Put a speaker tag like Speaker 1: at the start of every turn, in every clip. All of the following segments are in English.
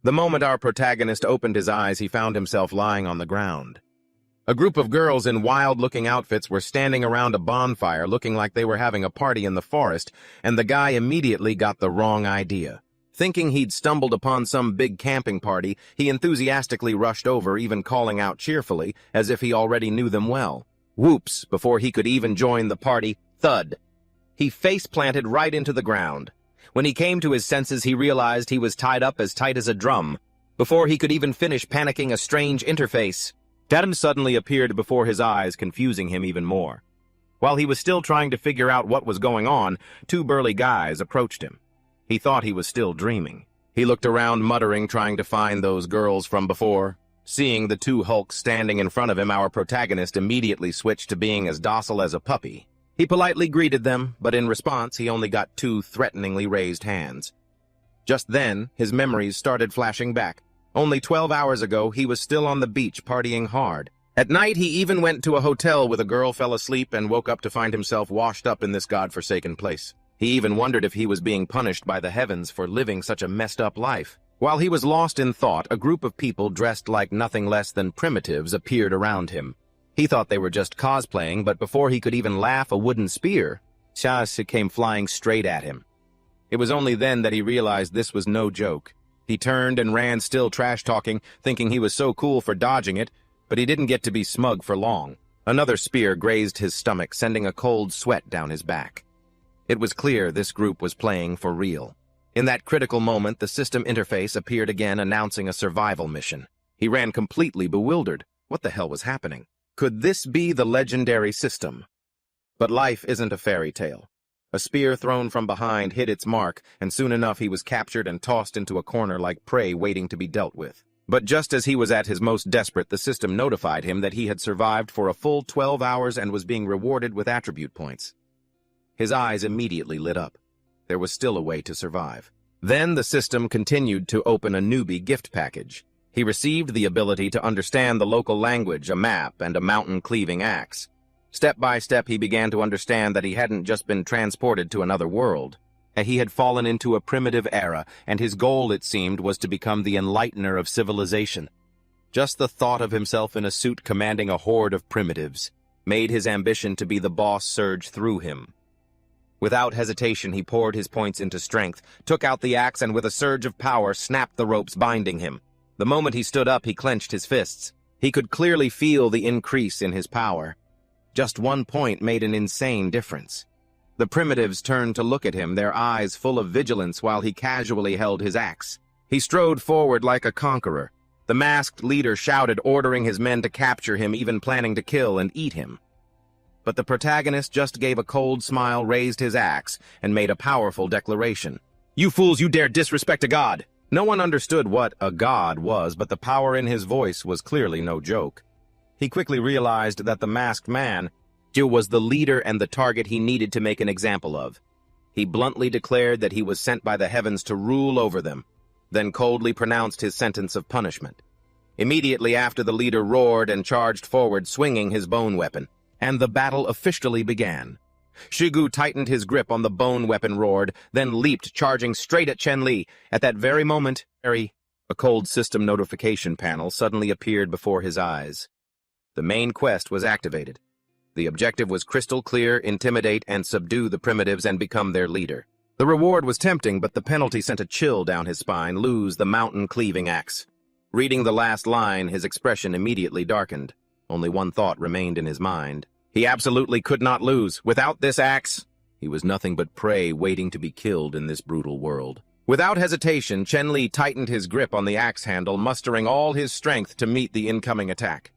Speaker 1: The moment our protagonist opened his eyes, he found himself lying on the ground. A group of girls in wild-looking outfits were standing around a bonfire looking like they were having a party in the forest, and the guy immediately got the wrong idea. Thinking he'd stumbled upon some big camping party, he enthusiastically rushed over, even calling out cheerfully, as if he already knew them well. Whoops! Before he could even join the party, thud! He face-planted right into the ground. When he came to his senses, he realized he was tied up as tight as a drum. Before he could even finish panicking, a strange interface suddenly appeared before his eyes, confusing him even more. While he was still trying to figure out what was going on, two burly guys approached him. He thought he was still dreaming. He looked around, muttering, trying to find those girls from before. Seeing the two hulks standing in front of him, our protagonist immediately switched to being as docile as a puppy. He politely greeted them, but in response, he only got two threateningly raised hands. Just then, his memories started flashing back. Only 12 hours ago, he was still on the beach partying hard. At night, he even went to a hotel with a girl, fell asleep, and woke up to find himself washed up in this godforsaken place. He even wondered if he was being punished by the heavens for living such a messed-up life. While he was lost in thought, a group of people dressed like nothing less than primitives appeared around him. He thought they were just cosplaying, but before he could even laugh, a wooden spear came flying straight at him. It was only then that he realized this was no joke. He turned and ran, still trash-talking, thinking he was so cool for dodging it, but he didn't get to be smug for long. Another spear grazed his stomach, sending a cold sweat down his back. It was clear this group was playing for real. In that critical moment, the system interface appeared again, announcing a survival mission. He ran completely bewildered. What the hell was happening? Could this be the legendary system? But life isn't a fairy tale. A spear thrown from behind hit its mark, and soon enough he was captured and tossed into a corner like prey waiting to be dealt with. But just as he was at his most desperate, the system notified him that he had survived for a full 12 hours and was being rewarded with attribute points. His eyes immediately lit up. There was still a way to survive. Then the system continued to open a newbie gift package. He received the ability to understand the local language, a map, and a mountain-cleaving axe. Step by step, he began to understand that he hadn't just been transported to another world. He had fallen into a primitive era, and his goal, it seemed, was to become the enlightener of civilization. Just the thought of himself in a suit commanding a horde of primitives made his ambition to be the boss surge through him. Without hesitation, he poured his points into strength, took out the axe, and with a surge of power, snapped the ropes binding him. The moment he stood up, he clenched his fists. He could clearly feel the increase in his power. Just 1 point made an insane difference. The primitives turned to look at him, their eyes full of vigilance, while he casually held his axe. He strode forward like a conqueror. The masked leader shouted, ordering his men to capture him, even planning to kill and eat him. But the protagonist just gave a cold smile, raised his axe, and made a powerful declaration. "You fools, you dare disrespect a god!" No one understood what a god was, but the power in his voice was clearly no joke. He quickly realized that the masked man was the leader and the target he needed to make an example of. He bluntly declared that he was sent by the heavens to rule over them, then coldly pronounced his sentence of punishment. Immediately after, the leader roared and charged forward, swinging his bone weapon, and the battle officially began. Shigu tightened his grip on the bone weapon, roared, then leaped, charging straight at Chen-Li. At that very moment, a cold system notification panel suddenly appeared before his eyes. The main quest was activated. The objective was crystal clear: intimidate and subdue the primitives and become their leader. The reward was tempting, but the penalty sent a chill down his spine: lose the mountain-cleaving axe. Reading the last line, his expression immediately darkened. Only one thought remained in his mind. He absolutely could not lose. Without this axe, he was nothing but prey waiting to be killed in this brutal world. Without hesitation, Chen-Li tightened his grip on the axe handle, mustering all his strength to meet the incoming attack.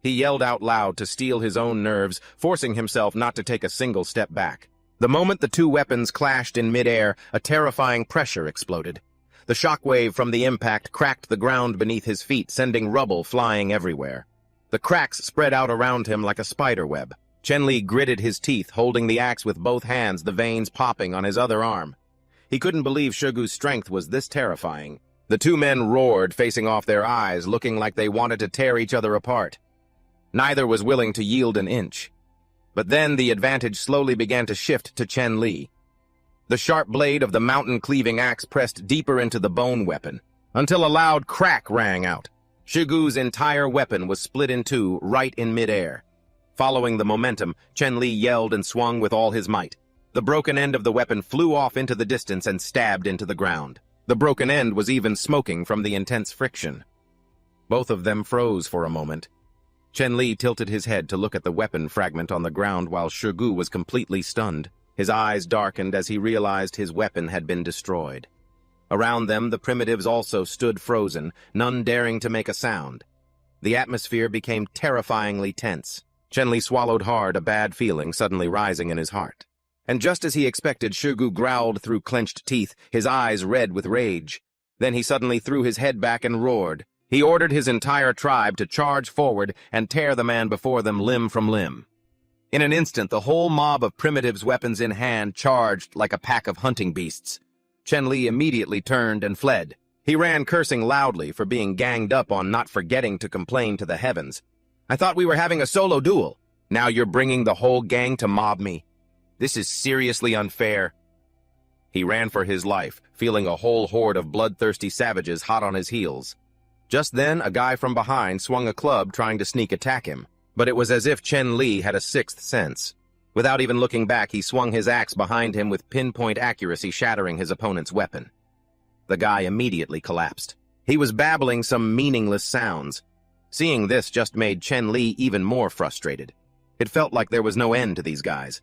Speaker 1: He yelled out loud to steel his own nerves, forcing himself not to take a single step back. The moment the two weapons clashed in midair, a terrifying pressure exploded. The shockwave from the impact cracked the ground beneath his feet, sending rubble flying everywhere. The cracks spread out around him like a spider web. Chen-Li gritted his teeth, holding the axe with both hands, the veins popping on his other arm. He couldn't believe Shigu's strength was this terrifying. The two men roared, facing off, their eyes looking like they wanted to tear each other apart. Neither was willing to yield an inch. But then the advantage slowly began to shift to Chen-Li. The sharp blade of the mountain-cleaving axe pressed deeper into the bone weapon. until a loud crack rang out. Shigu's entire weapon was split in two right in midair. Following the momentum, Chen Li yelled and swung with all his might. The broken end of the weapon flew off into the distance and stabbed into the ground. The broken end was even smoking from the intense friction. Both of them froze for a moment. Chen Li tilted his head to look at the weapon fragment on the ground while Shigu was completely stunned. His eyes darkened as he realized his weapon had been destroyed. Around them, the primitives also stood frozen, none daring to make a sound. The atmosphere became terrifyingly tense. Chen Li swallowed hard, a bad feeling suddenly rising in his heart. And just as he expected, Shigu growled through clenched teeth, his eyes red with rage. Then he suddenly threw his head back and roared. He ordered his entire tribe to charge forward and tear the man before them limb from limb. In an instant, the whole mob of primitives, weapons in hand, charged like a pack of hunting beasts. Chen Li immediately turned and fled. He ran cursing loudly for being ganged up on, not forgetting to complain to the heavens. "I thought we were having a solo duel. Now you're bringing the whole gang to mob me. This is seriously unfair." He ran for his life, feeling a whole horde of bloodthirsty savages hot on his heels. Just then, a guy from behind swung a club trying to sneak attack him, but it was as if Chen Li had a sixth sense. Without even looking back, he swung his axe behind him with pinpoint accuracy, shattering his opponent's weapon. The guy immediately collapsed. He was babbling some meaningless sounds. Seeing this just made Chen Li even more frustrated. It felt like there was no end to these guys.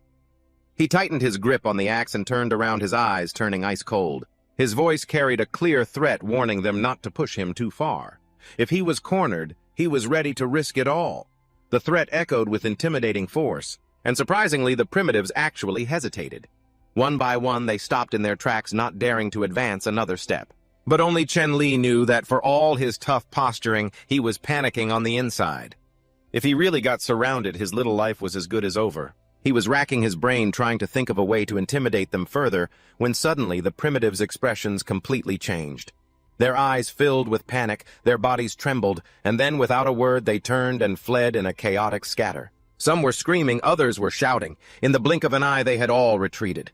Speaker 1: He tightened his grip on the axe and turned around, his eyes turning ice cold. His voice carried a clear threat, warning them not to push him too far. If he was cornered, he was ready to risk it all. The threat echoed with intimidating force, and surprisingly, the primitives actually hesitated. One by one, they stopped in their tracks, not daring to advance another step. But only Chen Li knew that for all his tough posturing, he was panicking on the inside. If he really got surrounded, his little life was as good as over. He was racking his brain trying to think of a way to intimidate them further, when suddenly the primitives' expressions completely changed. Their eyes filled with panic, their bodies trembled, and then without a word they turned and fled in a chaotic scatter. Some were screaming, others were shouting. In the blink of an eye, they had all retreated.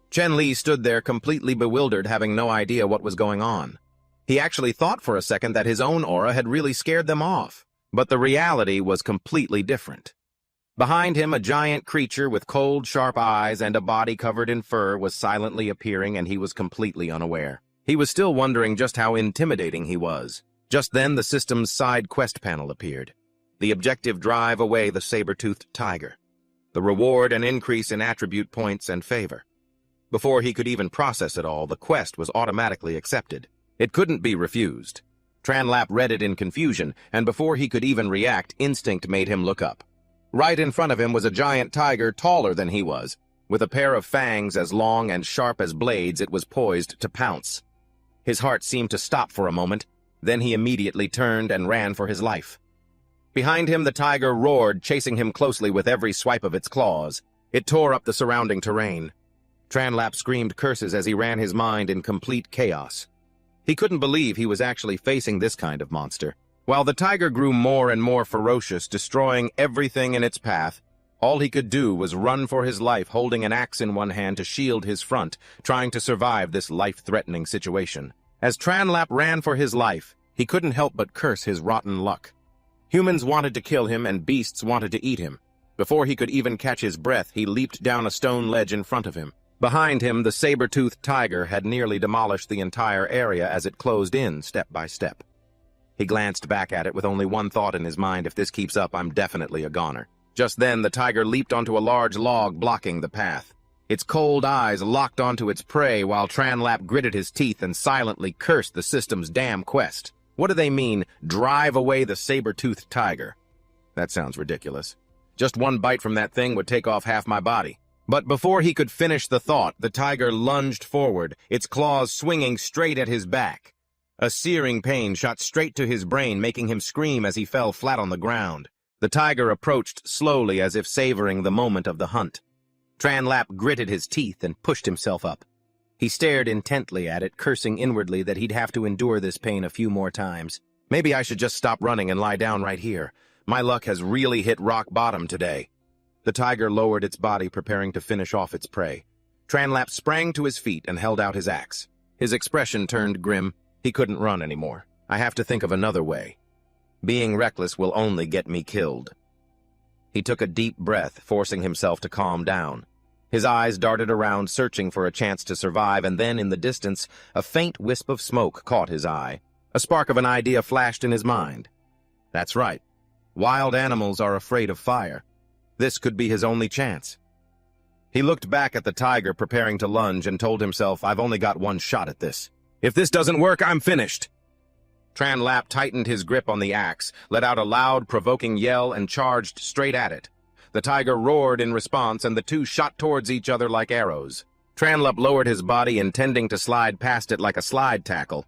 Speaker 1: Chen Li stood there completely bewildered, having no idea what was going on. He actually thought for a second that his own aura had really scared them off, but the reality was completely different. Behind him, a giant creature with cold, sharp eyes and a body covered in fur was silently appearing, and he was completely unaware. He was still wondering just how intimidating he was. Just then, the system's side quest panel appeared. The objective: drive away the saber-toothed tiger. The reward: an increase in attribute points and favor. Before he could even process it all, the quest was automatically accepted. It couldn't be refused. Tranlap read it in confusion, and before he could even react, instinct made him look up. Right in front of him was a giant tiger taller than he was. With a pair of fangs as long and sharp as blades, it was poised to pounce. His heart seemed to stop for a moment. Then he immediately turned and ran for his life. Behind him, the tiger roared, chasing him closely with every swipe of its claws. It tore up the surrounding terrain. Tranlap screamed curses as he ran his mind in complete chaos. He couldn't believe he was actually facing this kind of monster. While the tiger grew more and more ferocious, destroying everything in its path, all he could do was run for his life, holding an axe in one hand to shield his front, trying to survive this life-threatening situation. As Tranlap ran for his life, he couldn't help but curse his rotten luck. Humans wanted to kill him, and beasts wanted to eat him. Before he could even catch his breath, he leaped down a stone ledge in front of him. Behind him, the saber-toothed tiger had nearly demolished the entire area as it closed in step by step. He glanced back at it with only one thought in his mind: if this keeps up, I'm definitely a goner. Just then, the tiger leaped onto a large log, blocking the path. Its cold eyes locked onto its prey while Tranlap gritted his teeth and silently cursed the system's damn quest. What do they mean, drive away the saber-toothed tiger? That sounds ridiculous. Just one bite from that thing would take off half my body. But before he could finish the thought, the tiger lunged forward, its claws swinging straight at his back. A searing pain shot straight to his brain, making him scream as he fell flat on the ground. The tiger approached slowly, as if savoring the moment of the hunt. Tranlap gritted his teeth and pushed himself up. He stared intently at it, cursing inwardly that he'd have to endure this pain a few more times. Maybe I should just stop running and lie down right here. My luck has really hit rock bottom today. The tiger lowered its body, preparing to finish off its prey. Tranlap sprang to his feet and held out his axe. His expression turned grim. He couldn't run anymore. I have to think of another way. Being reckless will only get me killed. He took a deep breath, forcing himself to calm down. His eyes darted around, searching for a chance to survive, and then, in the distance, a faint wisp of smoke caught his eye. A spark of an idea flashed in his mind. That's right. Wild animals are afraid of fire. This could be his only chance. He looked back at the tiger preparing to lunge and told himself, I've only got one shot at this. If this doesn't work, I'm finished. Tran Lap tightened his grip on the axe, let out a loud, provoking yell, and charged straight at it. The tiger roared in response, and the two shot towards each other like arrows. Tran Lap lowered his body, intending to slide past it like a slide tackle.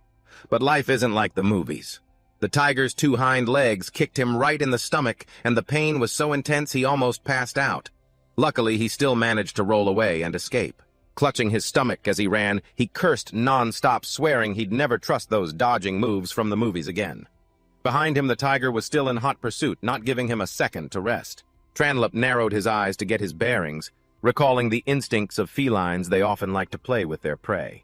Speaker 1: But life isn't like the movies. The tiger's two hind legs kicked him right in the stomach, and the pain was so intense he almost passed out. Luckily, he still managed to roll away and escape. Clutching his stomach as he ran, he cursed non-stop, swearing he'd never trust those dodging moves from the movies again. Behind him, the tiger was still in hot pursuit, not giving him a second to rest. Tran Lap narrowed his eyes to get his bearings, recalling the instincts of felines they often like to play with their prey.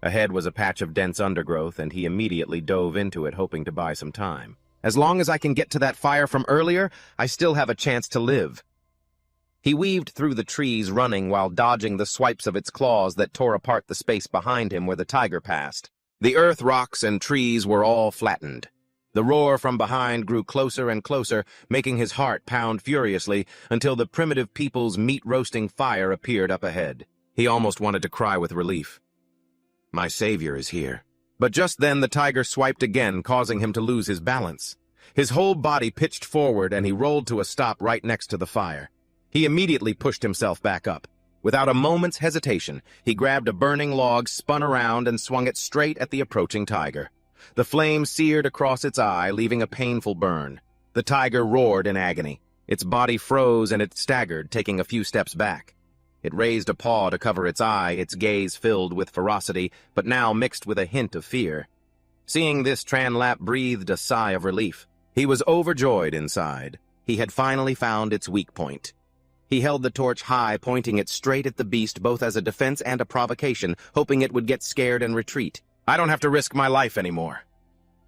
Speaker 1: Ahead was a patch of dense undergrowth, and he immediately dove into it, hoping to buy some time. As long as I can get to that fire from earlier, I still have a chance to live. He weaved through the trees, running while dodging the swipes of its claws that tore apart the space behind him where the tiger passed. The earth, rocks, and trees were all flattened. The roar from behind grew closer and closer, making his heart pound furiously until the primitive people's meat-roasting fire appeared up ahead. He almost wanted to cry with relief. My savior is here. But just then the tiger swiped again, causing him to lose his balance. His whole body pitched forward, and he rolled to a stop right next to the fire. He immediately pushed himself back up. Without a moment's hesitation, he grabbed a burning log, spun around, and swung it straight at the approaching tiger. The flame seared across its eye, leaving a painful burn. The tiger roared in agony. Its body froze and it staggered, taking a few steps back. It raised a paw to cover its eye, its gaze filled with ferocity, but now mixed with a hint of fear. Seeing this, Tran Lap breathed a sigh of relief. He was overjoyed inside. He had finally found its weak point. He held the torch high, pointing it straight at the beast, both as a defense and a provocation, hoping it would get scared and retreat. I don't have to risk my life anymore.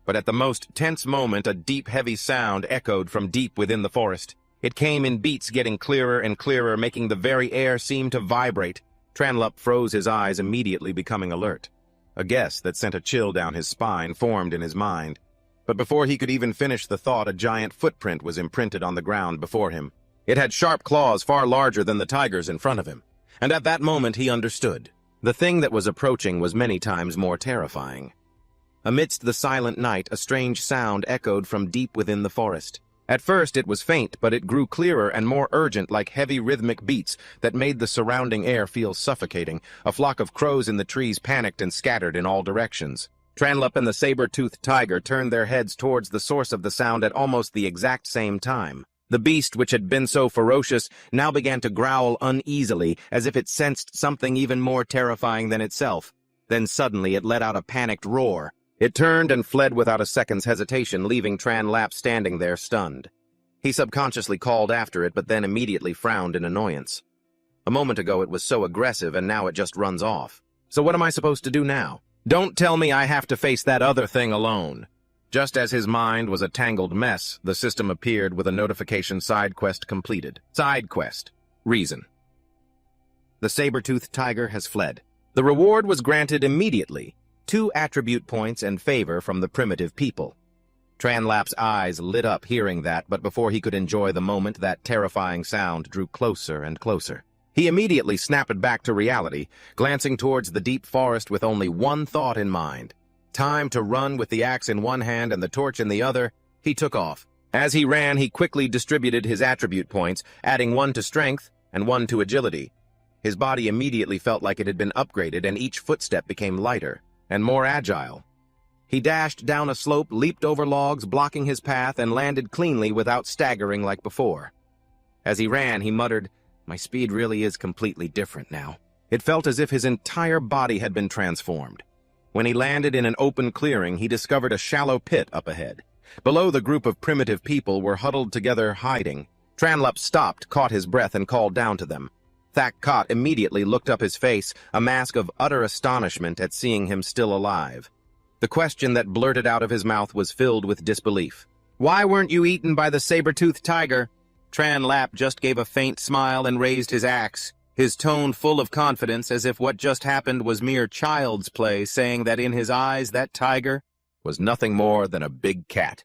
Speaker 1: But at the most tense moment, a deep, heavy sound echoed from deep within the forest. It came in beats, getting clearer and clearer, making the very air seem to vibrate. Tran Lap froze his eyes, immediately becoming alert. A guess that sent a chill down his spine formed in his mind. But before he could even finish the thought, a giant footprint was imprinted on the ground before him. It had sharp claws far larger than the tiger's in front of him. And at that moment he understood. The thing that was approaching was many times more terrifying. Amidst the silent night, a strange sound echoed from deep within the forest. At first it was faint, but it grew clearer and more urgent, like heavy rhythmic beats that made the surrounding air feel suffocating. A flock of crows in the trees panicked and scattered in all directions. Tran Lap and the saber-toothed tiger turned their heads towards the source of the sound at almost the exact same time. The beast, which had been so ferocious, now began to growl uneasily, as if it sensed something even more terrifying than itself. Then suddenly it let out a panicked roar. It turned and fled without a second's hesitation, leaving Tran Lap standing there stunned. He subconsciously called after it, but then immediately frowned in annoyance. A moment ago it was so aggressive, and now it just runs off. So what am I supposed to do now? Don't tell me I have to face that other thing alone. Just as his mind was a tangled mess, the system appeared with a notification: side quest completed. Side quest. Reason. The saber-toothed tiger has fled. The reward was granted immediately. 2 attribute points and favor from the primitive people. Tran Lap's eyes lit up hearing that, but before he could enjoy the moment, that terrifying sound drew closer and closer. He immediately snapped back to reality, glancing towards the deep forest with only one thought in mind. Time to run. With the axe in one hand and the torch in the other, he took off. As he ran, he quickly distributed his attribute points, adding 1 to strength and 1 to agility. His body immediately felt like it had been upgraded, and each footstep became lighter and more agile. He dashed down a slope, leaped over logs, blocking his path, and landed cleanly without staggering like before. As he ran, he muttered, "My speed really is completely different now." It felt as if his entire body had been transformed. When he landed in an open clearing, he discovered a shallow pit up ahead. Below, the group of primitive people were huddled together, hiding. Tran Lap stopped, caught his breath, and called down to them. Thak Kot immediately looked up, his face a mask of utter astonishment at seeing him still alive. The question that blurted out of his mouth was filled with disbelief. "Why weren't you eaten by the saber-toothed tiger?" Tran Lap just gave a faint smile and raised his axe, his tone full of confidence as if what just happened was mere child's play, saying that in his eyes that tiger was nothing more than a big cat.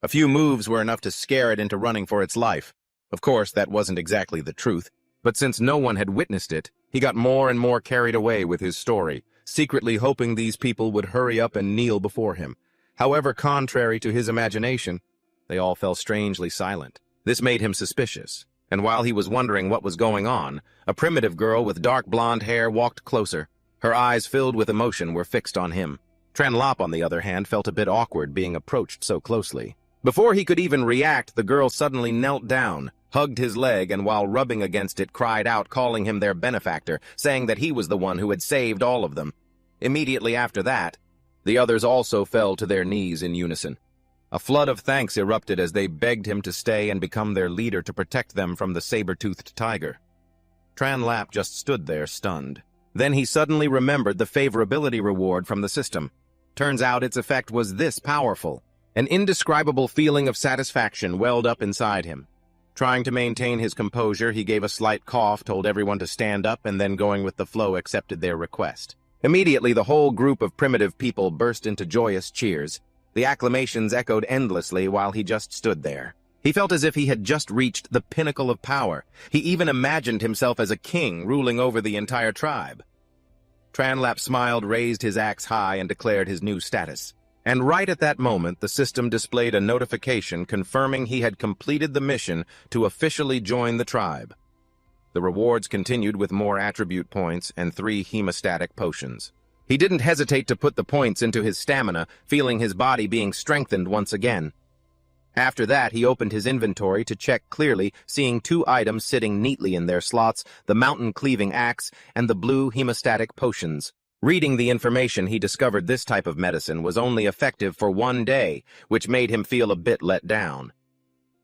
Speaker 1: A few moves were enough to scare it into running for its life. Of course, that wasn't exactly the truth, but since no one had witnessed it, he got more and more carried away with his story, secretly hoping these people would hurry up and kneel before him. However, contrary to his imagination, they all fell strangely silent. This made him suspicious, and while he was wondering what was going on, a primitive girl with dark blonde hair walked closer. Her eyes filled with emotion were fixed on him. Tran Lap, on the other hand, felt a bit awkward being approached so closely. Before he could even react, the girl suddenly knelt down, hugged his leg, and while rubbing against it, cried out, calling him their benefactor, saying that he was the one who had saved all of them. Immediately after that, the others also fell to their knees in unison. A flood of thanks erupted as they begged him to stay and become their leader to protect them from the saber-toothed tiger. Tran Lap just stood there, stunned. Then he suddenly remembered the favorability reward from the system. Turns out its effect was this powerful. An indescribable feeling of satisfaction welled up inside him. Trying to maintain his composure, he gave a slight cough, told everyone to stand up, and then going with the flow accepted their request. Immediately, the whole group of primitive people burst into joyous cheers. The acclamations echoed endlessly while he just stood there. He felt as if he had just reached the pinnacle of power. He even imagined himself as a king ruling over the entire tribe. Tran Lap smiled, raised his axe high, and declared his new status. And right at that moment, the system displayed a notification confirming he had completed the mission to officially join the tribe. The rewards continued with more attribute points and 3 hemostatic potions. He didn't hesitate to put the points into his stamina, feeling his body being strengthened once again. After that, he opened his inventory to check clearly, seeing 2 items sitting neatly in their slots, the mountain-cleaving axe and the blue hemostatic potions. Reading the information, he discovered this type of medicine was only effective for 1 day, which made him feel a bit let down.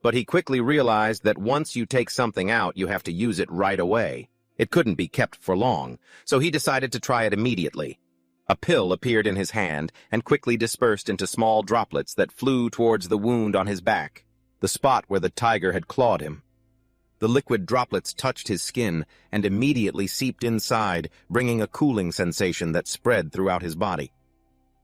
Speaker 1: But he quickly realized that once you take something out, you have to use it right away. It couldn't be kept for long, so he decided to try it immediately. A pill appeared in his hand and quickly dispersed into small droplets that flew towards the wound on his back, the spot where the tiger had clawed him. The liquid droplets touched his skin and immediately seeped inside, bringing a cooling sensation that spread throughout his body.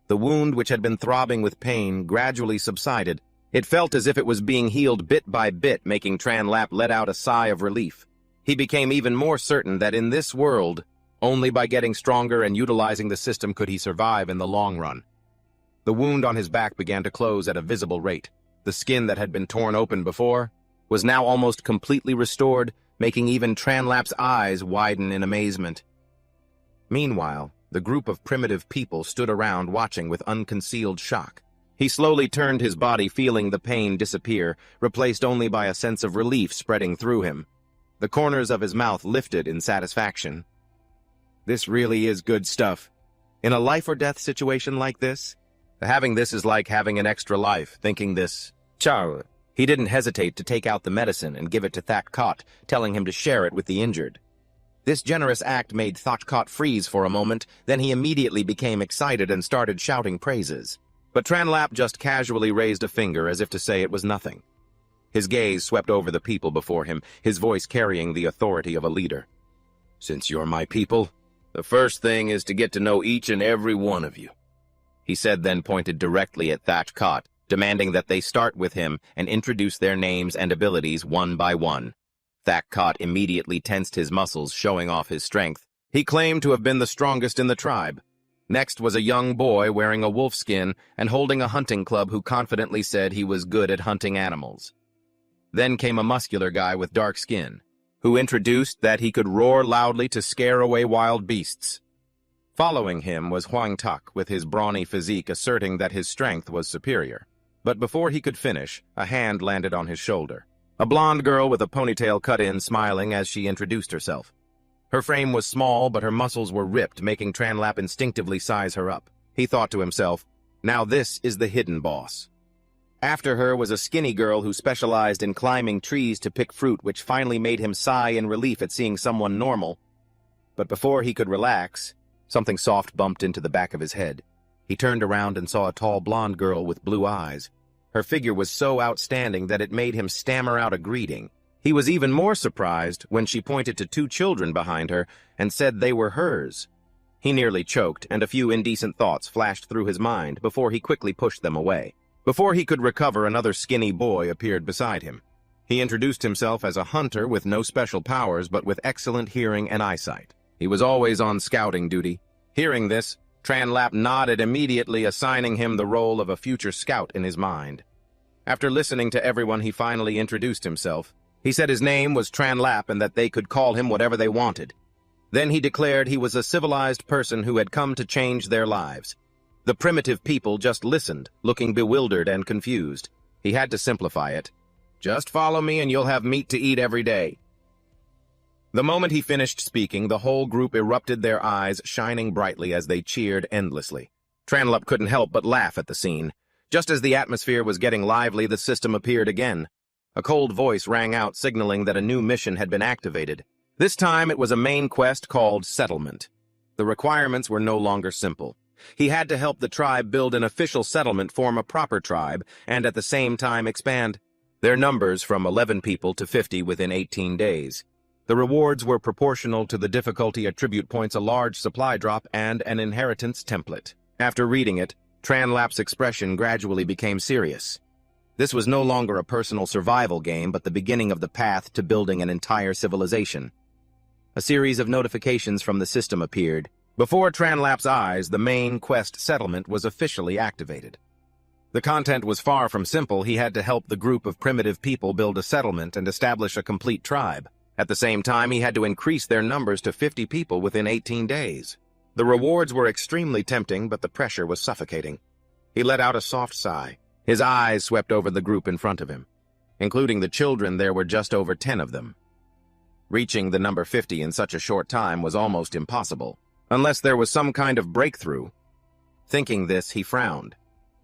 Speaker 1: The wound, which had been throbbing with pain, gradually subsided. It felt as if it was being healed bit by bit, making Tran Lap let out a sigh of relief. He became even more certain that in this world, only by getting stronger and utilizing the system could he survive in the long run. The wound on his back began to close at a visible rate. The skin that had been torn open before was now almost completely restored, making even Tran Lap's eyes widen in amazement. Meanwhile, the group of primitive people stood around watching with unconcealed shock. He slowly turned his body, feeling the pain disappear, replaced only by a sense of relief spreading through him. The corners of his mouth lifted in satisfaction. This really is good stuff. In a life-or-death situation like this, having this is like having an extra life, thinking this. Ciao. He didn't hesitate to take out the medicine and give it to Thakot, telling him to share it with the injured. This generous act made Thakot freeze for a moment, then he immediately became excited and started shouting praises. But Tran Lap just casually raised a finger as if to say it was nothing. His gaze swept over the people before him, his voice carrying the authority of a leader. Since you're my people, the first thing is to get to know each and every one of you, he said, then pointed directly at Thakot, demanding that they start with him and introduce their names and abilities one by one. Thakot immediately tensed his muscles, showing off his strength. He claimed to have been the strongest in the tribe. Next was a young boy wearing a wolf skin and holding a hunting club who confidently said he was good at hunting animals. Then came a muscular guy with dark skin, who introduced that he could roar loudly to scare away wild beasts. Following him was Huang Tuk with his brawny physique, asserting that his strength was superior. But before he could finish, a hand landed on his shoulder. A blonde girl with a ponytail cut in, smiling as she introduced herself. Her frame was small, but her muscles were ripped, making Tran Lap instinctively size her up. He thought to himself, now this is the hidden boss. After her was a skinny girl who specialized in climbing trees to pick fruit, which finally made him sigh in relief at seeing someone normal. But before he could relax, something soft bumped into the back of his head. He turned around and saw a tall blonde girl with blue eyes. Her figure was so outstanding that it made him stammer out a greeting. He was even more surprised when she pointed to two children behind her and said they were hers. He nearly choked, and a few indecent thoughts flashed through his mind before he quickly pushed them away. Before he could recover, another skinny boy appeared beside him. He introduced himself as a hunter with no special powers but with excellent hearing and eyesight. He was always on scouting duty. Hearing this, Tranlap nodded immediately, assigning him the role of a future scout in his mind. After listening to everyone, he finally introduced himself. He said his name was Tranlap and that they could call him whatever they wanted. Then he declared he was a civilized person who had come to change their lives. The primitive people just listened, looking bewildered and confused. He had to simplify it. Just follow me and you'll have meat to eat every day. The moment he finished speaking, the whole group erupted, their eyes shining brightly as they cheered endlessly. Tranlap couldn't help but laugh at the scene. Just as the atmosphere was getting lively, the system appeared again. A cold voice rang out, signaling that a new mission had been activated. This time it was a main quest called Settlement. The requirements were no longer simple. He had to help the tribe build an official settlement, form a proper tribe, and at the same time expand their numbers from 11 people to 50 within 18 days. The rewards were proportional to the difficulty: attribute points, a large supply drop, and an inheritance template. After reading it, Tranlap's expression gradually became serious. This was no longer a personal survival game, but the beginning of the path to building an entire civilization. A series of notifications from the system appeared. Before Tranlap's eyes, the main quest Settlement was officially activated. The content was far from simple. He had to help the group of primitive people build a settlement and establish a complete tribe. At the same time, he had to increase their numbers to 50 people within 18 days. The rewards were extremely tempting, but the pressure was suffocating. He let out a soft sigh. His eyes swept over the group in front of him. Including the children, there were just over 10 of them. Reaching the number 50 in such a short time was almost impossible, unless there was some kind of breakthrough. Thinking this, he frowned.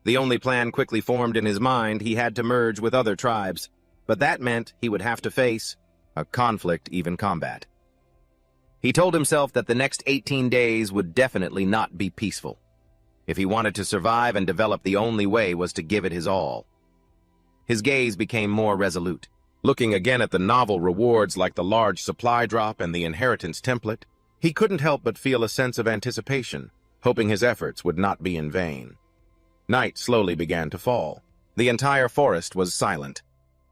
Speaker 1: The only plan quickly formed in his mind: he had to merge with other tribes, but that meant he would have to face a conflict, even combat. He told himself that the next 18 days would definitely not be peaceful. If he wanted to survive and develop, the only way was to give it his all. His gaze became more resolute. Looking again at the novel rewards like the large supply drop and the inheritance template, he couldn't help but feel a sense of anticipation, hoping his efforts would not be in vain. Night slowly began to fall. The entire forest was silent.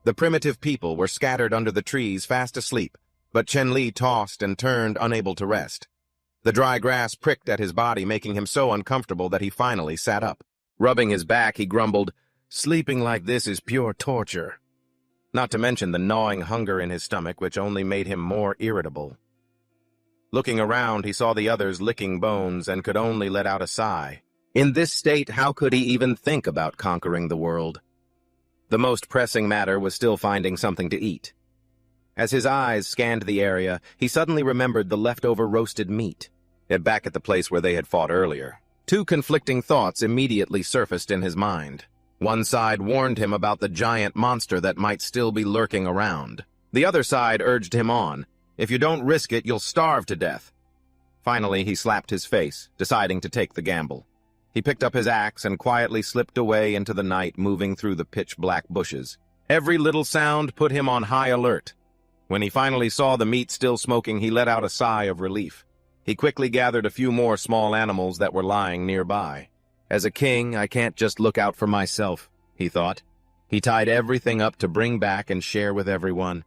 Speaker 1: The primitive people were scattered under the trees, fast asleep, but Chen Li tossed and turned, unable to rest. The dry grass pricked at his body, making him so uncomfortable that he finally sat up. Rubbing his back, he grumbled, "Sleeping like this is pure torture." Not to mention the gnawing hunger in his stomach, which only made him more irritable. Looking around, he saw the others licking bones and could only let out a sigh. In this state, how could he even think about conquering the world? The most pressing matter was still finding something to eat. As his eyes scanned the area, he suddenly remembered the leftover roasted meat. Back at the place where they had fought earlier, two conflicting thoughts immediately surfaced in his mind. One side warned him about the giant monster that might still be lurking around. The other side urged him on. If you don't risk it, you'll starve to death. Finally, he slapped his face, deciding to take the gamble. He picked up his axe and quietly slipped away into the night, moving through the pitch-black bushes. Every little sound put him on high alert. When he finally saw the meat still smoking, he let out a sigh of relief. He quickly gathered a few more small animals that were lying nearby. As a king, I can't just look out for myself, he thought. He tied everything up to bring back and share with everyone.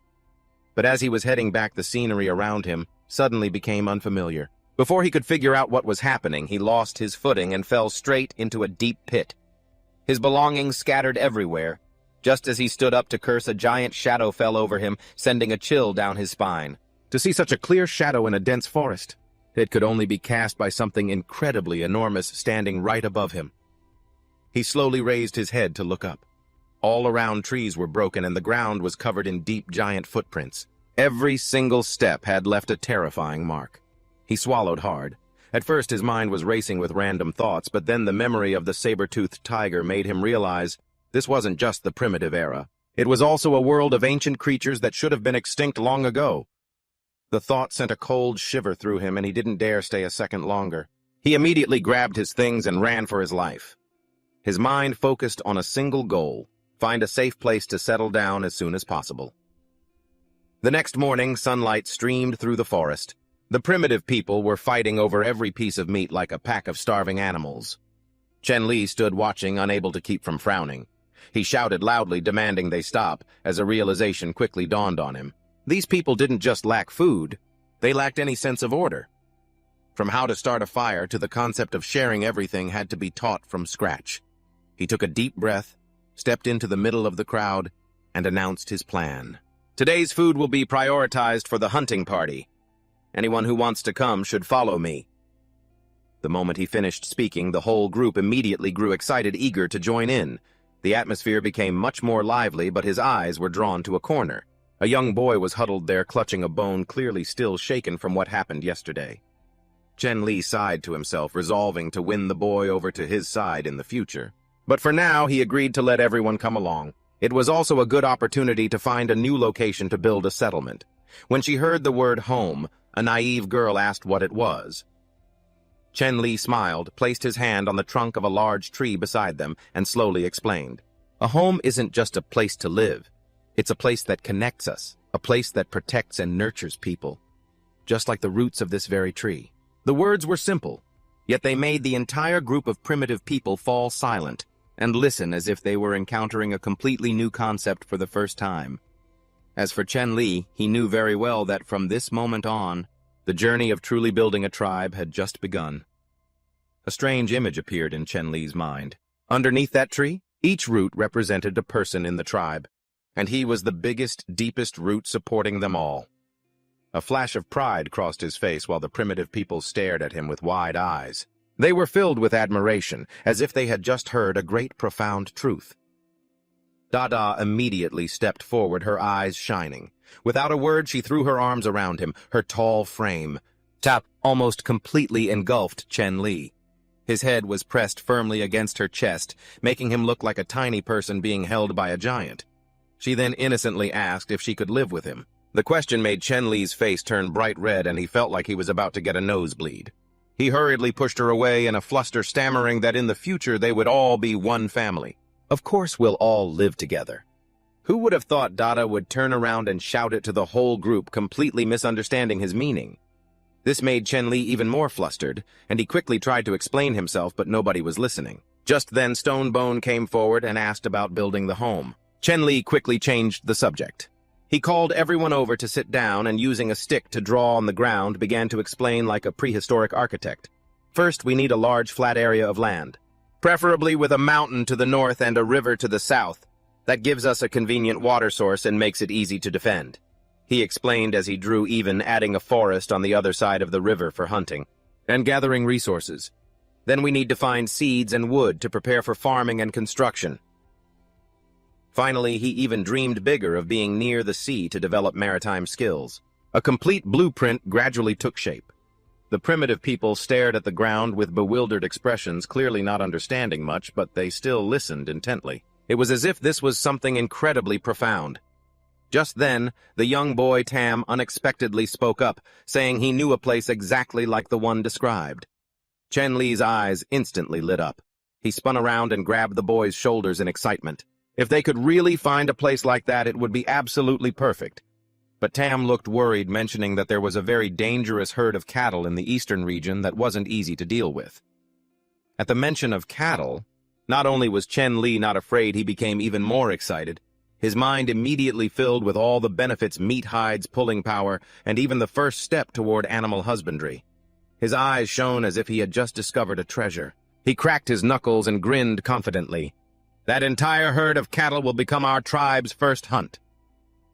Speaker 1: But as he was heading back, the scenery around him suddenly became unfamiliar. Before he could figure out what was happening, he lost his footing and fell straight into a deep pit. His belongings scattered everywhere. Just as he stood up to curse, a giant shadow fell over him, sending a chill down his spine. To see such a clear shadow in a dense forest, it could only be cast by something incredibly enormous standing right above him. He slowly raised his head to look up. All around, trees were broken and the ground was covered in deep, giant footprints. Every single step had left a terrifying mark. He swallowed hard. At first his mind was racing with random thoughts, but then the memory of the saber-toothed tiger made him realize this wasn't just the primitive era. It was also a world of ancient creatures that should have been extinct long ago. The thought sent a cold shiver through him, and he didn't dare stay a second longer. He immediately grabbed his things and ran for his life. His mind focused on a single goal: find a safe place to settle down as soon as possible. The next morning, sunlight streamed through the forest. The primitive people were fighting over every piece of meat like a pack of starving animals. Chen Li stood watching, unable to keep from frowning. He shouted loudly, demanding they stop, as a realization quickly dawned on him. These people didn't just lack food, they lacked any sense of order. From how to start a fire to the concept of sharing everything had to be taught from scratch. He took a deep breath, stepped into the middle of the crowd, and announced his plan. Today's food will be prioritized for the hunting party. Anyone who wants to come should follow me. The moment he finished speaking, the whole group immediately grew excited, eager to join in. The atmosphere became much more lively, but his eyes were drawn to a corner. A young boy was huddled there, clutching a bone, clearly still shaken from what happened yesterday. Chen Li sighed to himself, resolving to win the boy over to his side in the future. But for now, he agreed to let everyone come along. It was also a good opportunity to find a new location to build a settlement. When she heard the word home, a naive girl asked what it was. Chen Li smiled, placed his hand on the trunk of a large tree beside them, and slowly explained. A home isn't just a place to live. It's a place that connects us, a place that protects and nurtures people, just like the roots of this very tree. The words were simple, yet they made the entire group of primitive people fall silent and listen as if they were encountering a completely new concept for the first time. As for Chen Li, he knew very well that from this moment on, the journey of truly building a tribe had just begun. A strange image appeared in Chen Li's mind. Underneath that tree, each root represented a person in the tribe, and he was the biggest, deepest root supporting them all. A flash of pride crossed his face while the primitive people stared at him with wide eyes. They were filled with admiration, as if they had just heard a great, profound truth. Dada immediately stepped forward, her eyes shining. Without a word, she threw her arms around him, her tall frame. Almost completely engulfed Chen Li. His head was pressed firmly against her chest, making him look like a tiny person being held by a giant. She then innocently asked if she could live with him. The question made Chen Li's face turn bright red, and he felt like he was about to get a nosebleed. He hurriedly pushed her away in a fluster, stammering that in the future they would all be one family. Of course we'll all live together. Who would have thought Dada would turn around and shout it to the whole group, completely misunderstanding his meaning? This made Chen Li even more flustered, and he quickly tried to explain himself, but nobody was listening. Just then Stonebone came forward and asked about building the home. Chen Li quickly changed the subject. He called everyone over to sit down and, using a stick to draw on the ground, began to explain like a prehistoric architect. First, we need a large flat area of land, preferably with a mountain to the north and a river to the south. That gives us a convenient water source and makes it easy to defend. He explained as he drew, even adding a forest on the other side of the river for hunting and gathering resources. Then we need to find seeds and wood to prepare for farming and construction. Finally, he even dreamed bigger of being near the sea to develop maritime skills. A complete blueprint gradually took shape. The primitive people stared at the ground with bewildered expressions, clearly not understanding much, but they still listened intently. It was as if this was something incredibly profound. Just then, the young boy Tam unexpectedly spoke up, saying he knew a place exactly like the one described. Chen Li's eyes instantly lit up. He spun around and grabbed the boy's shoulders in excitement. If they could really find a place like that, it would be absolutely perfect. But Tam looked worried, mentioning that there was a very dangerous herd of cattle in the eastern region that wasn't easy to deal with. At the mention of cattle, not only was Chen Li not afraid, he became even more excited. His mind immediately filled with all the benefits: meat, hides, pulling power, and even the first step toward animal husbandry. His eyes shone as if he had just discovered a treasure. He cracked his knuckles and grinned confidently. That entire herd of cattle will become our tribe's first hunt.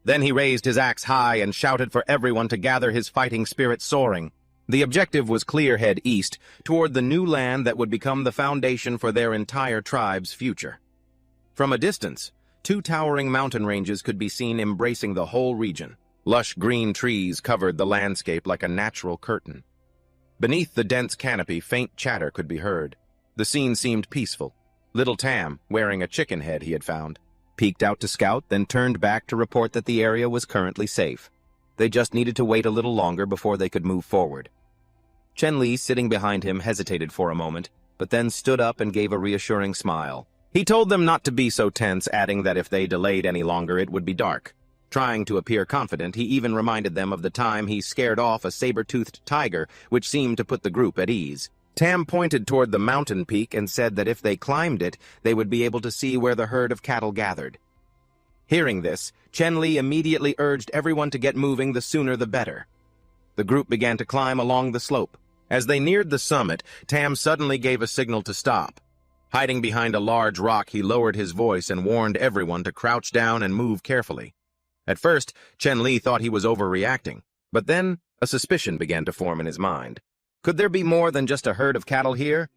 Speaker 1: Then he raised his axe high and shouted for everyone to gather, his fighting spirit soaring. The objective was clear: head east, toward the new land that would become the foundation for their entire tribe's future. From a distance, two towering mountain ranges could be seen embracing the whole region. Lush green trees covered the landscape like a natural curtain. Beneath the dense canopy, faint chatter could be heard. The scene seemed peaceful. Little Tam, wearing a chicken head he had found, peeked out to scout, then turned back to report that the area was currently safe. They just needed to wait a little longer before they could move forward.
Speaker 2: Chen Li, sitting behind him, hesitated for a moment, but then stood up and gave a reassuring smile. He told them not to be so tense, adding that if they delayed any longer it would be dark. Trying to appear confident, he even reminded them of the time he scared off a saber-toothed tiger, which seemed to put the group at ease. Tam pointed toward the mountain peak and said that if they climbed it, they would be able to see where the herd of cattle gathered. Hearing this, Chen Li immediately urged everyone to get moving, the sooner the better. The group began to climb along the slope. As they neared the summit, Tam suddenly gave a signal to stop. Hiding behind a large rock, he lowered his voice and warned everyone to crouch down and move carefully. At first, Chen Li thought he was overreacting, but then a suspicion began to form in his mind. Could there be more than just a herd of cattle here?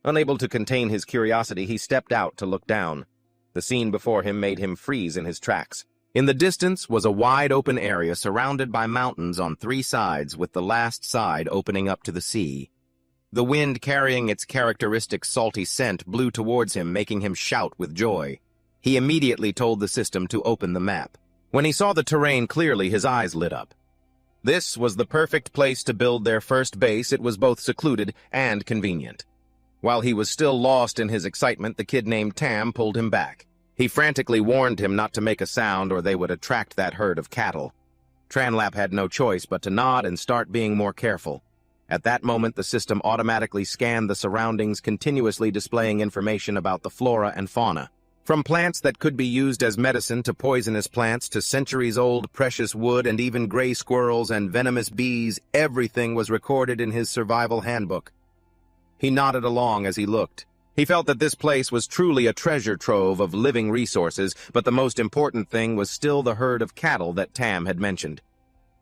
Speaker 2: Unable to contain his curiosity, he stepped out to look down. The scene before him made him freeze in his tracks. In the distance was a wide open area surrounded by mountains on 3 sides, with the last side opening up to the sea. The wind, carrying its characteristic salty scent, blew towards him, making him shout with joy. He immediately told the system to open the map. When he saw the terrain clearly, his eyes lit up. This was the perfect place to build their first base. It was both secluded and convenient. While he was still lost in his excitement, the kid named Tam pulled him back. He frantically warned him not to make a sound or they would attract that herd of cattle. Tranlap had no choice but to nod and start being more careful. At that moment, the system automatically scanned the surroundings, continuously displaying information about the flora and fauna. From plants that could be used as medicine to poisonous plants to centuries-old precious wood and even gray squirrels and venomous bees, everything was recorded in his survival handbook. He nodded along as he looked. He felt that this place was truly a treasure trove of living resources, but the most important thing was still the herd of cattle that Tam had mentioned.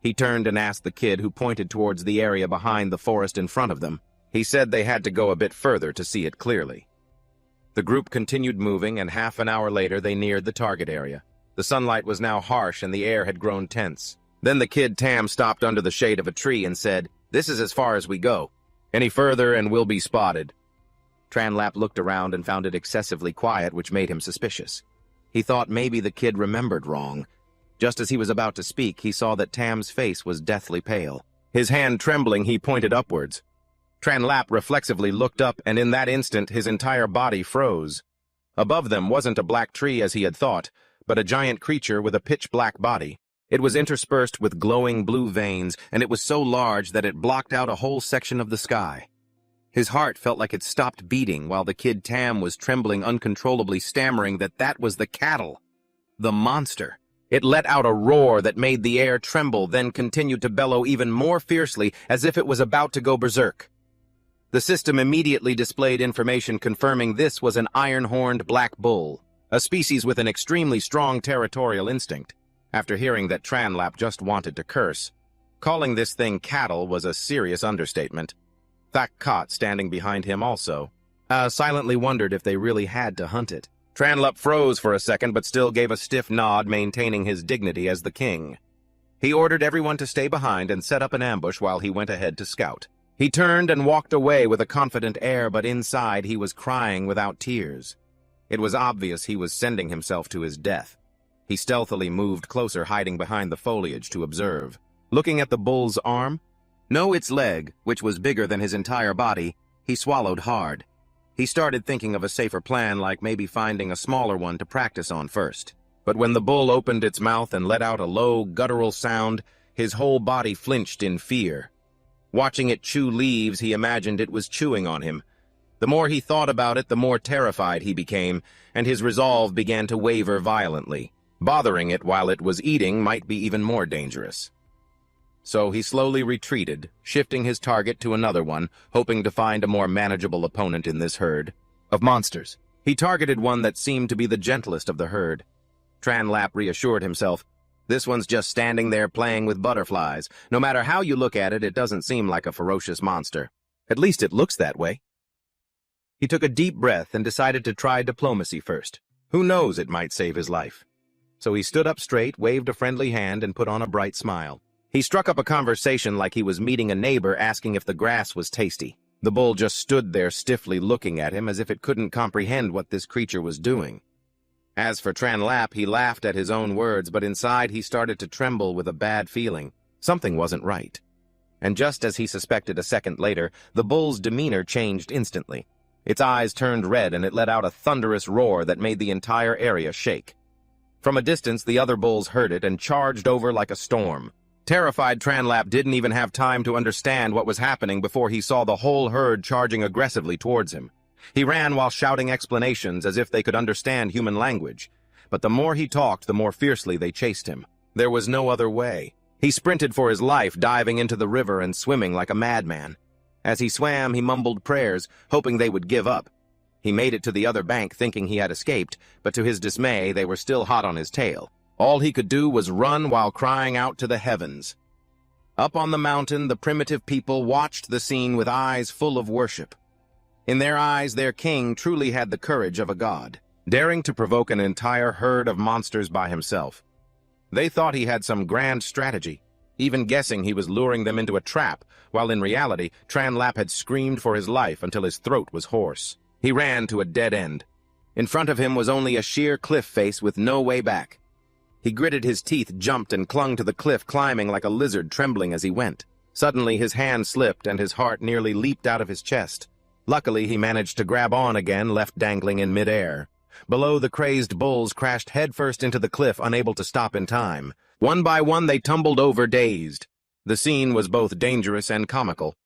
Speaker 2: He turned and asked the kid, who pointed towards the area behind the forest in front of them. He said they had to go a bit further to see it clearly. The group continued moving, and half an hour later they neared the target area. The sunlight was now harsh and the air had grown tense. Then the kid Tam stopped under the shade of a tree and said, "This is as far as we go. Any further and we'll be spotted." Tranlap looked around and found it excessively quiet, which made him suspicious. He thought maybe the kid remembered wrong. Just as he was about to speak, he saw that Tam's face was deathly pale. His hand trembling, he pointed upwards. Tranlap reflexively looked up, and in that instant his entire body froze. Above them wasn't a black tree as he had thought, but a giant creature with a pitch-black body. It was interspersed with glowing blue veins, and it was so large that it blocked out a whole section of the sky. His heart felt like it stopped beating, while the kid Tam was trembling uncontrollably, stammering that was the cattle. The monster. It let out a roar that made the air tremble, then continued to bellow even more fiercely, as if it was about to go berserk. The system immediately displayed information confirming this was an iron-horned black bull, a species with an extremely strong territorial instinct. After hearing that, Tranlap just wanted to curse. Calling this thing cattle was a serious understatement. Thak Kot, standing behind him also, silently wondered if they really had to hunt it. Tranlap froze for a second, but still gave a stiff nod, maintaining his dignity as the king. He ordered everyone to stay behind and set up an ambush while he went ahead to scout. He turned and walked away with a confident air, but inside he was crying without tears. It was obvious he was sending himself to his death. He stealthily moved closer, hiding behind the foliage to observe. Looking at the bull's arm, no, its leg, which was bigger than his entire body, he swallowed hard. He started thinking of a safer plan, like maybe finding a smaller one to practice on first. But when the bull opened its mouth and let out a low, guttural sound, his whole body flinched in fear. Watching it chew leaves, he imagined it was chewing on him. The more he thought about it, the more terrified he became, and his resolve began to waver violently. Bothering it while it was eating might be even more dangerous. So he slowly retreated, shifting his target to another one, hoping to find a more manageable opponent in this herd of monsters. He targeted one that seemed to be the gentlest of the herd. Tranlap reassured himself, "This one's just standing there playing with butterflies. No matter how you look at it, it doesn't seem like a ferocious monster. At least it looks that way." He took a deep breath and decided to try diplomacy first. Who knows, it might save his life. So he stood up straight, waved a friendly hand, and put on a bright smile. He struck up a conversation like he was meeting a neighbor, asking if the grass was tasty. The bull just stood there stiffly looking at him as if it couldn't comprehend what this creature was doing. As for Tranlap, he laughed at his own words, but inside he started to tremble with a bad feeling. Something wasn't right. And just as he suspected a second later, the bull's demeanor changed instantly. Its eyes turned red and it let out a thunderous roar that made the entire area shake. From a distance, the other bulls heard it and charged over like a storm. Terrified, Tranlap didn't even have time to understand what was happening before he saw the whole herd charging aggressively towards him. He ran while shouting explanations as if they could understand human language. But the more he talked, the more fiercely they chased him. There was no other way. He sprinted for his life, diving into the river and swimming like a madman. As he swam, he mumbled prayers, hoping they would give up. He made it to the other bank thinking he had escaped, but to his dismay, they were still hot on his tail. All he could do was run while crying out to the heavens. Up on the mountain, the primitive people watched the scene with eyes full of worship. In their eyes, their king truly had the courage of a god, daring to provoke an entire herd of monsters by himself. They thought he had some grand strategy, even guessing he was luring them into a trap, while in reality, Tranlap had screamed for his life until his throat was hoarse. He ran to a dead end. In front of him was only a sheer cliff face with no way back. He gritted his teeth, jumped, and clung to the cliff, climbing like a lizard, trembling as he went. Suddenly, his hand slipped, and his heart nearly leaped out of his chest. Luckily, he managed to grab on again, left dangling in midair. Below, the crazed bulls crashed headfirst into the cliff, unable to stop in time. One by one, they tumbled over, dazed. The scene was both dangerous and comical.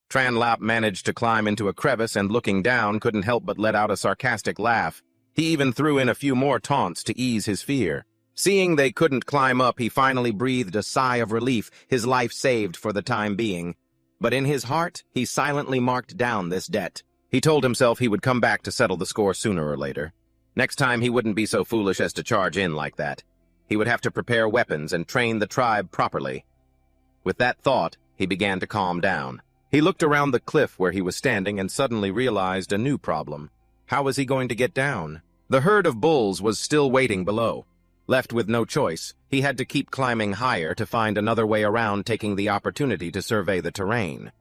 Speaker 2: Tranlap managed to climb into a crevice and, looking down, couldn't help but let out a sarcastic laugh. He even threw in a few more taunts to ease his fear. Seeing they couldn't climb up, he finally breathed a sigh of relief, his life saved for the time being. But in his heart, he silently marked down this debt. He told himself he would come back to settle the score sooner or later. Next time, he wouldn't be so foolish as to charge in like that. He would have to prepare weapons and train the tribe properly. With that thought, he began to calm down. He looked around the cliff where he was standing and suddenly realized a new problem. How was he going to get down? The herd of bulls was still waiting below. Left with no choice, he had to keep climbing higher to find another way around, taking the opportunity to survey the terrain.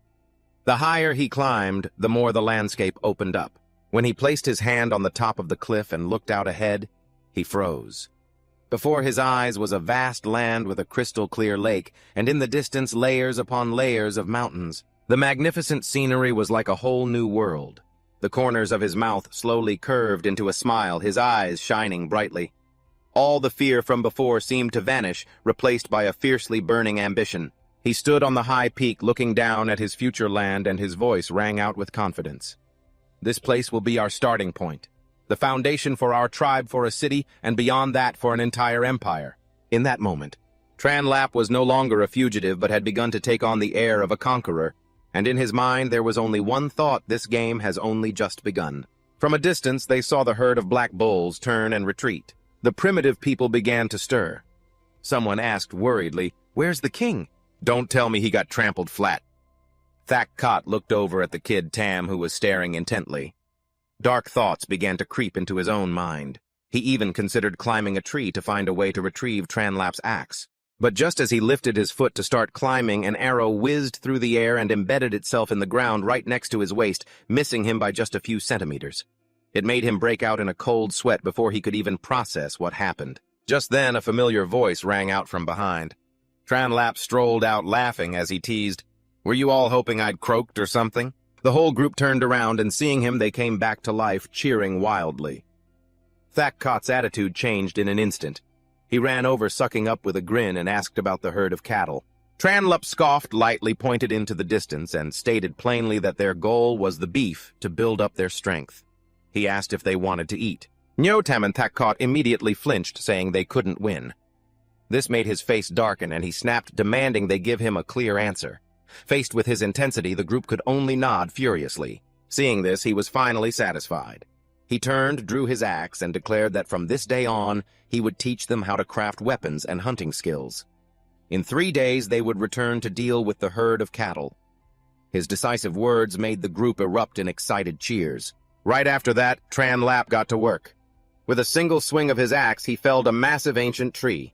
Speaker 2: The higher he climbed, the more the landscape opened up. When he placed his hand on the top of the cliff and looked out ahead, he froze. Before his eyes was a vast land with a crystal-clear lake, and in the distance layers upon layers of mountains. The magnificent scenery was like a whole new world. The corners of his mouth slowly curved into a smile, his eyes shining brightly. All the fear from before seemed to vanish, replaced by a fiercely burning ambition. He stood on the high peak looking down at his future land, and his voice rang out with confidence. This place will be our starting point, the foundation for our tribe, for a city, and beyond that for an entire empire. In that moment, Tranlap was no longer a fugitive but had begun to take on the air of a conqueror, and in his mind there was only one thought: this game has only just begun. From a distance, they saw the herd of black bulls turn and retreat. The primitive people began to stir. Someone asked worriedly, "Where's the king?" "Don't tell me he got trampled flat." Thakkot looked over at the kid Tam, who was staring intently. Dark thoughts began to creep into his own mind. He even considered climbing a tree to find a way to retrieve Tranlap's axe. But just as he lifted his foot to start climbing, an arrow whizzed through the air and embedded itself in the ground right next to his waist, missing him by just a few centimeters. It made him break out in a cold sweat before he could even process what happened. Just then, a familiar voice rang out from behind. Tranlap strolled out laughing as he teased, "Were you all hoping I'd croaked or something?" The whole group turned around, and seeing him, they came back to life, cheering wildly. Thakkot's attitude changed in an instant. He ran over, sucking up with a grin, and asked about the herd of cattle. Tranlap scoffed lightly, pointed into the distance, and stated plainly that their goal was the beef to build up their strength. He asked if they wanted to eat. Nyotam and Thakkot immediately flinched, saying they couldn't win. This made his face darken, and he snapped, demanding they give him a clear answer. Faced with his intensity, the group could only nod furiously. Seeing this, he was finally satisfied. He turned, drew his axe, and declared that from this day on, he would teach them how to craft weapons and hunting skills. In 3 days, they would return to deal with the herd of cattle. His decisive words made the group erupt in excited cheers. Right after that, Tranlap got to work. With a single swing of his axe, he felled a massive ancient tree.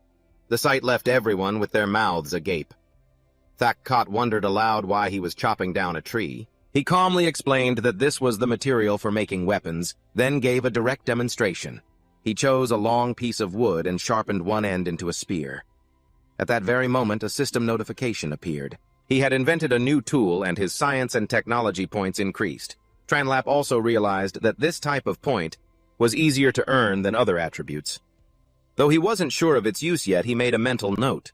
Speaker 2: The sight left everyone with their mouths agape. Thakkot wondered aloud why he was chopping down a tree. He calmly explained that this was the material for making weapons, then gave a direct demonstration. He chose a long piece of wood and sharpened one end into a spear. At that very moment, a system notification appeared.
Speaker 1: He had invented a new tool and his science and technology points increased. Tranlap also realized that this type of point was easier to earn than other attributes. Though he wasn't sure of its use yet, he made a mental note.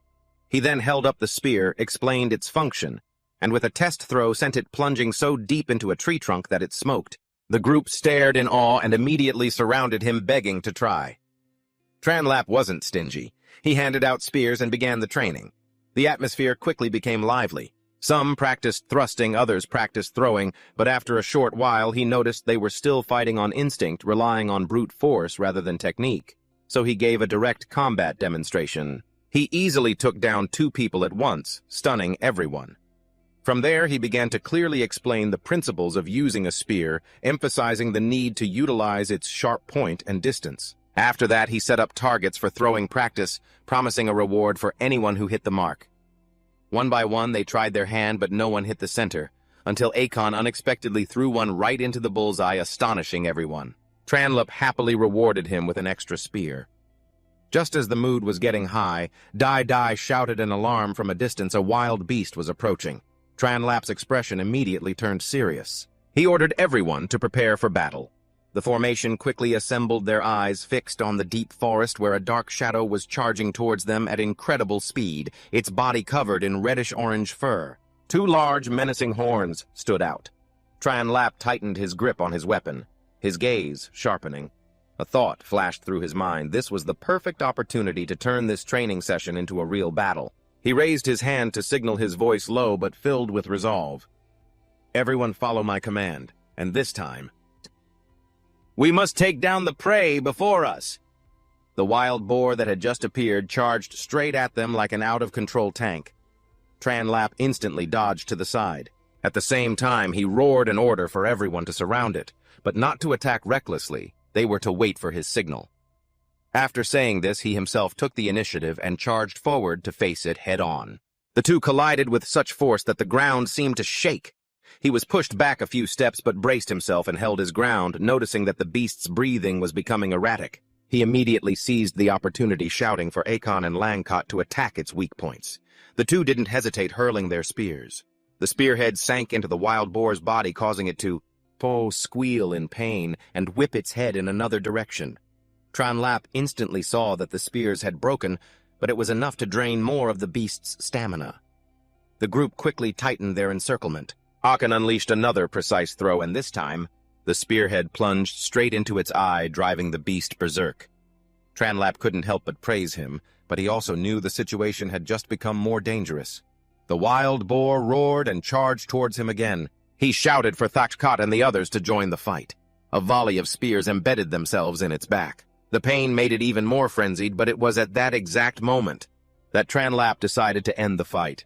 Speaker 1: He then held up the spear, explained its function, and with a test throw sent it plunging so deep into a tree trunk that it smoked. The group stared in awe and immediately surrounded him, begging to try. Tranlap wasn't stingy. He handed out spears and began the training. The atmosphere quickly became lively. Some practiced thrusting, others practiced throwing, but after a short while he noticed they were still fighting on instinct, relying on brute force rather than technique. So he gave a direct combat demonstration. He easily took down 2 people at once, stunning everyone. From there, he began to clearly explain the principles of using a spear, emphasizing the need to utilize its sharp point and distance. After that, he set up targets for throwing practice, promising a reward for anyone who hit the mark. One by one, they tried their hand, but no one hit the center, until Akon unexpectedly threw one right into the bullseye, astonishing everyone. Tranlap happily rewarded him with an extra spear. Just as the mood was getting high, Dai shouted an alarm from a distance. A wild beast was approaching. Tranlap's expression immediately turned serious. He ordered everyone to prepare for battle. The formation quickly assembled, their eyes fixed on the deep forest where a dark shadow was charging towards them at incredible speed, its body covered in reddish-orange fur. 2 large, menacing horns stood out. Tranlap tightened his grip on his weapon, his gaze sharpening. A thought flashed through his mind. This was the perfect opportunity to turn this training session into a real battle. He raised his hand to signal, his voice low but filled with resolve. "Everyone follow my command, and this time, we must take down the prey before us." The wild boar that had just appeared charged straight at them like an out-of-control tank. Tranlap instantly dodged to the side. At the same time, he roared an order for everyone to surround it, but not to attack recklessly. They were to wait for his signal. After saying this, he himself took the initiative and charged forward to face it head-on. The 2 collided with such force that the ground seemed to shake. He was pushed back a few steps but braced himself and held his ground, noticing that the beast's breathing was becoming erratic. He immediately seized the opportunity, shouting for Akon and Langkot to attack its weak points. The 2 didn't hesitate, hurling their spears. The spearhead sank into the wild boar's body, causing it to squeal in pain and whip its head in another direction. Tranlap instantly saw that the spears had broken, but it was enough to drain more of the beast's stamina. The group quickly tightened their encirclement. Akon unleashed another precise throw, and this time, the spearhead plunged straight into its eye, driving the beast berserk. Tranlap couldn't help but praise him, but he also knew the situation had just become more dangerous. The wild boar roared and charged towards him again. He shouted for Thakkat and the others to join the fight. A volley of spears embedded themselves in its back. The pain made it even more frenzied, but it was at that exact moment that Tranlap decided to end the fight.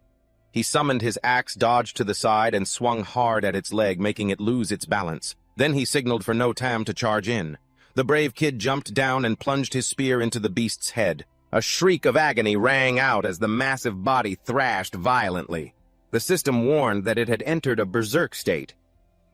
Speaker 1: He summoned his axe, dodged to the side, and swung hard at its leg, making it lose its balance. Then he signaled for Notam to charge in. The brave kid jumped down and plunged his spear into the beast's head. A shriek of agony rang out as the massive body thrashed violently. The system warned that it had entered a berserk state.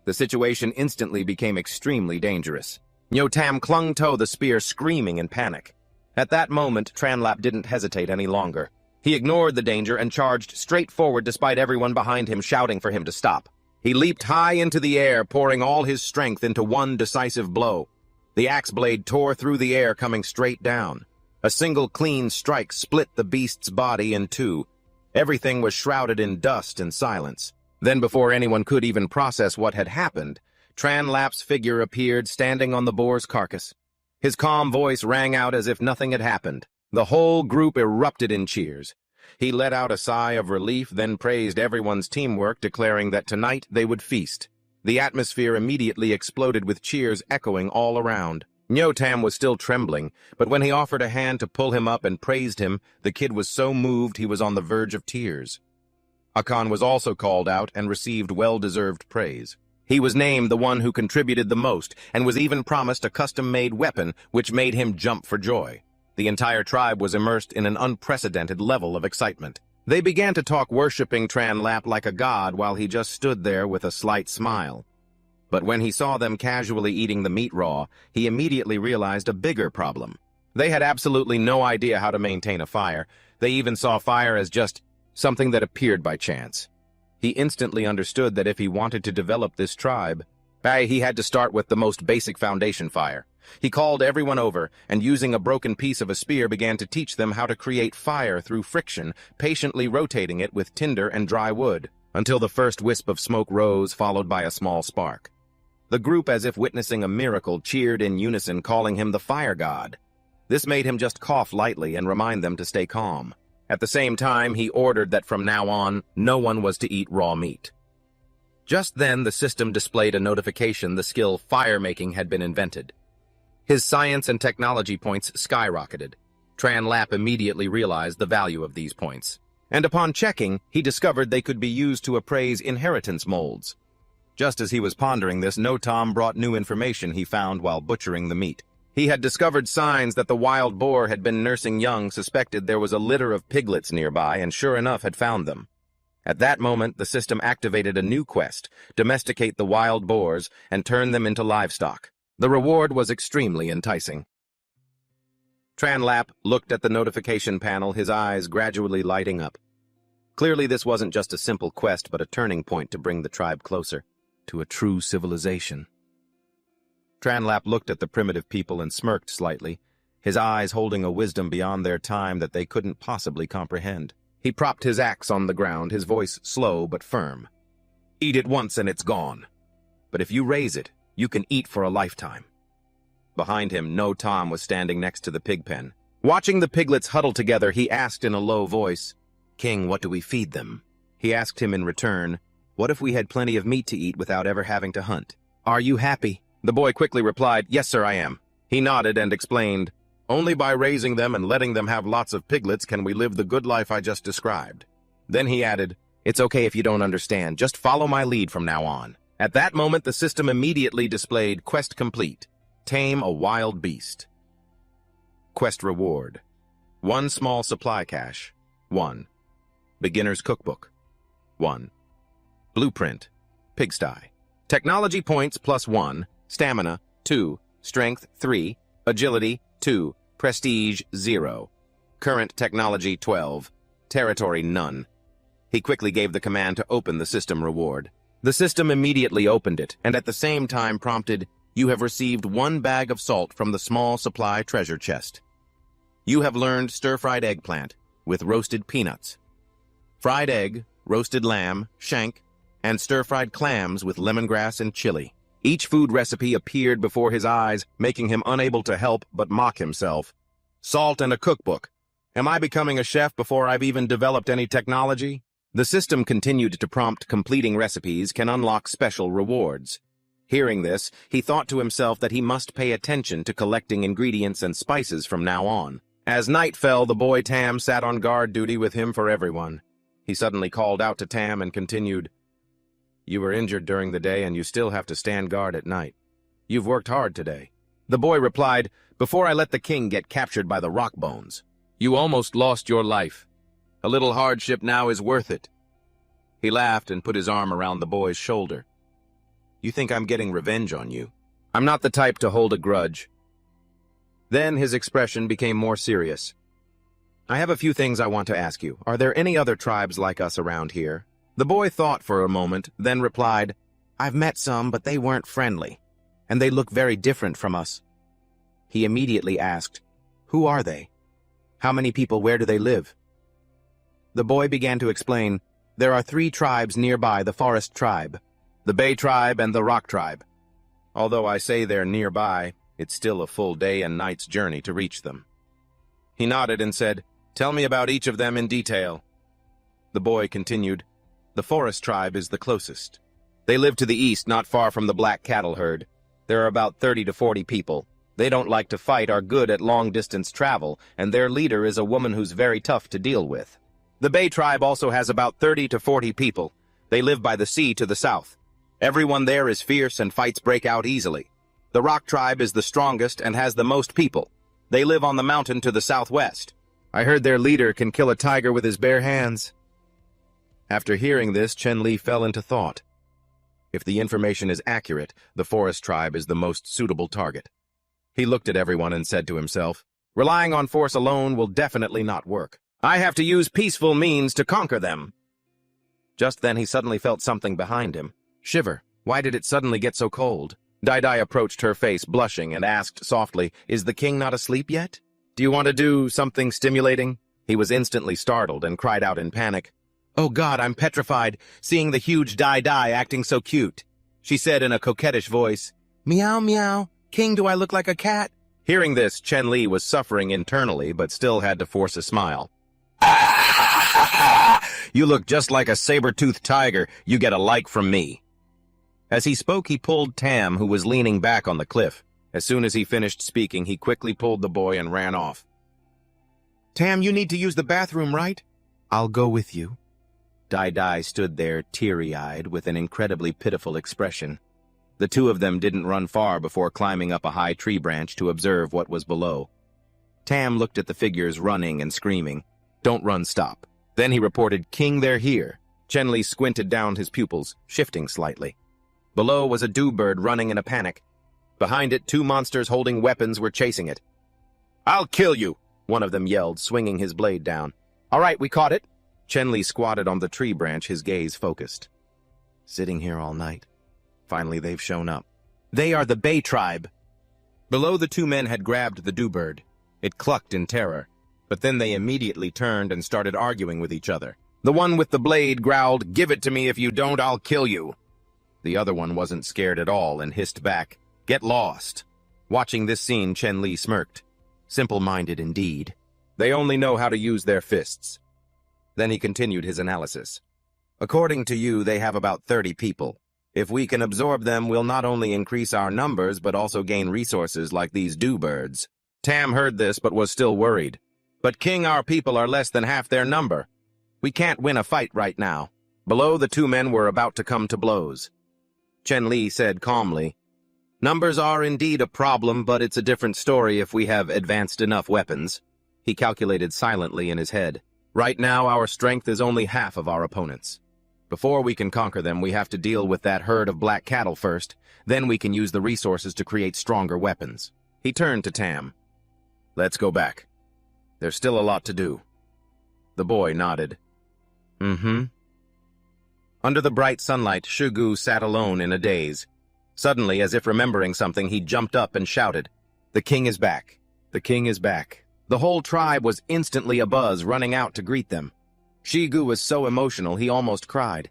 Speaker 1: The situation instantly became extremely dangerous. Notam clung to the spear, screaming in panic. At that moment, Tranlap didn't hesitate any longer. He ignored the danger and charged straight forward despite everyone behind him shouting for him to stop. He leaped high into the air, pouring all his strength into one decisive blow. The axe blade tore through the air, coming straight down. A single clean strike split the beast's body in 2. Everything was shrouded in dust and silence. Then, before anyone could even process what had happened, Tranlap's figure appeared standing on the boar's carcass. His calm voice rang out as if nothing had happened. The whole group erupted in cheers. He let out a sigh of relief, then praised everyone's teamwork, declaring that tonight they would feast. The atmosphere immediately exploded with cheers echoing all around. Notam was still trembling, but when he offered a hand to pull him up and praised him, the kid was so moved he was on the verge of tears. Akon was also called out and received well-deserved praise. He was named the one who contributed the most and was even promised a custom-made weapon which made him jump for joy. The entire tribe was immersed in an unprecedented level of excitement. They began to talk, worshipping Tranlap like a god while he just stood there with a slight smile. But when he saw them casually eating the meat raw, he immediately realized a bigger problem. They had absolutely no idea how to maintain a fire. They even saw fire as just something that appeared by chance.
Speaker 2: He instantly understood that if he wanted to develop this tribe, he had to start with the most basic foundation fire. He called everyone over, and using a broken piece of a spear began to teach them how to create fire through friction, patiently rotating it with tinder and dry wood, until the first wisp of smoke rose, followed by a small spark. The group, as if witnessing a miracle, cheered in unison, calling him the fire god. This made him just cough lightly and remind them to stay calm. At the same time, he ordered that from now on, no one was to eat raw meat. Just then, the system displayed a notification the skill fire-making had been invented. His science and technology points skyrocketed. Tran Lap immediately realized the value of these points, and upon checking, he discovered they could be used to appraise inheritance molds. Just as he was pondering this, No Tom brought new information he found while butchering the meat. He had discovered signs that the wild boar had been nursing young, suspected there was a litter of piglets nearby, and sure enough had found them. At that moment, the system activated a new quest: domesticate the wild boars and turn them into livestock. The reward was extremely enticing. Tran Lap looked at the notification panel, his eyes gradually lighting up. Clearly, this wasn't just a simple quest, but a turning point to bring the tribe closer to a true civilization. Tran Lap looked at the primitive people and smirked slightly, his eyes holding a wisdom beyond their time that they couldn't possibly comprehend. He propped his axe on the ground, his voice slow but firm. Eat it once and it's gone. But if you raise it, you can eat for a lifetime. Behind him, No Tom was standing next to the pig pen. Watching the piglets huddle together, he asked in a low voice, "King, what do we feed them?" He asked him in return, "What if we had plenty of meat to eat without ever having to hunt? Are you happy?" The boy quickly replied, "Yes, sir, I am." He nodded and explained, "Only by raising them and letting them have lots of piglets can we live the good life I just described." Then he added, "It's okay if you don't understand, just follow my lead from now on." At that moment, the system immediately displayed Quest Complete: Tame a Wild Beast. Quest Reward: 1 small supply cache. 1. Beginner's Cookbook. 1. Blueprint: Pigsty. Technology points +1, Stamina 2, Strength 3, Agility 2, Prestige 0. Current technology 12, Territory none. He quickly gave the command to open the system reward. The system immediately opened it, and at the same time prompted, "You have received 1 bag of salt from the small supply treasure chest. You have learned stir-fried eggplant with roasted peanuts, fried egg, roasted lamb, shank, and stir-fried clams with lemongrass and chili." Each food recipe appeared before his eyes, making him unable to help but mock himself. Salt and a cookbook. Am I becoming a chef before I've even developed any technology? The system continued to prompt completing recipes can unlock special rewards. Hearing this, he thought to himself that he must pay attention to collecting ingredients and spices from now on. As night fell, the boy Tam sat on guard duty with him for everyone. He suddenly called out to Tam and continued, "You were injured during the day and you still have to stand guard at night. You've worked hard today." The boy replied, "Before I let the king get captured by the rock bones. You almost lost your life. A little hardship now is worth it." He laughed and put his arm around the boy's shoulder. "You think I'm getting revenge on you? I'm not the type to hold a grudge." Then his expression became more serious. "I have a few things I want to ask you. Are there any other tribes like us around here?" The boy thought for a moment, then replied, "I've met some, but they weren't friendly, and they look very different from us." He immediately asked, "Who are they? How many people? Where do they live?" The boy began to explain, "There are 3 tribes nearby: the Forest Tribe, the Bay Tribe, and the Rock Tribe. Although I say they're nearby, it's still a full day and night's journey to reach them." He nodded and said, "Tell me about each of them in detail." The boy continued, "The Forest Tribe is the closest. They live to the east, not far from the black cattle herd. There are about 30 to 40 people. They don't like to fight, are good at long-distance travel, and their leader is a woman who's very tough to deal with. The Bay Tribe also has about 30 to 40 people. They live by the sea to the south. Everyone there is fierce and fights break out easily. The Rock Tribe is the strongest and has the most people. They live on the mountain to the southwest. I heard their leader can kill a tiger with his bare hands." After hearing this, Chen Li fell into thought. If the information is accurate, the Forest Tribe is the most suitable target. He looked at everyone and said to himself, "Relying on force alone will definitely not work. I have to use peaceful means to conquer them." Just then he suddenly felt something behind him. Shiver. Why did it suddenly get so cold? Dai approached her face, blushing, and asked softly, "Is the king not asleep yet? Do you want to do something stimulating?" He was instantly startled and cried out in panic, "Oh God, I'm petrified, seeing the huge Dai acting so cute." She said in a coquettish voice, "Meow, meow. King, do I look like a cat?" Hearing this, Chen Li was suffering internally, but still had to force a smile. "You look just like a saber-toothed tiger. You get a like from me." As he spoke, he pulled Tam, who was leaning back on the cliff. As soon as he finished speaking, he quickly pulled the boy and ran off. "Tam, you need to use the bathroom, right?" "I'll go with you." Dai stood there, teary-eyed, with an incredibly pitiful expression. The two of them didn't run far before climbing up a high tree branch to observe what was below. Tam looked at the figures running and screaming. "Don't run, stop." Then he reported, "King, they're here." Chen Li squinted down his pupils, shifting slightly. Below was a bird running in a panic. Behind it, two monsters holding weapons were chasing it. "I'll kill you," one of them yelled, swinging his blade down. "All right, we caught it." Chen Li squatted on the tree branch, his gaze focused. Sitting here all night. Finally, they've shown up. They are the Bay tribe. Below, the two men had grabbed the bird. It clucked in terror, but then they immediately turned and started arguing with each other. The one with the blade growled, "Give it to me, if you don't, I'll kill you." The other one wasn't scared at all and hissed back, "Get lost." Watching this scene, Chen Li smirked. Simple-minded indeed. They only know how to use their fists. Then he continued his analysis. "According to you, they have about 30 people. If we can absorb them, we'll not only increase our numbers, but also gain resources like these birds. Tam heard this, but was still worried. "But King, our people are less than half their number. We can't win a fight right now." Below, the two men were about to come to blows. Chen Li said calmly, "Numbers are indeed a problem, but it's a different story if we have advanced enough weapons." He calculated silently in his head. "Right now, our strength is only half of our opponents. Before we can conquer them, we have to deal with that herd of black cattle first. Then we can use the resources to create stronger weapons." He turned to Tam. "Let's go back. There's still a lot to do." The boy nodded. "Mm-hmm." Under the bright sunlight, Shugu sat alone in a daze. Suddenly, as if remembering something, he jumped up and shouted, "The king is back! The king is back!" The whole tribe was instantly abuzz, running out to greet them. Shigu was so emotional he almost cried.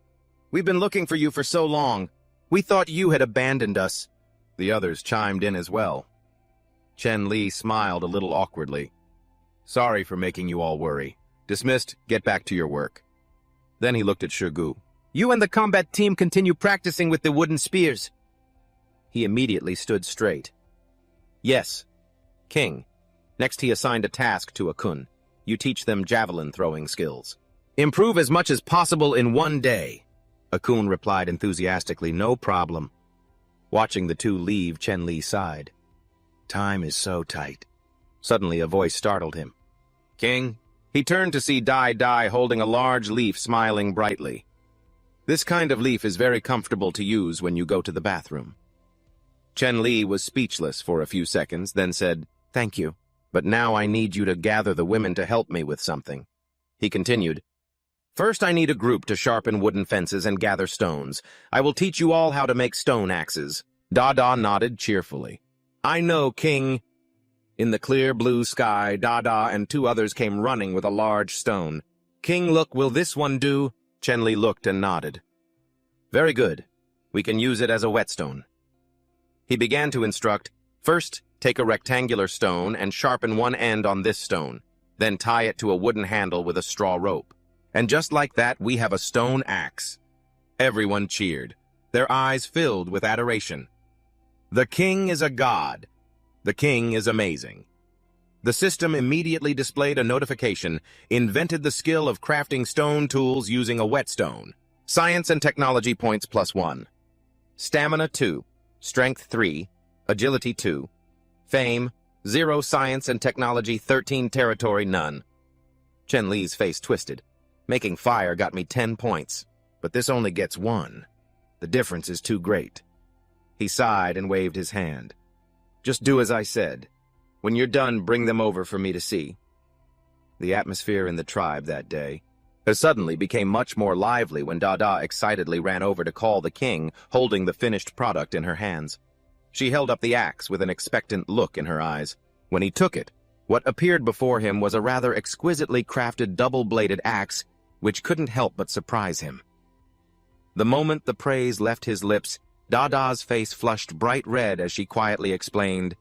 Speaker 2: "We've been looking for you for so long. We thought you had abandoned us." The others chimed in as well. Chen Li smiled a little awkwardly. "Sorry for making you all worry. Dismissed, get back to your work." Then he looked at Shigu. "You and the combat team continue practicing with the wooden spears." He immediately stood straight. "Yes, King." Next he assigned a task to Akun. "You teach them javelin throwing skills. Improve as much as possible in 1 day." Akun replied enthusiastically, "No problem." Watching the two leave, Chen Li sighed. Time is so tight. Suddenly a voice startled him. "King?" He turned to see Dai holding a large leaf, smiling brightly. "This kind of leaf is very comfortable to use when you go to the bathroom." Chen Li was speechless for a few seconds, then said, "Thank you, but now I need you to gather the women to help me with something." He continued, "First, I need a group to sharpen wooden fences and gather stones. I will teach you all how to make stone axes." Dada nodded cheerfully. "I know, King." In the clear blue sky, Dada and two others came running with a large stone. "King, look, will this one do?" Chen Li looked and nodded. "Very good. We can use it as a whetstone." He began to instruct, "First, take a rectangular stone and sharpen one end on this stone. Then tie it to a wooden handle with a straw rope. And just like that, we have a stone axe." Everyone cheered, their eyes filled with adoration. The king is a god. The king is amazing. The system immediately displayed a notification, invented the skill of crafting stone tools using a whetstone. Science and technology points +1. Stamina 2. Strength 3. Agility 2. Fame 0. Science and technology 13. Territory none. Chen Li's face twisted. Making fire got me 10 points, but this only gets 1. The difference is too great. He sighed and waved his hand. "Just do as I said. When you're done, bring them over for me to see." The atmosphere in the tribe that day, It suddenly became much more lively when Dada excitedly ran over to call the king, holding the finished product in her hands. She held up the axe with an expectant look in her eyes. When he took it, what appeared before him was a rather exquisitely crafted double-bladed axe, which couldn't help but surprise him. The moment the praise left his lips, Dada's face flushed bright red as she quietly explained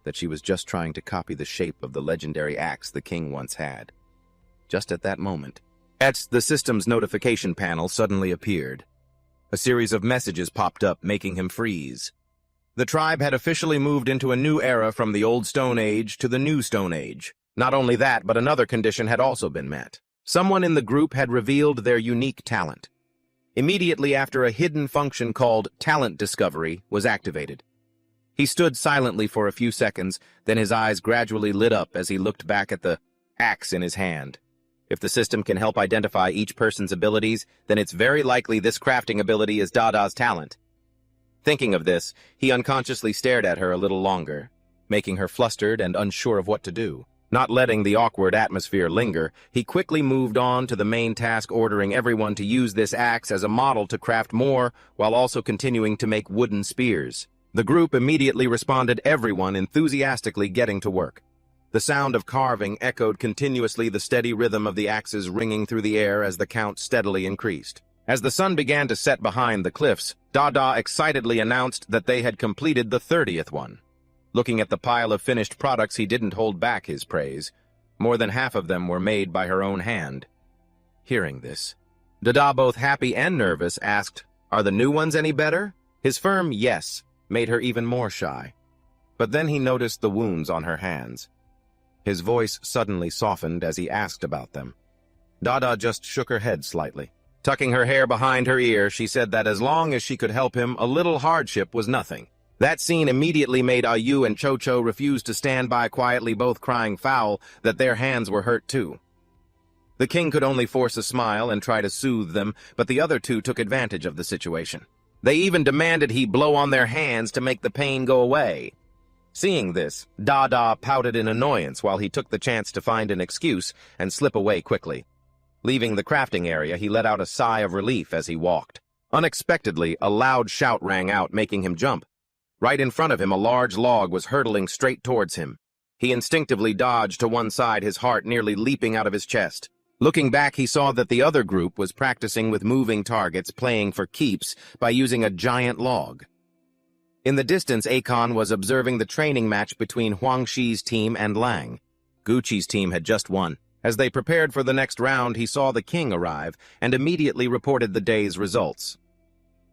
Speaker 2: that she was just trying to copy the shape of the legendary axe the king once had. Just at that moment, the system's notification panel suddenly appeared. A series of messages popped up, making him freeze. The tribe had officially moved into a new era from the Old Stone Age to the New Stone Age. Not only that, but another condition had also been met. Someone in the group had revealed their unique talent. Immediately after, a hidden function called Talent Discovery was activated. He stood silently for a few seconds, then his eyes gradually lit up as he looked back at the axe in his hand. If the system can help identify each person's abilities, then it's very likely this crafting ability is Dada's talent. Thinking of this, he unconsciously stared at her a little longer, making her flustered and unsure of what to do. Not letting the awkward atmosphere linger, he quickly moved on to the main task, ordering everyone to use this axe as a model to craft more, while also continuing to make wooden spears. The group immediately responded, everyone enthusiastically getting to work. The sound of carving echoed continuously, the steady rhythm of the axes ringing through the air as the count steadily increased. As the sun began to set behind the cliffs, Dada excitedly announced that they had completed the 30th one. Looking at the pile of finished products, he didn't hold back his praise. More than half of them were made by her own hand. Hearing this, Dada, both happy and nervous, asked, "Are the new ones any better?" His firm yes made her even more shy. But then he noticed the wounds on her hands. His voice suddenly softened as he asked about them. Dada just shook her head slightly. Tucking her hair behind her ear, she said that as long as she could help him, a little hardship was nothing. That scene immediately made Ayu and Chocho refuse to stand by quietly, both crying foul that their hands were hurt too. The king could only force a smile and try to soothe them, but the other two took advantage of the situation. They even demanded he blow on their hands to make the pain go away. Seeing this, Dada pouted in annoyance while he took the chance to find an excuse and slip away quickly. Leaving the crafting area, he let out a sigh of relief as he walked. Unexpectedly, a loud shout rang out, making him jump. Right in front of him, a large log was hurtling straight towards him. He instinctively dodged to one side, his heart nearly leaping out of his chest. Looking back, he saw that the other group was practicing with moving targets, playing for keeps by using a giant log. In the distance, Akon was observing the training match between Huang Shi's team and Lang. Gucci's team had just won. As they prepared for the next round, he saw the king arrive and immediately reported the day's results.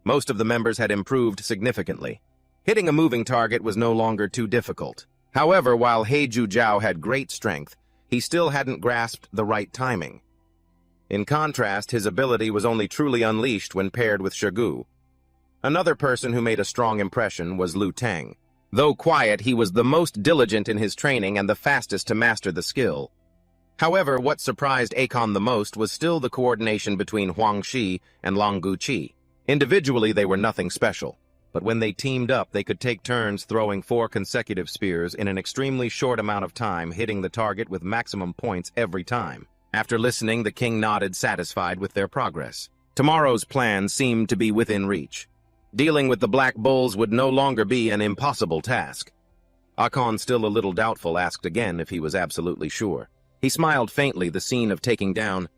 Speaker 2: Most of the members had improved significantly. Hitting a moving target was no longer too difficult. However, while He Jiao had great strength, he still hadn't grasped the right timing. In contrast, his ability was only truly unleashed when paired with Shigu. Another person who made a strong impression was Lu Tang. Though quiet, he was the most diligent in his training and the fastest to master the skill. However, what surprised Akon the most was still the coordination between Huang Shi and Lang Guqi. Individually, they were nothing special, but when they teamed up, they could take turns throwing 4 consecutive spears in an extremely short amount of time, hitting the target with maximum points every time. After listening, the king nodded, satisfied with their progress. Tomorrow's plan seemed to be within reach. Dealing with the Black Bulls would no longer be an impossible task. Akon, still a little doubtful, asked again if he was absolutely sure. He smiled faintly, the scene of taking down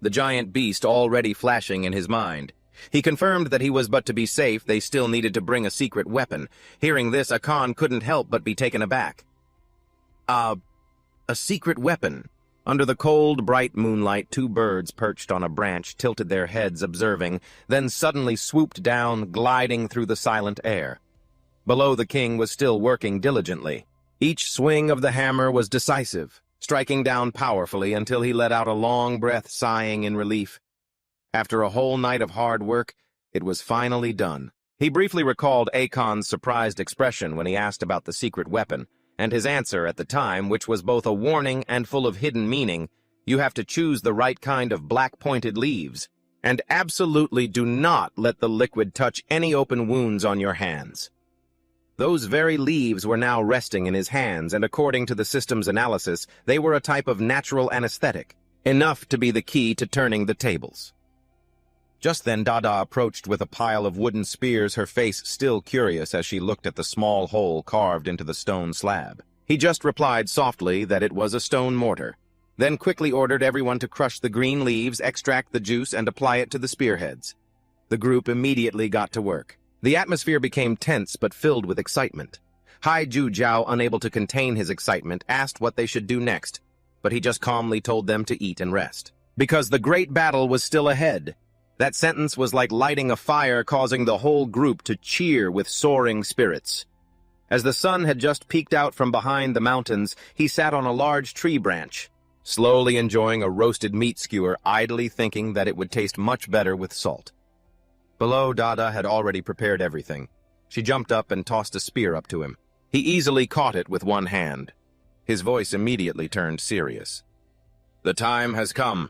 Speaker 2: the giant beast already flashing in his mind. He confirmed that he was but to be safe, they still needed to bring a secret weapon. Hearing this, Akon couldn't help but be taken aback. A secret weapon? Under the cold, bright moonlight, 2 birds perched on a branch tilted their heads, observing, then suddenly swooped down, gliding through the silent air. Below, the king was still working diligently. Each swing of the hammer was decisive, striking down powerfully until he let out a long breath, sighing in relief. After a whole night of hard work, it was finally done. He briefly recalled Akon's surprised expression when he asked about the secret weapon, and his answer at the time, which was both a warning and full of hidden meaning: you have to choose the right kind of black-pointed leaves, and absolutely do not let the liquid touch any open wounds on your hands. Those very leaves were now resting in his hands, and according to the system's analysis, they were a type of natural anesthetic. enough to be the key to turning the tables. Just then Dada approached with a pile of wooden spears, her face still curious as she looked at the small hole carved into the stone slab. He just replied softly that it was a stone mortar, then quickly ordered everyone to crush the green leaves, extract the juice, and apply it to the spearheads. The group immediately got to work. The atmosphere became tense but filled with excitement. Hai Ju Jiao, unable to contain his excitement, asked what they should do next, but he just calmly told them to eat and rest. Because the great battle was still ahead. That sentence was like lighting a fire, causing the whole group to cheer with soaring spirits. As the sun had just peeked out from behind the mountains, he sat on a large tree branch, slowly enjoying a roasted meat skewer, idly thinking that it would taste much better with salt. Below, Dada had already prepared everything. She jumped up and tossed a spear up to him. He easily caught it with one hand. His voice immediately turned serious. "The time has come."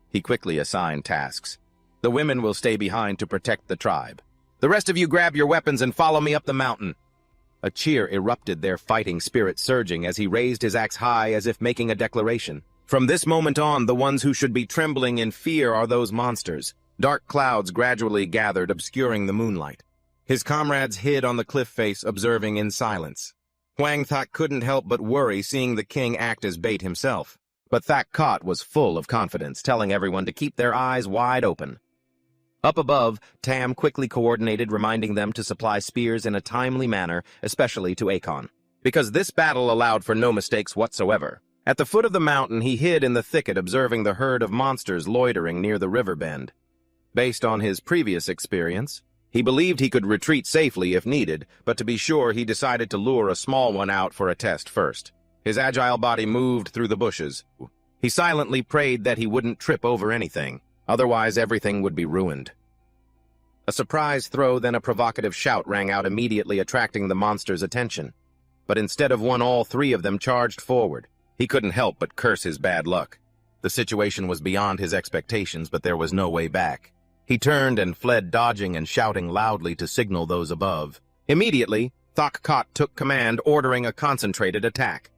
Speaker 2: He quickly assigned tasks. "The women will stay behind to protect the tribe. The rest of you grab your weapons and follow me up the mountain." A cheer erupted, their fighting spirit surging as he raised his axe high as if making a declaration. From this moment on, the ones who should be trembling in fear are those monsters. Dark clouds gradually gathered, obscuring the moonlight. His comrades hid on the cliff face, observing in silence. Huang Thak couldn't help but worry, seeing the king act as bait himself. But Thak Kot was full of confidence, telling everyone to keep their eyes wide open. Up above, Tam quickly coordinated, reminding them to supply spears in a timely manner, especially to Akon, because this battle allowed for no mistakes whatsoever. At the foot of the mountain, he hid in the thicket, observing the herd of monsters loitering near the river bend. Based on his previous experience, he believed he could retreat safely if needed, but to be sure, he decided to lure a small one out for a test first. His agile body moved through the bushes. He silently prayed that he wouldn't trip over anything, otherwise everything would be ruined. A surprise throw, then a provocative shout rang out, immediately attracting the monster's attention. But instead of one, all three of them charged forward. He couldn't help but curse his bad luck. The situation was beyond his expectations, but there was no way back. He turned and fled, dodging and shouting loudly to signal those above. Immediately, Thak Kot took command, ordering a concentrated attack.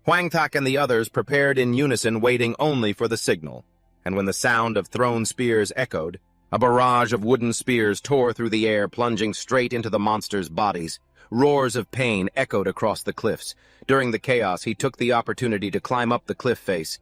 Speaker 2: Huang Thak and the others prepared in unison, waiting only for the signal. And when the sound of thrown spears echoed, a barrage of wooden spears tore through the air, plunging straight into the monsters' bodies. Roars of pain echoed across the cliffs. During the chaos, he took the opportunity to climb up the cliff face.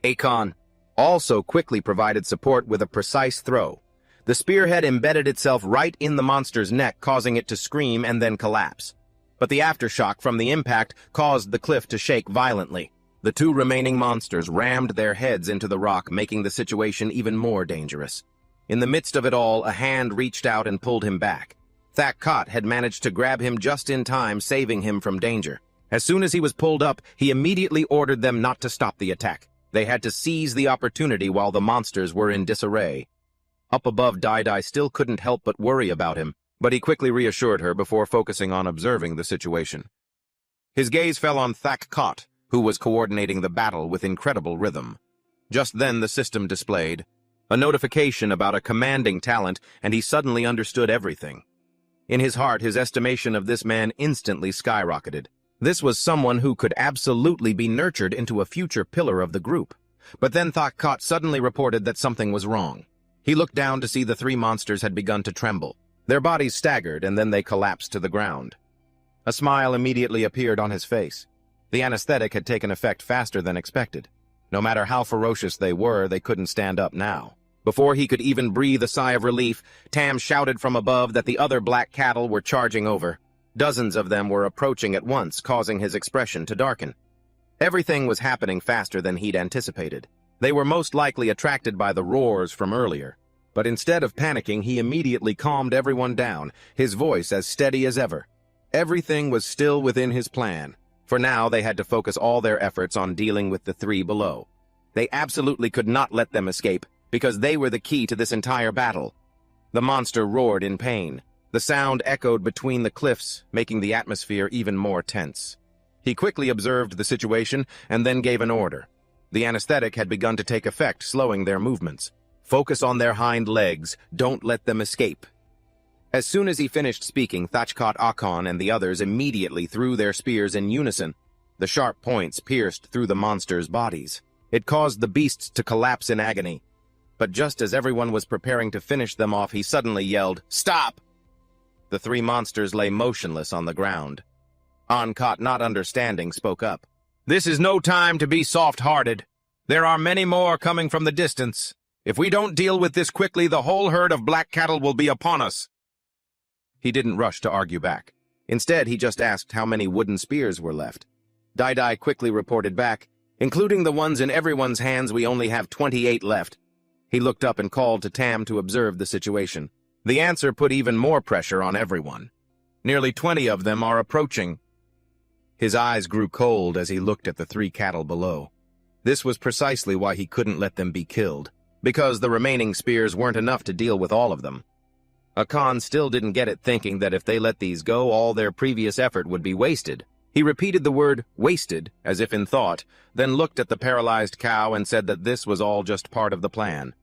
Speaker 2: Akon also quickly provided support with a precise throw. The spearhead embedded itself right in the monster's neck, causing it to scream and then collapse. But the aftershock from the impact caused the cliff to shake violently. The two remaining monsters rammed their heads into the rock, making the situation even more dangerous. In the midst of it all, a hand reached out and pulled him back. Thak Kot had managed to grab him just in time, saving him from danger. As soon as he was pulled up, he immediately ordered them not to stop the attack. They had to seize the opportunity while the monsters were in disarray. Up above, Dai still couldn't help but worry about him, but he quickly reassured her before focusing on observing the situation. His gaze fell on Thak Kot, who was coordinating the battle with incredible rhythm. Just then the system displayed a notification about a commanding talent, and he suddenly understood everything. In his heart, his estimation of this man instantly skyrocketed. This was someone who could absolutely be nurtured into a future pillar of the group. But then Thak Kot suddenly reported that something was wrong. He looked down to see the three monsters had begun to tremble. Their bodies staggered, and then they collapsed to the ground. A smile immediately appeared on his face. The anesthetic had taken effect faster than expected. No matter how ferocious they were, they couldn't stand up now. Before he could even breathe a sigh of relief, Tam shouted from above that the other black cattle were charging over. Dozens of them were approaching at once, causing his expression to darken. Everything was happening faster than he'd anticipated. They were most likely attracted by the roars from earlier. But instead of panicking, he immediately calmed everyone down, his voice as steady as ever. Everything was still within his plan. For now, they had to focus all their efforts on dealing with the three below. They absolutely could not let them escape, because they were the key to this entire battle. The monster roared in pain. The sound echoed between the cliffs, making the atmosphere even more tense. He quickly observed the situation and then gave an order. The anesthetic had begun to take effect, slowing their movements. Focus on their hind legs. Don't let them escape. As soon as he finished speaking, Thachkot Akon and the others immediately threw their spears in unison. The sharp points pierced through the monsters' bodies. It caused the beasts to collapse in agony. But just as everyone was preparing to finish them off, he suddenly yelled, "Stop!" The three monsters lay motionless on the ground. Ankot, not understanding, spoke up. "This is no time to be soft-hearted. There are many more coming from the distance. If we don't deal with this quickly, the whole herd of black cattle will be upon us." He didn't rush to argue back. Instead, he just asked how many wooden spears were left. Dai quickly reported back, "Including the ones in everyone's hands, we only have 28 left." He looked up and called to Tam to observe the situation. The answer put even more pressure on everyone. "Nearly 20 of them are approaching." His eyes grew cold as he looked at the 3 cattle below. This was precisely why he couldn't let them be killed, because the remaining spears weren't enough to deal with all of them. Akan still didn't get it, thinking that if they let these go, all their previous effort would be wasted. He repeated the word "wasted" as if in thought, then looked at the paralyzed cow and said that this was all just part of the plan.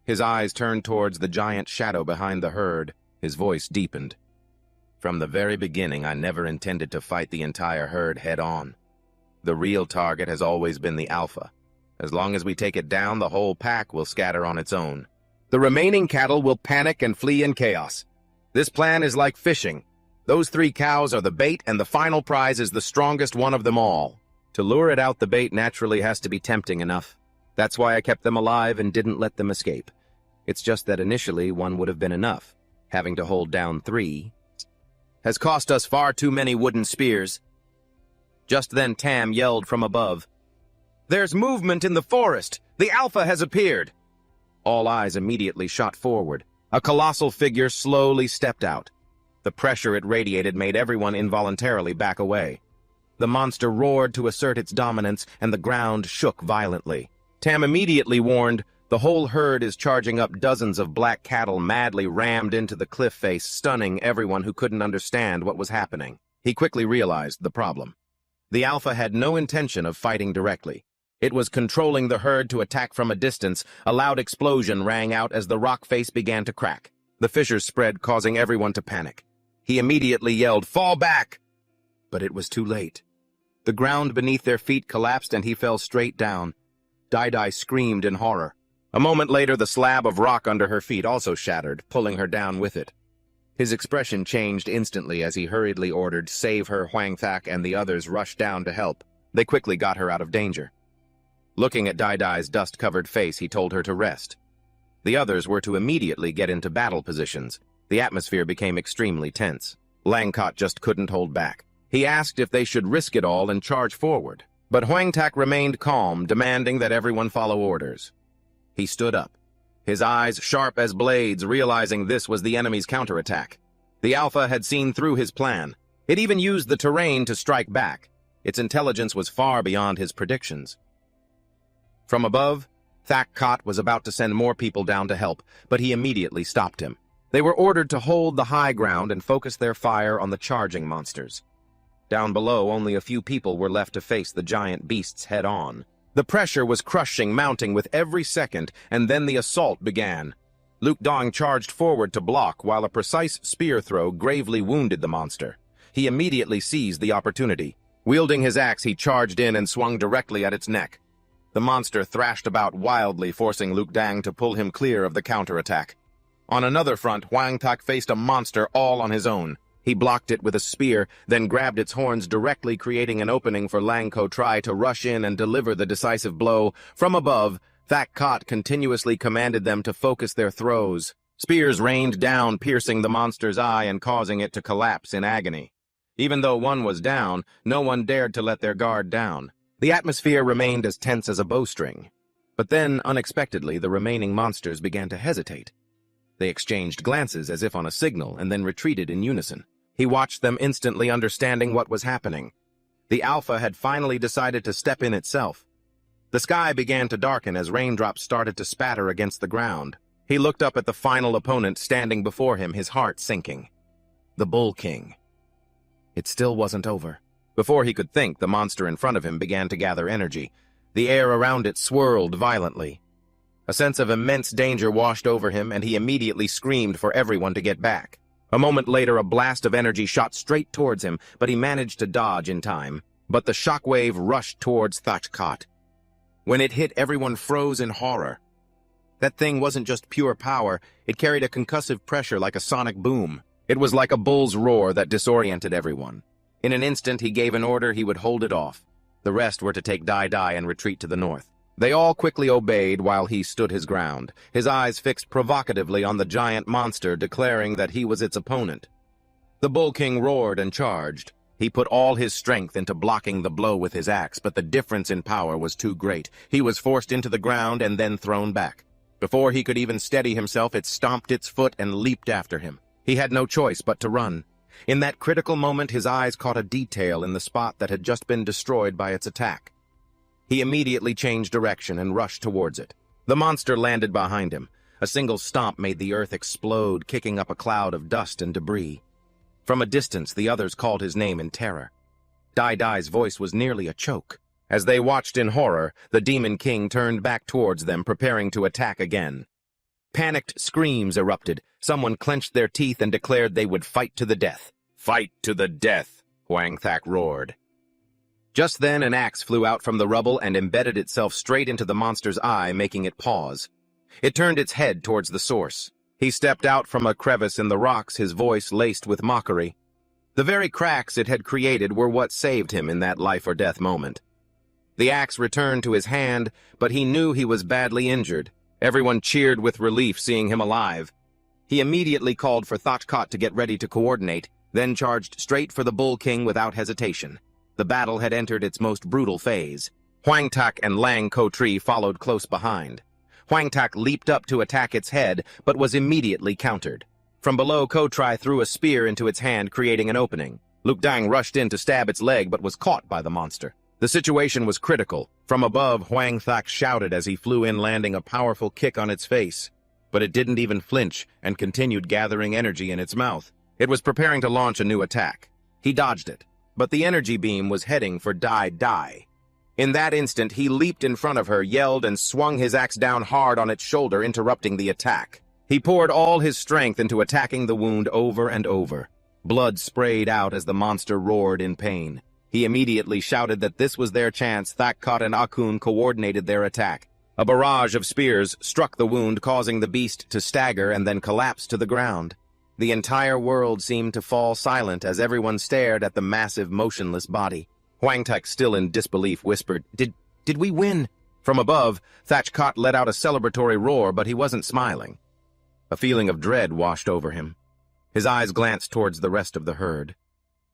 Speaker 2: His eyes turned towards the giant shadow behind the herd. His voice deepened. "From the very beginning, I never intended to fight the entire herd head-on. The real target has always been the alpha. As long as we take it down, the whole pack will scatter on its own. The remaining cattle will panic and flee in chaos. This plan is like fishing. Those 3 cows are the bait, and the final prize is the strongest one of them all. To lure it out, the bait naturally has to be tempting enough. That's why I kept them alive and didn't let them escape. It's just that initially one would have been enough. Having to hold down 3 has cost us far too many wooden spears." Just then Tam yelled from above, "There's movement in the forest! The Alpha has appeared!" All eyes immediately shot forward. A colossal figure slowly stepped out. The pressure it radiated made everyone involuntarily back away. The monster roared to assert its dominance, and the ground shook violently. Tam immediately warned, "The whole herd is charging up." Dozens of black cattle madly rammed into the cliff face, stunning everyone who couldn't understand what was happening. He quickly realized the problem. The Alpha had no intention of fighting directly. It was controlling the herd to attack from a distance. A loud explosion rang out as the rock face began to crack. The fissures spread, causing everyone to panic. He immediately yelled, "Fall back!" But it was too late. The ground beneath their feet collapsed and he fell straight down. Dai screamed in horror. A moment later, the slab of rock under her feet also shattered, pulling her down with it. His expression changed instantly as he hurriedly ordered, "Save her." Huang Thak and the others rushed down to help. They quickly got her out of danger. Looking at Dai's dust-covered face, he told her to rest. The others were to immediately get into battle positions. The atmosphere became extremely tense. Langkot just couldn't hold back. He asked if they should risk it all and charge forward. But Huang Tak remained calm, demanding that everyone follow orders. He stood up, his eyes sharp as blades, realizing this was the enemy's counterattack. The Alpha had seen through his plan. It even used the terrain to strike back. Its intelligence was far beyond his predictions. From above, Thak Kot was about to send more people down to help, but he immediately stopped him. They were ordered to hold the high ground and focus their fire on the charging monsters. Down below, only a few people were left to face the giant beasts head-on. The pressure was crushing, mounting with every second, and then the assault began. Luke Dong charged forward to block, while a precise spear throw gravely wounded the monster. He immediately seized the opportunity. Wielding his axe, he charged in and swung directly at its neck. The monster thrashed about wildly, forcing Luke Dang to pull him clear of the counterattack. On another front, Huang Tak faced a monster all on his own. He blocked it with a spear, then grabbed its horns directly, creating an opening for Lang Ko Trai to rush in and deliver the decisive blow. From above, Thak Kot continuously commanded them to focus their throws. Spears rained down, piercing the monster's eye and causing it to collapse in agony. Even though one was down, no one dared to let their guard down. The atmosphere remained as tense as a bowstring. But then, unexpectedly, the remaining monsters began to hesitate. They exchanged glances as if on a signal and then retreated in unison. He watched them, instantly understanding what was happening. The Alpha had finally decided to step in itself. The sky began to darken as raindrops started to spatter against the ground. He looked up at the final opponent standing before him, his heart sinking. The Bull King. It still wasn't over. Before he could think, the monster in front of him began to gather energy. The air around it swirled violently. A sense of immense danger washed over him, and he immediately screamed for everyone to get back. A moment later, a blast of energy shot straight towards him, but he managed to dodge in time. But the shockwave rushed towards Thak Kot.
Speaker 1: When it hit, everyone froze in horror. That thing wasn't just pure power, it carried a concussive pressure like a sonic boom. It was like a bull's roar that disoriented everyone. In an instant, he gave an order he would hold it off. The rest were to take Dai and retreat to the north. They all quickly obeyed while he stood his ground, his eyes fixed provocatively on the giant monster, declaring that he was its opponent. The Bull King roared and charged. He put all his strength into blocking the blow with his axe, but the difference in power was too great. He was forced into the ground and then thrown back. Before he could even steady himself, it stomped its foot and leaped after him. He had no choice but to run. In that critical moment, his eyes caught a detail in the spot that had just been destroyed by its attack. He immediately changed direction and rushed towards it. The monster landed behind him. A single stomp made the earth explode, kicking up a cloud of dust and debris. From a distance, the others called his name in terror. Dai's voice was nearly a choke. As they watched in horror, the Demon King turned back towards them, preparing to attack again. Panicked screams erupted. Someone clenched their teeth and declared they would fight to the death. "Fight to the death," Huang Thak roared. Just then, an axe flew out from the rubble and embedded itself straight into the monster's eye, making it pause. It turned its head towards the source. He stepped out from a crevice in the rocks, his voice laced with mockery. The very cracks it had created were what saved him in that life-or-death moment. The axe returned to his hand, but he knew he was badly injured. Everyone cheered with relief seeing him alive. He immediately called for Thachkot to get ready to coordinate, then charged straight for the Bull King without hesitation. The battle had entered its most brutal phase. Huang Tak and Lang Ko-Tri followed close behind. Huang Tak leaped up to attack its head, but was immediately countered. From below, Ko-Tri threw a spear into its hand, creating an opening. Luke Dang rushed in to stab its leg, but was caught by the monster. The situation was critical. From above, Huang Thak shouted as he flew in, landing a powerful kick on its face. But it didn't even flinch, and continued gathering energy in its mouth. It was preparing to launch a new attack. He dodged it, but the energy beam was heading for Dai. In that instant, he leaped in front of her, yelled, and swung his axe down hard on its shoulder, interrupting the attack. He poured all his strength into attacking the wound over and over. Blood sprayed out as the monster roared in pain. He immediately shouted that this was their chance. Thachkot and Akun coordinated their attack. A barrage of spears struck the wound, causing the beast to stagger and then collapse to the ground. The entire world seemed to fall silent as everyone stared at the massive, motionless body. Huang Tak, still in disbelief, whispered, Did we win?" From above, Thachkot let out a celebratory roar, but he wasn't smiling. A feeling of dread washed over him. His eyes glanced towards the rest of the herd.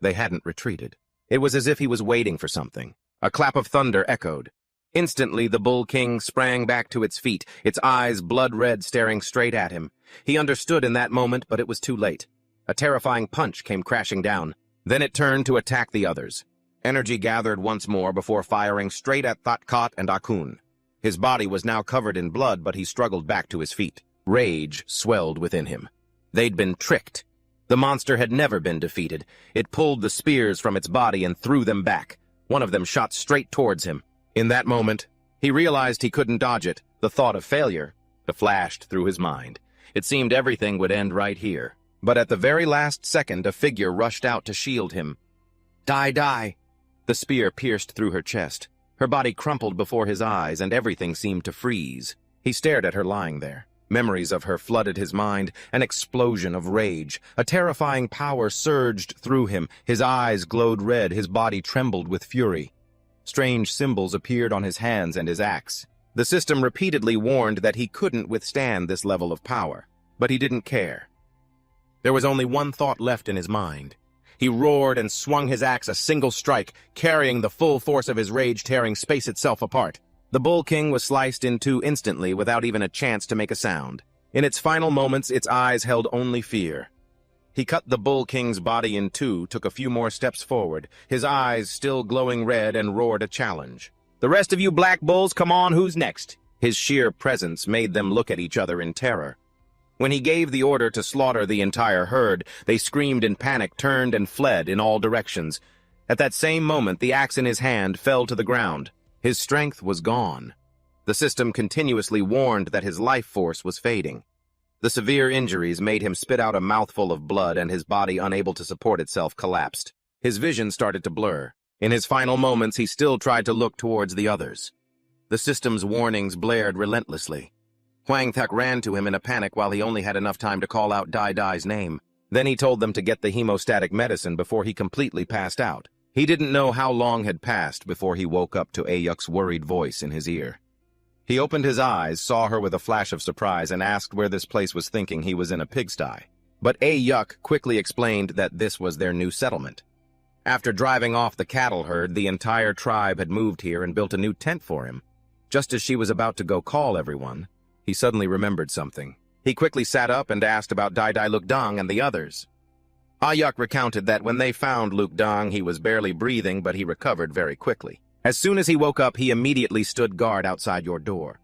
Speaker 1: They hadn't retreated. It was as if he was waiting for something. A clap of thunder echoed. Instantly, the Bull King sprang back to its feet, its eyes blood-red, staring straight at him. He understood in that moment, but it was too late. A terrifying punch came crashing down. Then it turned to attack the others. Energy gathered once more before firing straight at Thachkot and Akun. His body was now covered in blood, but he struggled back to his feet. Rage swelled within him. They'd been tricked. The monster had never been defeated. It pulled the spears from its body and threw them back. One of them shot straight towards him. In that moment, he realized he couldn't dodge it. The thought of failure flashed through his mind. It seemed everything would end right here. But at the very last second, a figure rushed out to shield him. Dai! The spear pierced through her chest. Her body crumpled before his eyes, and everything seemed to freeze. He stared at her lying there. Memories of her flooded his mind, an explosion of rage. A terrifying power surged through him. His eyes glowed red, his body trembled with fury. Strange symbols appeared on his hands and his axe. The system repeatedly warned that he couldn't withstand this level of power, but he didn't care. There was only one thought left in his mind. He roared and swung his axe a single strike, carrying the full force of his rage, tearing space itself apart. The Bull King was sliced in two instantly without even a chance to make a sound. In its final moments, its eyes held only fear. He cut the Bull King's body in two, took a few more steps forward, his eyes still glowing red, and roared a challenge. "The rest of you black bulls, come on, who's next?" His sheer presence made them look at each other in terror. When he gave the order to slaughter the entire herd, they screamed in panic, turned and fled in all directions. At that same moment, the axe in his hand fell to the ground. His strength was gone. The system continuously warned that his life force was fading. The severe injuries made him spit out a mouthful of blood, and his body, unable to support itself, collapsed. His vision started to blur. In his final moments, he still tried to look towards the others. The system's warnings blared relentlessly. Huang Thak ran to him in a panic while he only had enough time to call out Dai Dai's name. Then he told them to get the hemostatic medicine before he completely passed out. He didn't know how long had passed before he woke up to Ayuk's worried voice in his ear. He opened his eyes, saw her with a flash of surprise, and asked where this place was, thinking he was in a pigsty. But Ayuk quickly explained that this was their new settlement. After driving off the cattle herd, the entire tribe had moved here and built a new tent for him. Just as she was about to go call everyone, he suddenly remembered something. He quickly sat up and asked about Dai Dai Luk Dong and the others. Ayuk recounted that when they found Luk Dong, he was barely breathing, but he recovered very quickly. As soon as he woke up, he immediately stood guard outside your door.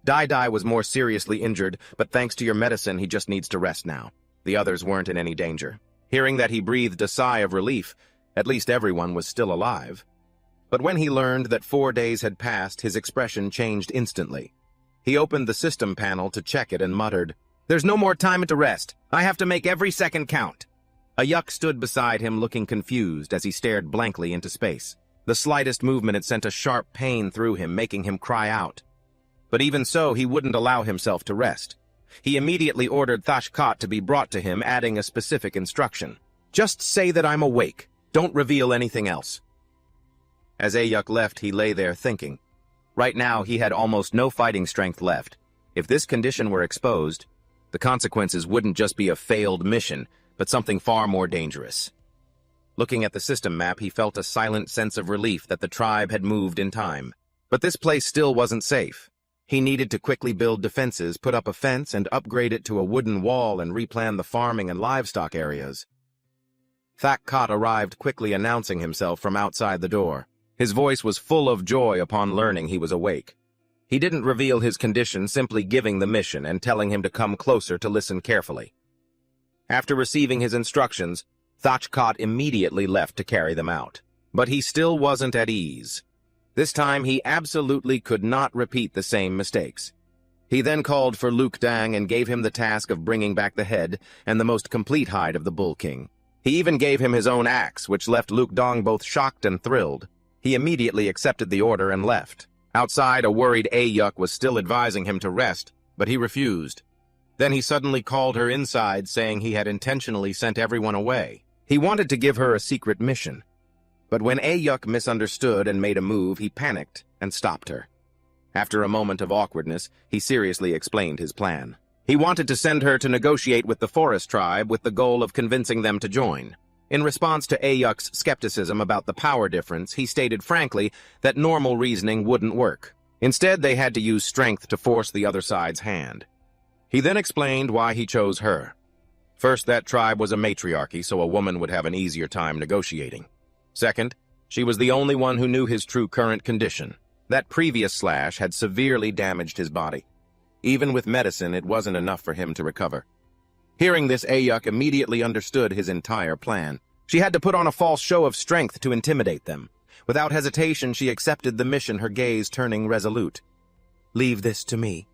Speaker 1: Dai Dai was more seriously injured, but thanks to your medicine, he just needs to rest now. The others weren't in any danger. Hearing that, he breathed a sigh of relief. At least everyone was still alive. But when he learned that 4 days had passed, his expression changed instantly. He opened the system panel to check it and muttered, "There's no more time to rest. I have to make every second count." Ayuk stood beside him, looking confused as he stared blankly into space. The slightest movement had sent a sharp pain through him, making him cry out. But even so, he wouldn't allow himself to rest. He immediately ordered Thashkat to be brought to him, adding a specific instruction. "Just say that I'm awake. Don't reveal anything else." As Ayuk left, he lay there thinking. Right now, he had almost no fighting strength left. If this condition were exposed, the consequences wouldn't just be a failed mission, but something far more dangerous. Looking at the system map, he felt a silent sense of relief that the tribe had moved in time. But this place still wasn't safe. He needed to quickly build defenses, put up a fence, and upgrade it to a wooden wall and replan the farming and livestock areas. Thakkat arrived, quickly announcing himself from outside the door. His voice was full of joy upon learning he was awake. He didn't reveal his condition, simply giving the mission and telling him to come closer to listen carefully. After receiving his instructions, Thachkat immediately left to carry them out. But he still wasn't at ease. This time he absolutely could not repeat the same mistakes. He then called for Luk Dang and gave him the task of bringing back the head and the most complete hide of the Bull King. He even gave him his own axe, which left Luk Dong both shocked and thrilled. He immediately accepted the order and left. Outside, a worried Ayuk was still advising him to rest, but he refused. Then he suddenly called her inside, saying he had intentionally sent everyone away. He wanted to give her a secret mission. But when Ayuk misunderstood and made a move, he panicked and stopped her. After a moment of awkwardness, he seriously explained his plan. He wanted to send her to negotiate with the forest tribe with the goal of convincing them to join. In response to Ayuk's skepticism about the power difference, he stated frankly that normal reasoning wouldn't work. Instead, they had to use strength to force the other side's hand. He then explained why he chose her. First, that tribe was a matriarchy, so a woman would have an easier time negotiating. Second, she was the only one who knew his true current condition. That previous slash had severely damaged his body. Even with medicine, it wasn't enough for him to recover. Hearing this, Ayuk immediately understood his entire plan. She had to put on a false show of strength to intimidate them. Without hesitation, she accepted the mission, her gaze turning resolute. "Leave this to me."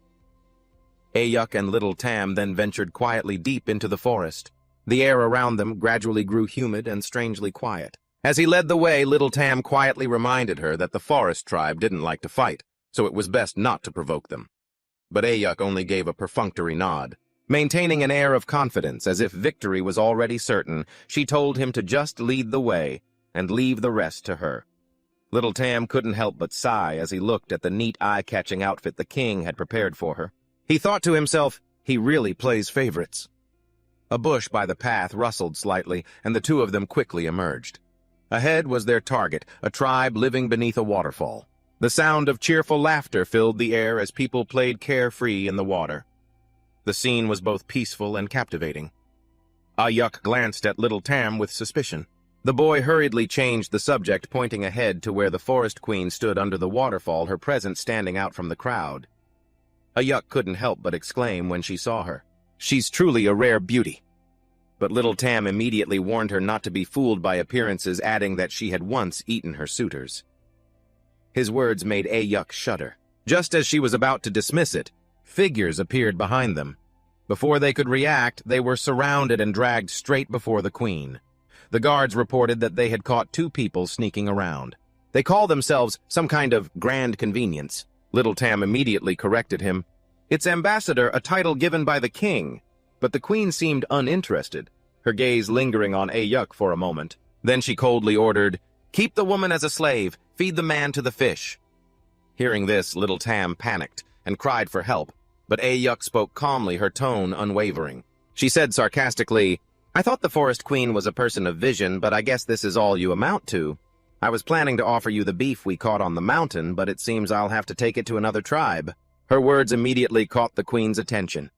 Speaker 1: Ayuk and Little Tam then ventured quietly deep into the forest. The air around them gradually grew humid and strangely quiet. As he led the way, Little Tam quietly reminded her that the forest tribe didn't like to fight, so it was best not to provoke them. But Ayuk only gave a perfunctory nod. Maintaining an air of confidence, as if victory was already certain, she told him to just lead the way and leave the rest to her. Little Tam couldn't help but sigh as he looked at the neat, eye-catching outfit the king had prepared for her. He thought to himself, he really plays favorites. A bush by the path rustled slightly, and the two of them quickly emerged. Ahead was their target, a tribe living beneath a waterfall. The sound of cheerful laughter filled the air as people played carefree in the water. The scene was both peaceful and captivating. Ayuk glanced at Little Tam with suspicion. The boy hurriedly changed the subject, pointing ahead to where the forest queen stood under the waterfall, her presence standing out from the crowd. Ayuk couldn't help but exclaim when she saw her. "She's truly a rare beauty." But Little Tam immediately warned her not to be fooled by appearances, adding that she had once eaten her suitors. His words made Ayuk shudder. Just as she was about to dismiss it, figures appeared behind them. Before they could react, they were surrounded and dragged straight before the queen. The guards reported that they had caught two people sneaking around. They called themselves some kind of grand convenience. Little Tam immediately corrected him. "It's ambassador, a title given by the king." But the queen seemed uninterested, her gaze lingering on Ayuk for a moment. Then she coldly ordered, "Keep the woman as a slave, feed the man to the fish." Hearing this, Little Tam panicked and cried for help, but Ayuk spoke calmly, her tone unwavering. She said sarcastically, "I thought the forest queen was a person of vision, but I guess this is all you amount to. I was planning to offer you the beef we caught on the mountain, but it seems I'll have to take it to another tribe." Her words immediately caught the queen's attention.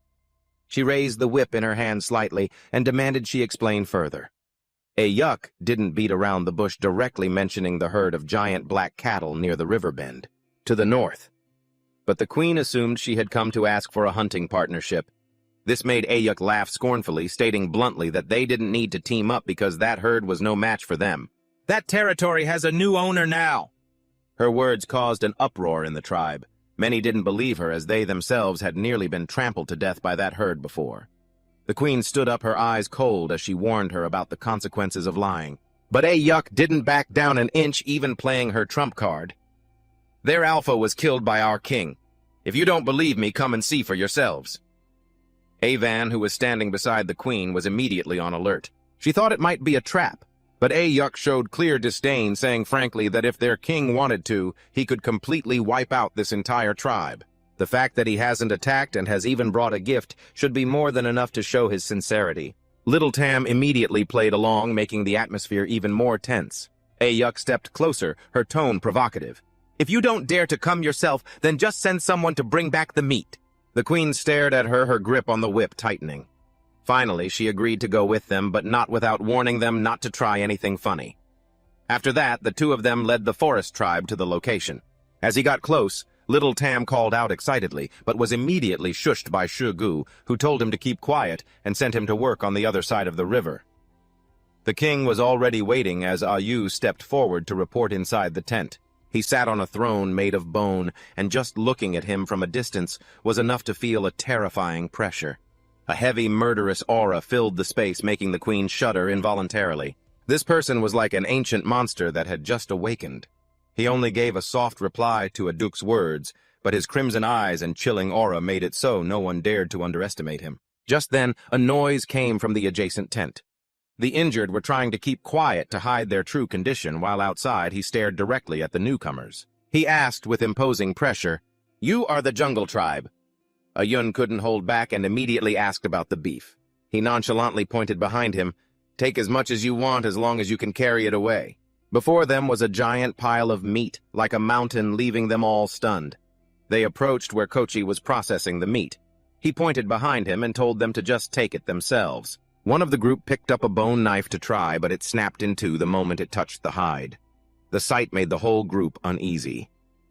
Speaker 1: She raised the whip in her hand slightly and demanded she explain further. Ayuk didn't beat around the bush, directly mentioning the herd of giant black cattle near the river bend, to the north. But the queen assumed she had come to ask for a hunting partnership. This made Ayuk laugh scornfully, stating bluntly that they didn't need to team up because that herd was no match for them. "That territory has a new owner now." Her words caused an uproar in the tribe. Many didn't believe her, as they themselves had nearly been trampled to death by that herd before. The queen stood up, her eyes cold as she warned her about the consequences of lying. But Ayuk didn't back down an inch, even playing her trump card. "Their alpha was killed by our king. If you don't believe me, come and see for yourselves." Avan, who was standing beside the queen, was immediately on alert. She thought it might be a trap, but Ayuk showed clear disdain, saying frankly that if their king wanted to, he could completely wipe out this entire tribe. The fact that he hasn't attacked and has even brought a gift should be more than enough to show his sincerity. Little Tam immediately played along, making the atmosphere even more tense. Ayuk stepped closer, her tone provocative. "If you don't dare to come yourself, then just send someone to bring back the meat." The queen stared at her, her grip on the whip tightening. Finally, she agreed to go with them, but not without warning them not to try anything funny. After that, the two of them led the forest tribe to the location. As he got close, Little Tam called out excitedly, but was immediately shushed by Shugu, who told him to keep quiet and sent him to work on the other side of the river. The king was already waiting as Ayu stepped forward to report inside the tent. He sat on a throne made of bone, and just looking at him from a distance was enough to feel a terrifying pressure. A heavy, murderous aura filled the space, making the queen shudder involuntarily. This person was like an ancient monster that had just awakened. He only gave a soft reply to Aduk's words, but his crimson eyes and chilling aura made it so no one dared to underestimate him. Just then, a noise came from the adjacent tent. The injured were trying to keep quiet to hide their true condition, while outside he stared directly at the newcomers. He asked with imposing pressure, "You are the jungle tribe." Ayun couldn't hold back and immediately asked about the beef. He nonchalantly pointed behind him, "Take as much as you want as long as you can carry it away." Before them was a giant pile of meat, like a mountain, leaving them all stunned. They approached where Kochi was processing the meat. He pointed behind him and told them to just take it themselves. One of the group picked up a bone knife to try, but it snapped in two the moment it touched the hide. The sight made the whole group uneasy.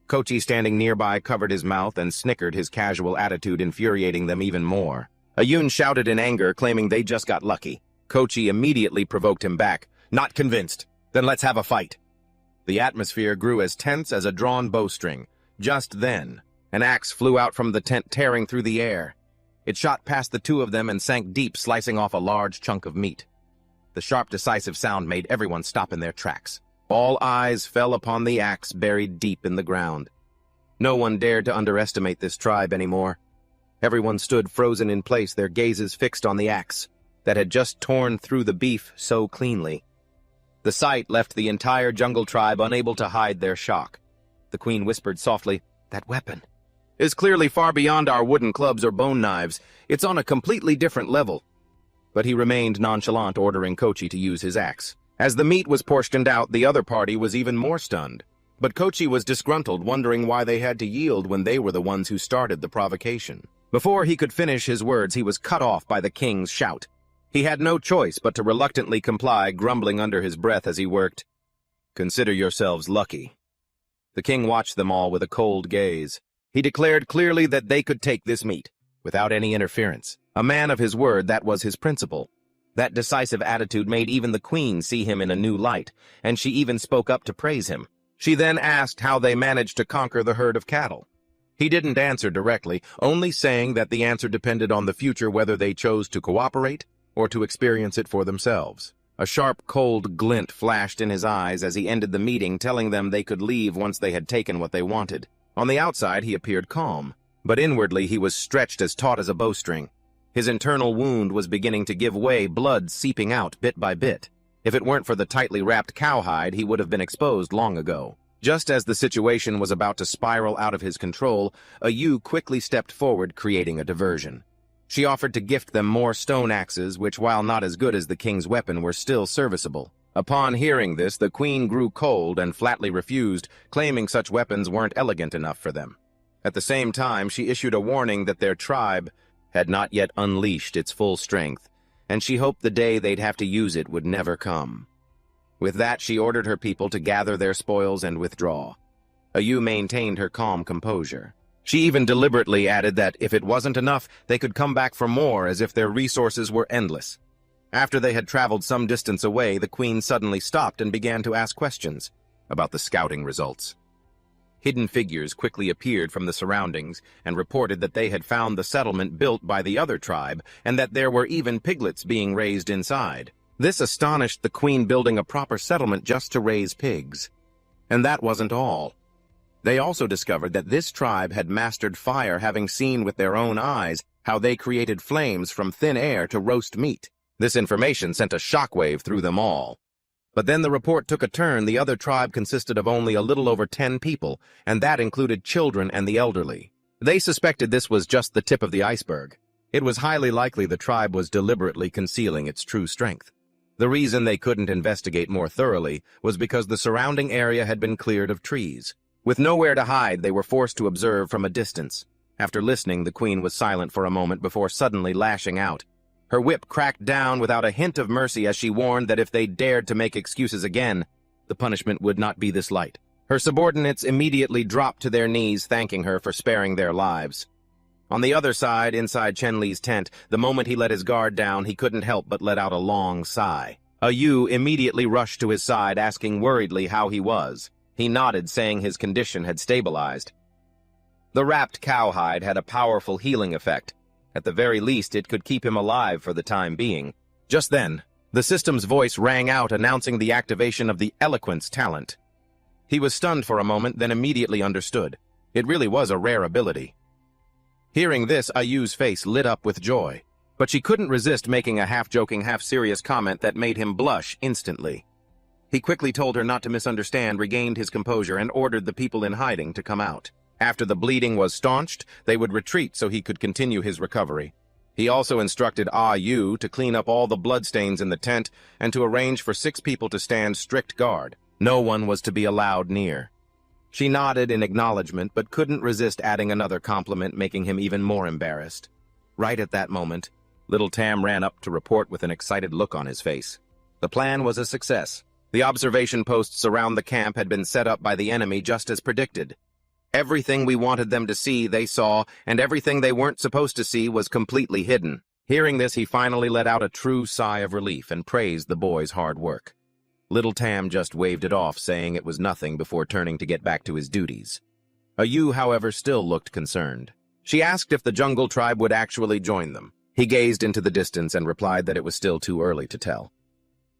Speaker 1: Kochi, standing nearby, covered his mouth and snickered, his casual attitude infuriating them even more. Ayun shouted in anger, claiming they just got lucky. Kochi immediately provoked him back. "Not convinced? Then let's have a fight." The atmosphere grew as tense as a drawn bowstring. Just then, an axe flew out from the tent, tearing through the air. It shot past the two of them and sank deep, slicing off a large chunk of meat. The sharp, decisive sound made everyone stop in their tracks. All eyes fell upon the axe buried deep in the ground. No one dared to underestimate this tribe anymore. Everyone stood frozen in place, their gazes fixed on the axe that had just torn through the beef so cleanly. The sight left the entire jungle tribe unable to hide their shock. The queen whispered softly, "That weapon is clearly far beyond our wooden clubs or bone knives. It's on a completely different level." But he remained nonchalant, ordering Kochi to use his axe. As the meat was portioned out, the other party was even more stunned. But Kochi was disgruntled, wondering why they had to yield when they were the ones who started the provocation. Before he could finish his words, he was cut off by the king's shout. He had no choice but to reluctantly comply, grumbling under his breath as he worked, "Consider yourselves lucky." The king watched them all with a cold gaze. He declared clearly that they could take this meat, without any interference. A man of his word, that was his principle. That decisive attitude made even the queen see him in a new light, and she even spoke up to praise him. She then asked how they managed to conquer the herd of cattle. He didn't answer directly, only saying that the answer depended on the future, whether they chose to cooperate or to experience it for themselves. A sharp, cold glint flashed in his eyes as he ended the meeting, telling them they could leave once they had taken what they wanted.
Speaker 2: On the outside, he appeared calm, but inwardly he was stretched as taut as a bowstring. His internal wound was beginning to give way, blood seeping out bit by bit. If it weren't for the tightly wrapped cowhide, he would have been exposed long ago. Just as the situation was about to spiral out of his control, a Yu quickly stepped forward, creating a diversion. She offered to gift them more stone axes, which, while not as good as the king's weapon, were still serviceable. Upon hearing this, the queen grew cold and flatly refused, claiming such weapons weren't elegant enough for them. At the same time, she issued a warning that their tribe had not yet unleashed its full strength, and she hoped the day they'd have to use it would never come. With that, she ordered her people to gather their spoils and withdraw. Ayu maintained her calm composure. She even deliberately added that if it wasn't enough, they could come back for more, as if their resources were endless. After they had traveled some distance away, the queen suddenly stopped and began to ask questions about the scouting results. Hidden figures quickly appeared from the surroundings and reported that they had found the settlement built by the other tribe and that there were even piglets being raised inside. This astonished the queen, building a proper settlement just to raise pigs. And that wasn't all. They also discovered that this tribe had mastered fire, having seen with their own eyes how they created flames from thin air to roast meat. This information sent a shockwave through them all. But then the report took a turn. The other tribe consisted of only a little over 10 people, and that included children and the elderly. They suspected this was just the tip of the iceberg. It was highly likely the tribe was deliberately concealing its true strength. The reason they couldn't investigate more thoroughly was because the surrounding area had been cleared of trees. With nowhere to hide, they were forced to observe from a distance. After listening, the queen was silent for a moment before suddenly lashing out. Her whip cracked down without a hint of mercy as she warned that if they dared to make excuses again, the punishment would not be this light. Her subordinates immediately dropped to their knees, thanking her for sparing their lives. On the other side, inside Chen Li's tent, the moment he let his guard down, he couldn't help but let out a long sigh. Ayu immediately rushed to his side, asking worriedly how he was. He nodded, saying his condition had stabilized. The wrapped cowhide had a powerful healing effect. At the very least, it could keep him alive for the time being. Just then, the system's voice rang out, announcing the activation of the eloquence talent. He was stunned for a moment, then immediately understood. It really was a rare ability. Hearing this, Ayu's face lit up with joy, but she couldn't resist making a half-joking, half-serious comment that made him blush instantly. He quickly told her not to misunderstand, regained his composure, and ordered the people in hiding to come out. After the bleeding was staunched, they would retreat so he could continue his recovery. He also instructed Yu to clean up all the bloodstains in the tent and to arrange for 6 people to stand strict guard. No one was to be allowed near. She nodded in acknowledgement, but couldn't resist adding another compliment, making him even more embarrassed. Right at that moment, little Tam ran up to report with an excited look on his face. The plan was a success. The observation posts around the camp had been set up by the enemy just as predicted. Everything we wanted them to see, they saw, and everything they weren't supposed to see was completely hidden. Hearing this, he finally let out a true sigh of relief and praised the boy's hard work. Little Tam just waved it off, saying it was nothing before turning to get back to his duties. Ayu, however, still looked concerned. She asked if the jungle tribe would actually join them. He gazed into the distance and replied that it was still too early to tell.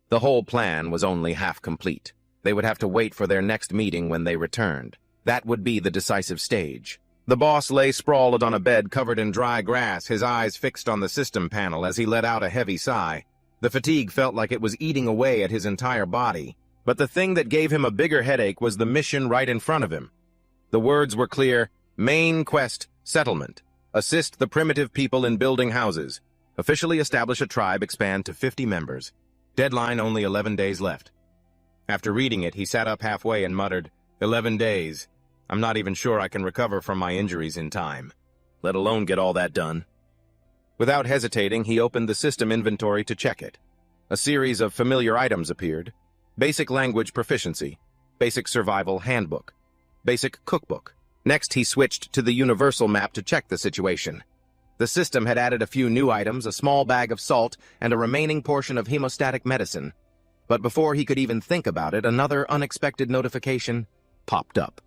Speaker 2: The whole plan was only half complete. They would have to wait for their next meeting when they returned. That would be the decisive stage. The boss lay sprawled on a bed covered in dry grass, his eyes fixed on the system panel as he let out a heavy sigh. The fatigue felt like it was eating away at his entire body. But the thing that gave him a bigger headache was the mission right in front of him. The words were clear: Main quest, settlement. Assist the primitive people in building houses. Officially establish a tribe, expand to 50 members. Deadline only 11 days left. After reading it, he sat up halfway and muttered, 11 days. I'm not even sure I can recover from my injuries in time, let alone get all that done. Without hesitating, he opened the system inventory to check it. A series of familiar items appeared. Basic language proficiency, basic survival handbook, basic cookbook. Next, he switched to the universal map to check the situation. The system had added a few new items, a small bag of salt, and a remaining portion of hemostatic medicine. But before he could even think about it, another unexpected notification popped up.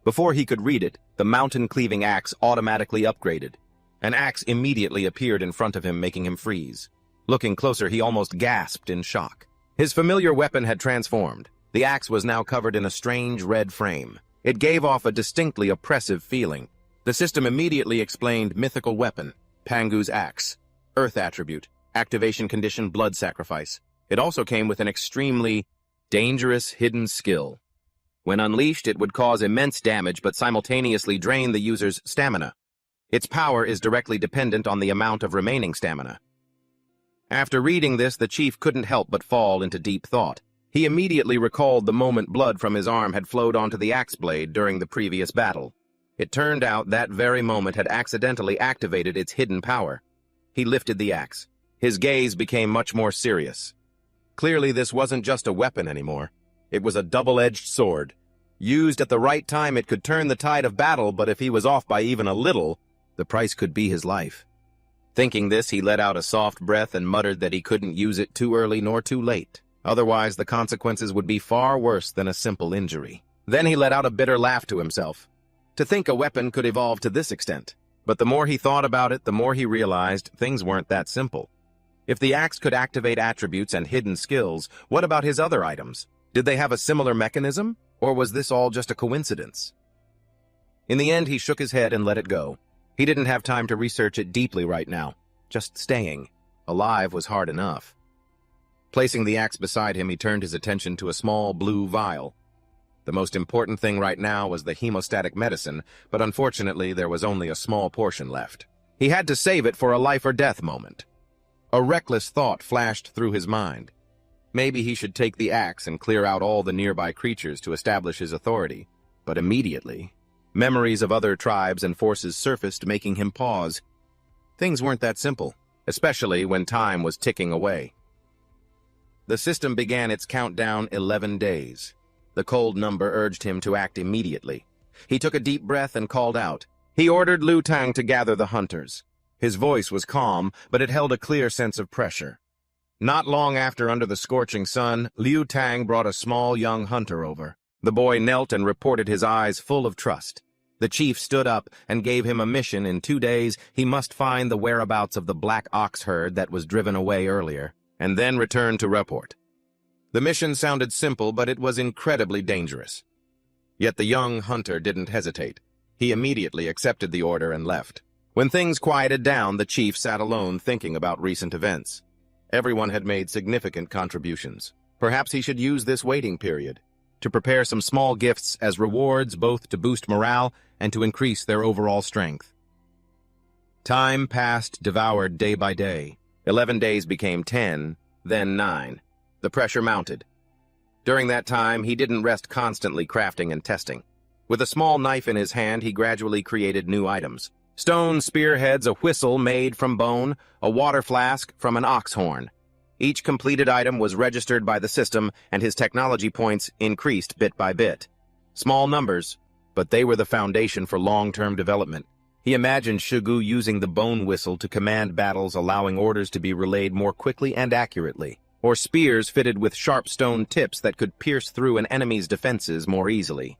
Speaker 2: Before he could read it, the mountain-cleaving axe automatically upgraded. An axe immediately appeared in front of him, making him freeze. Looking closer, he almost gasped in shock. His familiar weapon had transformed. The axe was now covered in a strange red frame.
Speaker 1: It gave off a distinctly oppressive feeling. The system immediately explained mythical weapon, Pangu's axe, earth attribute, activation condition, blood sacrifice. It also came with an extremely dangerous hidden skill. When unleashed, it would cause immense damage but simultaneously drain the user's stamina. Its power is directly dependent on the amount of remaining stamina. After reading this, the chief couldn't help but fall into deep thought. He immediately recalled the moment blood from his arm had flowed onto the axe blade during the previous battle. It turned out that very moment had accidentally activated its hidden power. He lifted the axe. His gaze became much more serious. Clearly, this wasn't just a weapon anymore. It was a double-edged sword. Used at the right time, it could turn the tide of battle, but if he was off by even a little, the price could be his life. Thinking this, he let out a soft breath and muttered that he couldn't use it too early nor too late. Otherwise, the consequences would be far worse than a simple injury. Then he let out a bitter laugh to himself. To think a weapon could evolve to this extent. But the more he thought about it, the more he realized things weren't that simple. If the axe could activate attributes and hidden skills, what about his other items? Did they have a similar mechanism, or was this all just a coincidence? In the end, he shook his head and let it go. He didn't have time to research it deeply right now. Just staying alive was hard enough. Placing the axe beside him, he turned his attention to a small blue vial. The most important thing right now was the hemostatic medicine, but unfortunately there was only a small portion left. He had to save it for a life-or-death moment. A reckless thought flashed through his mind. Maybe he should take the axe and clear out all the nearby creatures to establish his authority. But immediately, memories of other tribes and forces surfaced, making him pause. Things weren't that simple, especially when time was ticking away. The system began its countdown 11 days. The cold number urged him to act immediately. He took a deep breath and called out. He ordered Liu Tang to gather the hunters. His voice was calm, but it held a clear sense of pressure. Not long after, under the scorching sun, Liu Tang brought a small young hunter over. The boy knelt and reported, his eyes full of trust. The chief stood up and gave him a mission. In 2 days, he must find the whereabouts of the black ox herd that was driven away earlier, and then return to report. The mission sounded simple, but it was incredibly dangerous. Yet the young hunter didn't hesitate. He immediately accepted the order and left. When things quieted down, the chief sat alone thinking about recent events. Everyone had made significant contributions. Perhaps he should use this waiting period to prepare some small gifts as rewards, both to boost morale and to increase their overall strength. Time passed, devoured day by day. 11 days became 10, then 9. The pressure mounted. During that time, he didn't rest, constantly crafting and testing. With a small knife in his hand, he gradually created new items. Stone spearheads, a whistle made from bone, a water flask from an ox horn. Each completed item was registered by the system, and his technology points increased bit by bit. Small numbers, but they were the foundation for long-term development. He imagined Shugu using the bone whistle to command battles, allowing orders to be relayed more quickly and accurately, or spears fitted with sharp stone tips that could pierce through an enemy's defenses more easily.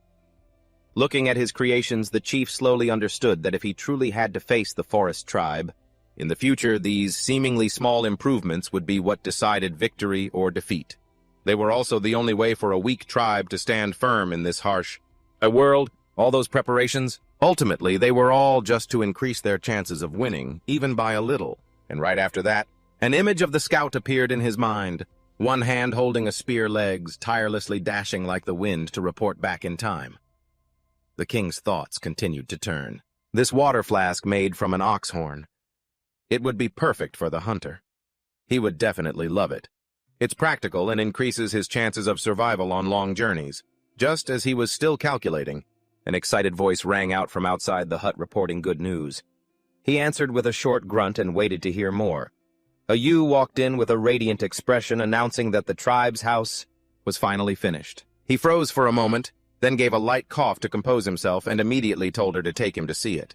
Speaker 1: Looking at his creations, the chief slowly understood that if he truly had to face the forest tribe, in the future these seemingly small improvements would be what decided victory or defeat. They were also the only way for a weak tribe to stand firm in this harsh world. All those preparations, ultimately, they were all just to increase their chances of winning, even by a little. And right after that, an image of the scout appeared in his mind, one hand holding a spear, legs tirelessly dashing like the wind to report back in time. The king's thoughts continued to turn. This water flask made from an ox horn. It would be perfect for the hunter. He would definitely love it. It's practical and increases his chances of survival on long journeys. Just as he was still calculating, an excited voice rang out from outside the hut reporting good news. He answered with a short grunt and waited to hear more. A ewe walked in with a radiant expression, announcing that the tribe's house was finally finished. He froze for a moment, then gave a light cough to compose himself and immediately told her to take him to see it.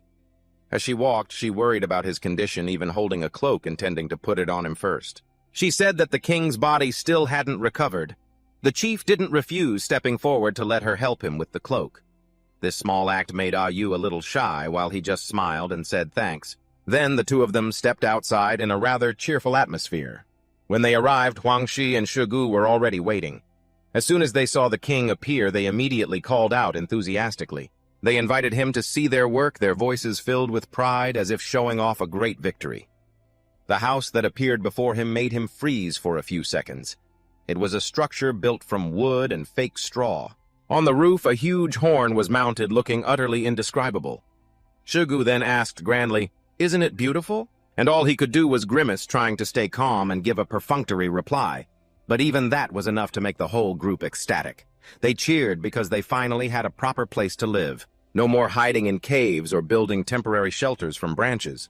Speaker 1: As she walked, she worried about his condition, even holding a cloak, intending to put it on him first. She said that the king's body still hadn't recovered. The chief didn't refuse stepping forward to let her help him with the cloak. This small act made Yu a little shy, while he just smiled and said thanks. Then the two of them stepped outside in a rather cheerful atmosphere. When they arrived, Huangshi and Shugu were already waiting. As soon as they saw the king appear, they immediately called out enthusiastically. They invited him to see their work, their voices filled with pride as if showing off a great victory. The house that appeared before him made him freeze for a few seconds. It was a structure built from wood and fake straw. On the roof, a huge horn was mounted, looking utterly indescribable. Shugu then asked grandly, "Isn't it beautiful?" And all he could do was grimace, trying to stay calm and give a perfunctory reply. But even that was enough to make the whole group ecstatic. They cheered because they finally had a proper place to live. No more hiding in caves or building temporary shelters from branches.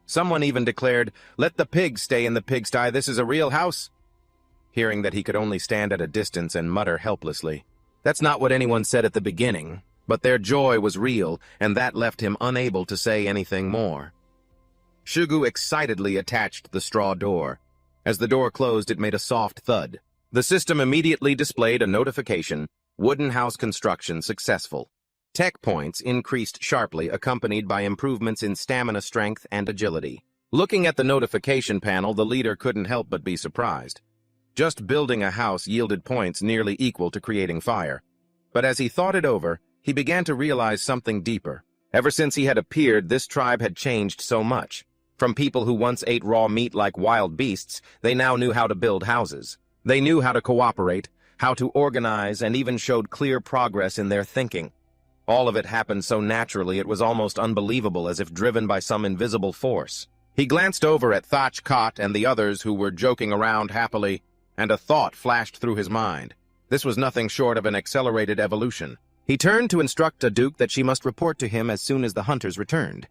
Speaker 1: Someone even declared, "Let the pigs stay in the pigsty, this is a real house." Hearing that he could only stand at a distance and mutter helplessly. That's not what anyone said at the beginning, but their joy was real, and that left him unable to say anything more. Shugu excitedly attached the straw door. As the door closed, it made a soft thud. The system immediately displayed a notification, "Wooden house construction successful." Tech points increased sharply, accompanied by improvements in stamina strength and agility. Looking at the notification panel, the leader couldn't help but be surprised. Just building a house yielded points nearly equal to creating fire. But as he thought it over, he began to realize something deeper. Ever since he had appeared, this tribe had changed so much. From people who once ate raw meat like wild beasts, they now knew how to build houses. They knew how to cooperate, how to organize, and even showed clear progress in their thinking. All of it happened so naturally it was almost unbelievable, as if driven by some invisible force. He glanced over at Thach Kot and the others who were joking around happily, and a thought flashed through his mind. This was nothing short of an accelerated evolution. He turned to instruct Aduk that she must report to him as soon as the hunters returned.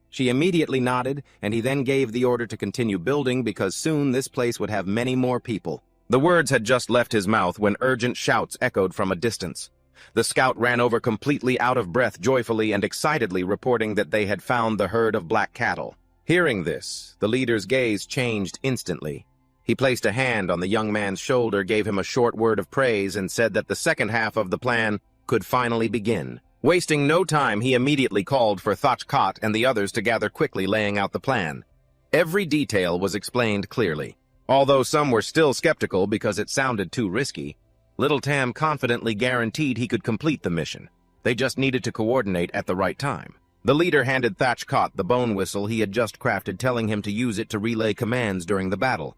Speaker 1: She immediately nodded, and he then gave the order to continue building because soon this place would have many more people. The words had just left his mouth when urgent shouts echoed from a distance. The scout ran over completely out of breath, joyfully and excitedly reporting that they had found the herd of black cattle. Hearing this, the leader's gaze changed instantly. He placed a hand on the young man's shoulder, gave him a short word of praise, and said that the second half of the plan could finally begin. Wasting no time, he immediately called for Thach Kot and the others to gather quickly, laying out the plan. Every detail was explained clearly. Although some were still skeptical because it sounded too risky, Little Tam confidently guaranteed he could complete the mission. They just needed to coordinate at the right time. The leader handed Thach Kot the bone whistle he had just crafted, telling him to use it to relay commands during the battle.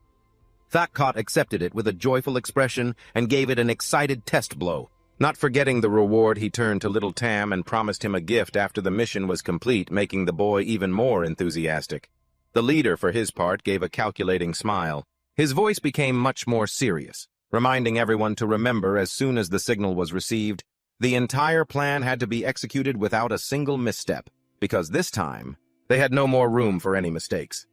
Speaker 1: Thach Kot accepted it with a joyful expression and gave it an excited test blow. Not forgetting the reward, he turned to Little Tam and promised him a gift after the mission was complete, making the boy even more enthusiastic. The leader, for his part, gave a calculating smile. His voice became much more serious, reminding everyone to remember as soon as the signal was received, the entire plan had to be executed without a single misstep, because this time, they had no more room for any mistakes.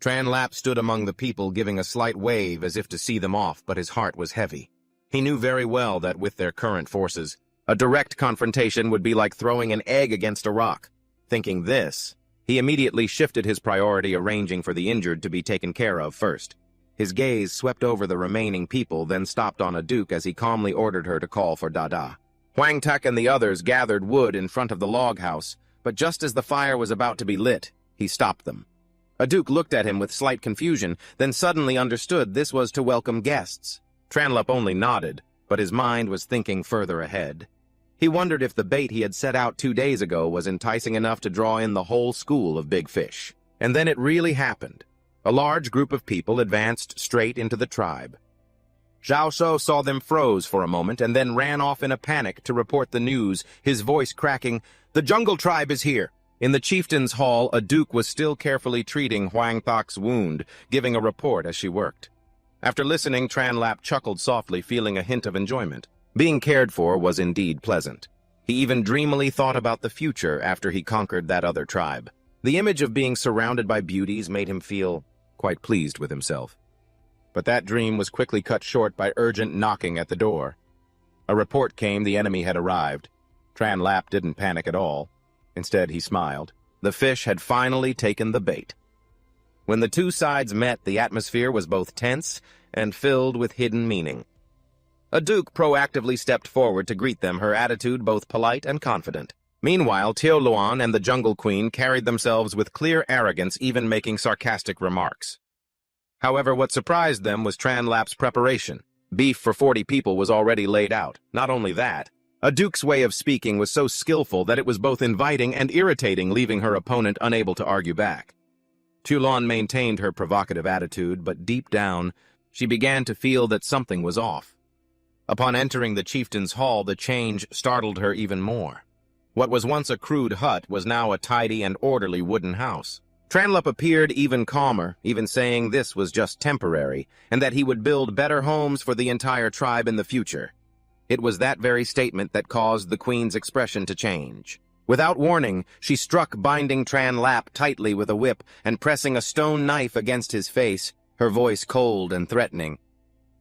Speaker 1: Tran Lap stood among the people, giving a slight wave as if to see them off, but his heart was heavy. He knew very well that with their current forces, a direct confrontation would be like throwing an egg against a rock. Thinking this, he immediately shifted his priority, arranging for the injured to be taken care of first. His gaze swept over the remaining people, then stopped on Aduk as he calmly ordered her to call for Dada. Huang Tak and the others gathered wood in front of the log house, but just as the fire was about to be lit, he stopped them. Aduk looked at him with slight confusion, then suddenly understood this was to welcome guests. Tranlup only nodded, but his mind was thinking further ahead. He wondered if the bait he had set out 2 days ago was enticing enough to draw in the whole school of big fish. And then it really happened. A large group of people advanced straight into the tribe. Zhao Shou saw them, froze for a moment, and then ran off in a panic to report the news, his voice cracking, "The jungle tribe is here!" In the chieftain's hall, Aduk was still carefully treating Huang Thak's wound, giving a report as she worked. After listening, Tran Lap chuckled softly, feeling a hint of enjoyment. Being cared for was indeed pleasant. He even dreamily thought about the future after he conquered that other tribe. The image of being surrounded by beauties made him feel quite pleased with himself. But that dream was quickly cut short by urgent knocking at the door. A report came the enemy had arrived. Tran Lap didn't panic at all. Instead, he smiled. The fish had finally taken the bait. When the two sides met, the atmosphere was both tense and filled with hidden meaning. Aduk proactively stepped forward to greet them, her attitude both polite and confident. Meanwhile, Tio Luan and the Jungle Queen carried themselves with clear arrogance, even making sarcastic remarks. However, what surprised them was Tran Lap's preparation.
Speaker 2: Beef for 40 people was already laid out. Not only that, a duke's way of speaking was so skillful that it was both inviting and irritating, leaving her opponent unable to argue back. Chulon maintained her provocative attitude, but deep down, she began to feel that something was off. Upon entering the chieftain's hall, the change startled her even more. What was once a crude hut was now a tidy and orderly wooden house. Tranlap appeared even calmer, even saying this was just temporary, and that he would build better homes for the entire tribe in the future. It was that very statement that caused the queen's expression to change. Without warning, she struck binding Tranlap tightly with a whip and pressing a stone knife against his face, her voice cold and threatening.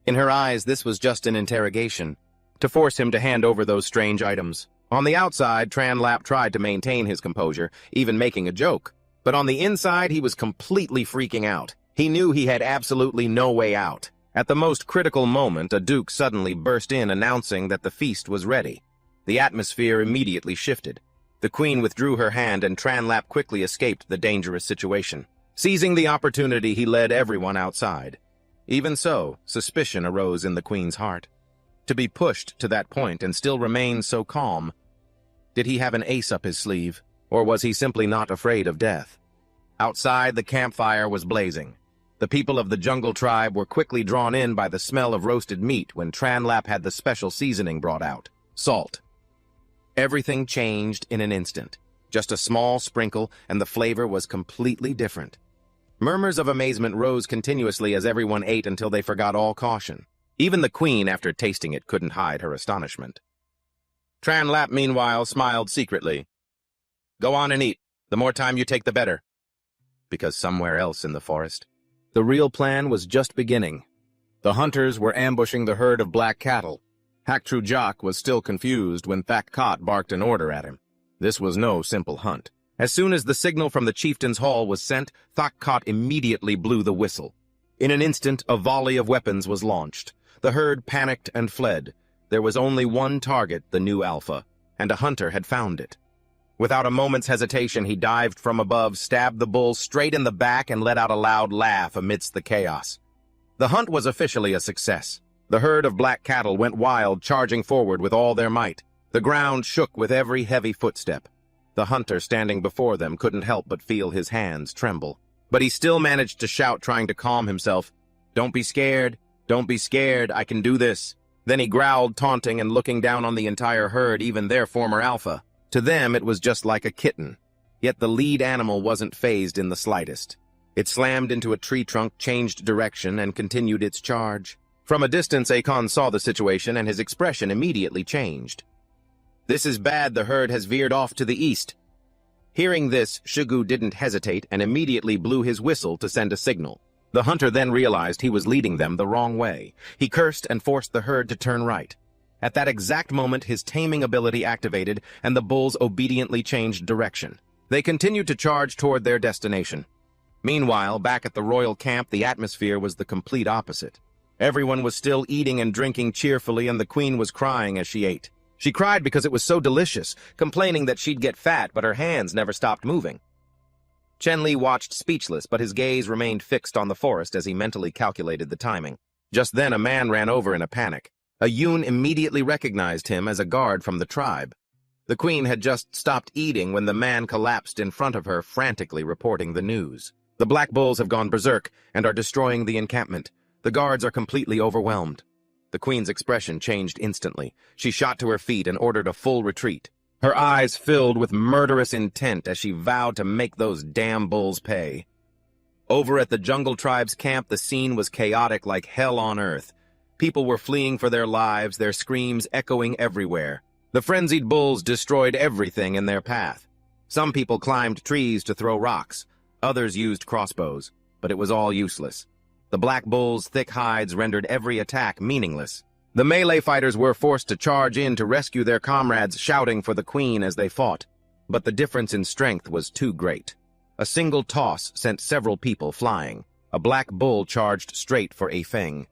Speaker 2: In her eyes, this was just an interrogation, to force him to hand over those strange items. On the outside, Tranlap tried to maintain his composure, even making a joke. But on the inside, he was completely freaking out. He knew he had absolutely no way out. At the most critical moment, a duke suddenly burst in announcing that the feast was ready. The atmosphere immediately shifted. The queen withdrew her hand and Tranlap quickly escaped the dangerous situation. Seizing the opportunity, he led everyone outside. Even so, suspicion arose in the queen's heart. To be pushed to that point and still remain so calm. Did he have an ace up his sleeve, or was he simply not afraid of death? Outside, the campfire was blazing. The people of the jungle tribe were quickly drawn in by the smell of roasted meat when Tranlap had the special seasoning brought out, salt. Everything changed in an instant. Just a small sprinkle, and the flavor was completely different. Murmurs of amazement rose continuously as everyone ate until they forgot all caution. Even the queen, after tasting it, couldn't hide her astonishment. Tranlap, meanwhile, smiled secretly. "Go on and eat. The more time you take, the better." Because somewhere else in the forest, the real plan was just beginning. The hunters were ambushing the herd of black cattle. Haktru-Jok was still confused when Thak-Kot barked an order at him. This was no simple hunt. As soon as the signal from the chieftain's hall was sent, Thak-Kot immediately blew the whistle. In an instant, a volley of weapons was launched. The herd panicked and fled. There was only one target, the new alpha, and a hunter had found it. Without a moment's hesitation, he dived from above, stabbed the bull straight in the back, and let out a loud laugh amidst the chaos. The hunt was officially a success. The herd of black cattle went wild, charging forward with all their might. The ground shook with every heavy footstep. The hunter standing before them couldn't help but feel his hands tremble. But he still managed to shout, trying to calm himself. "Don't be scared. Don't be scared. I can do this." Then he growled, taunting and looking down on the entire herd, even their former alpha. To them, it was just like a kitten. Yet the lead animal wasn't fazed in the slightest. It slammed into a tree trunk, changed direction, and continued its charge. From a distance, Akon saw the situation, and his expression immediately changed. "This is bad. The herd has veered off to the east." Hearing this, Shugu didn't hesitate and immediately blew his whistle to send a signal. The hunter then realized he was leading them the wrong way. He cursed and forced the herd to turn right. At that exact moment, his taming ability activated, and the bulls obediently changed direction. They continued to charge toward their destination. Meanwhile, back at the royal camp, the atmosphere was the complete opposite. Everyone was still eating and drinking cheerfully, and the queen was crying as she ate. She cried because it was so delicious, complaining that she'd get fat, but her hands never stopped moving. Chen Li watched speechless, but his gaze remained fixed on the forest as he mentally calculated the timing. Just then, a man ran over in a panic. A Yun immediately recognized him as a guard from the tribe. The queen had just stopped eating when the man collapsed in front of her, frantically reporting the news. "The black bulls have gone berserk and are destroying the encampment. The guards are completely overwhelmed." The queen's expression changed instantly. She shot to her feet and ordered a full retreat. Her eyes filled with murderous intent as she vowed to make those damn bulls pay. Over at the jungle tribe's camp, the scene was chaotic like hell on earth. People were fleeing for their lives, their screams echoing everywhere. The frenzied bulls destroyed everything in their path. Some people climbed trees to throw rocks. Others used crossbows, but it was all useless. The black bulls' thick hides rendered every attack meaningless. The melee fighters were forced to charge in to rescue their comrades, shouting for the queen as they fought. But the difference in strength was too great. A single toss sent several people flying. A black bull charged straight for A Feng.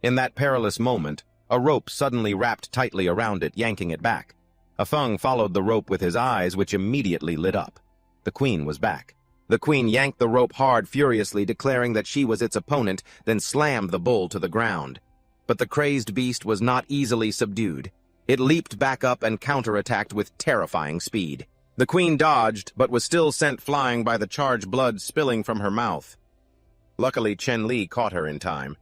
Speaker 2: In that perilous moment, a rope suddenly wrapped tightly around it, yanking it back. A Feng followed the rope with his eyes, which immediately lit up. The queen was back. The queen yanked the rope hard, furiously, declaring that she was its opponent, then slammed the bull to the ground. but the crazed beast was not easily subdued. It leaped back up and counterattacked with terrifying speed. The queen dodged, but was still sent flying by the charged blood spilling from her mouth. Luckily, Chen Li caught her in time.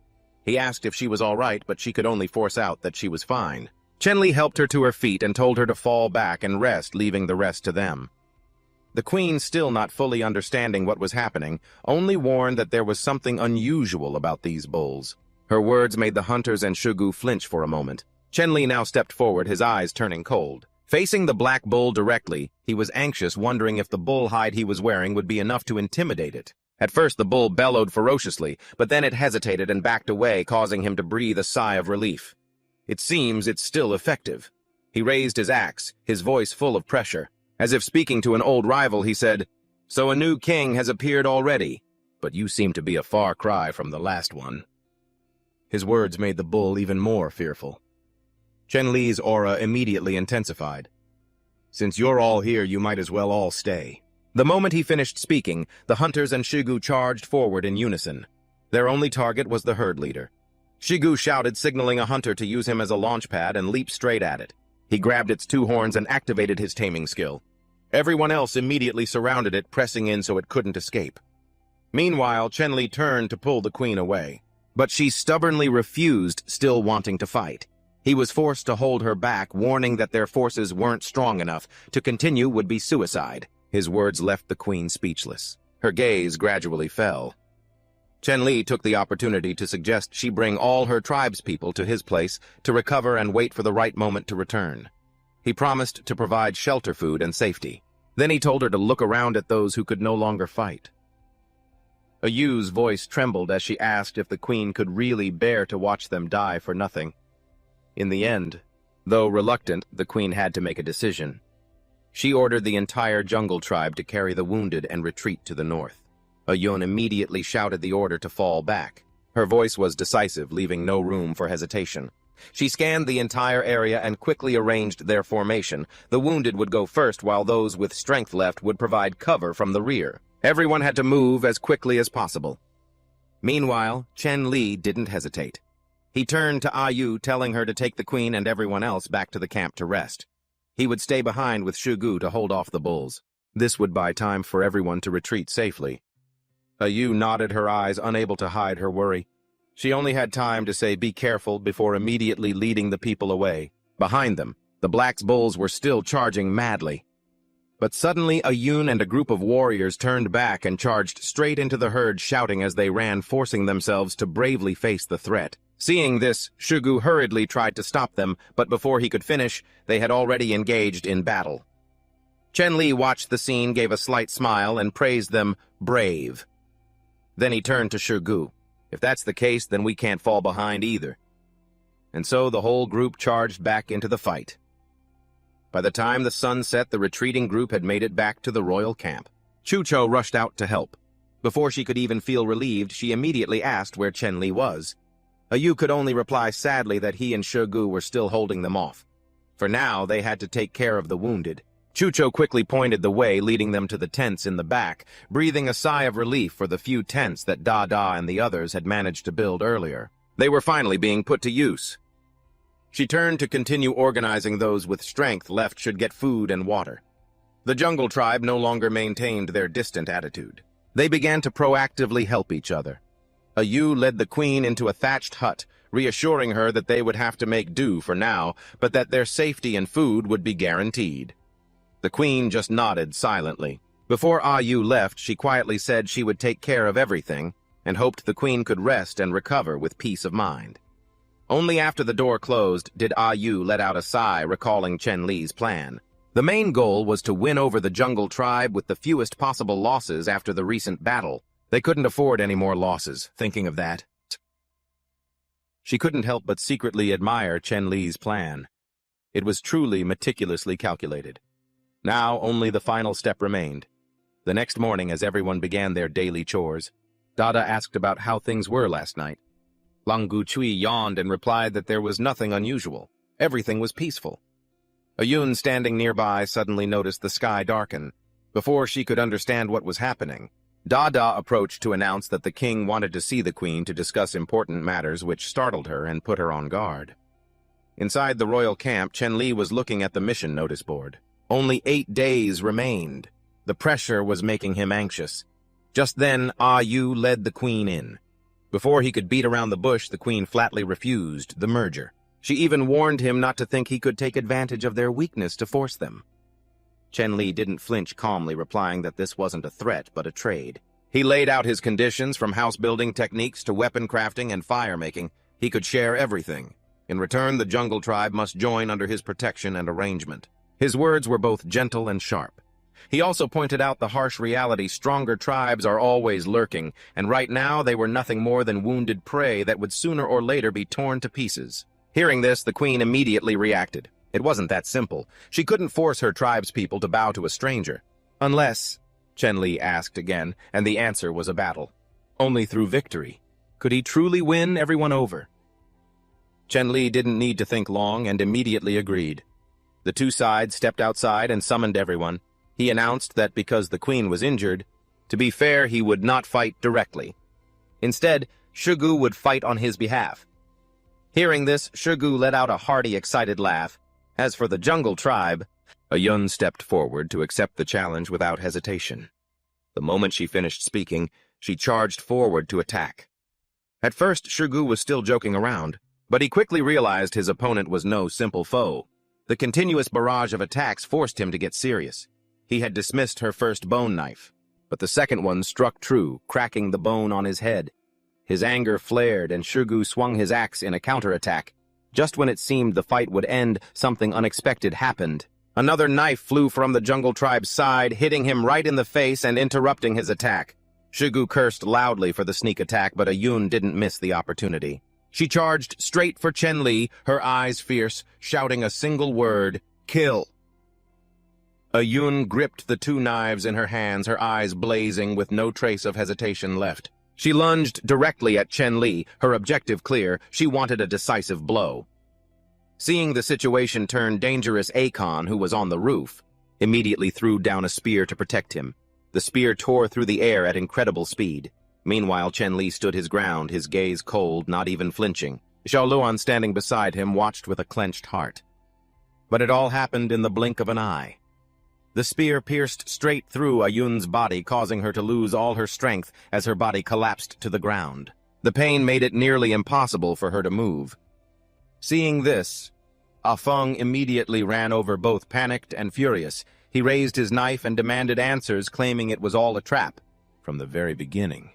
Speaker 2: He asked if she was all right, but she could only force out that she was fine. Chen Li helped her to her feet and told her to fall back and rest, leaving the rest to them. The queen, still not fully understanding what was happening, only warned that there was something unusual about these bulls. Her words made the hunters and Shugu flinch for a moment. Chen Li now stepped forward, his eyes turning cold. Facing the black bull directly, he was anxious, wondering if the bull hide he was wearing would be enough to intimidate it. At first, the bull bellowed ferociously, but then it hesitated and backed away, causing him to breathe a sigh of relief. It seems it's still effective. He raised his axe, his voice full of pressure. As if speaking to an old rival, he said, "So a new king has appeared already, but you seem to be a far cry from the last one." His words made the bull even more fearful. Chen Li's aura immediately intensified. "Since you're all here, you might as well all stay." The moment he finished speaking, the hunters and Shigu charged forward in unison. Their only target was the herd leader. Shigu shouted, signaling a hunter to use him as a launch pad, and leaped straight at it. He grabbed its two horns and activated his taming skill. Everyone else immediately surrounded it, pressing in so it couldn't escape. Meanwhile, Chen Li turned to pull the queen away, but she stubbornly refused, still wanting to fight. He was forced to hold her back, warning that their forces weren't strong enough. To continue would be suicide. His words left the queen speechless. Her gaze gradually fell. Chen Li took the opportunity to suggest she bring all her tribespeople to his place to recover and wait for the right moment to return. He promised to provide shelter, food, and safety. Then he told her to look around at those who could no longer fight. Ayu's voice trembled as she asked if the queen could really bear to watch them die for nothing. In the end, though reluctant, the queen had to make a decision. She ordered the entire jungle tribe to carry the wounded and retreat to the north. Ayun immediately shouted the order to fall back. Her voice was decisive, leaving no room for hesitation. She scanned the entire area and quickly arranged their formation. The wounded would go first, while those with strength left would provide cover from the rear. Everyone had to move as quickly as possible. Meanwhile, Chen Li didn't hesitate. He turned to Ayu, telling her to take the queen and everyone else back to the camp to rest. He would stay behind with Shugu to hold off the bulls. This would buy time for everyone to retreat safely. Ayu nodded, her eyes unable to hide her worry. She only had time to say, "Be careful," before immediately leading the people away. Behind them, the Black's bulls were still charging madly. But suddenly, Ayun and a group of warriors turned back and charged straight into the herd, shouting as they ran, forcing themselves to bravely face the threat. Seeing this, Shugu hurriedly tried to stop them, but before he could finish, they had already engaged in battle. Chen Li watched the scene, gave a slight smile, and praised them brave. Then he turned to Shugu. "If that's the case, then we can't fall behind either." And so the whole group charged back into the fight. By the time the sun set, the retreating group had made it back to the royal camp. Chucho rushed out to help. Before she could even feel relieved, she immediately asked where Chen Li was. Ayu could only reply sadly that he and Shugu were still holding them off. For now, they had to take care of the wounded. Chucho quickly pointed the way, leading them to the tents in the back, breathing a sigh of relief for the few tents that Dada and the others had managed to build earlier. They were finally being put to use. She turned to continue organizing. Those with strength left should get food and water. The jungle tribe no longer maintained their distant attitude. They began to proactively help each other. Ayu led the queen into a thatched hut, reassuring her that they would have to make do for now, but that their safety and food would be guaranteed. The queen just nodded silently. Before Ayu left, she quietly said she would take care of everything, and hoped the queen could rest and recover with peace of mind. Only after the door closed did Ayu let out a sigh, recalling Chen Li's plan. The main goal was to win over the jungle tribe with the fewest possible losses after the recent battle. They couldn't afford any more losses, thinking of that. She couldn't help but secretly admire Chen Li's plan. It was truly meticulously calculated. Now only the final step remained. The next morning, as everyone began their daily chores, Dada asked about how things were last night. Lang Guchui yawned and replied that there was nothing unusual. Everything was peaceful. Ayun, standing nearby, suddenly noticed the sky darken. Before she could understand what was happening,
Speaker 1: Dada approached to announce that the king wanted to see the queen to discuss important matters, which startled her and put her on guard. Inside the royal camp, Chen-Li was looking at the mission notice board. Only 8 days remained. The pressure was making him anxious. Just then, Yu led the queen in. Before he could beat around the bush, the queen flatly refused the merger. She even warned him not to think he could take advantage of their weakness to force them. Chen-Li didn't flinch, calmly replying that this wasn't a threat but a trade. He laid out his conditions, from house-building techniques to weapon crafting and fire-making. He could share everything. In return, the jungle tribe must join under his protection and arrangement. His words were both gentle and sharp. He also pointed out the harsh reality: stronger tribes are always lurking, and right now they were nothing more than wounded prey that would sooner or later be torn to pieces. Hearing this, the queen immediately reacted. It wasn't that simple. She couldn't force her tribe's people to bow to a stranger. Unless, Chen-Li asked again, and the answer was a battle. Only through victory could he truly win everyone over. Chen-Li didn't need to think long and immediately agreed. The two sides stepped outside and summoned everyone. He announced that because the queen was injured, to be fair, he would not fight directly. Instead, Shugu would fight on his behalf. Hearing this, Shugu let out a hearty, excited laugh. As for the jungle tribe, Ayun stepped forward to accept the challenge without hesitation. The moment she finished speaking, she charged forward to attack. At first, Shugu was still joking around, but he quickly realized his opponent was no simple foe. The continuous barrage of attacks forced him to get serious. He had dismissed her first bone knife, but the second one struck true, cracking the bone on his head. His anger flared, and Shugu swung his axe in a counterattack. Just when it seemed the fight would end, something unexpected happened. Another knife flew from the jungle tribe's side, hitting him right in the face and interrupting his attack. Shugu cursed loudly for the sneak attack, but Ayun didn't miss the opportunity. She charged straight for Chen-Li, her eyes fierce, shouting a single word: "Kill!" Ayun gripped the two knives in her hands, her eyes blazing with no trace of hesitation left. She lunged directly at Chen-Li, her objective clear. She wanted a decisive blow. Seeing the situation turn dangerous, Akon, who was on the roof, immediately threw down a spear to protect him. The spear tore through the air at incredible speed. Meanwhile, Chen-Li stood his ground, his gaze cold, not even flinching. Xiao Luan, standing beside him, watched with a clenched heart. But it all happened in the blink of an eye. The spear pierced straight through Ayun's body, causing her to lose all her strength as her body collapsed to the ground. The pain made it nearly impossible for her to move. Seeing this, Afeng immediately ran over, both panicked and furious. He raised his knife and demanded answers, claiming it was all a trap from the very beginning.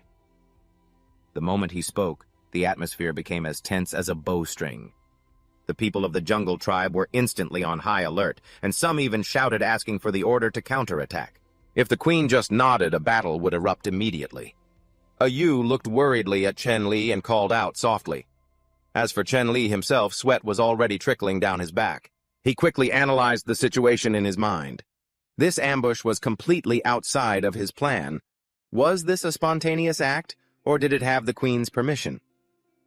Speaker 1: The moment he spoke, the atmosphere became as tense as a bowstring. The people of the jungle tribe were instantly on high alert, and some even shouted, asking for the order to counterattack. If the queen just nodded, a battle would erupt immediately. Ayu looked worriedly at Chen-Li and called out softly. As for Chen-Li himself, sweat was already trickling down his back. He quickly analyzed the situation in his mind. This ambush was completely outside of his plan. Was this a spontaneous act, or did it have the queen's permission?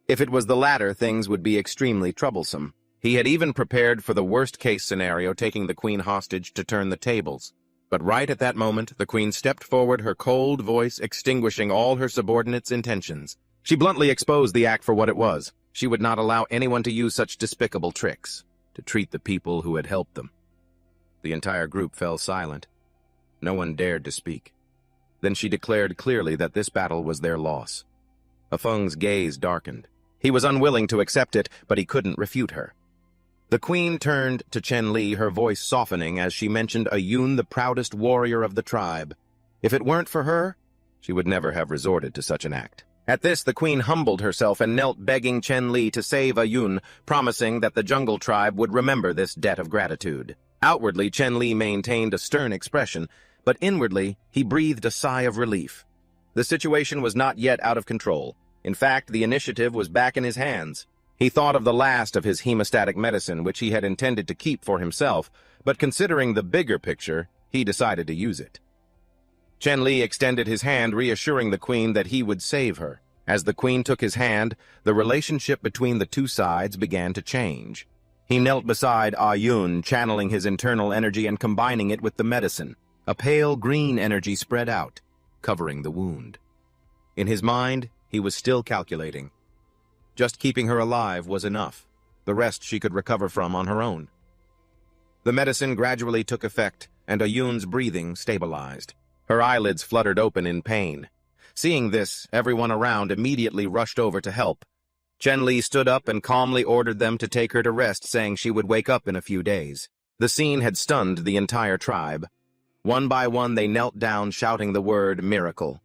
Speaker 1: If it was the latter, things would be extremely troublesome. He had even prepared for the worst-case scenario, taking the queen hostage to turn the tables. But right at that moment, the queen stepped forward, her cold voice extinguishing all her subordinates' intentions. She bluntly exposed the act for what it was. She would not allow anyone to use such despicable tricks, to treat the people who had helped them. The entire group fell silent. No one dared to speak. Then she declared clearly that this battle was their loss. Afeng's gaze darkened. He was unwilling to accept it, but he couldn't refute her. The queen turned to Chen-Li, her voice softening as she mentioned Ayun, the proudest warrior of the tribe. If it weren't for her, she would never have resorted to such an act. At this, the queen humbled herself and knelt, begging Chen-Li to save Ayun, promising that the jungle tribe would remember this debt of gratitude. Outwardly, Chen-Li maintained a stern expression, but inwardly, he breathed a sigh of relief. The situation was not yet out of control. In fact, the initiative was back in his hands. He thought of the last of his hemostatic medicine, which he had intended to keep for himself, but considering the bigger picture, he decided to use it. Chen-Li extended his hand, reassuring the queen that he would save her. As the queen took his hand, the relationship between the two sides began to change. He knelt beside Ayun, channeling his internal energy and combining it with the medicine. A pale green energy spread out.
Speaker 2: covering the wound. In his mind, he was still calculating. Just keeping her alive was enough. The rest she could recover from on her own. The medicine gradually took effect, and Ayun's breathing stabilized. Her eyelids fluttered open in pain. Seeing this, everyone around immediately rushed over to help. Chen Li stood up and calmly ordered them to take her to rest, saying she would wake up in a few days. The scene had stunned the entire tribe. One by one, they knelt down, shouting the word miracle.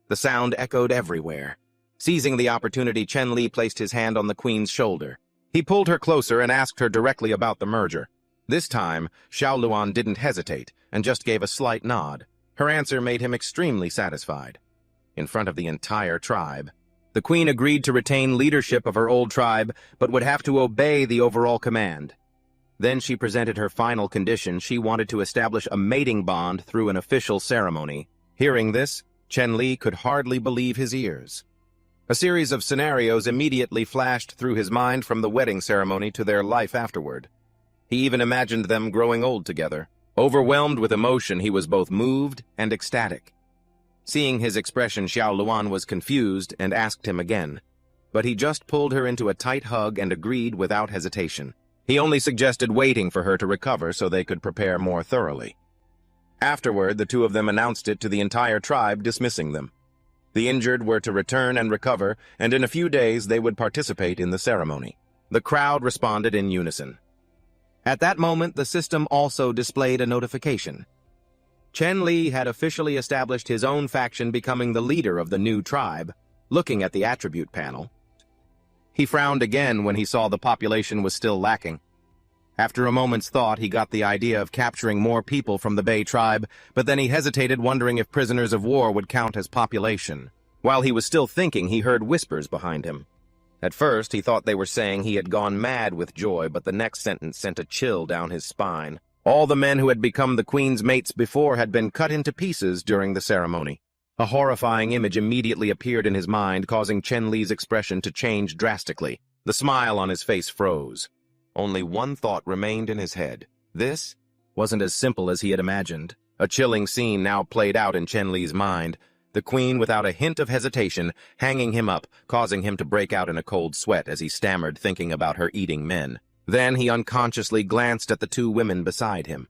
Speaker 2: The sound echoed everywhere. Seizing the opportunity, Chen Li placed his hand on the queen's shoulder. He pulled her closer and asked her directly about the merger. This time, Xiao Luan didn't hesitate and just gave a slight nod. Her answer made him extremely satisfied. In front of the entire tribe, the queen agreed to retain leadership of her old tribe, but would have to obey the overall command. Then she presented her final condition. She wanted to establish a mating bond through an official ceremony. Hearing this, Chen Li could hardly believe his ears. A series of scenarios immediately flashed through his mind, from the wedding ceremony to their life afterward. He even imagined them growing old together. Overwhelmed with emotion, he was both moved and ecstatic. Seeing his expression, Xiao Luan was confused and asked him again. But he just pulled her into a tight hug and agreed without hesitation. He only suggested waiting for her to recover so they could prepare more thoroughly. Afterward, the two of them announced it to the entire tribe, dismissing them. The injured were to return and recover, and in a few days they would participate in the ceremony. The crowd responded in unison. At that moment, the system also displayed a notification. Chen Li had officially established his own faction, becoming the leader of the new tribe. Looking at the attribute panel, he frowned again when he saw the population was still lacking. After a moment's thought, he got the idea of capturing more people from the Bei tribe, but then he hesitated, wondering if prisoners of war would count as population. While he was still thinking, he heard whispers behind him. At first, he thought they were saying he had gone mad with joy, but the next sentence sent a chill down his spine. All the men who had become the queen's mates before had been cut into pieces during the ceremony. A horrifying image immediately appeared in his mind, causing Chen Li's expression to change drastically. The smile on his face froze. Only one thought remained in his head. This wasn't as simple as he had imagined. A chilling scene now played out in Chen Li's mind. The queen, without a hint of hesitation, hanging him up, causing him to break out in a cold sweat as he stammered, thinking about her eating men. Then he unconsciously glanced at the two women beside him.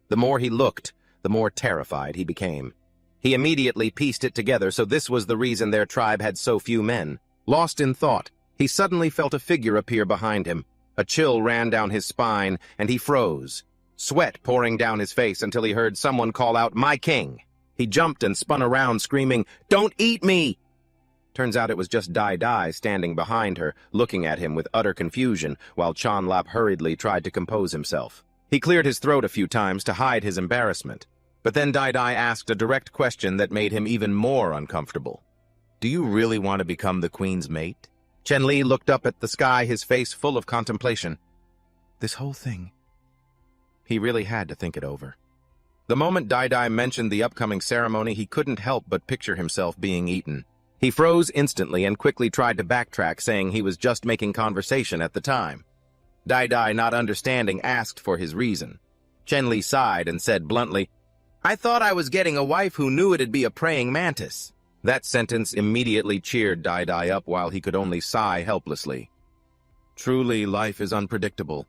Speaker 2: The more he looked, the more terrified he became. He immediately pieced it together, so this was the reason their tribe had so few men. Lost in thought, he suddenly felt a figure appear behind him. A chill ran down his spine, and he froze, sweat pouring down his face until he heard someone call out, "My king!" He jumped and spun around, screaming, "Don't eat me!" Turns out it was just Dai Dai standing behind her, looking at him with utter confusion, while Chan Lap hurriedly tried to compose himself. He cleared his throat a few times to hide his embarrassment. But then Dai Dai asked a direct question that made him even more uncomfortable. "Do you really want to become the queen's mate?" Chen Li looked up at the sky, his face full of contemplation. This whole thing. He really had to think it over. The moment Dai Dai mentioned the upcoming ceremony, he couldn't help but picture himself being eaten. He froze instantly and quickly tried to backtrack, saying he was just making conversation at the time. Dai Dai, not understanding, asked for his reason. Chen Li sighed and said bluntly, "I thought I was getting a wife who knew it'd be a praying mantis." That sentence immediately cheered Dai Dai up, while he could only sigh helplessly. Truly, life is unpredictable.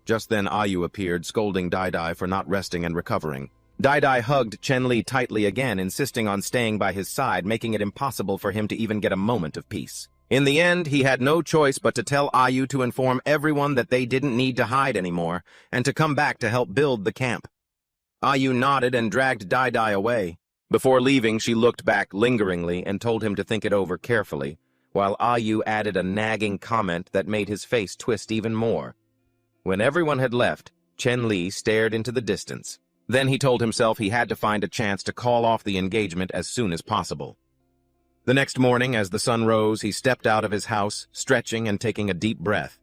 Speaker 2: Just then Ayu appeared, scolding Dai Dai for not resting and recovering. Dai Dai hugged Chen Li tightly again, insisting on staying by his side, making it impossible for him to even get a moment of peace. In the end, he had no choice but to tell Ayu to inform everyone that they didn't need to hide anymore, and to come back to help build the camp. Ayu nodded and dragged Dai Dai away. Before leaving, she looked back lingeringly and told him to think it over carefully, while Ayu added a nagging comment that made his face twist even more. When everyone had left, Chen Li stared into the distance. Then he told himself he had to find a chance to call off the engagement as soon as possible. The next morning, as the sun rose, he stepped out of his house, stretching and taking a deep breath.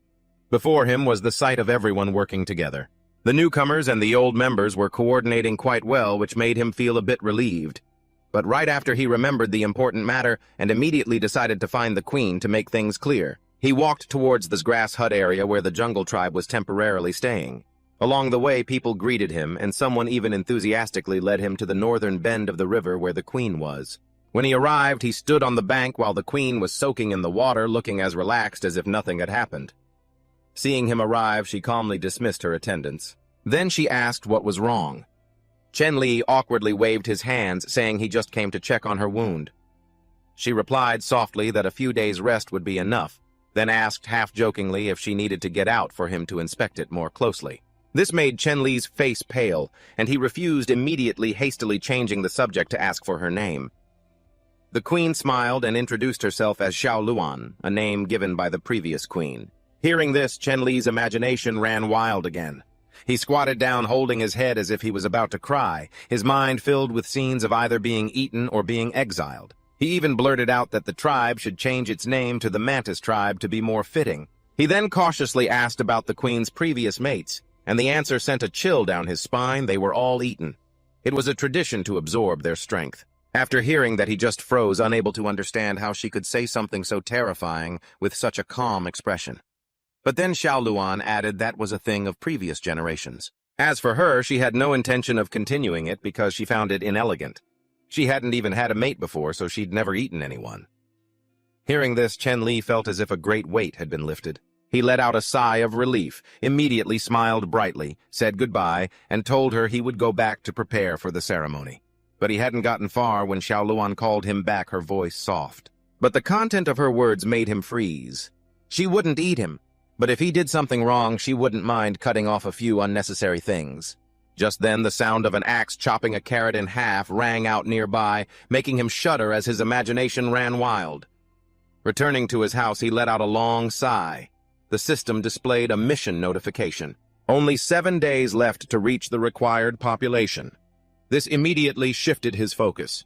Speaker 2: Before him was the sight of everyone working together. The newcomers and the old members were coordinating quite well, which made him feel a bit relieved. But right after he remembered the important matter and immediately decided to find the queen to make things clear, he walked towards this grass hut area where the jungle tribe was temporarily staying. Along the way, people greeted him, and someone even enthusiastically led him to the northern bend of the river where the queen was. When he arrived, he stood on the bank while the queen was soaking in the water, looking as relaxed as if nothing had happened. Seeing him arrive, she calmly dismissed her attendants. Then she asked what was wrong. Chen Li awkwardly waved his hands, saying he just came to check on her wound. She replied softly that a few days' rest would be enough, then asked half-jokingly if she needed to get out for him to inspect it more closely. This made Chen Li's face pale, and he refused, immediately hastily changing the subject to ask for her name. The queen smiled and introduced herself as Xiao Luan, a name given by the previous queen. Hearing this, Chen Li's imagination ran wild again. He squatted down, holding his head as if he was about to cry, his mind filled with scenes of either being eaten or being exiled. He even blurted out that the tribe should change its name to the Mantis tribe to be more fitting. He then cautiously asked about the queen's previous mates, and the answer sent a chill down his spine. They were all eaten. It was a tradition to absorb their strength. After hearing that, he just froze, unable to understand how she could say something so terrifying with such a calm expression. But then Xiao Luan added that was a thing of previous generations. As for her, she had no intention of continuing it because she found it inelegant. She hadn't even had a mate before, so she'd never eaten anyone. Hearing this, Chen Li felt as if a great weight had been lifted. He let out a sigh of relief, immediately smiled brightly, said goodbye, and told her he would go back to prepare for the ceremony. But he hadn't gotten far when Xiao Luan called him back, her voice soft. But the content of her words made him freeze. She wouldn't eat him, but if he did something wrong, she wouldn't mind cutting off a few unnecessary things. Just then, the sound of an axe chopping a carrot in half rang out nearby, making him shudder as his imagination ran wild. Returning to his house, he let out a long sigh. The system displayed a mission notification. Only 7 days left to reach the required population. This immediately shifted his focus.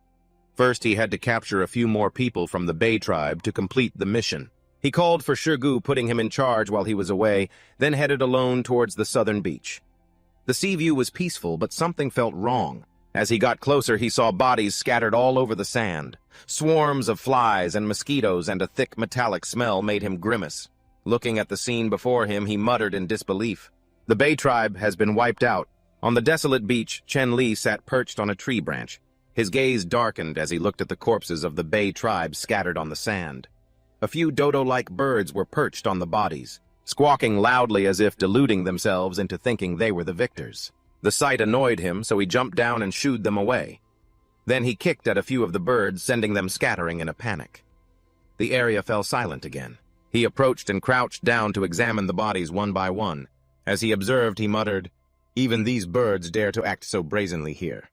Speaker 2: First, he had to capture a few more people from the Bei tribe to complete the mission. He called for Shigu, putting him in charge while he was away, then headed alone towards the southern beach. The sea view was peaceful, but something felt wrong. As he got closer, he saw bodies scattered all over the sand. Swarms of flies and mosquitoes and a thick metallic smell made him grimace. Looking at the scene before him, he muttered in disbelief. The Bei tribe has been wiped out. On the desolate beach, Chen Li sat perched on a tree branch. His gaze darkened as he looked at the corpses of the Bei tribe scattered on the sand. A few dodo-like birds were perched on the bodies, squawking loudly as if deluding themselves into thinking they were the victors. The sight annoyed him, so he jumped down and shooed them away. Then he kicked at a few of the birds, sending them scattering in a panic. The area fell silent again. He approached and crouched down to examine the bodies one by one. As he observed, he muttered, "Even these birds dare to act so brazenly here.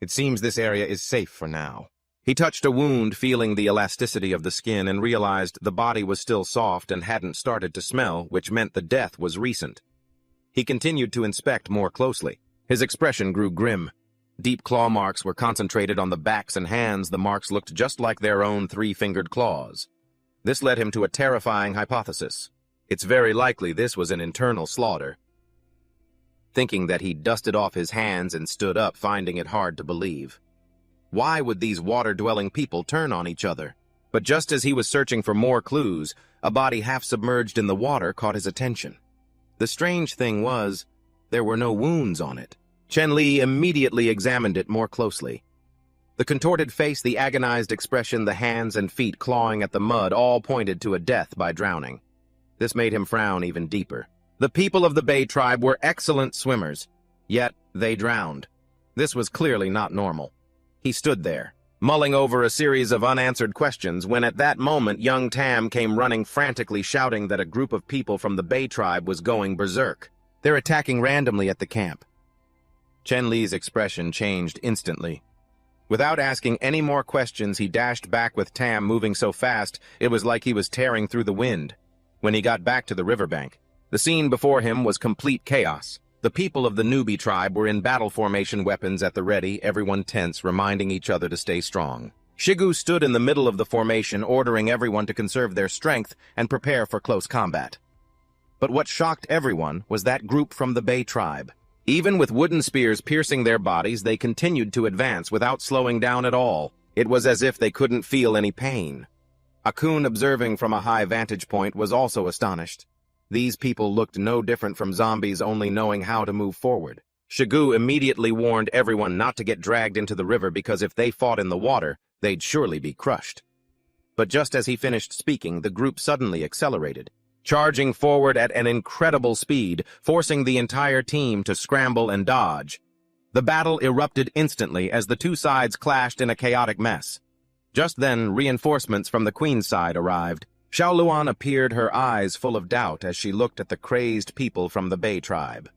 Speaker 2: It seems this area is safe for now." He touched a wound, feeling the elasticity of the skin, and realized the body was still soft and hadn't started to smell, which meant the death was recent. He continued to inspect more closely. His expression grew grim. Deep claw marks were concentrated on the backs and hands. The marks looked just like their own three-fingered claws. This led him to a terrifying hypothesis. It's very likely this was an internal slaughter. Thinking that, he dusted off his hands and stood up, finding it hard to believe. Why would these water-dwelling people turn on each other? But just as he was searching for more clues, a body half submerged in the water caught his attention. The strange thing was, there were no wounds on it. Chen Li immediately examined it more closely. The contorted face, the agonized expression, the hands and feet clawing at the mud all pointed to a death by drowning. This made him frown even deeper. The people of the Bei tribe were excellent swimmers, yet they drowned. This was clearly not normal. He stood there, mulling over a series of unanswered questions, when at that moment young Tam came running frantically, shouting that a group of people from the Bei tribe was going berserk. They're attacking randomly at the camp. Chen Li's expression changed instantly. Without asking any more questions, he dashed back with Tam moving so fast it was like he was tearing through the wind. When he got back to the riverbank, the scene before him was complete chaos. The people of the Newbie tribe were in battle formation, weapons at the ready, everyone tense, reminding each other to stay strong. Shigu stood in the middle of the formation, ordering everyone to conserve their strength and prepare for close combat. But what shocked everyone was that group from the Bei tribe. Even with wooden spears piercing their bodies, they continued to advance without slowing down at all. It was as if they couldn't feel any pain. Akun, observing from a high vantage point, was also astonished.
Speaker 1: These people looked no different from zombies, only knowing how to move forward. Shigu immediately warned everyone not to get dragged into the river because if they fought in the water, they'd surely be crushed. But just as he finished speaking, the group suddenly accelerated, charging forward at an incredible speed, forcing the entire team to scramble and dodge. The battle erupted instantly as the two sides clashed in a chaotic mess. Just then, reinforcements from the Queen's side arrived. Xiao Luan appeared, her eyes full of doubt as she looked at the crazed people from the Bei tribe.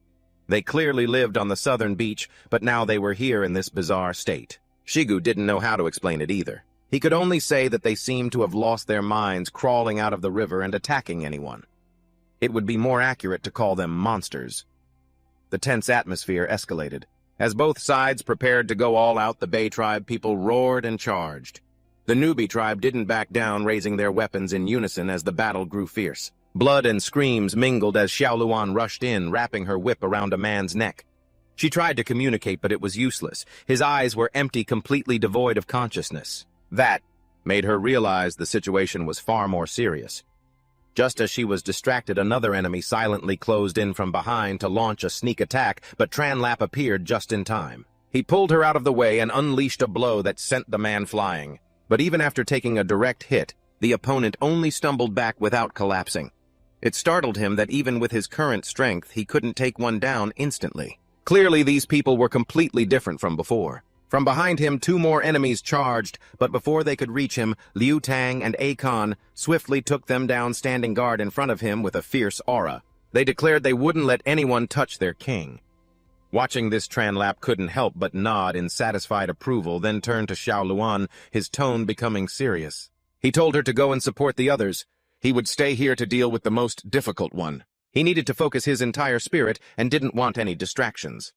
Speaker 1: They clearly lived on the southern beach, but now they were here in this bizarre state. Shigu didn't know how to explain it either. He could only say that they seemed to have lost their minds, crawling out of the river and attacking anyone. It would be more accurate to call them monsters. The tense atmosphere escalated. As both sides prepared to go all out, the Bei tribe people roared and charged. The Nubi tribe didn't back down, raising their weapons in unison as the battle grew fierce. Blood and screams mingled as Xiao Luan rushed in, wrapping her whip around a man's neck. She tried to communicate, but it was useless. His eyes were empty, completely devoid of consciousness. That made her realize the situation was far more serious. Just as she was distracted, another enemy silently closed in from behind to launch a sneak attack, but Tranlap appeared just in time. He pulled her out of the way and unleashed a blow that sent the man flying. But even after taking a direct hit, the opponent only stumbled back without collapsing. It startled him that even with his current strength, he couldn't take one down instantly. Clearly, these people were completely different from before. From behind him, two more enemies charged, but before they could reach him, Liu Tang and Akon swiftly took them down, standing guard in front of him with a fierce aura. They declared they wouldn't let anyone touch their king. Watching this, Tranlap couldn't help but nod in satisfied approval, then turned to Xiao Luan, his tone becoming serious. He told her to go and support the others. He would stay here to deal with the most difficult one. He needed to focus his entire spirit and didn't want any distractions.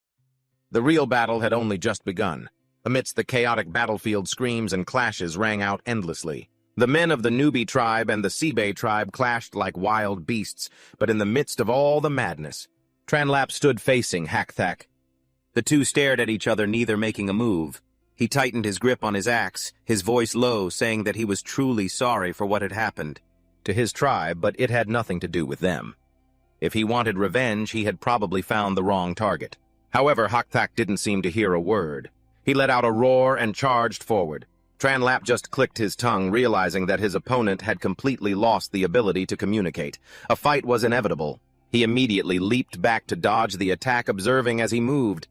Speaker 1: The real battle had only just begun. Amidst the chaotic battlefield, screams and clashes rang out endlessly. The men of the Nubi tribe and the Sibei tribe clashed like wild beasts, but in the midst of all the madness, Tranlap stood facing Hakthak. The two stared at each other, neither making a move. He tightened his grip on his axe, his voice low, saying that he was truly sorry for what had happened to his tribe, but it had nothing to do with them. If he wanted revenge, he had probably found the wrong target. However, Hakthak didn't seem to hear a word. He let out a roar and charged forward. Tranlap just clicked his tongue, realizing that his opponent had completely lost the ability to communicate. A fight was inevitable. He immediately leaped back to dodge the attack, observing as he moved.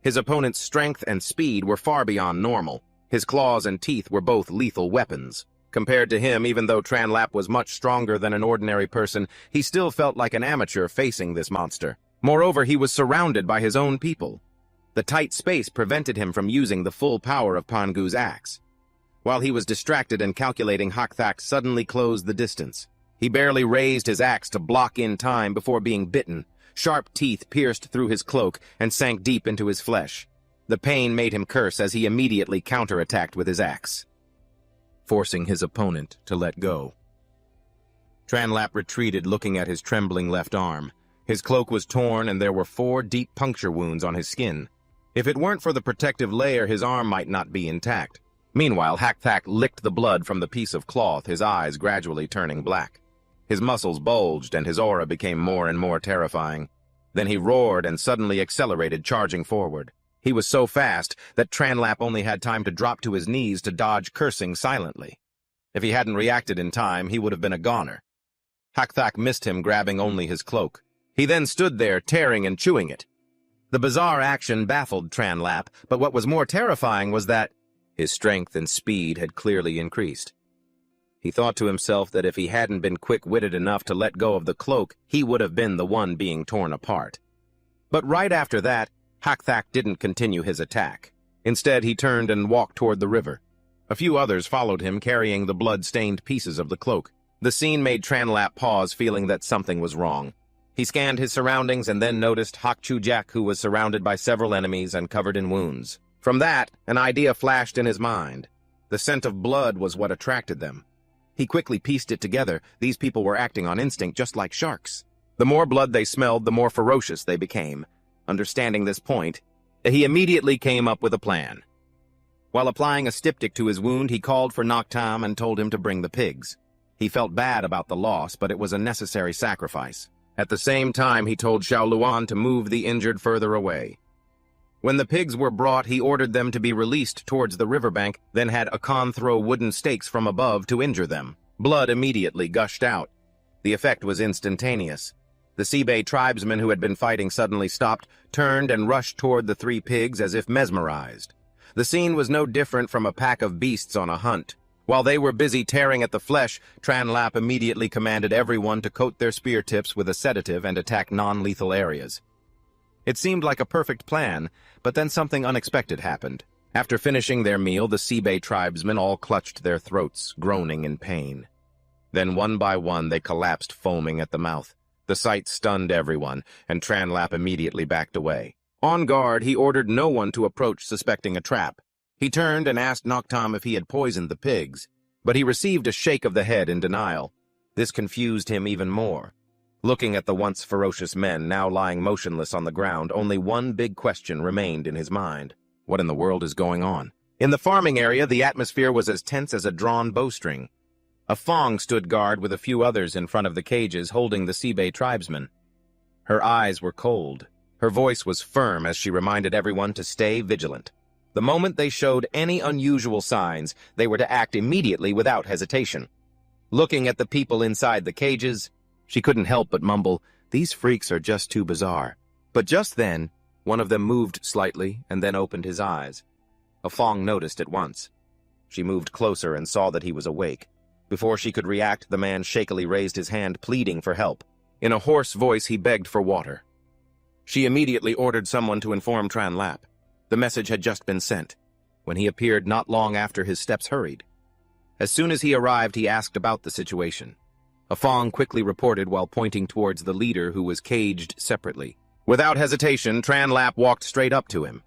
Speaker 1: His opponent's strength and speed were far beyond normal. His claws and teeth were both lethal weapons. Compared to him, even though Tranlap was much stronger than an ordinary person, he still felt like an amateur facing this monster. Moreover, he was surrounded by his own people. The tight space prevented him from using the full power of Pangu's axe. While he was distracted and calculating, Hakthak suddenly closed the distance. He barely raised his axe to block in time before being bitten. Sharp teeth pierced through his cloak and sank deep into his flesh. The pain made him curse as he immediately counterattacked with his axe, forcing his opponent to let go. Tranlap retreated, looking at his trembling left arm. His cloak was torn and there were 4 deep puncture wounds on his skin. If it weren't for the protective layer, his arm might not be intact. Meanwhile, Hakthak licked the blood from the piece of cloth, his eyes gradually turning black. His muscles bulged and his aura became more and more terrifying. Then he roared and suddenly accelerated, charging forward. He was so fast that Tranlap only had time to drop to his knees to dodge, cursing silently. If he hadn't reacted in time, he would have been a goner. Hakthak missed him, grabbing only his cloak. He then stood there, tearing and chewing it. The bizarre action baffled Tranlap, but what was more terrifying was that his strength and speed had clearly increased. He thought to himself that if he hadn't been quick-witted enough to let go of the cloak, he would have been the one being torn apart. But right after that, Hakthak didn't continue his attack. Instead, he turned and walked toward the river. A few others followed him, carrying the blood-stained pieces of the cloak. The scene made Tranlap pause, feeling that something was wrong. He scanned his surroundings and then noticed Hakchujak, who was surrounded by several enemies and covered in wounds. From that, an idea flashed in his mind. The scent of blood was what attracted them. He quickly pieced it together. These people were acting on instinct, just like sharks. The more blood they smelled, the more ferocious they became. Understanding this point, he immediately came up with a plan. While applying a styptic to his wound, he called for Noctam and told him to bring the pigs. He felt bad about the loss, but it was a necessary sacrifice. At the same time, he told Xiao Luan to move the injured further away. When the pigs were brought, he ordered them to be released towards the riverbank, then had Akan throw wooden stakes from above to injure them. Blood immediately gushed out. The effect was instantaneous. The Sibei tribesmen who had been fighting suddenly stopped, turned, and rushed toward the three pigs as if mesmerized. The scene was no different from a pack of beasts on a hunt. While they were busy tearing at the flesh, Tran Lap immediately commanded everyone to coat their spear tips with a sedative and attack non-lethal areas. It seemed like a perfect plan, but then something unexpected happened. After finishing their meal, the Sibei tribesmen all clutched their throats, groaning in pain. Then one by one they collapsed, foaming at the mouth. The sight stunned everyone, and Tran Lap immediately backed away. On guard, he ordered no one to approach suspecting a trap. He turned and asked Noktam if he had poisoned the pigs, but he received a shake of the head in denial. This confused him even more. Looking at the once ferocious men now lying motionless on the ground, only one big question remained in his mind. What in the world is going on? In the farming area, the atmosphere was as tense as a drawn bowstring. A Fong stood guard with a few others in front of the cages holding the Sibei tribesmen. Her eyes were cold. Her voice was firm as she reminded everyone to stay vigilant. The moment they showed any unusual signs, they were to act immediately without hesitation. Looking at the people inside the cages, she couldn't help but mumble, "These freaks are just too bizarre." But just then, one of them moved slightly and then opened his eyes. A Fong noticed at once. She moved closer and saw that he was awake. Before she could react, the man shakily raised his hand, pleading for help. In a hoarse voice, he begged for water. She immediately ordered someone to inform Tran Lap. The message had just been sent. When he appeared not long after, his steps hurried. As soon as he arrived, he asked about the situation. A Fong quickly reported while pointing towards the leader who was caged separately. Without hesitation, Tran Lap walked straight up to him.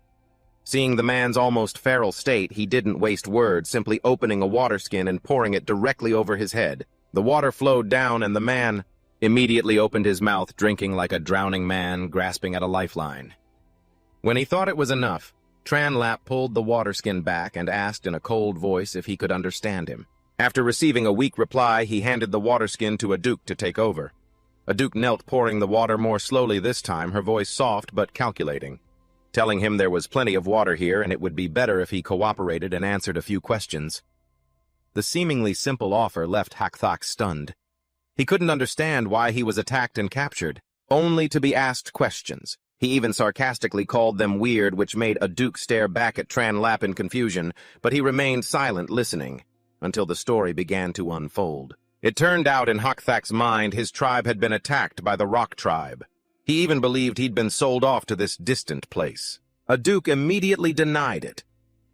Speaker 1: Seeing the man's almost feral state, he didn't waste words, simply opening a water skin and pouring it directly over his head. The water flowed down and the man immediately opened his mouth, drinking like a drowning man grasping at a lifeline. When he thought it was enough, Tran Lap pulled the water skin back and asked in a cold voice if he could understand him. After receiving a weak reply, he handed the water skin to Aduk to take over. Aduk knelt, pouring the water more slowly this time, her voice soft but calculating, telling him there was plenty of water here and it would be better if he cooperated and answered a few questions. The seemingly simple offer left Hakthak stunned. He couldn't understand why he was attacked and captured, only to be asked questions. He even sarcastically called them weird, which made Aduk stare back at Tran Lap in confusion, but he remained silent, listening, until the story began to unfold. It turned out in Hakthak's mind his tribe had been attacked by the Rock tribe. He even believed he'd been sold off to this distant place. Aduk immediately denied it,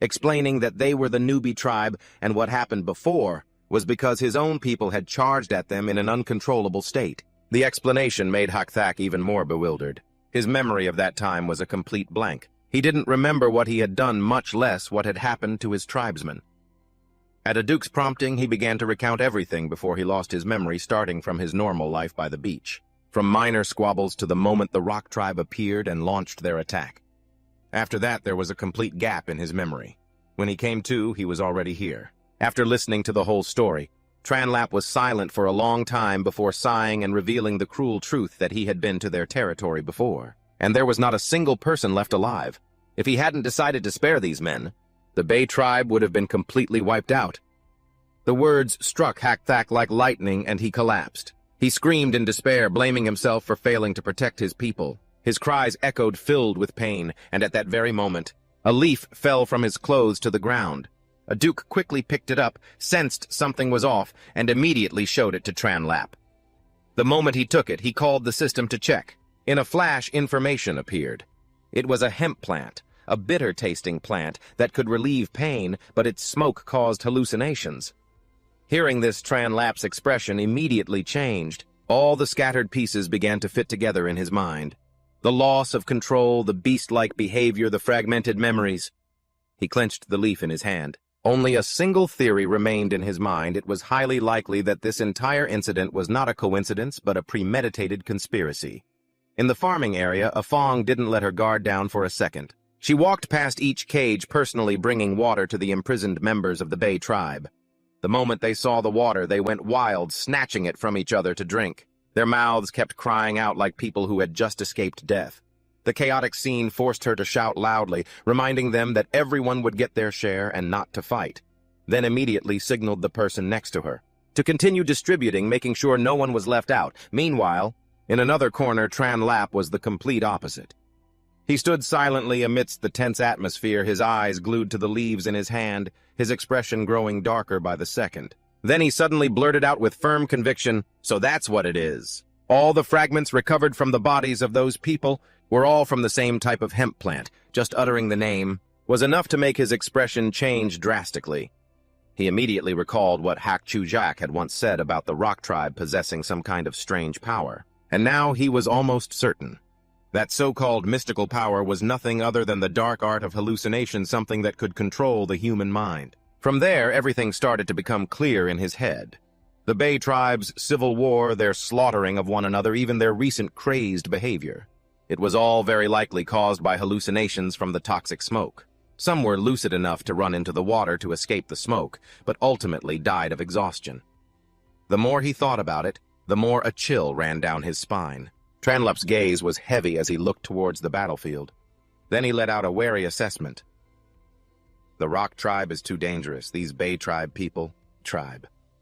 Speaker 1: explaining that they were the newbie tribe and what happened before was because his own people had charged at them in an uncontrollable state. The explanation made Hakthak even more bewildered. His memory of that time was a complete blank. He didn't remember what he had done, much less what had happened to his tribesmen. At Aduk's prompting, he began to recount everything before he lost his memory, starting from his normal life by the beach. From minor squabbles to the moment the Rock tribe appeared and launched their attack. After that, there was a complete gap in his memory. When he came to, he was already here. After listening to the whole story, Tran Lap was silent for a long time before sighing and revealing the cruel truth that he had been to their territory before. And there was not a single person left alive. If he hadn't decided to spare these men, the Bay tribe would have been completely wiped out. The words struck Hakthak like lightning and he collapsed. He screamed in despair, blaming himself for failing to protect his people. His cries echoed, filled with pain, and at that very moment, a leaf fell from his clothes to the ground. Aduk quickly picked it up, sensed something was off, and immediately showed it to Tran Lap. The moment he took it, he called the system to check. In a flash, information appeared. It was a hemp plant, a bitter-tasting plant that could relieve pain, but its smoke caused hallucinations. Hearing this, Tran Lap's expression immediately changed. All the scattered pieces began to fit together in his mind. The loss of control, the beast-like behavior, the fragmented memories. He clenched the leaf in his hand. Only a single theory remained in his mind. It was highly likely that this entire incident was not a coincidence, but a premeditated conspiracy. In the farming area, a Fong didn't let her guard down for a second. She walked past each cage, personally bringing water to the imprisoned members of the Bay tribe. The moment they saw the water, they went wild, snatching it from each other to drink.
Speaker 2: Their mouths kept crying out like people who had just escaped death. The chaotic scene forced her to shout loudly, reminding them that everyone would get their share and not to fight, then immediately signaled the person next to her to continue distributing, making sure no one was left out. Meanwhile, in another corner, Tran Lap was the complete opposite. He stood silently amidst the tense atmosphere, his eyes glued to the leaves in his hand, his expression growing darker by the second. Then he suddenly blurted out with firm conviction, "So that's what it is. All the fragments recovered from the bodies of those people were all from the same type of hemp plant." Just uttering the name was enough to make his expression change drastically. He immediately recalled what Hak Chujak had once said about the rock tribe possessing some kind of strange power. And now he was almost certain that so-called mystical power was nothing other than the dark art of hallucination, something that could control the human mind. From there, everything started to become clear in his head. The Bay tribe's civil war, their slaughtering of one another, even their recent crazed behavior. It was all very likely caused by hallucinations from the toxic smoke. Some were lucid enough to run into the water to escape the smoke, but ultimately died of exhaustion. The more he thought about it, the more a chill ran down his spine. Tranlup's gaze was heavy as he looked towards the battlefield. Then he let out a wary assessment. The Rock tribe is too dangerous, these Bay tribe people.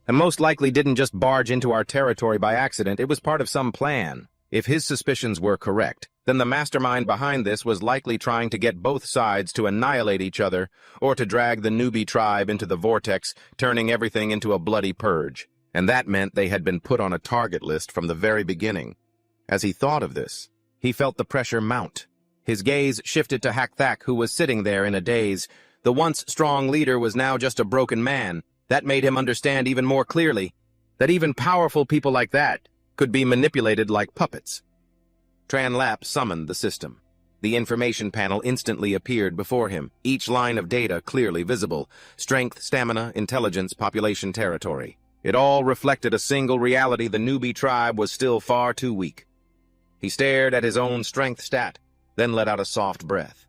Speaker 2: And most likely didn't just barge into our territory by accident, it was part of some plan. If his suspicions were correct, then the mastermind behind this was likely trying to get both sides to annihilate each other, or to drag the newbie tribe into the vortex, turning everything into a bloody purge. And that meant they had been put on a target list from the very beginning. As he thought of this, he felt the pressure mount. His gaze shifted to Hakthak, who was sitting there in a daze. The once strong leader was now just a broken man. That made him understand even more clearly that even powerful people like that could be manipulated like puppets. Tran Lap summoned the system. The information panel instantly appeared before him, each line of data clearly visible. Strength, stamina, intelligence, population, territory. It all reflected a single reality: the newbie tribe was still far too weak. He stared at his own strength stat, then let out a soft breath.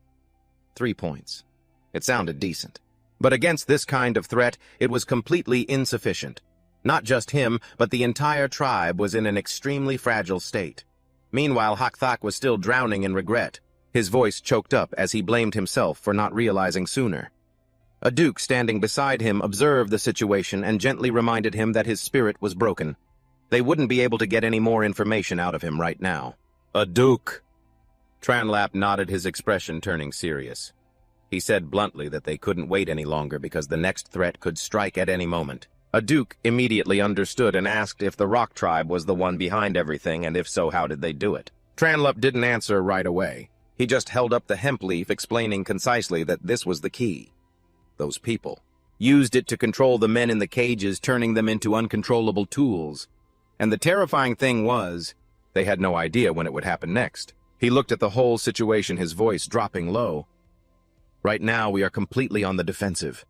Speaker 2: 3 points. It sounded decent. But against this kind of threat, it was completely insufficient. Not just him, but the entire tribe was in an extremely fragile state. Meanwhile, Hakthak was still drowning in regret. His voice choked up as he blamed himself for not realizing sooner. A duke standing beside him observed the situation and gently reminded him that his spirit was broken. They wouldn't be able to get any more information out of him right now. A duke! Tranlap nodded, his expression turning serious. He said bluntly that they couldn't wait any longer because the next threat could strike at any moment. A duke immediately understood and asked if the Rock tribe was the one behind everything, and if so, how did they do it? Tranlup didn't answer right away. He just held up the hemp leaf, explaining concisely that this was the key. Those people used it to control the men in the cages, turning them into uncontrollable tools. And the terrifying thing was, they had no idea when it would happen next. He looked at the whole situation, his voice dropping low. Right now, we are completely on the defensive.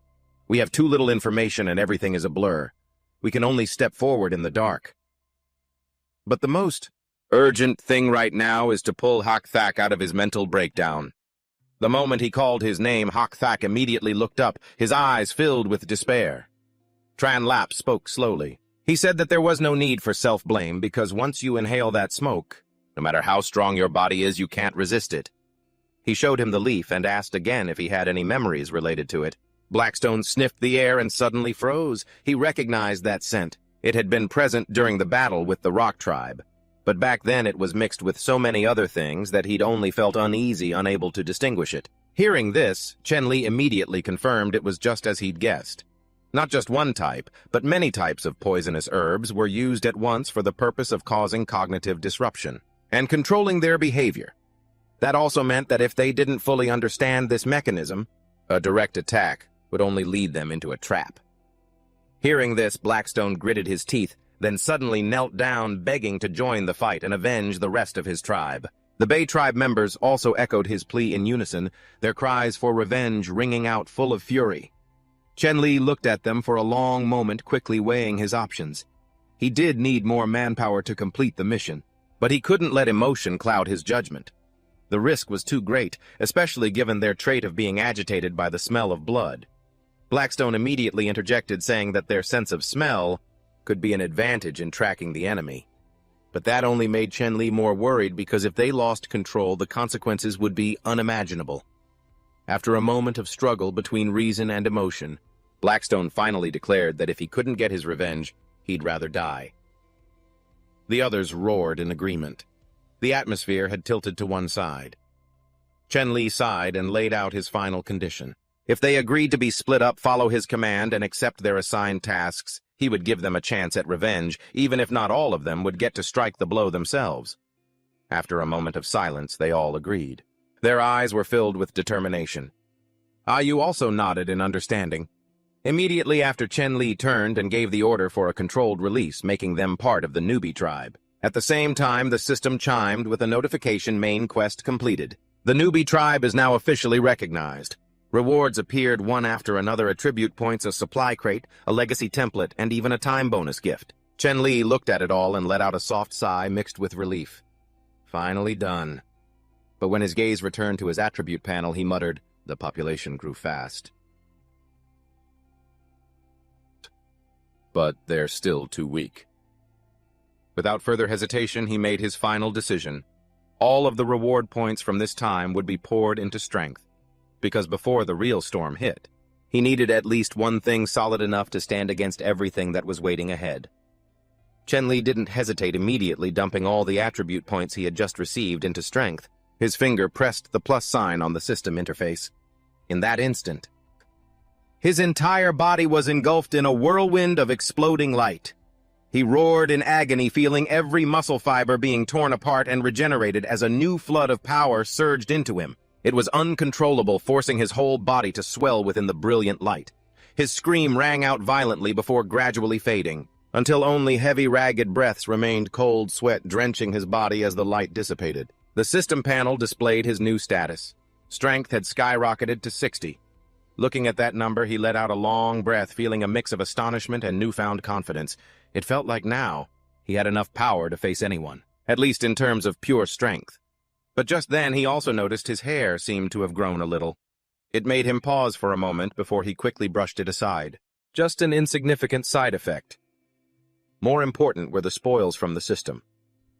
Speaker 2: We have too little information and everything is a blur. We can only step forward in the dark. But the most urgent thing right now is to pull Hakthak out of his mental breakdown. The moment he called his name, Hakthak immediately looked up, his eyes filled with despair. Tran Lap spoke slowly. He said that there was no need for self-blame because once you inhale that smoke, no matter how strong your body is, you can't resist it. He showed him the leaf and asked again if he had any memories related to it. Blackstone sniffed the air and suddenly froze. He recognized that scent. It had been present during the battle with the Rock tribe. But back then it was mixed with so many other things that he'd only felt uneasy, unable to distinguish it. Hearing this, Chen Li immediately confirmed it was just as he'd guessed. Not just one type, but many types of poisonous herbs were used at once for the purpose of causing cognitive disruption and controlling their behavior. That also meant that if they didn't fully understand this mechanism, a direct attack would only lead them into a trap. Hearing this, Blackstone gritted his teeth, then suddenly knelt down, begging to join the fight and avenge the rest of his tribe. The Bay tribe members also echoed his plea in unison, their cries for revenge ringing out full of fury. Chen Li looked at them for a long moment, quickly weighing his options. He did need more manpower to complete the mission, but he couldn't let emotion cloud his judgment. The risk was too great, especially given their trait of being agitated by the smell of blood. Blackstone immediately interjected, saying that their sense of smell could be an advantage in tracking the enemy.
Speaker 1: But that only made Chen Li more worried because if they lost control, the consequences would be unimaginable. After a moment of struggle between reason and emotion, Blackstone finally declared that if he couldn't get his revenge, he'd rather die. The others roared in agreement. The atmosphere had tilted to one side. Chen Li sighed and laid out his final condition. If they agreed to be split up, follow his command, and accept their assigned tasks, he would give them a chance at revenge, even if not all of them would get to strike the blow themselves. After a moment of silence, they all agreed. Their eyes were filled with determination. Yu also nodded in understanding. Immediately after, Chen Li turned and gave the order for a controlled release, making them part of the newbie tribe. At the same time, the system chimed with a notification: main quest completed. The newbie tribe is now officially recognized. Rewards appeared one after another: attribute points, a supply crate, a legacy template, and even a time bonus gift. Chen Li looked at it all and let out a soft sigh mixed with relief. Finally done. But when his gaze returned to his attribute panel, he muttered, "The population grew fast. But they're still too weak." Without further hesitation, he made his final decision. All of the reward points from this time would be poured into strength, because before the real storm hit, he needed at least one thing solid enough to stand against everything that was waiting ahead. Chen Li didn't hesitate, immediately dumping all the attribute points he had just received into strength. His finger pressed the plus sign on the system interface. In that instant, his entire body was engulfed in a whirlwind of exploding light. He roared in agony, feeling every muscle fiber being torn apart and regenerated as a new flood of power surged into him. It was uncontrollable, forcing his whole body to swell within the brilliant light. His scream rang out violently before gradually fading, until only heavy, ragged breaths remained, cold sweat drenching his body as the light dissipated. The system panel displayed his new status. Strength had skyrocketed to 60. Looking at that number, he let out a long breath, feeling a mix of astonishment and newfound confidence. It felt like now he had enough power to face anyone, at least in terms of pure strength. But just then he also noticed his hair seemed to have grown a little. It made him pause for a moment before he quickly brushed it aside. Just an insignificant side effect. More important were the spoils from the system.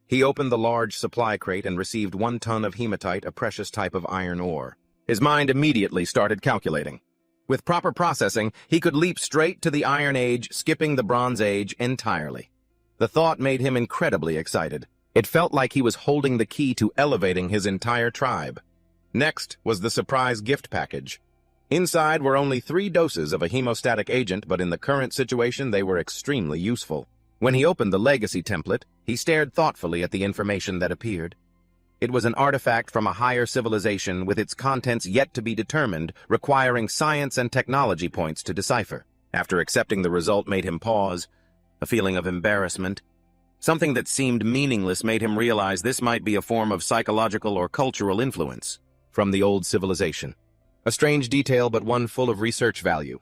Speaker 1: He opened the large supply crate and received 1 ton of hematite, a precious type of iron ore. His mind immediately started calculating. With proper processing, he could leap straight to the Iron Age, skipping the Bronze Age entirely. The thought made him incredibly excited. It felt like he was holding the key to elevating his entire tribe. Next was the surprise gift package. Inside were only 3 doses of a hemostatic agent, but in the current situation they were extremely useful. When he opened the legacy template, he stared thoughtfully at the information that appeared. It was an artifact from a higher civilization with its contents yet to be determined, requiring science and technology points to decipher. After accepting the result made him pause, a feeling of embarrassment. Something that seemed meaningless made him realize this might be a form of psychological or cultural influence from the old civilization. A strange detail, but one full of research value.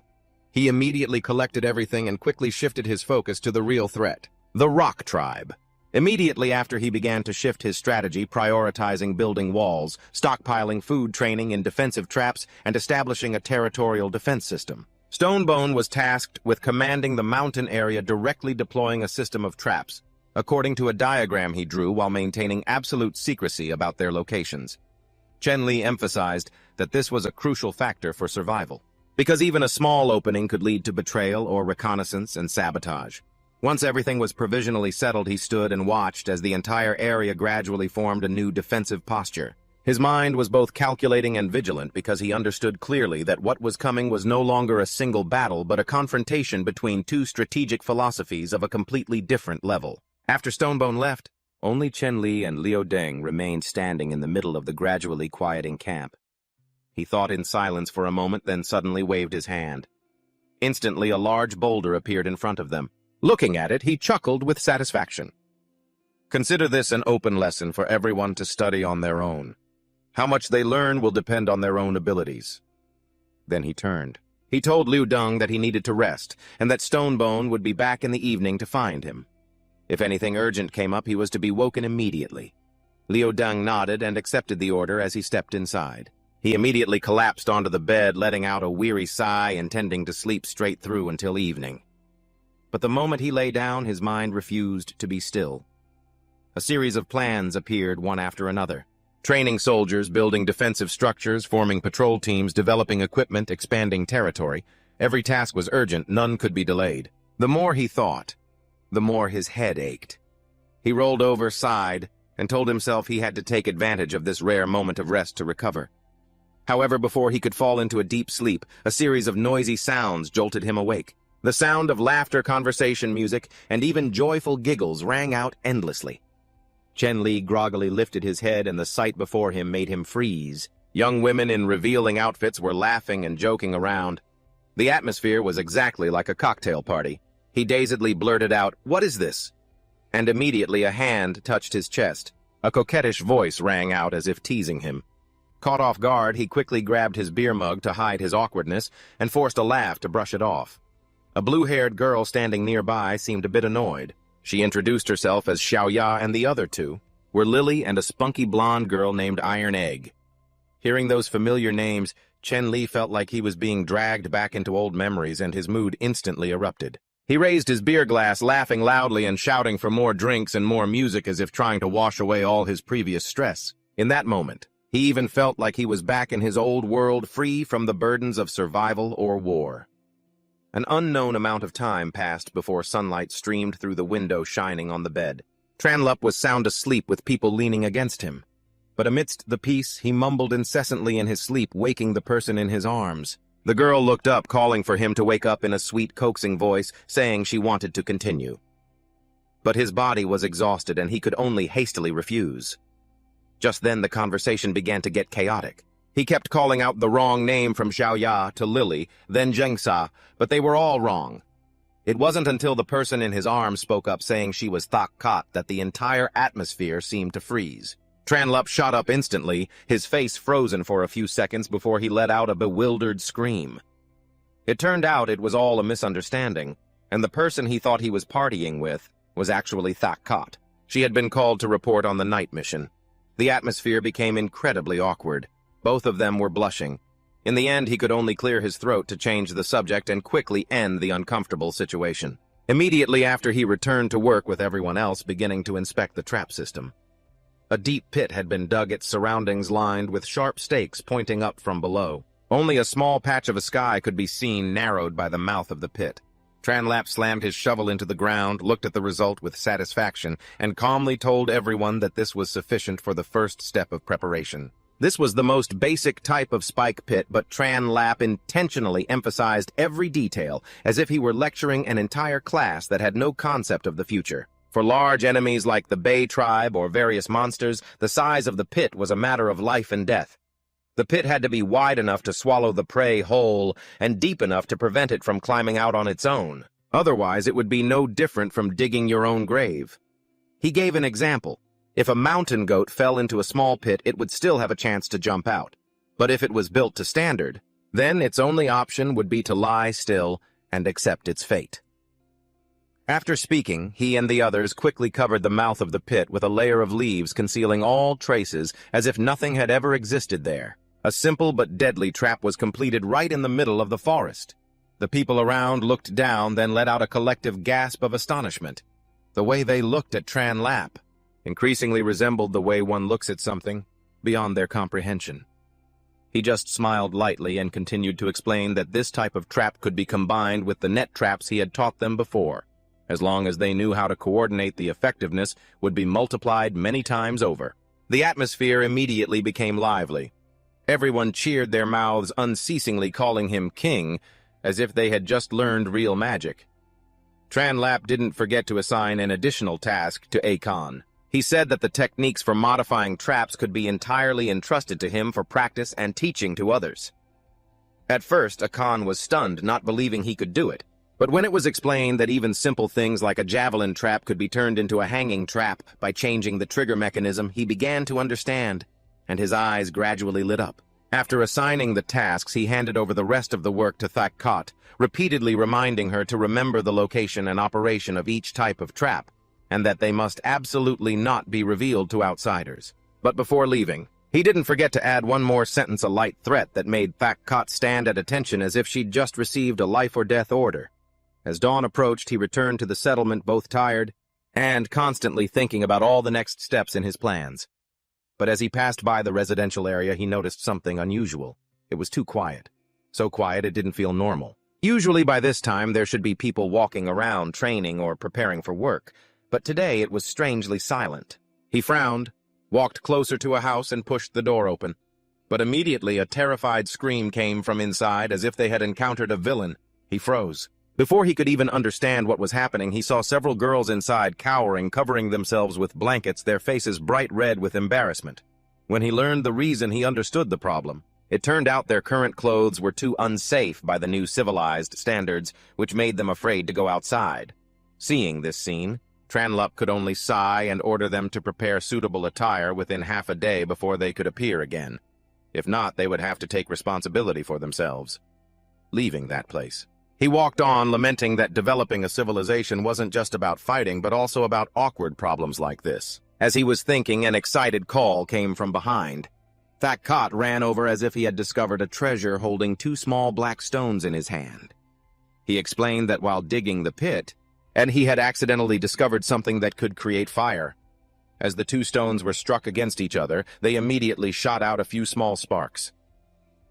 Speaker 1: He immediately collected everything and quickly shifted his focus to the real threat, the Rock Tribe. Immediately after, he began to shift his strategy, prioritizing building walls, stockpiling food, training in defensive traps, and establishing a territorial defense system. Stonebone was tasked with commanding the mountain area, directly deploying a system of traps, according to a diagram he drew, while maintaining absolute secrecy about their locations. Chen Li emphasized that this was a crucial factor for survival, because even a small opening could lead to betrayal or reconnaissance and sabotage. Once everything was provisionally settled, he stood and watched as the entire area gradually formed a new defensive posture. His mind was both calculating and vigilant, because he understood clearly that what was coming was no longer a single battle, but a confrontation between 2 strategic philosophies of a completely different level. After Stonebone left, only Chen Li and Liu Deng remained standing in the middle of the gradually quieting camp. He thought in silence for a moment, then suddenly waved his hand. Instantly, a large boulder appeared in front of them. Looking at it, he chuckled with satisfaction. Consider this an open lesson for everyone to study on their own. How much they learn will depend on their own abilities. Then he turned. He told Liu Deng that he needed to rest, and that Stonebone would be back in the evening to find him. If anything urgent came up, he was to be woken immediately. Liu Deng nodded and accepted the order as he stepped inside. He immediately collapsed onto the bed, letting out a weary sigh, intending to sleep straight through until evening. But the moment he lay down, his mind refused to be still.
Speaker 2: A series of plans appeared one after another. Training soldiers, building defensive structures, forming patrol teams, developing equipment, expanding territory. Every task was urgent, none could be delayed. The more he thought, the more his head ached. He rolled over, sighed, and told himself he had to take advantage of this rare moment of rest to recover. However, before he could fall into a deep sleep, a series of noisy sounds jolted him awake. The sound of laughter, conversation, music, and even joyful giggles rang out endlessly. Chen Li groggily lifted his head, and the sight before him made him freeze. Young women in revealing outfits were laughing and joking around. The atmosphere was exactly like a cocktail party. He dazedly blurted out, "What is this?" And immediately a hand touched his chest. A coquettish voice rang out as if teasing him. Caught off guard, he quickly grabbed his beer mug to hide his awkwardness and forced a laugh to brush it off. A blue-haired girl standing nearby seemed a bit annoyed. She introduced herself as Xiaoya, and the other two were Lily and a spunky blonde girl named Iron Egg. Hearing those familiar names, Chen Li felt like he was being dragged back into old memories, and his mood instantly erupted. He raised his beer glass, laughing loudly and shouting for more drinks and more music as if trying to wash away all his previous stress. In that moment, he even felt like he was back in his old world, free from the burdens of survival or war. An unknown amount of time passed before sunlight streamed through the window shining on the bed. Tranlup was sound asleep with people leaning against him. But amidst the peace, he mumbled incessantly in his sleep, waking the person in his arms. The girl looked up, calling for him to wake up in a sweet, coaxing voice, saying she wanted to continue. But his body was exhausted, and he could only hastily refuse. Just then the conversation began to get chaotic. He kept calling out the wrong name from Xiaoya to Lily, then Zhengsa, but they were all wrong. It wasn't until the person in his arms spoke up saying she was Thak Kot that the entire atmosphere seemed to freeze. Tranlup shot up instantly, his face frozen for a few seconds before he let out a bewildered scream. It turned out it was all a misunderstanding, and the person he thought he was partying with was actually Thak Kot. She had been called to report on the night mission. The atmosphere became incredibly awkward. Both of them were blushing. In the end, he could only clear his throat to change the subject and quickly end the uncomfortable situation. Immediately after, he returned to work with everyone else, beginning to inspect the trap system. A deep pit had been dug, its surroundings lined with sharp stakes pointing up from below. Only a small patch of a sky could be seen, narrowed by the mouth of the pit. Tranlap slammed his shovel into the ground, looked at the result with satisfaction, and calmly told everyone that this was sufficient for the first step of preparation. This was the most basic type of spike pit, but Tranlap intentionally emphasized every detail, as if he were lecturing an entire class that had no concept of the future. For large enemies like the Bay tribe or various monsters, the size of the pit was a matter of life and death. The pit had to be wide enough to swallow the prey whole, and deep enough to prevent it from climbing out on its own. Otherwise, it would be no different from digging your own grave. He gave an example. If a mountain goat fell into a small pit, it would still have a chance to jump out. But if it was built to standard, then its only option would be to lie still and accept its fate. After speaking, he and the others quickly covered the mouth of the pit with a layer of leaves concealing all traces, as if nothing had ever existed there. A simple but deadly trap was completed right in the middle of the forest. The people around looked down, then let out a collective gasp of astonishment. The way they looked at Tranlap increasingly resembled the way one looks at something beyond their comprehension. He just smiled lightly and continued to explain that this type of trap could be combined with the net traps he had taught them before. As long as they knew how to coordinate, the effectiveness would be multiplied many times over. The atmosphere immediately became lively. Everyone cheered their mouths unceasingly, calling him king, as if they had just learned real magic. Tranlap didn't forget to assign an additional task to Akon. He said that the techniques for modifying traps could be entirely entrusted to him for practice and teaching to others. At first, Akon was stunned, not believing he could do it. But when it was explained that even simple things like a javelin trap could be turned into a hanging trap by changing the trigger mechanism, he began to understand, and his eyes gradually lit up. After assigning the tasks, he handed over the rest of the work to Thak Kot, repeatedly reminding her to remember the location and operation of each type of trap, and that they must absolutely not be revealed to outsiders. But before leaving, he didn't forget to add one more sentence, a light threat that made Thak Kot stand at attention as if she'd just received a life-or-death order. As dawn approached, he returned to the settlement, both tired and constantly thinking about all the next steps in his plans. But as he passed by the residential area, he noticed something unusual. It was too quiet. So quiet it didn't feel normal. Usually by this time there should be people walking around, training or preparing for work, but today it was strangely silent. He frowned, walked closer to a house and pushed the door open. But immediately a terrified scream came from inside as if they had encountered a villain. He froze. Before he could even understand what was happening, he saw several girls inside cowering, covering themselves with blankets, their faces bright red with embarrassment. When he learned the reason, he understood the problem. It turned out their current clothes were too unsafe by the new civilized standards, which made them afraid to go outside. Seeing this scene, Tranlup could only sigh and order them to prepare suitable attire within half a day before they could appear again. If not, they would have to take responsibility for themselves. Leaving that place, he walked on, lamenting that developing a civilization wasn't just about fighting, but also about awkward problems like this. As he was thinking, an excited call came from behind. Thakkot ran over as if he had discovered a treasure holding 2 small black stones in his hand. He explained that while digging the pit, he had accidentally discovered something that could create fire. As the 2 stones were struck against each other, they immediately shot out a few small sparks.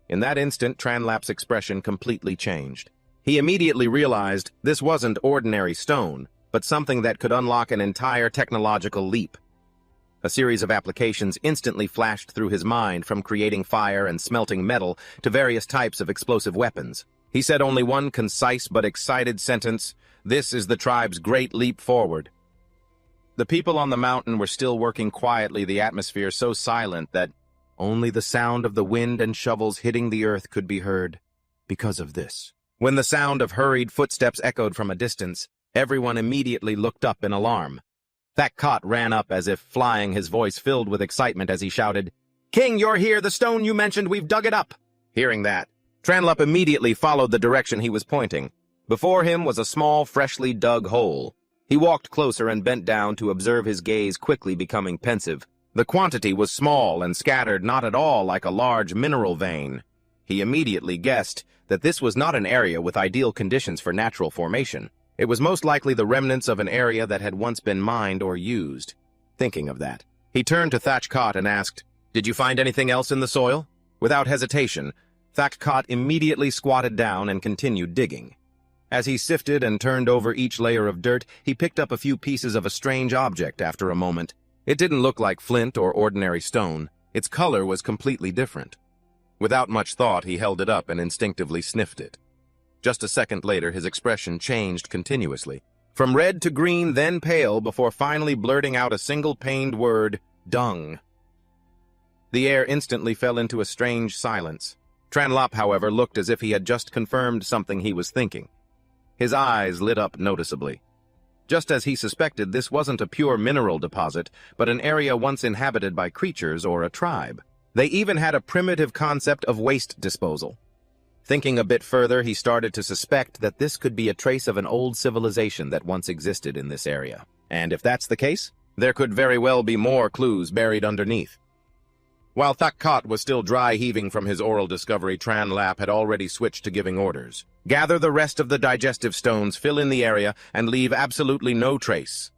Speaker 2: In that instant, Tranlap's expression completely changed. He immediately realized this wasn't ordinary stone, but something that could unlock an entire technological leap. A series of applications instantly flashed through his mind, from creating fire and smelting metal to various types of explosive weapons. He said only one concise but excited sentence: "This is the tribe's great leap forward." The people on the mountain were still working quietly, the atmosphere so silent that only the sound of the wind and shovels hitting the earth could be heard. Because of this, when the sound of hurried footsteps echoed from a distance, everyone immediately looked up in alarm. Thakkot ran up as if flying, his voice filled with excitement as he shouted, "King, you're here! The stone you mentioned, we've dug it up!" Hearing that, Tranlup immediately followed the direction he was pointing. Before him was a small, freshly dug hole. He walked closer and bent down to observe, his gaze quickly becoming pensive. The quantity was small and scattered, not at all like a large mineral vein. He immediately guessed that this was not an area with ideal conditions for natural formation. It was most likely the remnants of an area that had once been mined or used. Thinking of that, he turned to Thakkot and asked, "Did you find anything else in the soil?" Without hesitation, Thakkot immediately squatted down and continued digging. As he sifted and turned over each layer of dirt, he picked up a few pieces of a strange object after a moment. It didn't look like flint or ordinary stone. Its color was completely different. Without much thought, he held it up and instinctively sniffed it. Just a second later, his expression changed continuously, from red to green, then pale, before finally blurting out a single pained word: dung. The air instantly fell into a strange silence. Tranlap, however, looked as if he had just confirmed something he was thinking. His eyes lit up noticeably. Just as he suspected, this wasn't a pure mineral deposit, but an area once inhabited by creatures or a tribe. They even had a primitive concept of waste disposal. Thinking a bit further, he started to suspect that this could be a trace of an old civilization that once existed in this area. And if that's the case, there could very well be more clues buried underneath. While Thakkot was still dry-heaving from his oral discovery, Tranlap had already switched to giving orders. Gather the rest of the digestive stones, fill in the area, and leave absolutely no trace.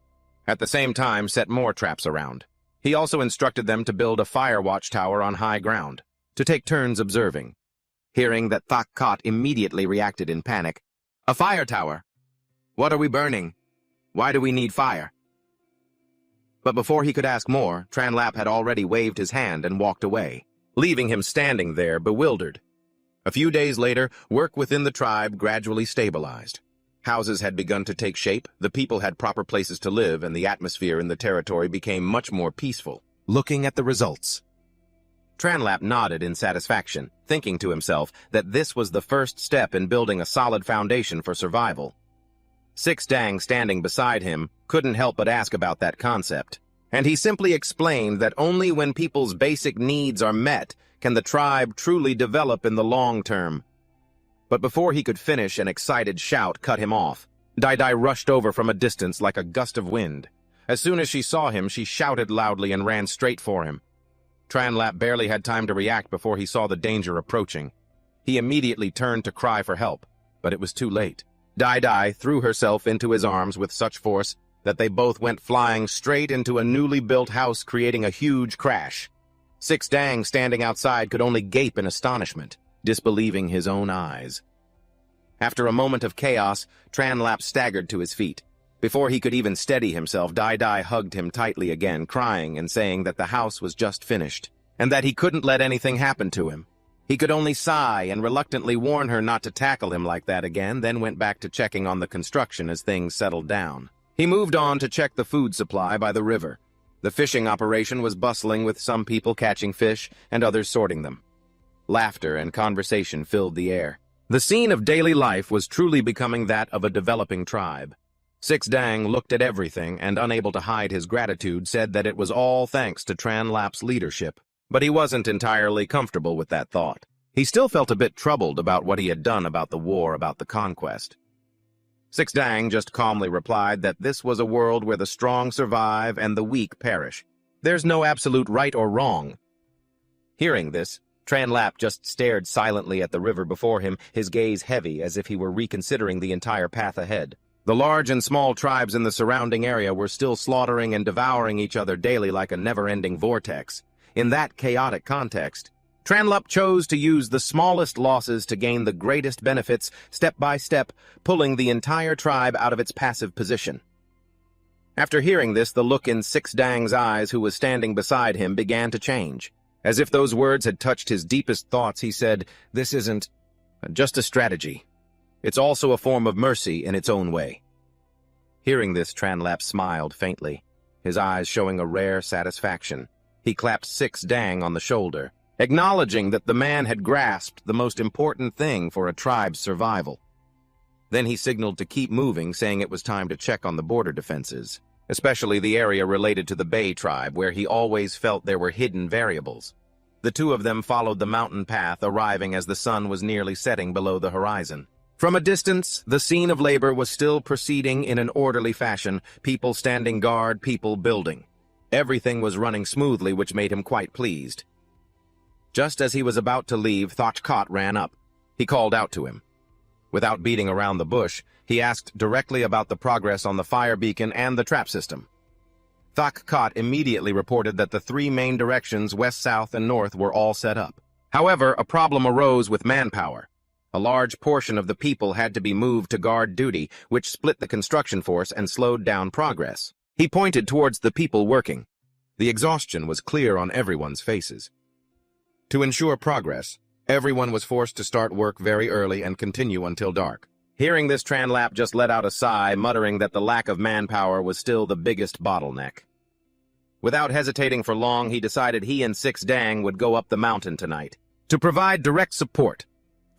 Speaker 2: At the same time, set more traps around. He also instructed them to build a fire watchtower on high ground, to take turns observing. Hearing that, Thakkot immediately reacted in panic. "A fire tower? What are we burning? Why do we need fire?" But before he could ask more, Tranlap had already waved his hand and walked away, leaving him standing there bewildered. A few days later, work within the tribe gradually stabilized. Houses had begun to take shape, the people had proper places to live, and the atmosphere in the territory became much more peaceful. Looking at the results, Tranlap nodded in satisfaction, thinking to himself that this was the first step in building a solid foundation for survival. Six Dang, standing beside him, couldn't help but ask about that concept, and he simply explained that only when people's basic needs are met can the tribe truly develop in the long term. But before he could finish, an excited shout cut him off. Dai rushed over from a distance like a gust of wind. As soon as she saw him, she shouted loudly and ran straight for him. Tranlap barely had time to react before he saw the danger approaching. He immediately turned to cry for help, but it was too late. Dai threw herself into his arms with such force
Speaker 1: that they both went flying straight into a newly built house, creating a huge crash. Six Dang, standing outside, could only gape in astonishment, disbelieving his own eyes. After a moment of chaos, Tranlap staggered to his feet. Before he could even steady himself, Dai Dai hugged him tightly again, crying and saying that the house was just finished, and that he couldn't let anything happen to him. He could only sigh and reluctantly warn her not to tackle him like that again, then went back to checking on the construction as things settled down. He moved on to check the food supply by the river. The fishing operation was bustling, with some people catching fish and others sorting them. Laughter and conversation filled the air. The scene of daily life was truly becoming that of a developing tribe. Six Dang looked at everything and, unable to hide his gratitude, said that it was all thanks to Tranlap's leadership. But he wasn't entirely comfortable with that thought. He still felt a bit troubled about what he had done about the war, about the conquest. Six Dang just calmly replied that this was a world where the strong survive and the weak perish. There's no absolute right or wrong. Hearing this, Tranlap just stared silently at the river before him, his gaze heavy as if he were reconsidering the entire path ahead. The large and small tribes in the surrounding area were still slaughtering and devouring each other daily like a never-ending vortex. In that chaotic context, Tranlap chose to use the smallest losses to gain the greatest benefits, step by step, pulling the entire tribe out of its passive position. After hearing this, the look in Six Dang's eyes, who was standing beside him, began to change. As if those words had touched his deepest thoughts, he said, "This isn't just a strategy. It's also a form of mercy in its own way." Hearing this, Tranlap smiled faintly, his eyes showing a rare satisfaction. He clapped Six Dang on the shoulder, acknowledging that the man had grasped the most important thing for a tribe's survival. Then he signaled to keep moving, saying it was time to check on the border defenses, especially the area related to the Bay tribe, where he always felt there were hidden variables. The two of them followed the mountain path, arriving as the sun was nearly setting below the horizon. From a distance, the scene of labor was still proceeding in an orderly fashion, people standing guard, people building. Everything was running smoothly, which made him quite pleased. Just as he was about to leave, Thachkot ran up. He called out to him. Without beating around the bush, he asked directly about the progress on the fire beacon and the trap system. Thachkot immediately reported that the three main directions, west, south, and north, were all set up. However, a problem arose with manpower. A large portion of the people had to be moved to guard duty, which split the construction force and slowed down progress. He pointed towards the people working. The exhaustion was clear on everyone's faces. To ensure progress, everyone was forced to start work very early and continue until dark. Hearing this, Tranlap just let out a sigh, muttering that the lack of manpower was still the biggest bottleneck. Without hesitating for long, he decided he and Six Dang would go up the mountain tonight to provide direct support.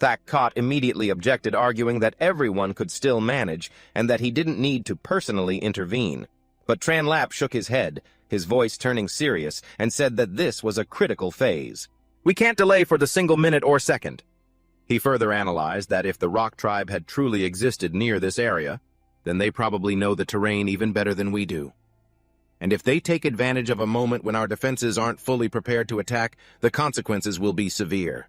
Speaker 1: Thachkot immediately objected, arguing that everyone could still manage and that he didn't need to personally intervene. But Tranlap shook his head, his voice turning serious, and said that this was a critical phase. "We can't delay for the single minute or second." He further analyzed that if the Rock Tribe had truly existed near this area, then they probably know the terrain even better than we do. And if they take advantage of a moment when our defenses aren't fully prepared to attack, the consequences will be severe.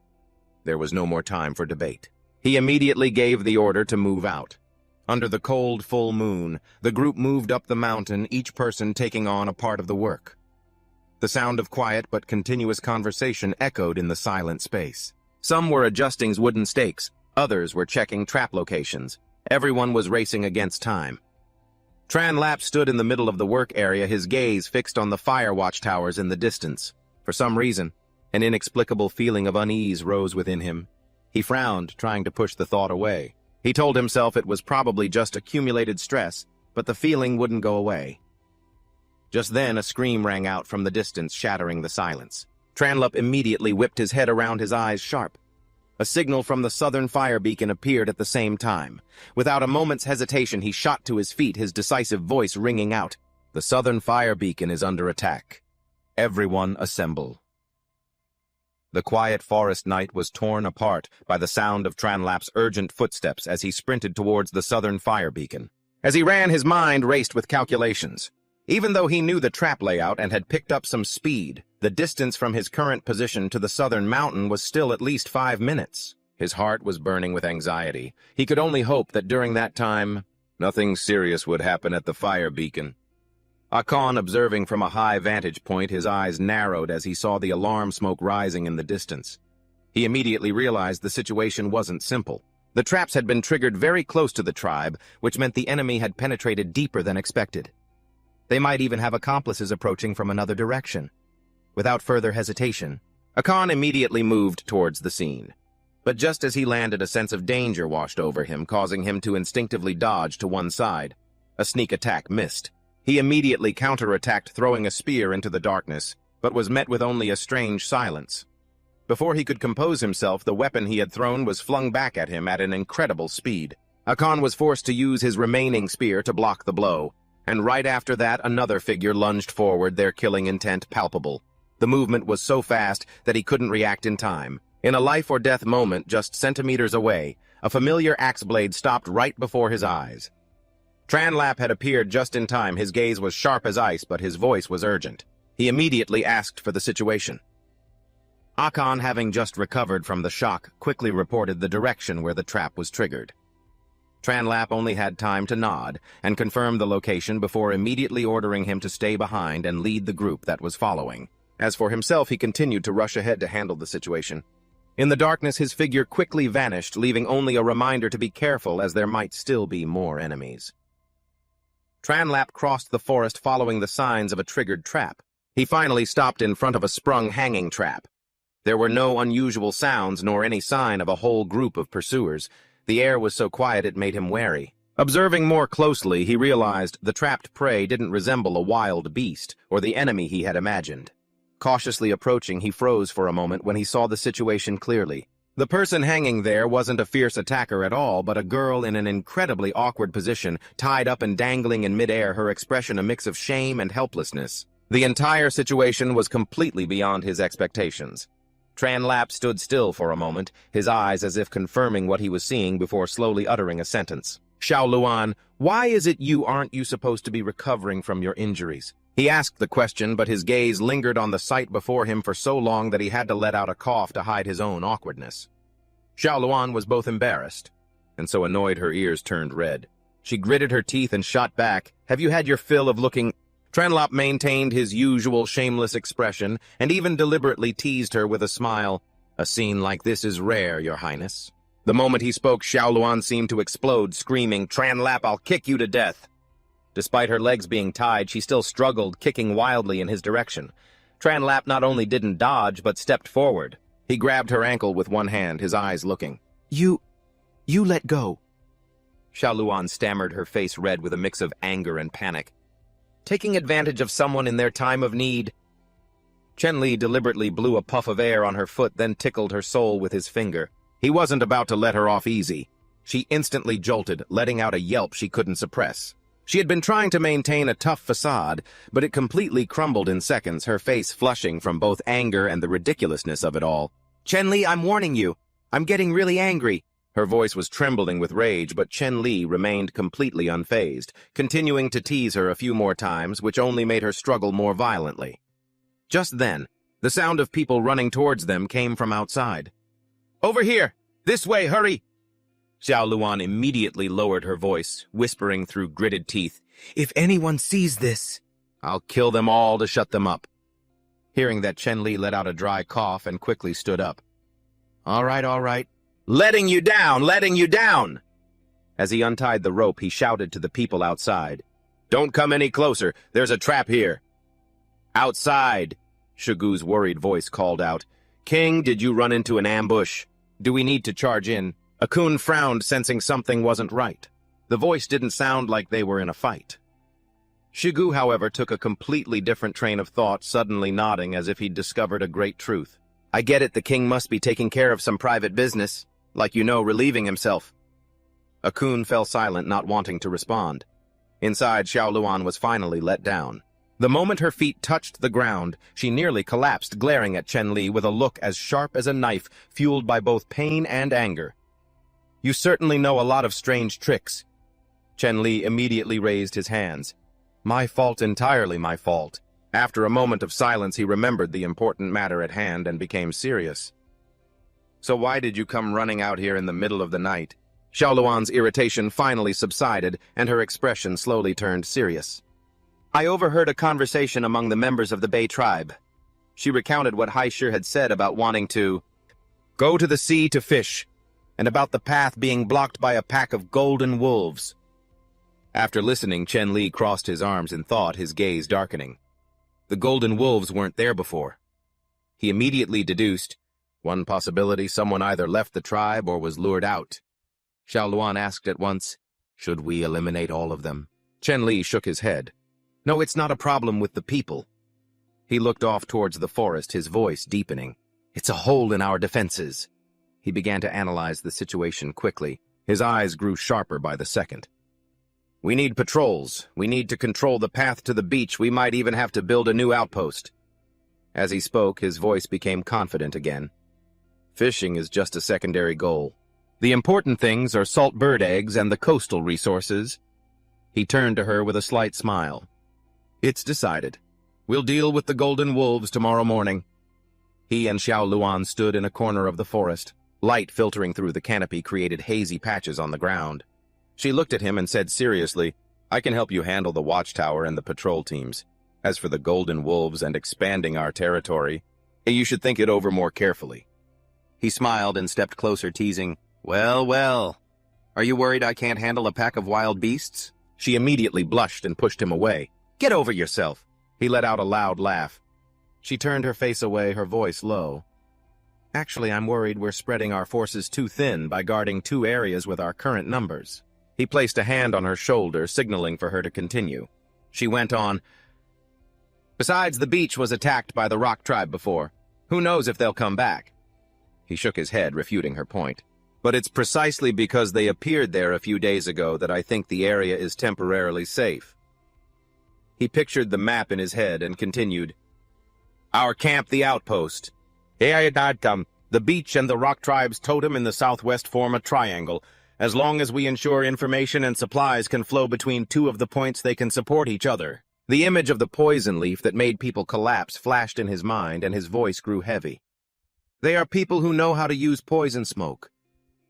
Speaker 1: There was no more time for debate. He immediately gave the order to move out. Under the cold, full moon, the group moved up the mountain, each person taking on a part of the work. The sound of quiet but continuous conversation echoed in the silent space. Some were adjusting wooden stakes, others were checking trap locations. Everyone was racing against time. Tranlap stood in the middle of the work area, his gaze fixed on the fire watchtowers in the distance. For some reason, an inexplicable feeling of unease rose within him. He frowned, trying to push the thought away. He told himself it was probably just accumulated stress, but the feeling wouldn't go away. Just then, a scream rang out from the distance, shattering the silence. Tranlap immediately whipped his head around, his eyes sharp. A signal from the southern fire beacon appeared at the same time. Without a moment's hesitation, he shot to his feet, his decisive voice ringing out. "The southern fire beacon is under attack. Everyone assemble." The quiet forest night was torn apart by the sound of Tranlap's urgent footsteps as he sprinted towards the southern fire beacon. As he ran, his mind raced with calculations. Even though he knew the trap layout and had picked up some speed, the distance from his current position to the southern mountain was still at least 5 minutes. His heart was burning with anxiety. He could only hope that during that time, Nothing serious would happen at the fire beacon.
Speaker 2: Akan, observing from a high vantage point, his eyes narrowed as he saw the alarm smoke rising in the distance. He immediately realized the situation wasn't simple. The traps had been triggered very close to the tribe, which meant the enemy had penetrated deeper than expected. They might even have accomplices approaching from another direction. Without further hesitation, Akan immediately moved towards the scene. But just as he landed, a sense of danger washed over him, causing him to instinctively dodge to one side. A sneak attack missed. He immediately counterattacked, throwing a spear into the darkness, but was met with only a strange silence. Before he could compose himself, the weapon he had thrown was flung back at him at an incredible speed. Akan was forced to use his remaining spear to block the blow, and right after that another figure lunged forward, their killing intent palpable. The movement was so fast that he couldn't react in time. In a life-or-death moment just centimeters away, a familiar axe blade stopped right before his eyes. Tranlap had appeared just in time. His gaze was sharp as ice, but his voice was urgent. He immediately asked for the situation. Akan, having just recovered from the shock, quickly reported the direction where the trap was triggered. Tranlap only had time to nod and confirm the location before immediately ordering him to stay behind and lead the group that was following. As for himself, he continued to rush ahead to handle the situation. In the darkness, his figure quickly vanished, leaving only a reminder to be careful, as there might still be more enemies. Tranlap crossed the forest following the signs of a triggered trap. He finally stopped in front of a sprung hanging trap. There were no unusual sounds nor any sign of a whole group of pursuers. The air was so quiet it made him wary. Observing more closely, he realized the trapped prey didn't resemble a wild beast or the enemy he had imagined. Cautiously approaching, he froze for a moment when he saw the situation clearly. The person hanging there wasn't a fierce attacker at all, but a girl in an incredibly awkward position, tied up and dangling in midair, her expression a mix of shame and helplessness. The entire situation was completely beyond his expectations. Tranlap stood still for a moment, his eyes as if confirming what he was seeing before slowly uttering a sentence. "Xiao Luan, why is it aren't you supposed to be recovering from your injuries?" He asked the question, but his gaze lingered on the sight before him for so long that he had to let out a cough to hide his own awkwardness. Xiao Luan was both embarrassed, and so annoyed her ears turned red. She gritted her teeth and shot back, "Have you had your fill of looking—" Tranlap maintained his usual shameless expression and even deliberately teased her with a smile. "A scene like this is rare, Your Highness." The moment he spoke, Xiao Luan seemed to explode, screaming, "Tranlap, I'll kick you to death!" Despite her legs being tied, she still struggled, kicking wildly in his direction. Tranlap not only didn't dodge, but stepped forward. He grabbed her ankle with one hand, his eyes looking. You let go." Xiao Luan stammered, her face red with a mix of anger and panic. "Taking advantage of someone in their time of need." Chen Li deliberately blew a puff of air on her foot, then tickled her sole with his finger. He wasn't about to let her off easy. She instantly jolted, letting out a yelp she couldn't suppress. She had been trying to maintain a tough facade, but it completely crumbled in seconds, her face flushing from both anger and the ridiculousness of it all. "Chen Li, I'm warning you. I'm getting really angry." Her voice was trembling with rage, but Chen Li remained completely unfazed, continuing to tease her a few more times, which only made her struggle more violently. Just then, the sound of people running towards them came from outside. "Over here! This way, hurry!" Xiao Luan immediately lowered her voice, whispering through gritted teeth, "If anyone sees this, I'll kill them all to shut them up." Hearing that, Chen Li let out a dry cough and quickly stood up. All right. Letting you down! As he untied the rope, he shouted to the people outside. "Don't come any closer, there's a trap here." "Outside," Shugu's worried voice called out. "King, did you run into an ambush? Do we need to charge in?" Akun frowned, sensing something wasn't right. The voice didn't sound like they were in a fight. Shugu, however, took a completely different train of thought, suddenly nodding as if he'd discovered a great truth. "I get it, the king must be taking care of some private business, like relieving himself." Akun fell silent, not wanting to respond. Inside, Xiao Luan was finally let down. The moment her feet touched the ground, she nearly collapsed, glaring at Chen Li with a look as sharp as a knife, fueled by both pain and anger. "You certainly know a lot of strange tricks." Chen Li immediately raised his hands. "My fault, entirely my fault." After a moment of silence, he remembered the important matter at hand and became serious. "So why did you come running out here in the middle of the night?" Xiaoluan's irritation finally subsided, and her expression slowly turned serious. I overheard a conversation among the members of the Bei tribe. She recounted what Haishu had said about wanting to go to the sea to fish, and about the path being blocked by a pack of golden wolves. After listening, Chen Li crossed his arms in thought, his gaze darkening. The golden wolves weren't there before. He immediately deduced one possibility: someone either left the tribe or was lured out. Xiaoluan asked at once, "Should we eliminate all of them?" Chen Li shook his head. "No, it's not a problem with the people." He looked off towards the forest, his voice deepening. "It's a hole in our defenses." He began to analyze the situation quickly. His eyes grew sharper by the second. "We need patrols. We need to control the path to the beach. We might even have to build a new outpost." As he spoke, his voice became confident again. "Fishing is just a secondary goal. The important things are salt bird eggs and the coastal resources." He turned to her with a slight smile. "It's decided. We'll deal with the golden wolves tomorrow morning." He and Xiaoluan stood in a corner of the forest. Light filtering through the canopy created hazy patches on the ground. She looked at him and said seriously, "I can help you handle the watchtower and the patrol teams. As for the golden wolves and expanding our territory, you should think it over more carefully." He smiled and stepped closer, teasing, "Well, well. Are you worried I can't handle a pack of wild beasts?" She immediately blushed and pushed him away. "Get over yourself." He let out a loud laugh. She turned her face away, her voice low. "Actually, I'm worried we're spreading our forces too thin by guarding 2 areas with our current numbers." He placed a hand on her shoulder, signaling for her to continue. She went on, "Besides, the beach was attacked by the Rock tribe before. Who knows if they'll come back?" He shook his head, refuting her point. "But it's precisely because they appeared there a few days ago that I think the area is temporarily safe." He pictured the map in his head and continued, "Our camp, the outpost. The beach and the Rock tribe's totem in the southwest form a triangle. As long as we ensure information and supplies can flow between 2 of the points, they can support each other." The image of the poison leaf that made people collapse flashed in his mind, and his voice grew heavy. "They are people who know how to use poison smoke.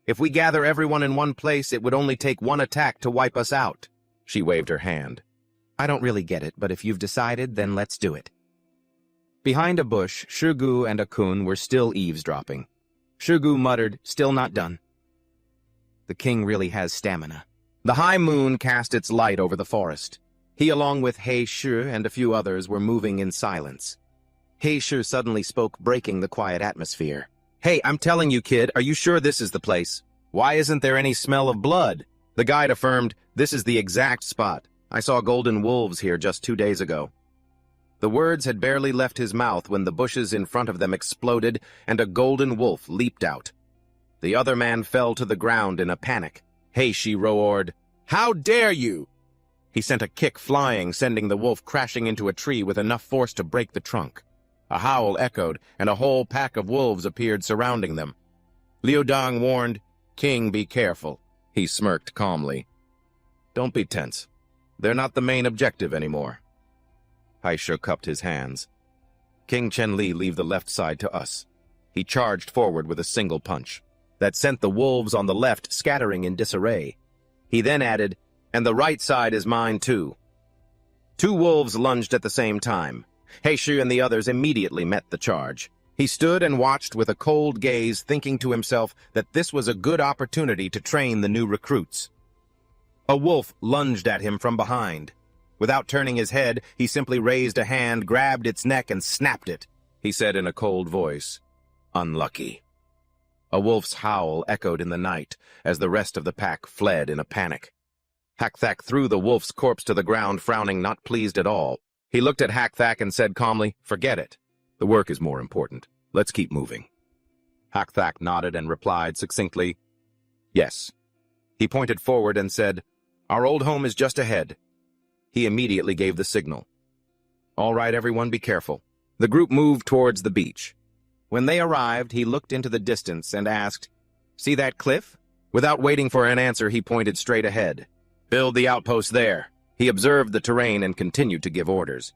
Speaker 2: If we gather everyone in one place, it would only take 1 attack to wipe us out." She waved her hand. "I don't really get it, but if you've decided, then let's do it." Behind a bush, Shugu and Akun were still eavesdropping. Shugu muttered, "Still not done." The king really has stamina. The high moon cast its light over the forest. He, along with He Shi and a few others, were moving in silence. He Shi suddenly spoke, breaking the quiet atmosphere. "Hey, I'm telling you, kid, are you sure this is the place? Why isn't there any smell of blood?" The guide affirmed, "This is the exact spot. I saw golden wolves here just 2 days ago." The words had barely left his mouth when the bushes in front of them exploded and a golden wolf leaped out. The other man fell to the ground in a panic. He Shi roared, "How dare you!" He sent a kick flying, sending the wolf crashing into a tree with enough force to break the trunk. A howl echoed, and a whole pack of wolves appeared surrounding them. Liu Dong warned, "King, be careful." He smirked calmly. "Don't be tense. They're not the main objective anymore." Haishu cupped his hands. "King Chen Li, leave the left side to us." He charged forward with a single punch that sent the wolves on the left scattering in disarray. He then added, "And the right side is mine too." 2 wolves lunged at the same time. Heishu and the others immediately met the charge. He stood and watched with a cold gaze, thinking to himself that this was a good opportunity to train the new recruits. A wolf lunged at him from behind. Without turning his head, he simply raised a hand, grabbed its neck, and snapped it. He said in a cold voice, "Unlucky." A wolf's howl echoed in the night as the rest of the pack fled in a panic. Hakthak threw the wolf's corpse to the ground, frowning, not pleased at all. He looked at Hakthak and said calmly, "Forget it. The work is more important. Let's keep moving." Hakthak nodded and replied succinctly, "Yes." He pointed forward and said, "Our old home is just ahead." He immediately gave the signal. "All right, everyone, be careful." The group moved towards the beach. When they arrived, he looked into the distance and asked, "See that cliff?" Without waiting for an answer, he pointed straight ahead. "Build the outpost there." He observed the terrain and continued to give orders.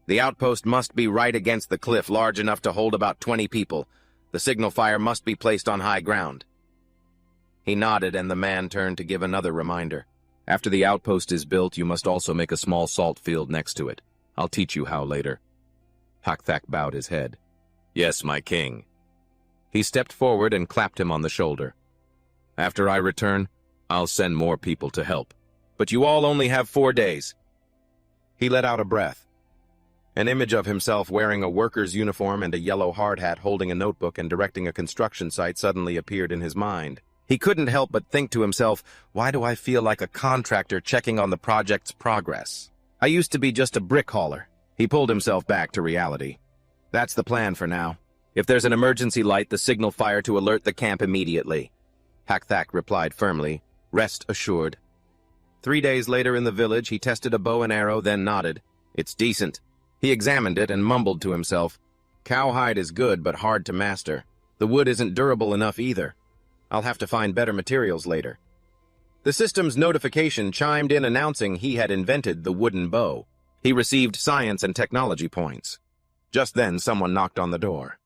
Speaker 2: "The outpost must be right against the cliff, large enough to hold about 20 people. The signal fire must be placed on high ground." He nodded, and the man turned to give another reminder. After the outpost is built, you must also make a small salt field next to it. I'll teach you how later. Hakthak bowed his head. Yes, my king. He stepped forward and clapped him on the shoulder. After I return, I'll send more people to help. But you all only have 4 days. He let out a breath. An image of himself wearing a worker's uniform and a yellow hard hat holding a notebook and directing a construction site suddenly appeared in his mind. He couldn't help but think to himself, why do I feel like a contractor checking on the project's progress? I used to be just a brick hauler. He pulled himself back to reality. That's the plan for now. If there's an emergency light, the signal fire to alert the camp immediately. Hakthak replied firmly, rest assured. 3 days later in the village, he tested a bow and arrow, then nodded. It's decent. He examined it and mumbled to himself. Cowhide is good, but hard to master. The wood isn't durable enough either. I'll have to find better materials later. The system's notification chimed in announcing he had invented the wooden bow. He received science and technology points. Just then, someone knocked on the door.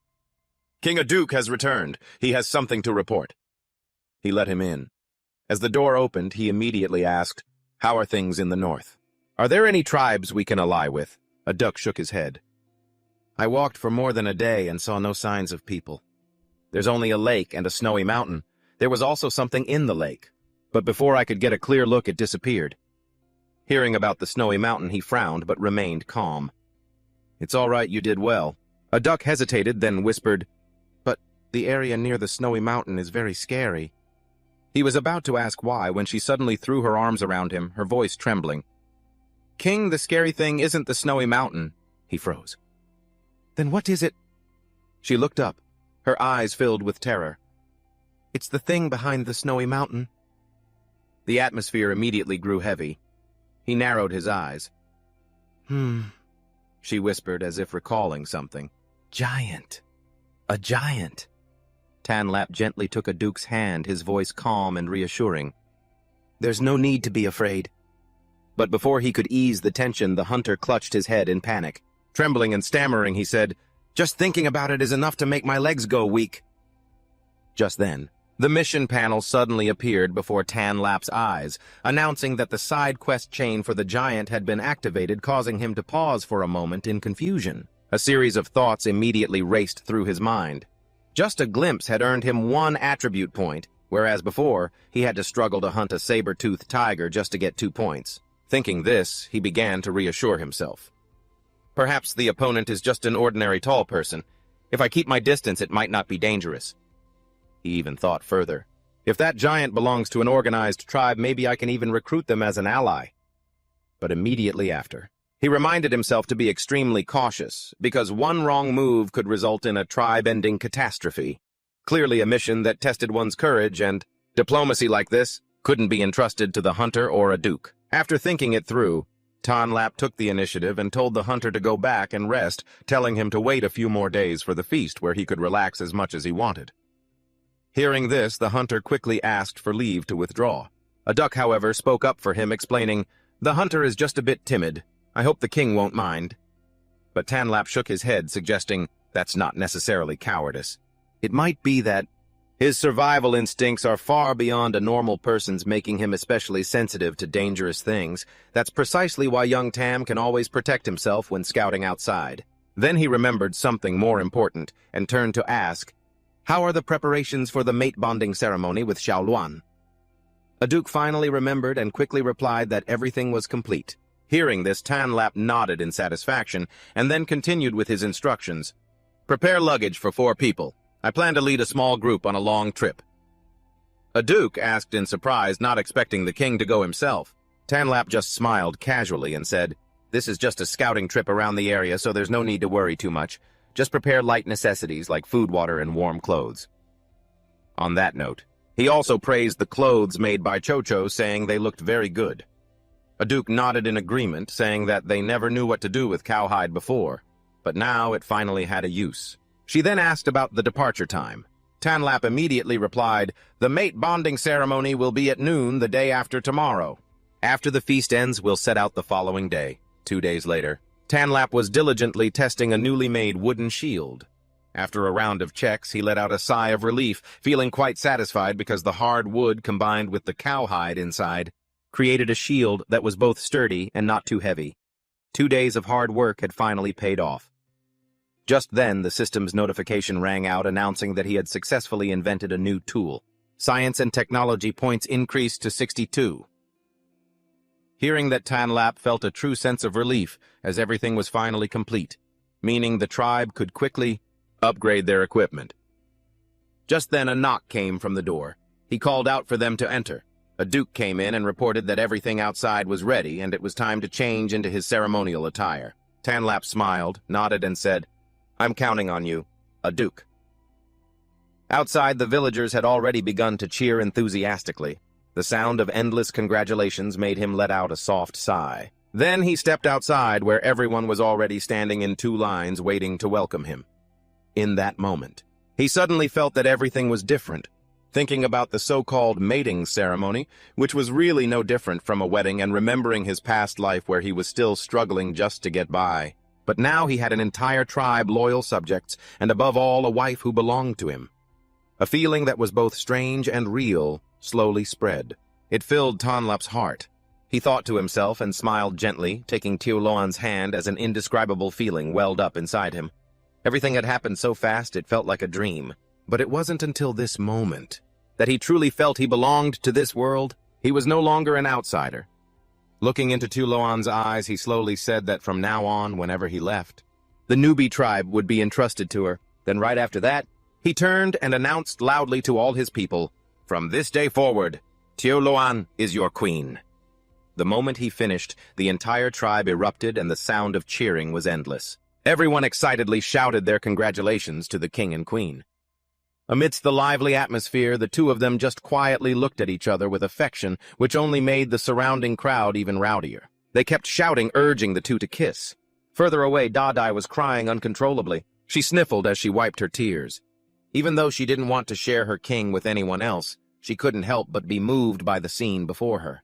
Speaker 2: King Aduk has returned. He has something to report. He let him in. As the door opened, he immediately asked, how are things in the north? Are there any tribes we can ally with? Aduk shook his head. I walked for more than a day and saw no signs of people. There's only a lake and a snowy mountain. There was also something in the lake. But before I could get a clear look, it disappeared. Hearing about the snowy mountain, he frowned but remained calm. It's all right, you did well. Aduk hesitated, then whispered, but the area near the snowy mountain is very scary. He was about to ask why when she suddenly threw her arms around him, her voice trembling. King, the scary thing isn't the snowy mountain. He froze. Then what is it? She looked up, her eyes filled with terror. It's the thing behind the snowy mountain. The atmosphere immediately grew heavy. He narrowed his eyes. She whispered as if recalling something. Giant. A giant. Tanlap gently took Aduk's hand, his voice calm and reassuring. There's no need to be afraid. But before he could ease the tension, the hunter clutched his head in panic. Trembling and stammering, he said, just thinking about it is enough to make my legs go weak. Just then, the mission panel suddenly appeared before Tanlap's eyes, announcing that the side quest chain for the giant had been activated, causing him to pause for a moment in confusion. A series of thoughts immediately raced through his mind. Just a glimpse had earned him 1 attribute point, whereas before, he had to struggle to hunt a saber-toothed tiger just to get 2 points. Thinking this, he began to reassure himself. Perhaps the opponent is just an ordinary tall person. If I keep my distance, it might not be dangerous. He even thought further. If that giant belongs to an organized tribe, maybe I can even recruit them as an ally. But immediately after, he reminded himself to be extremely cautious, because one wrong move could result in a tribe-ending catastrophe. Clearly a mission that tested one's courage, and diplomacy like this couldn't be entrusted to the hunter or Aduk. After thinking it through, Tanlap took the initiative and told the hunter to go back and rest, telling him to wait a few more days for the feast where he could relax as much as he wanted. Hearing this, the hunter quickly asked for leave to withdraw. Aduk, however, spoke up for him, explaining, the hunter is just a bit timid. I hope the king won't mind. But Tanlap shook his head, suggesting that's not necessarily cowardice. It might be that his survival instincts are far beyond a normal person's, making him especially sensitive to dangerous things. That's precisely why young Tam can always protect himself when scouting outside. Then he remembered something more important and turned to ask, how are the preparations for the mate bonding ceremony with Xiaoluan? Aduk finally remembered and quickly replied that everything was complete. Hearing this, Tanlap nodded in satisfaction and then continued with his instructions. Prepare luggage for 4 people. I plan to lead a small group on a long trip. Aduk asked in surprise, not expecting the king to go himself. Tanlap just smiled casually and said, this is just a scouting trip around the area, so there's no need to worry too much. Just prepare light necessities like food, water, and warm clothes. On that note, he also praised the clothes made by Chocho, saying they looked very good. Aduk nodded in agreement, saying that they never knew what to do with cowhide before, but now it finally had a use. She then asked about the departure time. Tanlap immediately replied, the mate bonding ceremony will be at noon the day after tomorrow. After the feast ends, we'll set out the following day. 2 days later, Tanlap was diligently testing a newly made wooden shield.
Speaker 1: After a round of checks, he let out a sigh of relief, feeling quite satisfied because the hard wood combined with the cowhide inside created a shield that was both sturdy and not too heavy. 2 days of hard work had finally paid off. Just then, the system's notification rang out announcing that he had successfully invented a new tool. Science and technology points increased to 62. Hearing that, Tanlap felt a true sense of relief as everything was finally complete, meaning the tribe could quickly upgrade their equipment. Just then, a knock came from the door. He called out for them to enter. A duke came in and reported that everything outside was ready and it was time to change into his ceremonial attire. Tanlap smiled, nodded, and said, "I'm counting on you, a duke." Outside, the villagers had already begun to cheer enthusiastically. The sound of endless congratulations made him let out a soft sigh. Then he stepped outside where everyone was already standing in 2 lines waiting to welcome him. In that moment, he suddenly felt that everything was different. Thinking about the so-called mating ceremony, which was really no different from a wedding, and remembering his past life where he was still struggling just to get by. But now he had an entire tribe, loyal subjects, and above all, a wife who belonged to him. A feeling that was both strange and real slowly spread. It filled Tanlap's heart. He thought to himself and smiled gently, taking Tioloan's hand as an indescribable feeling welled up inside him. Everything had happened so fast it felt like a dream. But it wasn't until this moment that he truly felt he belonged to this world. He was no longer an outsider. Looking into Tioloan's eyes, he slowly said that from now on, whenever he left, the newbie tribe would be entrusted to her. Then right after that, he turned and announced loudly to all his people, "From this day forward, Tioloan is your queen." The moment he finished, the entire tribe erupted and the sound of cheering was endless. Everyone excitedly shouted their congratulations to the king and queen. Amidst the lively atmosphere, the two of them just quietly looked at each other with affection, which only made the surrounding crowd even rowdier. They kept shouting, urging the two to kiss. Further away, Dada was crying uncontrollably. She sniffled as she wiped her tears. Even though she didn't want to share her king with anyone else, she couldn't help but be moved by the scene before her.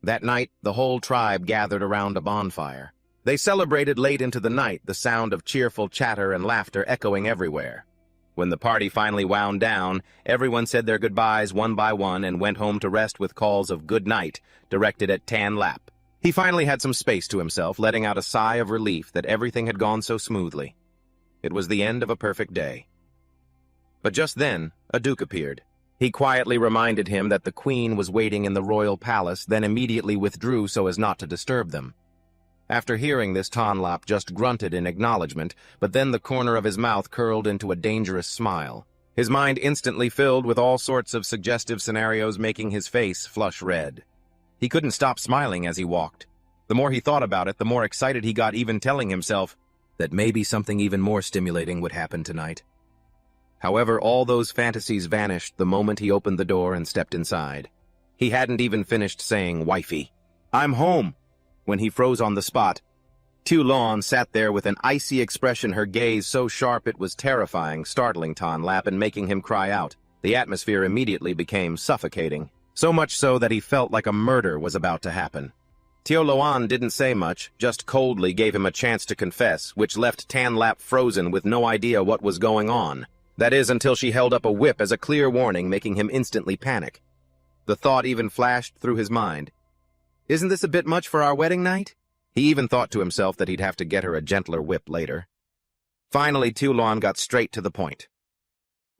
Speaker 1: That night, the whole tribe gathered around a bonfire. They celebrated late into the night, the sound of cheerful chatter and laughter echoing everywhere. When the party finally wound down, everyone said their goodbyes one by one and went home to rest with calls of good night directed at Tanlap. He finally had some space to himself, letting out a sigh of relief that everything had gone so smoothly. It was the end of a perfect day. But just then, a duke appeared. He quietly reminded him that the queen was waiting in the royal palace, then immediately withdrew so as not to disturb them. After hearing this, Tanlap just grunted in acknowledgement, but then the corner of his mouth curled into a dangerous smile. His mind instantly filled with all sorts of suggestive scenarios, making his face flush red. He couldn't stop smiling as he walked. The more he thought about it, the more excited he got, even telling himself that maybe something even more stimulating would happen tonight. However, all those fantasies vanished the moment he opened the door and stepped inside. He hadn't even finished saying, "Wifey, I'm home," when he froze on the spot. Tioloan sat there with an icy expression, her gaze so sharp it was terrifying, startling Tanlap and making him cry out. The atmosphere immediately became suffocating, so much so that he felt like a murder was about to happen. Tioloan didn't say much, just coldly gave him a chance to confess, which left Tanlap frozen with no idea what was going on. That is, until she held up a whip as a clear warning, making him instantly panic. The thought even flashed through his mind. Isn't this a bit much for our wedding night? He even thought to himself that he'd have to get her a gentler whip later. Finally, Tioloan got straight to the point.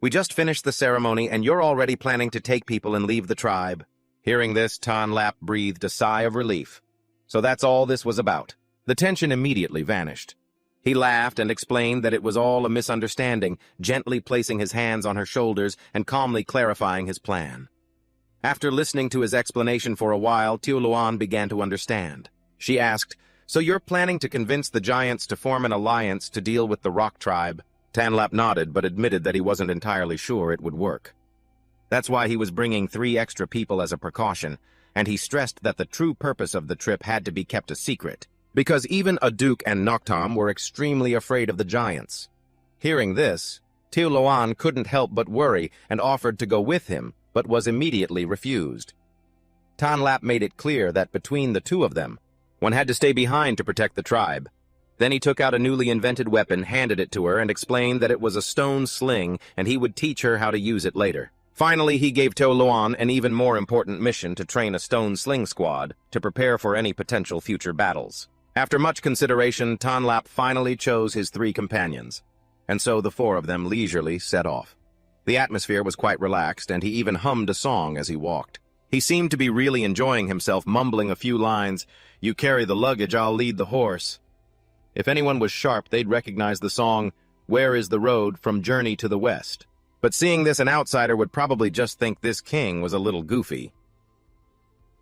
Speaker 1: "We just finished the ceremony, and you're already planning to take people and leave the tribe." Hearing this, Tanlap breathed a sigh of relief. So that's all this was about. The tension immediately vanished. He laughed and explained that it was all a misunderstanding, gently placing his hands on her shoulders and calmly clarifying his plan. After listening to his explanation for a while, Tioloan began to understand. She asked, "So you're planning to convince the giants to form an alliance to deal with the rock tribe?" Tanlap nodded, but admitted that he wasn't entirely sure it would work. That's why he was bringing 3 extra people as a precaution, and he stressed that the true purpose of the trip had to be kept a secret, because even Aduk and Noctam were extremely afraid of the giants. Hearing this, Tioloan couldn't help but worry and offered to go with him, but was immediately refused. Tanlap made it clear that between the two of them, one had to stay behind to protect the tribe.
Speaker 2: Then he took out a newly invented weapon, handed it to her, and explained that it was a stone sling and he would teach her how to use it later. Finally, he gave Teo Luan an even more important mission to train a stone sling squad to prepare for any potential future battles. After much consideration, Tanlap finally chose his 3 companions, and so the 4 of them leisurely set off. The atmosphere was quite relaxed, and he even hummed a song as he walked. He seemed to be really enjoying himself, mumbling a few lines, "You carry the luggage, I'll lead the horse." If anyone was sharp, they'd recognize the song, "Where is the Road?" from Journey to the West. But seeing this, an outsider would probably just think this king was a little goofy.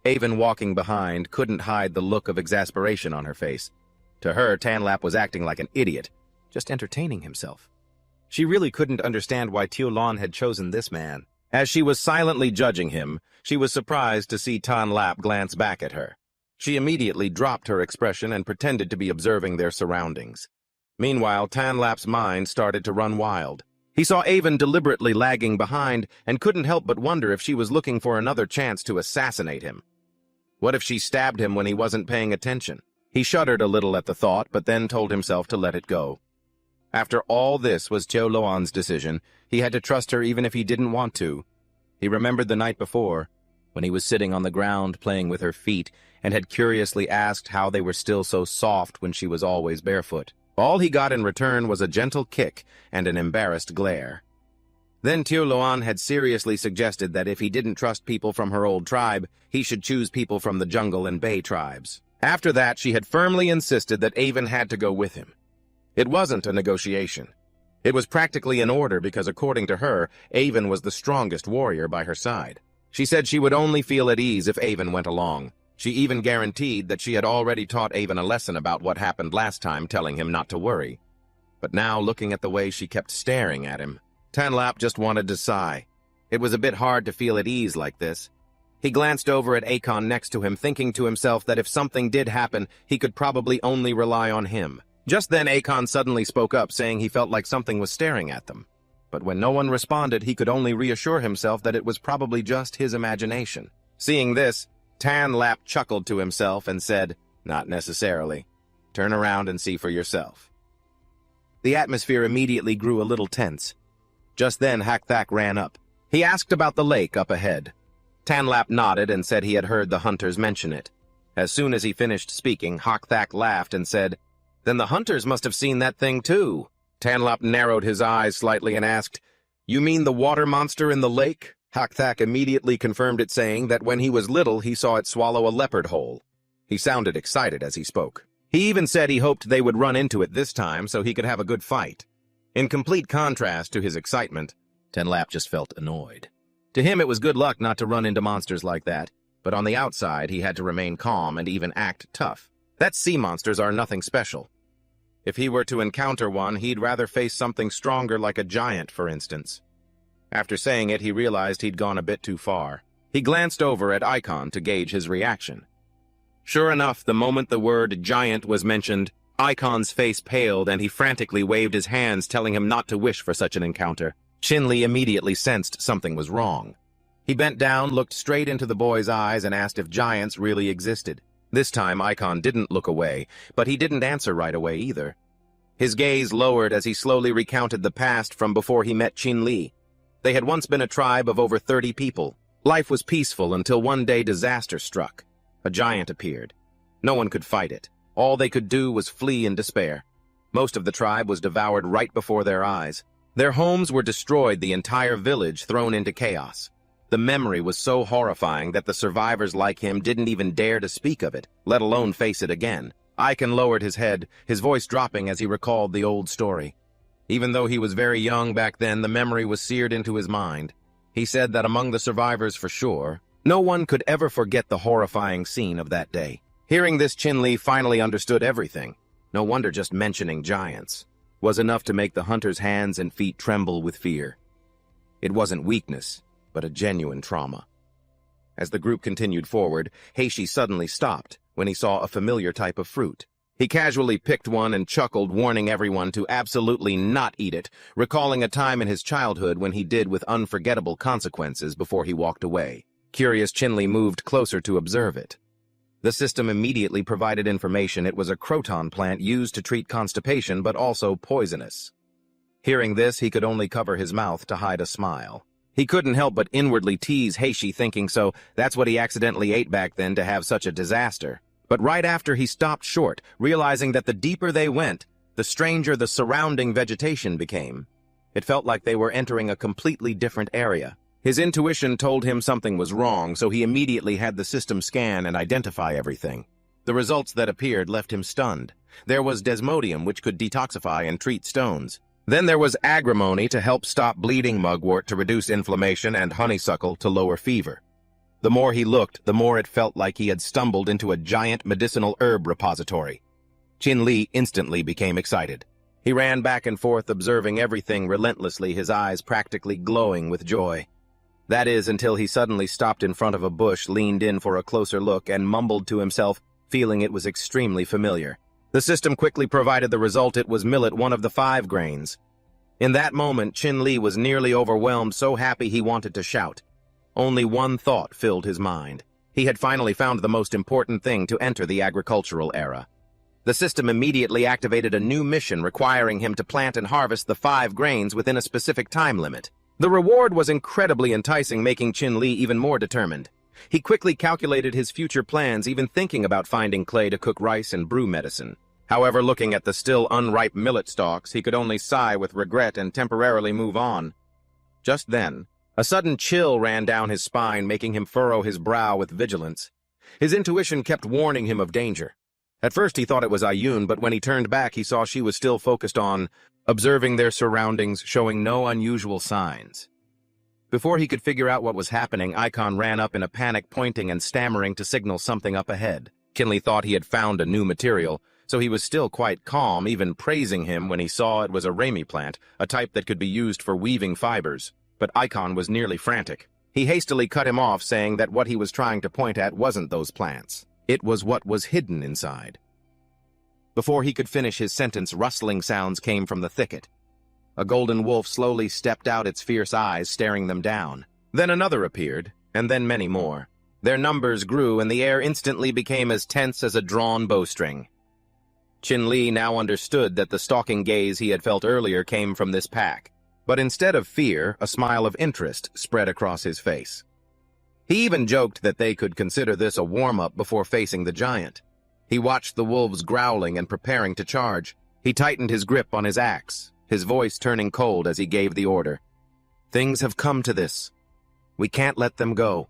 Speaker 2: Avon, walking behind, couldn't hide the look of exasperation on her face. To her, Tanlap was acting like an idiot, just entertaining himself. She really couldn't understand why Teo Luan had chosen this man. As she was silently judging him, she was surprised to see Tanlap glance back at her. She immediately dropped her expression and pretended to be observing their surroundings. Meanwhile, Tanlap's mind started to run wild. He saw Avon deliberately lagging behind and couldn't help but wonder if she was looking for another chance to assassinate him. What if she stabbed him when he wasn't paying attention? He shuddered a little at the thought, but then told himself to let it go. After all this was Teo Luan's decision, he had to trust her even if he didn't want to. He remembered the night before, when he was sitting on the ground playing with her feet and had curiously asked how they were still so soft when she was always barefoot. All he got in return was a gentle kick and an embarrassed glare. Then Teo Luan had seriously suggested that if he didn't trust people from her old tribe, he should choose people from the jungle and bay tribes. After that, she had firmly insisted that Avon had to go with him. It wasn't a negotiation. It was practically an order because, according to her, Avon was the strongest warrior by her side. She said she would only feel at ease if Avon went along. She even guaranteed that she had already taught Avon a lesson about what happened last time, telling him not to worry. But now, looking at the way she kept staring at him, Tanlap just wanted to sigh. It was a bit hard to feel at ease like this. He glanced over at Akon next to him, thinking to himself that if something did happen, he could probably only rely on him. Just then, Akon suddenly spoke up, saying he felt like something was staring at them. But when no one responded, he could only reassure himself that it was probably just his imagination. Seeing this, Tanlap chuckled to himself and said, "Not necessarily. Turn around and see for yourself." The atmosphere immediately grew a little tense. Just then, Hakthak ran up. He asked about the lake up ahead. Tanlap nodded and said he had heard the hunters mention it. As soon as he finished speaking, Hakthak laughed and said, "Then the hunters must have seen that thing too." Tanlap narrowed his eyes slightly and asked, "You mean the water monster in the lake?" Hakthak immediately confirmed it, saying that when he was little he saw it swallow a leopard whole. He sounded excited as he spoke. He even said he hoped they would run into it this time so he could have a good fight. In complete contrast to his excitement, Tanlap just felt annoyed. To him it was good luck not to run into monsters like that, but on the outside he had to remain calm and even act tough. That sea monsters are nothing special. If he were to encounter one, he'd rather face something stronger like a giant, for instance. After saying it, he realized he'd gone a bit too far. He glanced over at Icon to gauge his reaction. Sure enough, the moment the word giant was mentioned, Icon's face paled and he frantically waved his hands, telling him not to wish for such an encounter. Chinli immediately sensed something was wrong. He bent down, looked straight into the boy's eyes, and asked if giants really existed. This time, Icon didn't look away, but he didn't answer right away either. His gaze lowered as he slowly recounted the past from before he met Chinli. They had once been a tribe of over 30 people. Life was peaceful until one day disaster struck. A giant appeared. No one could fight it. All they could do was flee in despair. Most of the tribe was devoured right before their eyes. Their homes were destroyed, the entire village thrown into chaos. The memory was so horrifying that the survivors like him didn't even dare to speak of it, let alone face it again. Icon lowered his head, his voice dropping as he recalled the old story. Even though he was very young back then, the memory was seared into his mind. He said that among the survivors for sure, no one could ever forget the horrifying scene of that day. Hearing this, Chinli finally understood everything. No wonder just mentioning giants was enough to make the hunter's hands and feet tremble with fear. It wasn't weakness, but a genuine trauma. As the group continued forward, Heishi suddenly stopped when he saw a familiar type of fruit. He casually picked one and chuckled, warning everyone to absolutely not eat it, recalling a time in his childhood when he did with unforgettable consequences before he walked away. Curious, Chinli moved closer to observe it. The system immediately provided information it was a croton plant used to treat constipation but also poisonous. Hearing this, he could only cover his mouth to hide a smile. He couldn't help but inwardly tease Heishi, thinking so that's what he accidentally ate back then to have such a disaster. But right after he stopped short, realizing that the deeper they went, the stranger the surrounding vegetation became. It felt like they were entering a completely different area. His intuition told him something was wrong, so he immediately had the system scan and identify everything. The results that appeared left him stunned. There was desmodium, which could detoxify and treat stones. Then there was agrimony to help stop bleeding, mugwort to reduce inflammation, and honeysuckle to lower fever. The more he looked, the more it felt like he had stumbled into a giant medicinal herb repository. Qin Li instantly became excited. He ran back and forth, observing everything relentlessly, his eyes practically glowing with joy. That is, until he suddenly stopped in front of a bush, leaned in for a closer look, and mumbled to himself, feeling it was extremely familiar. The system quickly provided the result. It was millet, one of the 5 grains. In that moment, Qin Li was nearly overwhelmed, so happy he wanted to shout. Only one thought filled his mind. He had finally found the most important thing to enter the agricultural era. The system immediately activated a new mission requiring him to plant and harvest the 5 grains within a specific time limit. The reward was incredibly enticing, making Qin Li even more determined. He quickly calculated his future plans, even thinking about finding clay to cook rice and brew medicine. However, looking at the still unripe millet stalks, he could only sigh with regret and temporarily move on. Just then, a sudden chill ran down his spine, making him furrow his brow with vigilance. His intuition kept warning him of danger. At first he thought it was Ayun, but when he turned back, he saw she was still focused on observing their surroundings, showing no unusual signs. Before he could figure out what was happening, Icon ran up in a panic, pointing and stammering to signal something up ahead. Qin Li thought he had found a new material, so he was still quite calm, even praising him when he saw it was a rami plant, a type that could be used for weaving fibers. But Icon was nearly frantic. He hastily cut him off, saying that what he was trying to point at wasn't those plants. It was what was hidden inside. Before he could finish his sentence, rustling sounds came from the thicket. A golden wolf slowly stepped out, its fierce eyes staring them down. Then another appeared, and then many more. Their numbers grew, and the air instantly became as tense as a drawn bowstring. Qin Li now understood that the stalking gaze he had felt earlier came from this pack. But instead of fear, a smile of interest spread across his face. He even joked that they could consider this a warm-up before facing the giant. He watched the wolves growling and preparing to charge. He tightened his grip on his axe, his voice turning cold as he gave the order. Things have come to this. We can't let them go.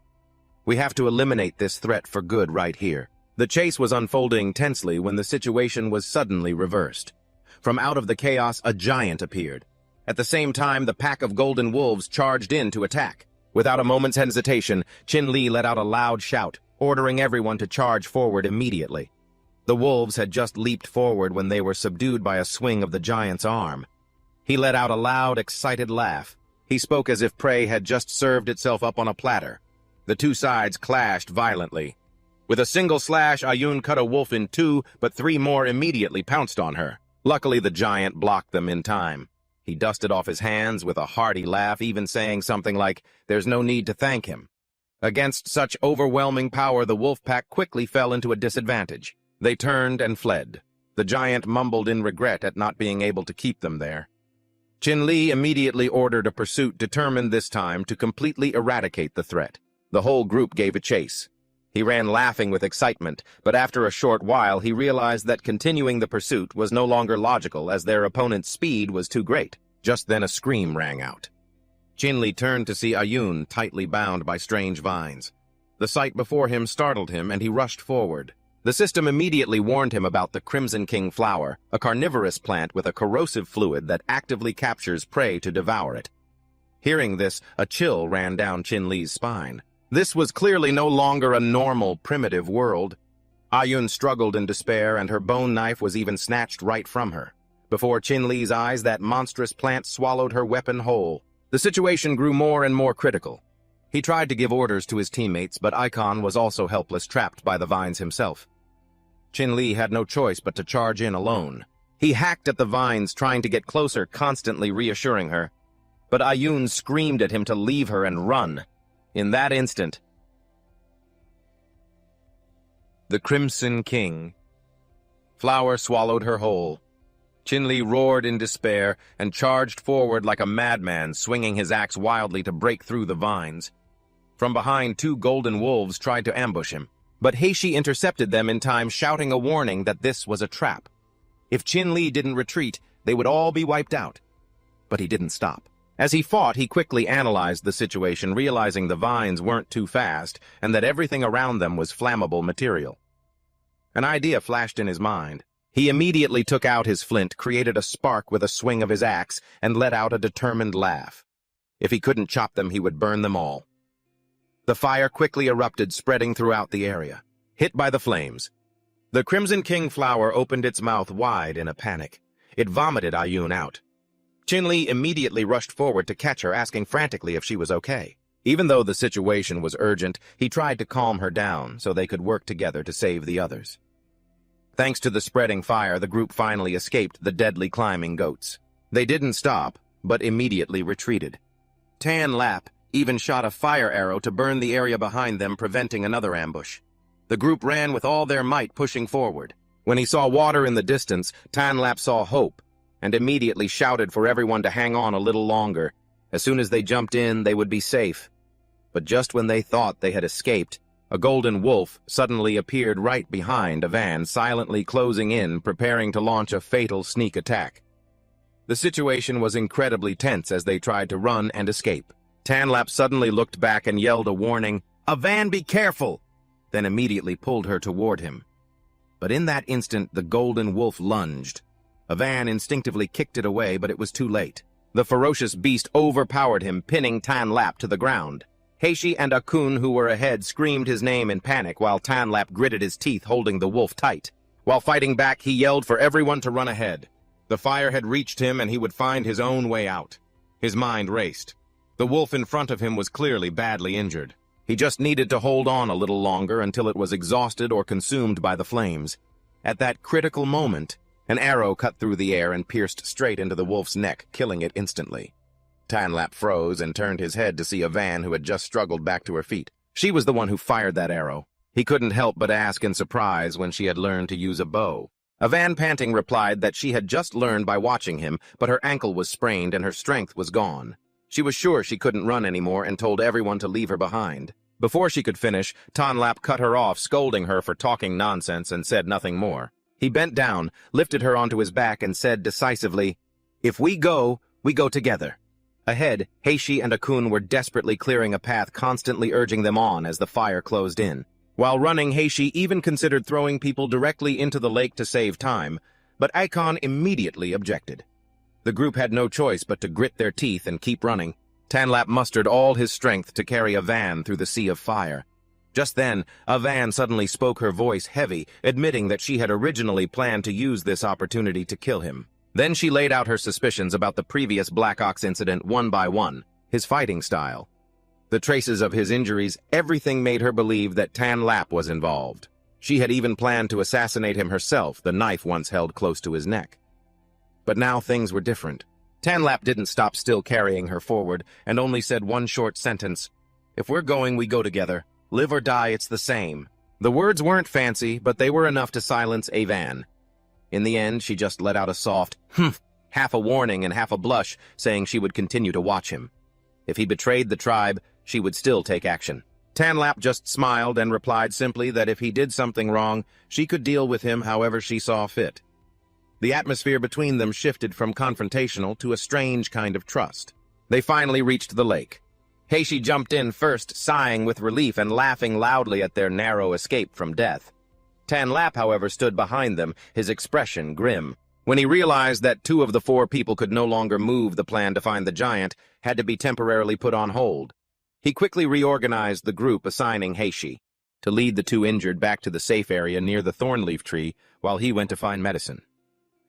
Speaker 2: We have to eliminate this threat for good right here. The chase was unfolding tensely when the situation was suddenly reversed. From out of the chaos, a giant appeared. At the same time, the pack of golden wolves charged in to attack. Without a moment's hesitation, Qin Li let out a loud shout, ordering everyone to charge forward immediately. The wolves had just leaped forward when they were subdued by a swing of the giant's arm. He let out a loud, excited laugh. He spoke as if prey had just served itself up on a platter. The two sides clashed violently. With a single slash, Ayun cut a wolf in 2, but 3 more immediately pounced on her. Luckily, the giant blocked them in time. He dusted off his hands with a hearty laugh, even saying something like, "There's no need to thank him." Against such overwhelming power, the wolf pack quickly fell into a disadvantage. They turned and fled. The giant mumbled in regret at not being able to keep them there. Qin Li immediately ordered a pursuit, determined this time to completely eradicate the threat. The whole group gave a chase. He ran laughing with excitement, but after a short while he realized that continuing the pursuit was no longer logical as their opponent's speed was too great. Just then a scream rang out. Qin Li turned to see Ayun tightly bound by strange vines. The sight before him startled him and he rushed forward. The system immediately warned him about the Crimson King flower, a carnivorous plant with a corrosive fluid that actively captures prey to devour it. Hearing this, a chill ran down Qin Li's spine. This was clearly no longer a normal, primitive world. Ayun struggled in despair, and her bone knife was even snatched right from her. Before Qin Li's eyes, that monstrous plant swallowed her weapon whole. The situation grew more and more critical. He tried to give orders to his teammates, but Icon was also helpless, trapped by the vines himself. Qin Li had no choice but to charge in alone. He hacked at the vines, trying to get closer, constantly reassuring her. But Ayun screamed at him to leave her and run. In that instant,
Speaker 1: The Crimson King. Flower swallowed her whole. Chinli roared in despair and charged forward like a madman, swinging his axe wildly to break through the vines. From behind, 2 golden wolves tried to ambush him, but Heishi intercepted them in time, shouting a warning that this was a trap. If Chinli didn't retreat, they would all be wiped out. But he didn't stop. As he fought, he quickly analyzed the situation, realizing the vines weren't too fast and that everything around them was flammable material. An idea flashed in his mind. He immediately took out his flint, created a spark with a swing of his axe, and let out a determined laugh. If he couldn't chop them, he would burn them all. The fire quickly erupted, spreading throughout the area. Hit by the flames, the Crimson King flower opened its mouth wide in a panic. It vomited Ayun out. Chinli immediately rushed forward to catch her, asking frantically if she was okay. Even though the situation was urgent, he tried to calm her down so they could work together to save the others. Thanks to the spreading fire, the group finally escaped the deadly climbing goats. They didn't stop, but immediately retreated. Tan Lap even shot a fire arrow to burn the area behind them, preventing another ambush. The group ran with all their might, pushing forward. When he saw water in the distance, Tan Lap saw hope, and immediately shouted for everyone to hang on a little longer. As soon as they jumped in, they would be safe. But just when they thought they had escaped, a golden wolf suddenly appeared right behind a van, silently closing in, preparing to launch a fatal sneak attack. The situation was incredibly tense as they tried to run and escape. Tan Lap suddenly looked back and yelled a warning, "Avan, be careful!" then immediately pulled her toward him. But in that instant, the golden wolf lunged. Avan instinctively kicked it away, but it was too late. The ferocious beast overpowered him, pinning Tan Lap to the ground. Heishi and Akun, who were ahead, screamed his name in panic, while Tan Lap gritted his teeth, holding the wolf tight. While fighting back, he yelled for everyone to run ahead. The fire had reached him, and he would find his own way out. His mind raced. The wolf in front of him was clearly badly injured. He just needed to hold on a little longer until it was exhausted or consumed by the flames. At that critical moment, an arrow cut through the air and pierced straight into the wolf's neck, killing it instantly. Tan Lap froze and turned his head to see Avan, who had just struggled back to her feet. She was the one who fired that arrow. He couldn't help but ask in surprise when she had learned to use a bow. Avan, panting, replied that she had just learned by watching him, but her ankle was sprained and her strength was gone. She was sure she couldn't run anymore and told everyone to leave her behind. Before she could finish, Tan Lap cut her off, scolding her for talking nonsense, and said nothing more. He bent down, lifted her onto his back, and said decisively, "If we go together." Ahead, Heishi and Akun were desperately clearing a path, constantly urging them on as the fire closed in. While running, Heishi even considered throwing people directly into the lake to save time, but Aikon immediately objected. The group had no choice but to grit their teeth and keep running. Tan Lap mustered all his strength to carry Avan through the sea of fire. Just then, Avan suddenly spoke, her voice heavy, admitting that she had originally planned to use this opportunity to kill him. Then she laid out her suspicions about the previous Black Ox incident one by one, his fighting style, the traces of his injuries. Everything made her believe that Tan Lap was involved. She had even planned to assassinate him herself, the knife once held close to his neck. But now things were different. Tan Lap didn't stop still carrying her forward, and only said one short sentence, "If we're going, we go together. Live or die, it's the same." The words weren't fancy, but they were enough to silence Avan. In the end, she just let out a soft, "Humph," half a warning and half a blush, saying she would continue to watch him. If he betrayed the tribe, she would still take action. Tan Lap just smiled and replied simply that if he did something wrong, she could deal with him however she saw fit. The atmosphere between them shifted from confrontational to a strange kind of trust. They finally reached the lake. Heishi jumped in first, sighing with relief and laughing loudly at their narrow escape from death. Tan Lap, however, stood behind them, his expression grim. When he realized that 2 of the 4 people could no longer move, the plan to find the giant had to be temporarily put on hold. He quickly reorganized the group, assigning Heishi to lead the 2 injured back to the safe area near the thornleaf tree while he went to find medicine.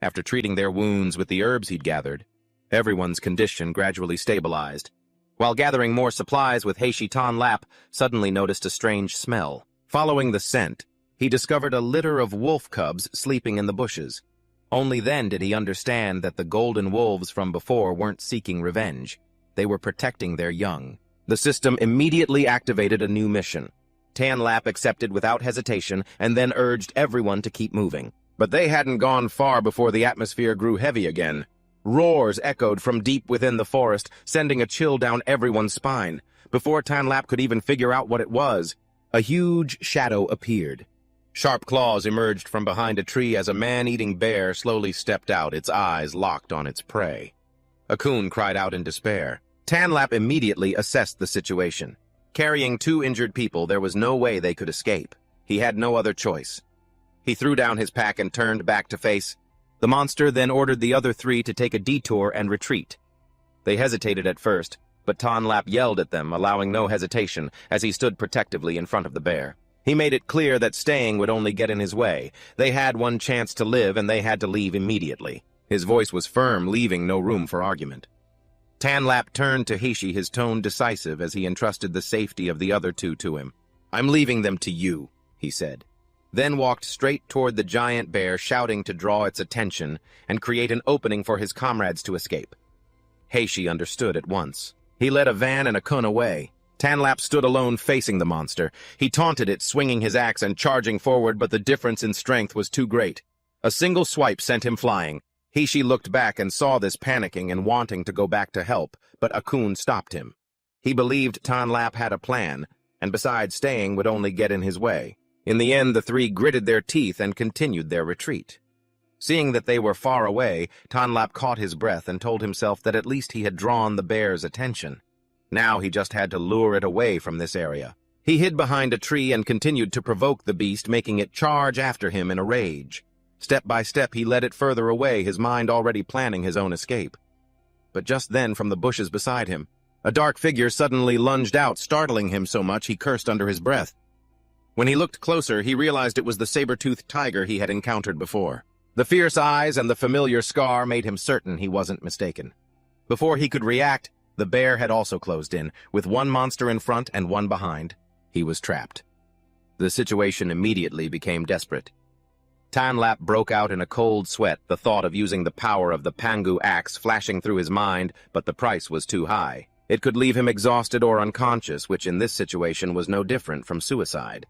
Speaker 1: After treating their wounds with the herbs he'd gathered, everyone's condition gradually stabilized. While gathering more supplies with Heishi, Tan Lap suddenly noticed a strange smell. Following the scent, he discovered a litter of wolf cubs sleeping in the bushes. Only then did he understand that the golden wolves from before weren't seeking revenge. They were protecting their young. The system immediately activated a new mission:
Speaker 2: Tan Lap accepted without hesitation and then urged everyone to keep moving.
Speaker 1: But they hadn't gone far before the atmosphere grew heavy again. Roars echoed from deep within the forest, sending a chill down everyone's spine. Before Tan Lap could even figure out what it was, a huge shadow appeared. Sharp claws emerged from behind a tree as a man-eating bear slowly stepped out, its eyes locked on its prey. Akun cried out in despair. Tan Lap immediately assessed the situation. Carrying 2 injured people, there was no way they could escape. He had no other choice. He threw down his pack and turned back to face. The monster then ordered the other 3 to take a detour and retreat. They hesitated at first, but Tan Lap yelled at them, allowing no hesitation, as he stood protectively in front of the bear. He made it clear that staying would only get in his way. They had one chance to live, and they had to leave immediately. His voice was firm, leaving no room for argument. Tan Lap turned to Heishi, his tone decisive as he entrusted the safety of the other 2 to him. "I'm leaving them to you," he said. Then walked straight toward the giant bear, shouting to draw its attention and create an opening for his comrades to escape. Heishi understood at once. He led a van and Akun away. Tan Lap stood alone facing the monster. He taunted it, swinging his axe and charging forward, but the difference in strength was too great. A single swipe sent him flying. Heishi looked back and saw this, panicking and wanting to go back to help, but Akun stopped him. He believed Tan Lap had a plan, and besides, staying would only get in his way. In the end, the 3 gritted their teeth and continued their retreat. Seeing that they were far away, Tan Lap caught his breath and told himself that at least he had drawn the bear's attention. Now he just had to lure it away from this area. He hid behind a tree and continued to provoke the beast, making it charge after him in a rage. Step by step, he led it further away, his mind already planning his own escape. But just then, from the bushes beside him, a dark figure suddenly lunged out, startling him so much he cursed under his breath. When he looked closer, he realized it was the saber-toothed tiger he had encountered before. The fierce eyes and the familiar scar made him certain he wasn't mistaken. Before he could react, the bear had also closed in, with one monster in front and one behind. He was trapped. The situation immediately became desperate. Tan Lap broke out in a cold sweat, the thought of using the power of the Pangu axe flashing through his mind, but the price was too high. It could leave him exhausted or unconscious, which in this situation was no different from suicide.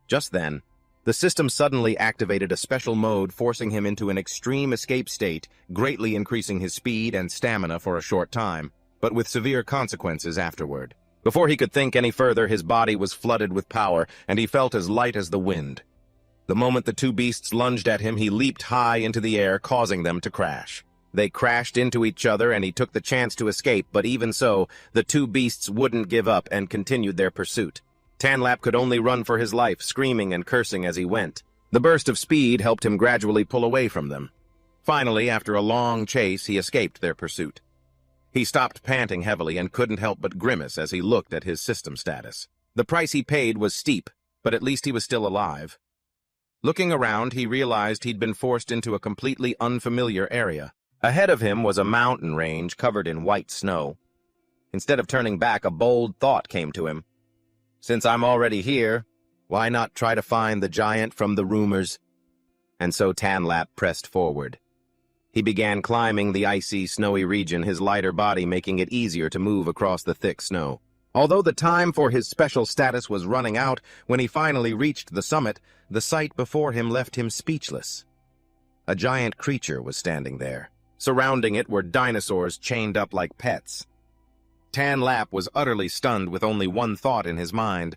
Speaker 1: Just then, the system suddenly activated a special mode, forcing him into an extreme escape state, greatly increasing his speed and stamina for a short time, but with severe consequences afterward. Before he could think any further, his body was flooded with power, and he felt as light as the wind. The moment the 2 beasts lunged at him, he leaped high into the air, causing them to crash. They crashed into each other, and he took the chance to escape, but even so, the 2 beasts wouldn't give up and continued their pursuit. Tan Lap could only run for his life, screaming and cursing as he went. The burst of speed helped him gradually pull away from them. Finally, after a long chase, he escaped their pursuit. He stopped panting heavily and couldn't help but grimace as he looked at his system status. The price he paid was steep, but at least he was still alive. Looking around, he realized he'd been forced into a completely unfamiliar area. Ahead of him was a mountain range covered in white snow. Instead of turning back, a bold thought came to him. Since I'm already here, why not try to find the giant from the rumors? And so Tan Lap pressed forward. He began climbing the icy, snowy region, his lighter body making it easier to move across the thick snow. Although the time for his special status was running out, when he finally reached the summit, the sight before him left him speechless. A giant creature was standing there. Surrounding it were dinosaurs chained up like pets. Tan Lap was utterly stunned with only one thought in his mind.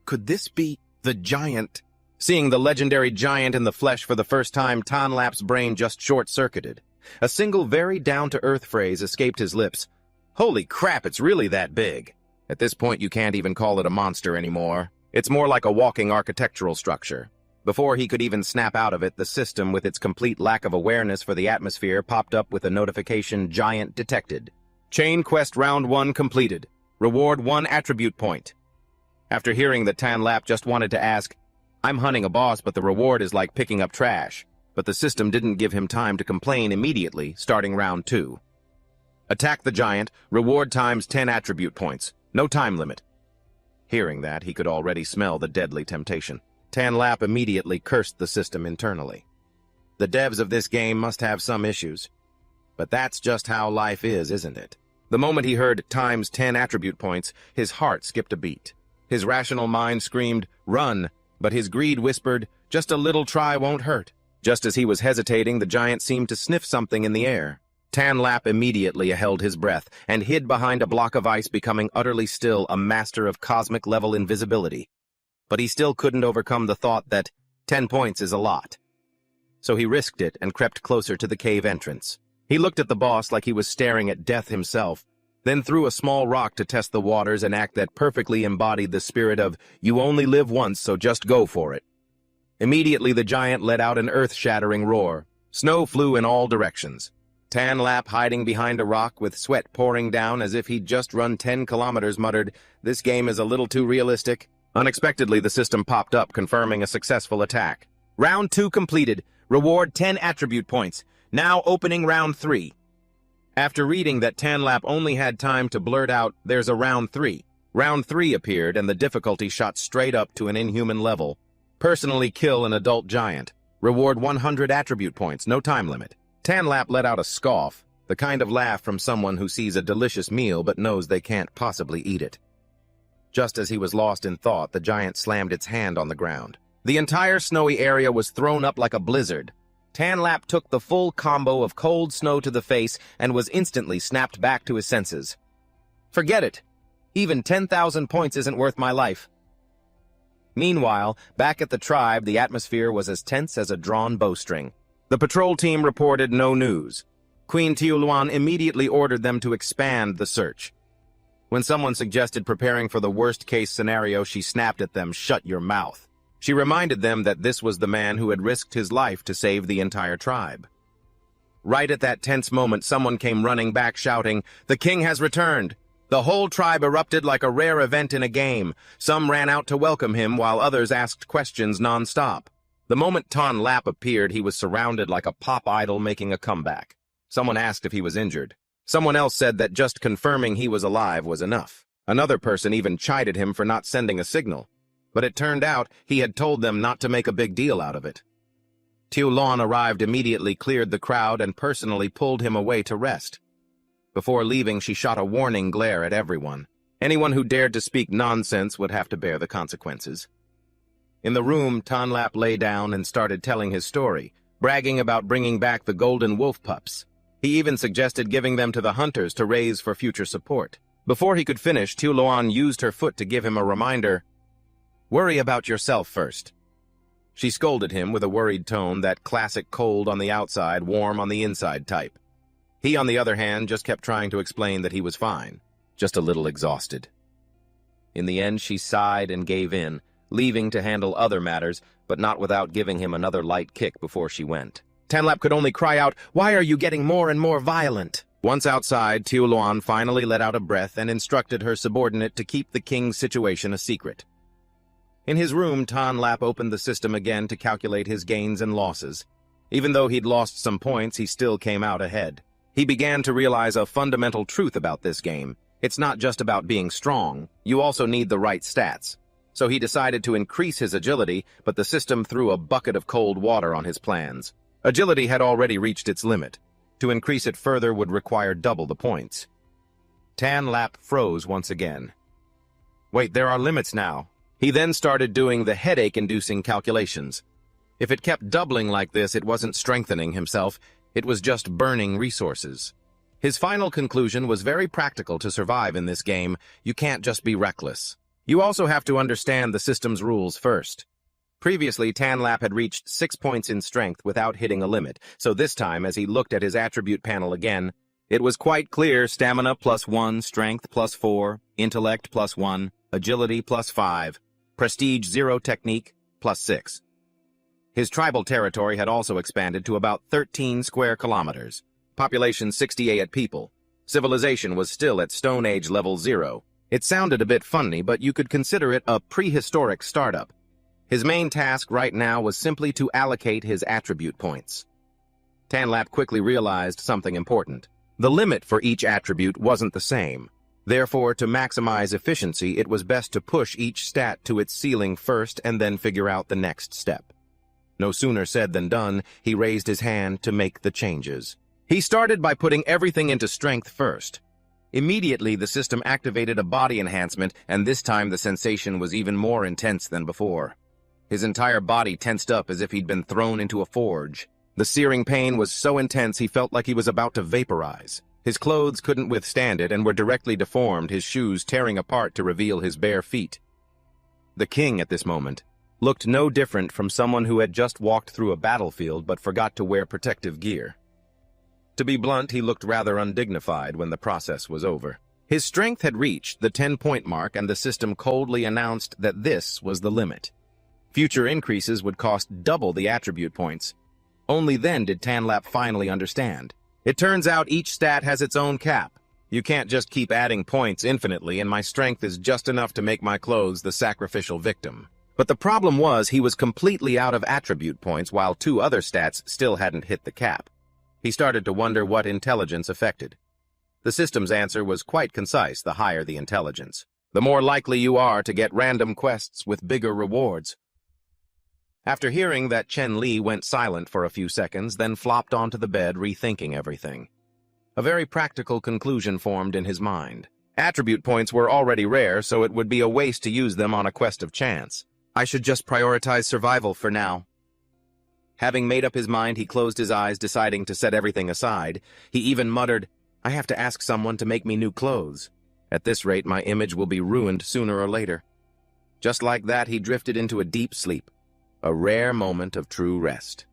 Speaker 1: Could this be the giant? Seeing the legendary giant in the flesh for the first time, Tan Lap's brain just short-circuited. A single very down-to-earth phrase escaped his lips. Holy crap, it's really that big. At this point, you can't even call it a monster anymore. It's more like a walking architectural structure. Before he could even snap out of it, the system, with its complete lack of awareness for the atmosphere, popped up with a notification, Giant Detected. Chain Quest Round 1 completed. Reward 1 attribute point. After hearing that, Tan Lap just wanted to ask, I'm hunting a boss, but the reward is like picking up trash. But the system didn't give him time to complain immediately, starting round 2. Attack the giant, reward times 10 attribute points. No time limit. Hearing that, he could already smell the deadly temptation. Tan Lap immediately cursed the system internally. The devs of this game must have some issues. But that's just how life is, isn't it? The moment he heard times 10 attribute points, his heart skipped a beat. His rational mind screamed, "Run!" But his greed whispered, "Just a little try won't hurt." Just as he was hesitating, the giant seemed to sniff something in the air. Tan Lap immediately held his breath and hid behind a block of ice, becoming utterly still, a master of cosmic-level invisibility. But he still couldn't overcome the thought that 10 points is a lot. So he risked it and crept closer to the cave entrance. He looked at the boss like he was staring at death himself, then threw a small rock to test the waters, an act that perfectly embodied the spirit of, "You only live once, so just go for it." Immediately the giant let out an earth-shattering roar. Snow flew in all directions. Tan Lap, hiding behind a rock with sweat pouring down as if he'd just run 10 kilometers, muttered, "This game is a little too realistic." Unexpectedly, the system popped up, confirming a successful attack. Round 2 completed. Reward 10 attribute points. Now opening round 3. After reading that, Tan Lap only had time to blurt out, "There's a round 3. Round 3 appeared, and the difficulty shot straight up to an inhuman level. Personally kill an adult giant. Reward 100 attribute points, no time limit. Tan Lap let out a scoff, the kind of laugh from someone who sees a delicious meal but knows they can't possibly eat it. Just as he was lost in thought, the giant slammed its hand on the ground. The entire snowy area was thrown up like a blizzard. Tan Lap took the full combo of cold snow to the face and was instantly snapped back to his senses. Forget it. Even 10,000 points isn't worth my life. Meanwhile, back at the tribe, the atmosphere was as tense as a drawn bowstring. The patrol team reported no news. Queen Tiuluan immediately ordered them to expand the search. When someone suggested preparing for the worst-case scenario, she snapped at them, "Shut your mouth." She reminded them that this was the man who had risked his life to save the entire tribe. Right at that tense moment, someone came running back shouting, "The king has returned!" The whole tribe erupted like a rare event in a game. Some ran out to welcome him, while others asked questions non-stop. The moment Tan Lap appeared, he was surrounded like a pop idol making a comeback. Someone asked if he was injured. Someone else said that just confirming he was alive was enough. Another person even chided him for not sending a signal. But it turned out he had told them not to make a big deal out of it. Tiuluan arrived immediately, cleared the crowd, and personally pulled him away to rest. Before leaving, she shot a warning glare at everyone. Anyone who dared to speak nonsense would have to bear the consequences. In the room, Tan Lap lay down and started telling his story, bragging about bringing back the golden wolf pups. He even suggested giving them to the hunters to raise for future support. Before he could finish, Tiuluan used her foot to give him a reminder, "Worry about yourself first." She scolded him with a worried tone, that classic cold on the outside, warm on the inside type. He, on the other hand, just kept trying to explain that he was fine, just a little exhausted. In the end, she sighed and gave in, leaving to handle other matters, but not without giving him another light kick before she went. Tan Lap could only cry out, "Why are you getting more and more violent?" Once outside, Tiuluan finally let out a breath and instructed her subordinate to keep the king's situation a secret. In his room, Tan Lap opened the system again to calculate his gains and losses. Even though he'd lost some points, he still came out ahead. He began to realize a fundamental truth about this game. It's not just about being strong, you also need the right stats. So he decided to increase his agility, but the system threw a bucket of cold water on his plans. Agility had already reached its limit. To increase it further would require double the points. Tan Lap froze once again. Wait, there are limits now. He then started doing the headache-inducing calculations. If it kept doubling like this, it wasn't strengthening himself, it was just burning resources. His final conclusion was very practical. To survive in this game, you can't just be reckless. You also have to understand the system's rules first. Previously, Tan Lap had reached 6 points in strength without hitting a limit, so this time, as he looked at his attribute panel again, it was quite clear: stamina +1, strength +4, intellect +1, agility +5, prestige 0, technique +6. His tribal territory had also expanded to about 13 square kilometers. Population 68 people. Civilization was still at Stone Age level 0. It sounded a bit funny, but you could consider it a prehistoric startup. His main task right now was simply to allocate his attribute points. Tan Lap quickly realized something important. The limit for each attribute wasn't the same. Therefore, to maximize efficiency, it was best to push each stat to its ceiling first and then figure out the next step. No sooner said than done, he raised his hand to make the changes. He started by putting everything into strength first.
Speaker 2: Immediately, the system activated a body enhancement, and this time the sensation was even more intense than before. His entire body tensed up as if he'd been thrown into a forge. The searing pain was so intense he felt like he was about to vaporize. His clothes couldn't withstand it and were directly deformed, his shoes tearing apart to reveal his bare feet. The king, at this moment, looked no different from someone who had just walked through a battlefield but forgot to wear protective gear. To be blunt, he looked rather undignified when the process was over. His strength had reached the 10-point mark, and the system coldly announced that this was the limit. Future increases would cost double the attribute points. Only then did Tanlap finally understand. It turns out each stat has its own cap. You can't just keep adding points infinitely, and my strength is just enough to make my clothes the sacrificial victim. But the problem was he was completely out of attribute points while 2 other stats still hadn't hit the cap. He started to wonder what intelligence affected. The system's answer was quite concise: the higher the intelligence, the more likely you are to get random quests with bigger rewards. After hearing that, Chen Li went silent for a few seconds, then flopped onto the bed, rethinking everything. A very practical conclusion formed in his mind. Attribute points were already rare, so it would be a waste to use them on a quest of chance. I should just prioritize survival for now. Having made up his mind, he closed his eyes, deciding to set everything aside. He even muttered, "I have to ask someone to make me new clothes. At this rate, my image will be ruined sooner or later." Just like that, he drifted into a deep sleep. A rare moment of true rest.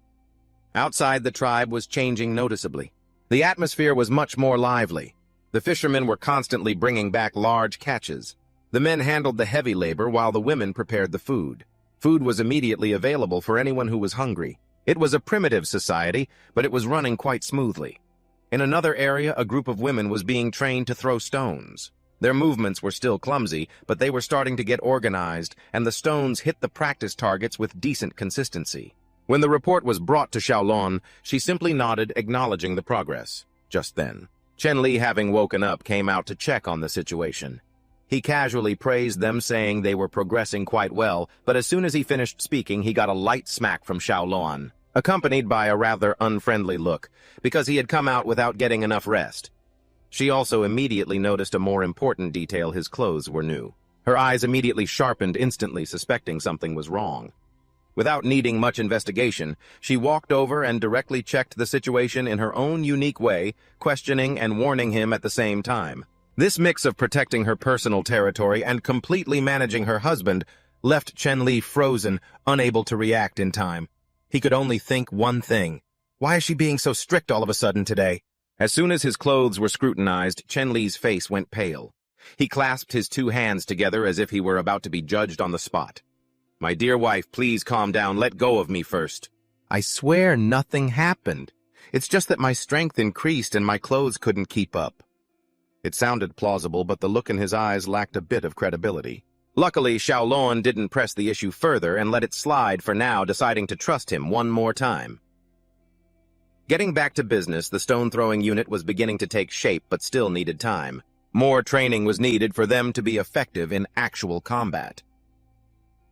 Speaker 2: Outside, the tribe was changing noticeably. The atmosphere was much more lively. The fishermen were constantly bringing back large catches. The men handled the heavy labor while the women prepared the food. Food was immediately available for anyone who was hungry. It was a primitive society, but it was running quite smoothly. In another area, a group of women was being trained to throw stones. Their movements were still clumsy, but they were starting to get organized, and the stones hit the practice targets with decent consistency. When the report was brought to Xiaolon, she simply nodded, acknowledging the progress. Just then, Chen Li, having woken up, came out to check on the situation. He casually praised them, saying they were progressing quite well, but as soon as he finished speaking, he got a light smack from Xiaolon, accompanied by a rather unfriendly look, because he had come out without getting enough rest. She also immediately noticed a more important detail: his clothes were new. Her eyes immediately sharpened, instantly suspecting something was wrong. Without needing much investigation, she walked over and directly checked the situation in her own unique way, questioning and warning him at the same time. This mix of protecting her personal territory and completely managing her husband left Chen Li frozen, unable to react in time. He could only think one thing: why is she being so strict all of a sudden today? As soon as his clothes were scrutinized, Chen Li's face went pale. He clasped his 2 hands together as if he were about to be judged on the spot. "My dear wife, please calm down. Let go of me first." "I swear nothing happened. It's just that my strength increased and my clothes couldn't keep up." It sounded plausible, but the look in his eyes lacked a bit of credibility. Luckily, Xiaolon didn't press the issue further and let it slide for now, deciding to trust him one more time. Getting back to business, the stone-throwing unit was beginning to take shape, but still needed time. More training was needed for them to be effective in actual combat.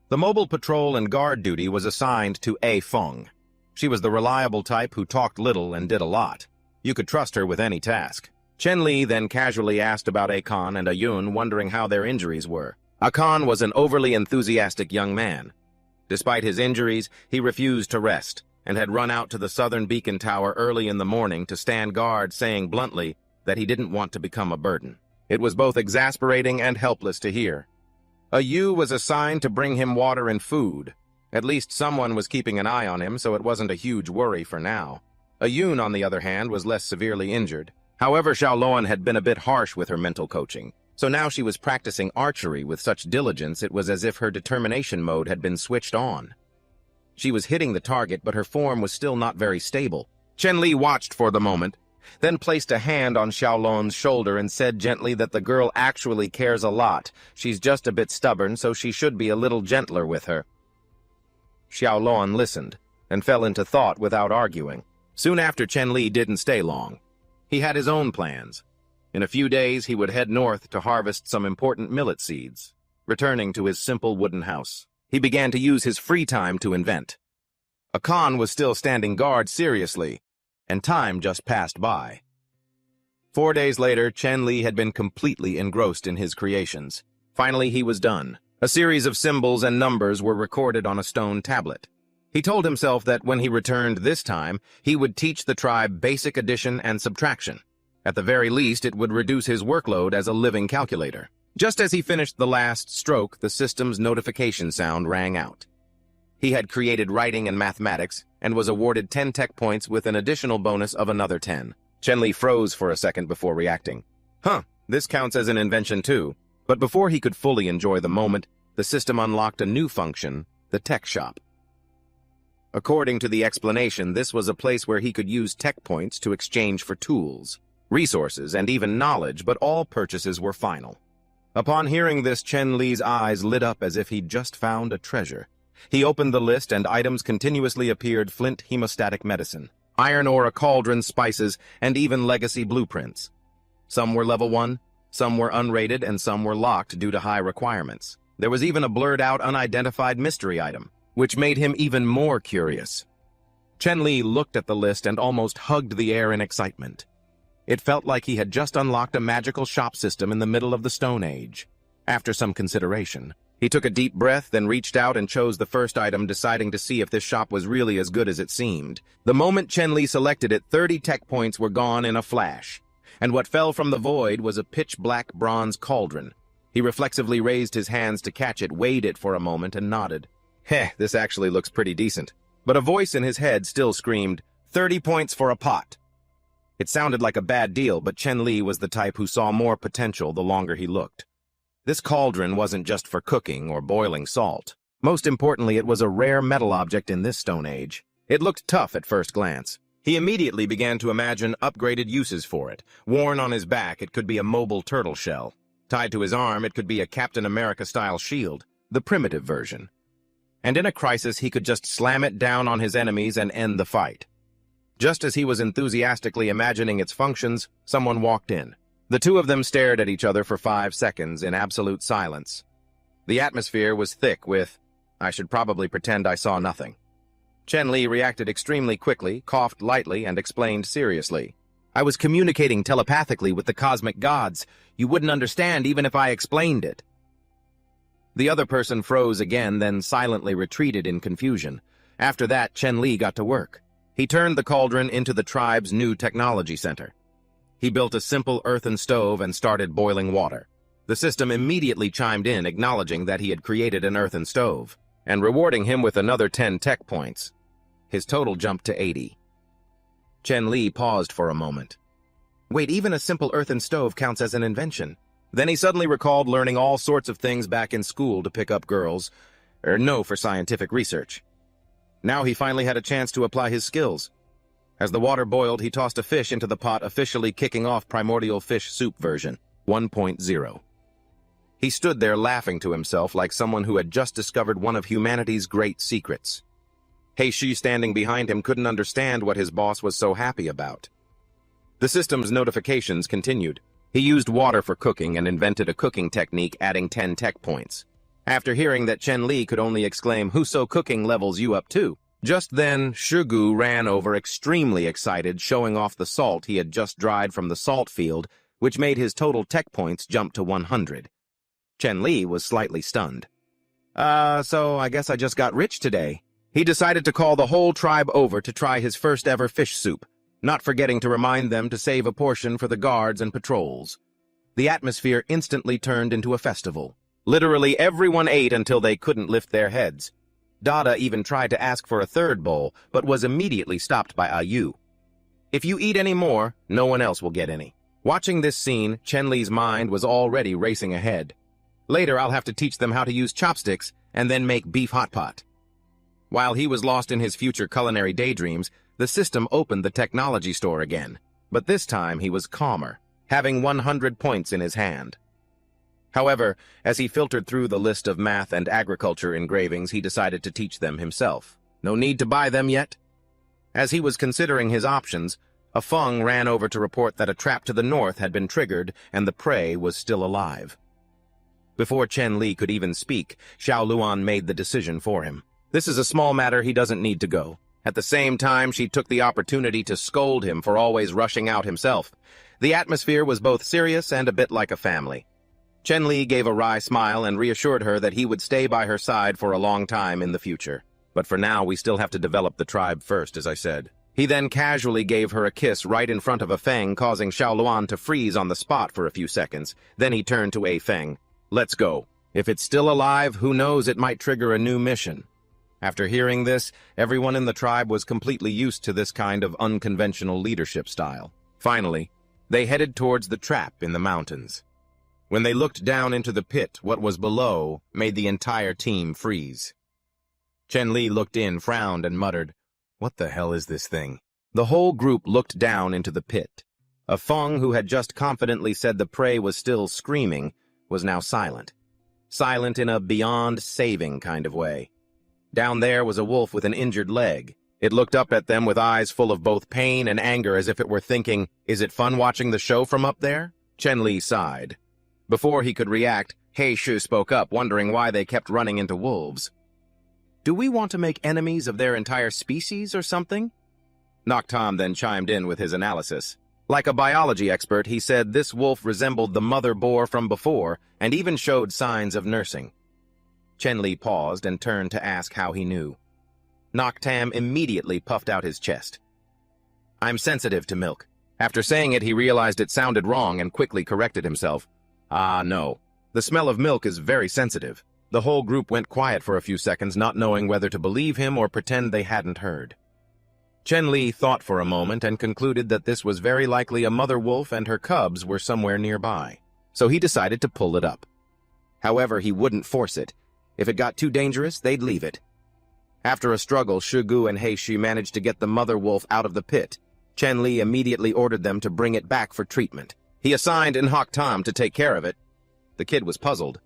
Speaker 2: The mobile patrol and guard duty was assigned to A Feng. She was the reliable type who talked little and did a lot. You could trust her with any task. Chen Li then casually asked about Akan and Ayun, wondering how their injuries were. Akan was an overly enthusiastic young man. Despite his injuries, he refused to rest, and had run out to the southern beacon tower early in the morning to stand guard, saying bluntly that he didn't want to become a burden. It was both exasperating and helpless to hear. Ayu was assigned to bring him water and food. At least someone was keeping an eye on him, so it wasn't a huge worry for now. Ayun, on the other hand, was less severely injured. However, Xiaolon had been a bit harsh with her mental coaching, so now she was practicing archery with such diligence it was as if her determination mode had been switched on. She was hitting the target, but her form was still not very stable. Chen Li watched for the moment, then placed a hand on Xiaolon's shoulder and said gently that the girl actually cares a lot. She's just a bit stubborn, so she should be a little gentler with her. Xiaolon listened, and fell into thought without arguing. Soon after, Chen Li didn't stay long. He had his own plans. In a few days, he would head north to harvest some important millet seeds, returning to his simple wooden house. He began to use his free time to invent. Akan was still standing guard seriously, and time just passed by. 4 days later, Chen Li had been completely engrossed in his creations. Finally, he was done. A series of symbols and numbers were recorded on a stone tablet. He told himself that when he returned this time, he would teach the tribe basic addition and subtraction. At the very least, it would reduce his workload as a living calculator. Just as he finished the last stroke, the system's notification sound rang out. He had created writing and mathematics and was awarded 10 tech points with an additional bonus of another 10. Chen Li froze for a second before reacting. This counts as an invention too. But before he could fully enjoy the moment, the system unlocked a new function, the tech shop. According to the explanation, this was a place where he could use tech points to exchange for tools, resources, and even knowledge, but all purchases were final. Upon hearing this, Chen Li's eyes lit up as if he'd just found a treasure. He opened the list and items continuously appeared: flint, hemostatic medicine, iron ore, a cauldron, spices, and even legacy blueprints. Some were level 1, some were unrated, and some were locked due to high requirements. There was even a blurred-out, unidentified mystery item, which made him even more curious. Chen Li looked at the list and almost hugged the air in excitement. It felt like he had just unlocked a magical shop system in the middle of the Stone Age. After some consideration, he took a deep breath, then reached out and chose the first item, deciding to see if this shop was really as good as it seemed. The moment Chen Li selected it, 30 tech points were gone in a flash, and what fell from the void was a pitch-black bronze cauldron. He reflexively raised his hands to catch it, weighed it for a moment, and nodded. This actually looks pretty decent. But a voice in his head still screamed, 30 points for a pot. It sounded like a bad deal, but Chen Li was the type who saw more potential the longer he looked. This cauldron wasn't just for cooking or boiling salt. Most importantly, it was a rare metal object in this Stone Age. It looked tough at first glance. He immediately began to imagine upgraded uses for it. Worn on his back, it could be a mobile turtle shell. Tied to his arm, it could be a Captain America-style shield, the primitive version. And in a crisis, he could just slam it down on his enemies and end the fight. Just as he was enthusiastically imagining its functions, someone walked in. The two of them stared at each other for 5 seconds in absolute silence. The atmosphere was thick with, I should probably pretend I saw nothing. Chen Li reacted extremely quickly, coughed lightly, and explained seriously. I was communicating telepathically with the cosmic gods. You wouldn't understand even if I explained it. The other person froze again, then silently retreated in confusion. After that, Chen Li got to work. He turned the cauldron into the tribe's new technology center. He built a simple earthen stove and started boiling water. The system immediately chimed in, acknowledging that he had created an earthen stove, and rewarding him with another 10 tech points. His total jumped to 80. Chen Li paused for a moment. Wait, even a simple earthen stove counts as an invention. Then he suddenly recalled learning all sorts of things back in school to pick up girls, for scientific research. Now he finally had a chance to apply his skills. As the water boiled, he tossed a fish into the pot, officially kicking off Primordial Fish Soup version 1.0. He stood there laughing to himself like someone who had just discovered one of humanity's great secrets. He standing behind him couldn't understand what his boss was so happy about. The system's notifications continued. He used water for cooking and invented a cooking technique, adding 10 tech points. After hearing that, Chen Li could only exclaim, "Whoso cooking levels you up too." Just then, Shugu ran over, extremely excited, showing off the salt he had just dried from the salt field, which made his total tech points jump to 100. Chen Li was slightly stunned. So I guess I just got rich today. He decided to call the whole tribe over to try his first ever fish soup, not forgetting to remind them to save a portion for the guards and patrols. The atmosphere instantly turned into a festival. Literally everyone ate until they couldn't lift their heads. Dada even tried to ask for a third bowl, but was immediately stopped by Ayu. If you eat any more, no one else will get any. Watching this scene, Chen Li's mind was already racing ahead. Later, I'll have to teach them how to use chopsticks and then make beef hot pot. While he was lost in his future culinary daydreams, the system opened the technology store again. But this time he was calmer, having 100 points in his hand. However, as he filtered through the list of math and agriculture engravings, he decided to teach them himself. No need to buy them yet. As he was considering his options, a Feng ran over to report that a trap to the north had been triggered and the prey was still alive. Before Chen Li could even speak, Xiao Luan made the decision for him. This is a small matter, he doesn't need to go.
Speaker 1: At the same time, she took the opportunity to scold him for always rushing out himself. The atmosphere was both serious and a bit like a family. Chen Li gave a wry smile and reassured her that he would stay by her side for a long time in the future. But for now, we still have to develop the tribe first, as I said. He then casually gave her a kiss right in front of A Feng, causing Xiaoluan to freeze on the spot for a few seconds. Then he turned to A Feng. Let's go. If it's still alive, who knows, it might trigger a new mission. After hearing this, everyone in the tribe was completely used to this kind of unconventional leadership style. Finally, they headed towards the trap in the mountains. When they looked down into the pit, what was below made the entire team freeze. Chen Li looked in, frowned, and muttered, "What the hell is this thing?" The whole group looked down into the pit. A Feng, who had just confidently said the prey was still screaming, was now silent. Silent in a beyond saving kind of way. Down there was a wolf with an injured leg. It looked up at them with eyes full of both pain and anger, as if it were thinking, "Is it fun watching the show from up there?" Chen Li sighed. Before he could react, He Shu spoke up, wondering why they kept running into wolves. "Do we want to make enemies of their entire species or something?" Noctam then chimed in with his analysis. Like a biology expert, he said this wolf resembled the mother boar from before and even showed signs of nursing. Chen Li paused and turned to ask how he knew. Noctam immediately puffed out his chest. "I'm sensitive to milk." After saying it, he realized it sounded wrong and quickly corrected himself. "Ah, no. The smell of milk is very sensitive." The whole group went quiet for a few seconds, not knowing whether to believe him or pretend they hadn't heard. Chen Li thought for a moment and concluded that this was very likely a mother wolf and her cubs were somewhere nearby. So he decided to pull it up. However, he wouldn't force it. If it got too dangerous, they'd leave it. After a struggle, Shugu and Heishi managed to get the mother wolf out of the pit. Chen Li immediately ordered them to bring it back for treatment. He assigned Tam to take care of it. The kid was puzzled.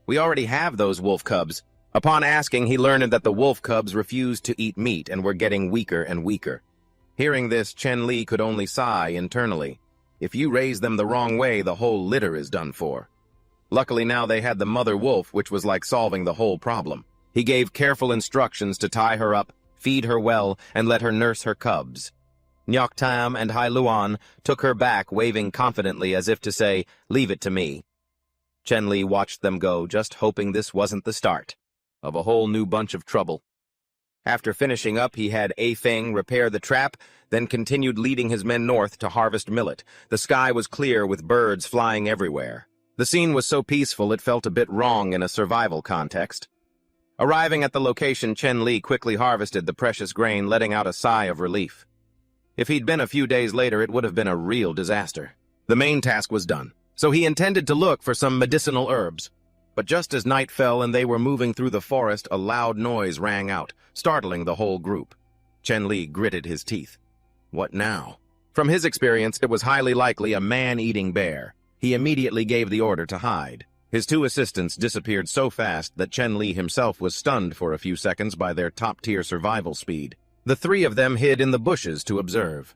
Speaker 1: "We already have those wolf cubs." Upon asking, he learned that the wolf cubs refused to eat meat and were getting weaker and weaker. Hearing this, Chen Li could only sigh internally. If you raise them the wrong way, the whole litter is done for. Luckily now they had the mother wolf, which was like solving the whole problem. He gave careful instructions to tie her up, feed her well, and let her nurse her cubs. Nyoktam and Hai Luan took her back, waving confidently as if to say, "Leave it to me." Chen Li watched them go, just hoping this wasn't the start of a whole new bunch of trouble. After finishing up, he had A Feng repair the trap, then continued leading his men north to harvest millet. The sky was clear with birds flying everywhere. The scene was so peaceful it felt a bit wrong in a survival context. Arriving at the location, Chen Li quickly harvested the precious grain, letting out a sigh of relief. If he'd been a few days later, it would have been a real disaster. The main task was done, so he intended to look for some medicinal herbs. But just as night fell and they were moving through the forest, a loud noise rang out, startling the whole group. Chen Li gritted his teeth. What now? From his experience, it was highly likely a man-eating bear. He immediately gave the order to hide. His two assistants disappeared so fast that Chen Li himself was stunned for a few seconds by their top-tier survival speed. The three of them hid in the bushes to observe.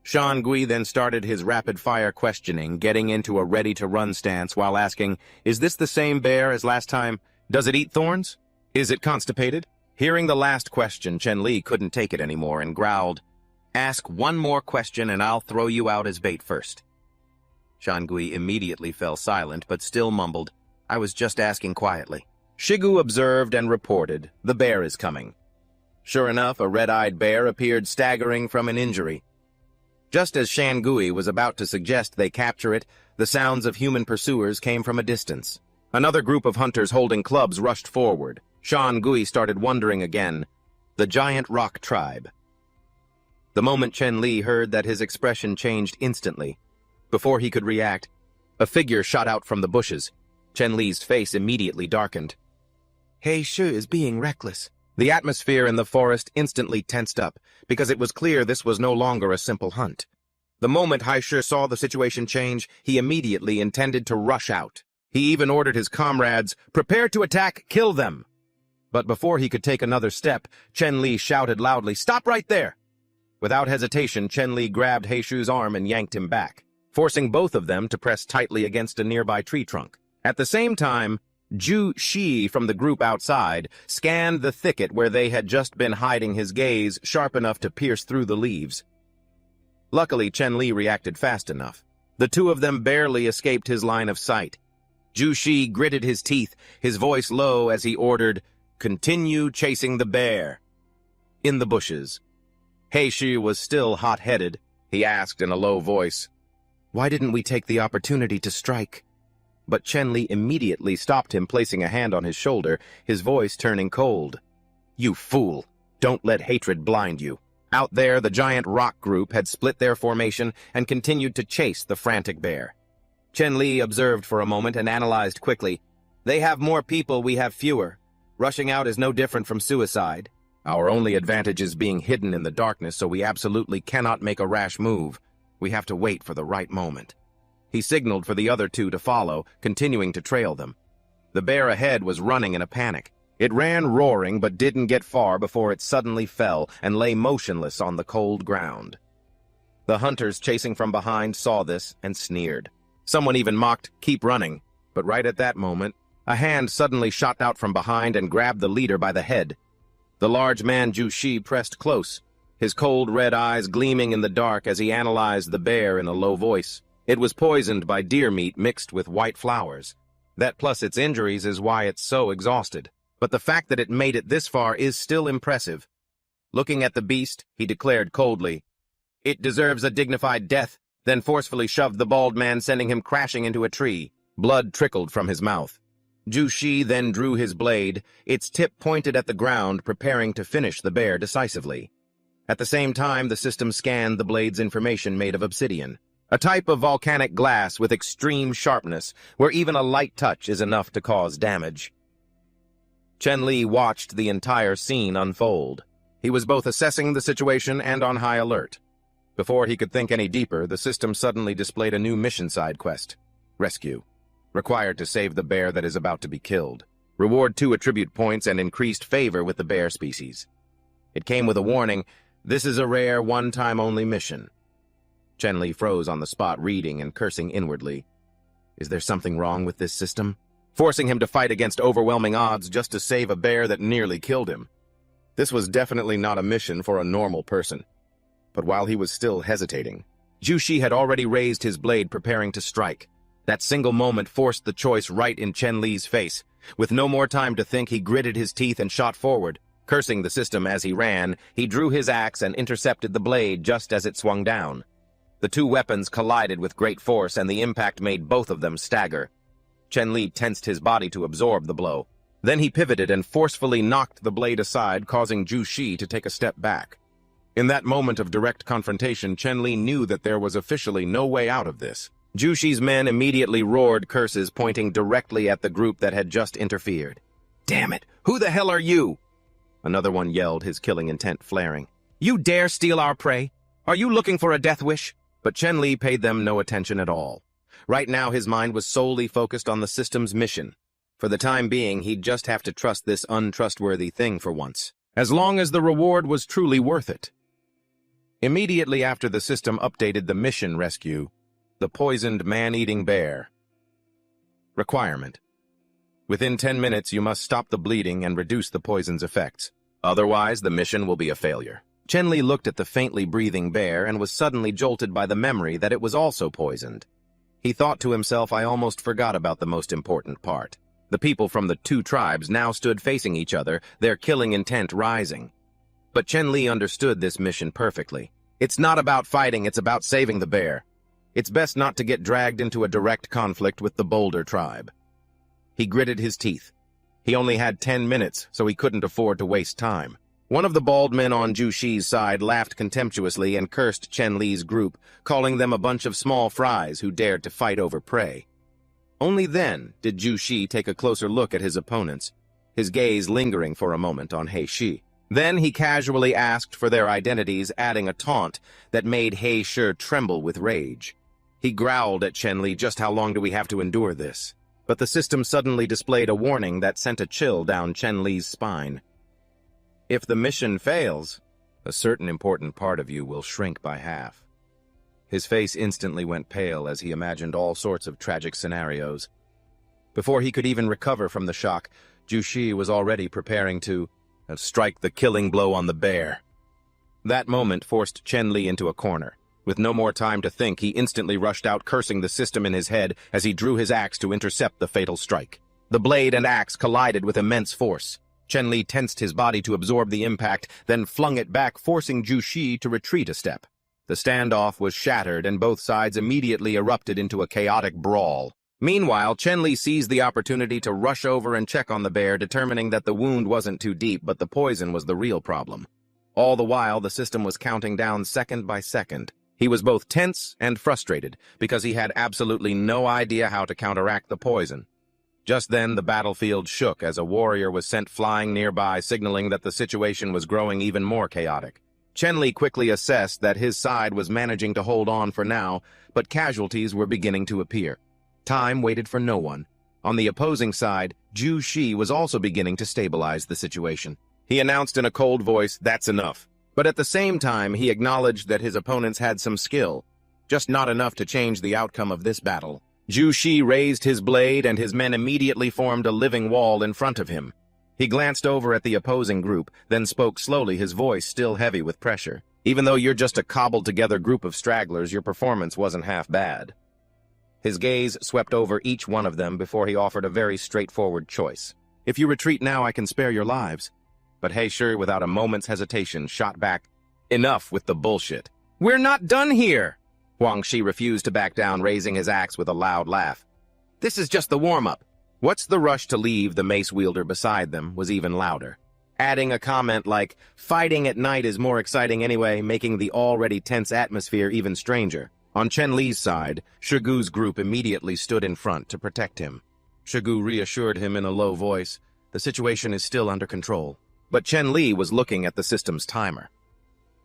Speaker 1: Shan Gui then started his rapid-fire questioning, getting into a ready-to-run stance while asking, "Is this the same bear as last time? Does it eat thorns? Is it constipated?" Hearing the last question, Chen Li couldn't take it anymore and growled, "Ask one more question and I'll throw you out as bait first." Shan Gui immediately fell silent but still mumbled, "I was just asking quietly." Shigu observed and reported, "The bear is coming." Sure enough, a red-eyed bear appeared staggering from an injury. Just as Shan Gui was about to suggest they capture it, the sounds of human pursuers came from a distance. Another group of hunters holding clubs rushed forward. Shan Gui started wondering again. The giant rock tribe. The moment Chen Li heard that, his expression changed instantly. Before he could react, a figure shot out from the bushes. Chen Li's face immediately darkened. He Shu is being reckless. The atmosphere in the forest instantly tensed up, because it was clear this was no longer a simple hunt. The moment Hai Shi saw the situation change, he immediately intended to rush out. He even ordered his comrades, "Prepare to attack, kill them!" But before he could take another step, Chen Li shouted loudly, "Stop right there!" Without hesitation, Chen Li grabbed Hai Shu's arm and yanked him back, forcing both of them to press tightly against a nearby tree trunk. At the same time,
Speaker 2: Zhu Shi from the group outside scanned the thicket where they had just been hiding, his gaze sharp enough to pierce through the leaves. Luckily, Chen Li reacted fast enough. The two of them barely escaped his line of sight. Zhu Shi gritted his teeth, his voice low as he ordered, "Continue chasing the bear." In the bushes, He Shi was still hot-headed. He asked in a low voice, "Why didn't we take the opportunity to strike?" But Chen Li immediately stopped him, placing a hand on his shoulder, his voice turning cold. "You fool! Don't let hatred blind you." Out there, the giant rock group had split their formation and continued to chase the frantic bear. Chen Li observed for a moment and analyzed quickly. "They have more people, we have fewer. Rushing out is no different from suicide. Our only advantage is being hidden in the darkness, so we absolutely cannot make a rash move. We have to wait for the right moment." He signaled for the other two to follow, continuing to trail them. The bear ahead was running in a panic. It ran roaring but didn't get far before it suddenly fell and lay motionless on the cold ground. The hunters chasing from behind saw this and sneered. Someone even mocked, "Keep running." But right at that moment, a hand suddenly shot out from behind and grabbed the leader by the head. The large man Zhu Shi pressed close, his cold red eyes gleaming in the dark as he analyzed the bear in a low voice. It was poisoned by deer meat mixed with white flowers. That plus its injuries is why it's so exhausted. But the fact that it made it this far is still impressive. Looking at the beast, he declared coldly, "It deserves a dignified death," then forcefully shoved the bald man, sending him crashing into a tree. Blood trickled from his mouth. Zhu Shi then drew his blade, its tip pointed at the ground, preparing to finish the bear decisively. At the same time, the system scanned the blade's information made of obsidian, a type of volcanic glass with extreme sharpness, where even a light touch is enough to cause damage. Chen Li watched the entire scene unfold. He was both assessing the situation and on high alert. Before he could think any deeper, the system suddenly displayed a new mission side quest. Rescue. Required to save the bear that is about to be killed. Reward 2 attribute points and increased favor with the bear species. It came with a warning, "This is a rare, one-time-only mission." Chen Li froze on the spot, reading and cursing inwardly. Is there something wrong with this system? Forcing him to fight against overwhelming odds just to save a bear that nearly killed him. This was definitely not a mission for a normal person. But while he was still hesitating, Zhu Shi had already raised his blade, preparing to strike. That single moment forced the choice right in Chen Li's face. With no more time to think, he gritted his teeth and shot forward. Cursing the system as he ran, he drew his axe and intercepted the blade just as it swung down. The two weapons collided with great force, and the impact made both of them stagger. Chen Li tensed his body to absorb the blow. Then he pivoted and forcefully knocked the blade aside, causing Zhu Shi to take a step back. In that moment of direct confrontation, Chen Li knew that there was officially no way out of this. Zhu Shi's men immediately roared curses, pointing directly at the group that had just interfered. "Damn it! Who the hell are you?" Another one yelled, his killing intent flaring. "You dare steal our prey? Are you looking for a death wish?" But Chen Li paid them no attention at all. Right now, his mind was solely focused on the system's mission. For the time being, he'd just have to trust this untrustworthy thing for once, as long as the reward was truly worth it. Immediately after the system updated the mission rescue, the poisoned man-eating bear. Requirement. Within 10 minutes, you must stop the bleeding and reduce the poison's effects. Otherwise, the mission will be a failure. Chen Li looked at the faintly breathing bear and was suddenly jolted by the memory that it was also poisoned. He thought to himself, I almost forgot about the most important part. The people from the two tribes now stood facing each other, their killing intent rising. But Chen Li understood this mission perfectly. It's not about fighting, it's about saving the bear. It's best not to get dragged into a direct conflict with the Boulder tribe. He gritted his teeth. He only had 10 minutes, so he couldn't afford to waste time. One of the bald men on Zhu Shi's side laughed contemptuously and cursed Chen Li's group, calling them a bunch of small fries who dared to fight over prey. Only then did Zhu Shi take a closer look at his opponents, his gaze lingering for a moment on He Shi. Then he casually asked for their identities, adding a taunt that made He Shi tremble with rage. He growled at Chen Li, "Just how long do we have to endure this?" But the system suddenly displayed a warning that sent a chill down Chen Li's spine. If the mission fails, a certain important part of you will shrink by half. His face instantly went pale as he imagined all sorts of tragic scenarios. Before he could even recover from the shock, Jushi was already preparing to strike the killing blow on the bear. That moment forced Chen Li into a corner. With no more time to think, he instantly rushed out, cursing the system in his head as he drew his axe to intercept the fatal strike. The blade and axe collided with immense force. Chen Li tensed his body to absorb the impact, then flung it back, forcing Jushi to retreat a step. The standoff was shattered, and both sides immediately erupted into a chaotic brawl. Meanwhile, Chen Li seized the opportunity to rush over and check on the bear, determining that the wound wasn't too deep, but the poison was the real problem. All the while, the system was counting down second by second. He was both tense and frustrated, because he had absolutely no idea how to counteract the poison. Just then, the battlefield shook as a warrior was sent flying nearby, signaling that the situation was growing even more chaotic. Chen Li quickly assessed that his side was managing to hold on for now, but casualties were beginning to appear. Time waited for no one. On the opposing side, Zhu Shi was also beginning to stabilize the situation. He announced in a cold voice, "That's enough." But at the same time, he acknowledged that his opponents had some skill, just not enough to change the outcome of this battle. Zhu Shi raised his blade, and his men immediately formed a living wall in front of him. He glanced over at the opposing group, then spoke slowly, his voice still heavy with pressure. "Even though you're just a cobbled-together group of stragglers, your performance wasn't half bad." His gaze swept over each one of them before he offered a very straightforward choice. "If you retreat now, I can spare your lives." But He-Shi, without a moment's hesitation, shot back, "Enough with the bullshit. We're not done here!" Huang Shi refused to back down, raising his axe with a loud laugh. "This is just the warm-up." "What's the rush to leave?" The mace-wielder beside them was even louder, adding a comment like, "Fighting at night is more exciting anyway," making the already tense atmosphere even stranger. On Chen Li's side, Shigu's group immediately stood in front to protect him. Shigu reassured him in a low voice, "The situation is still under control." But Chen Li was looking at the system's timer.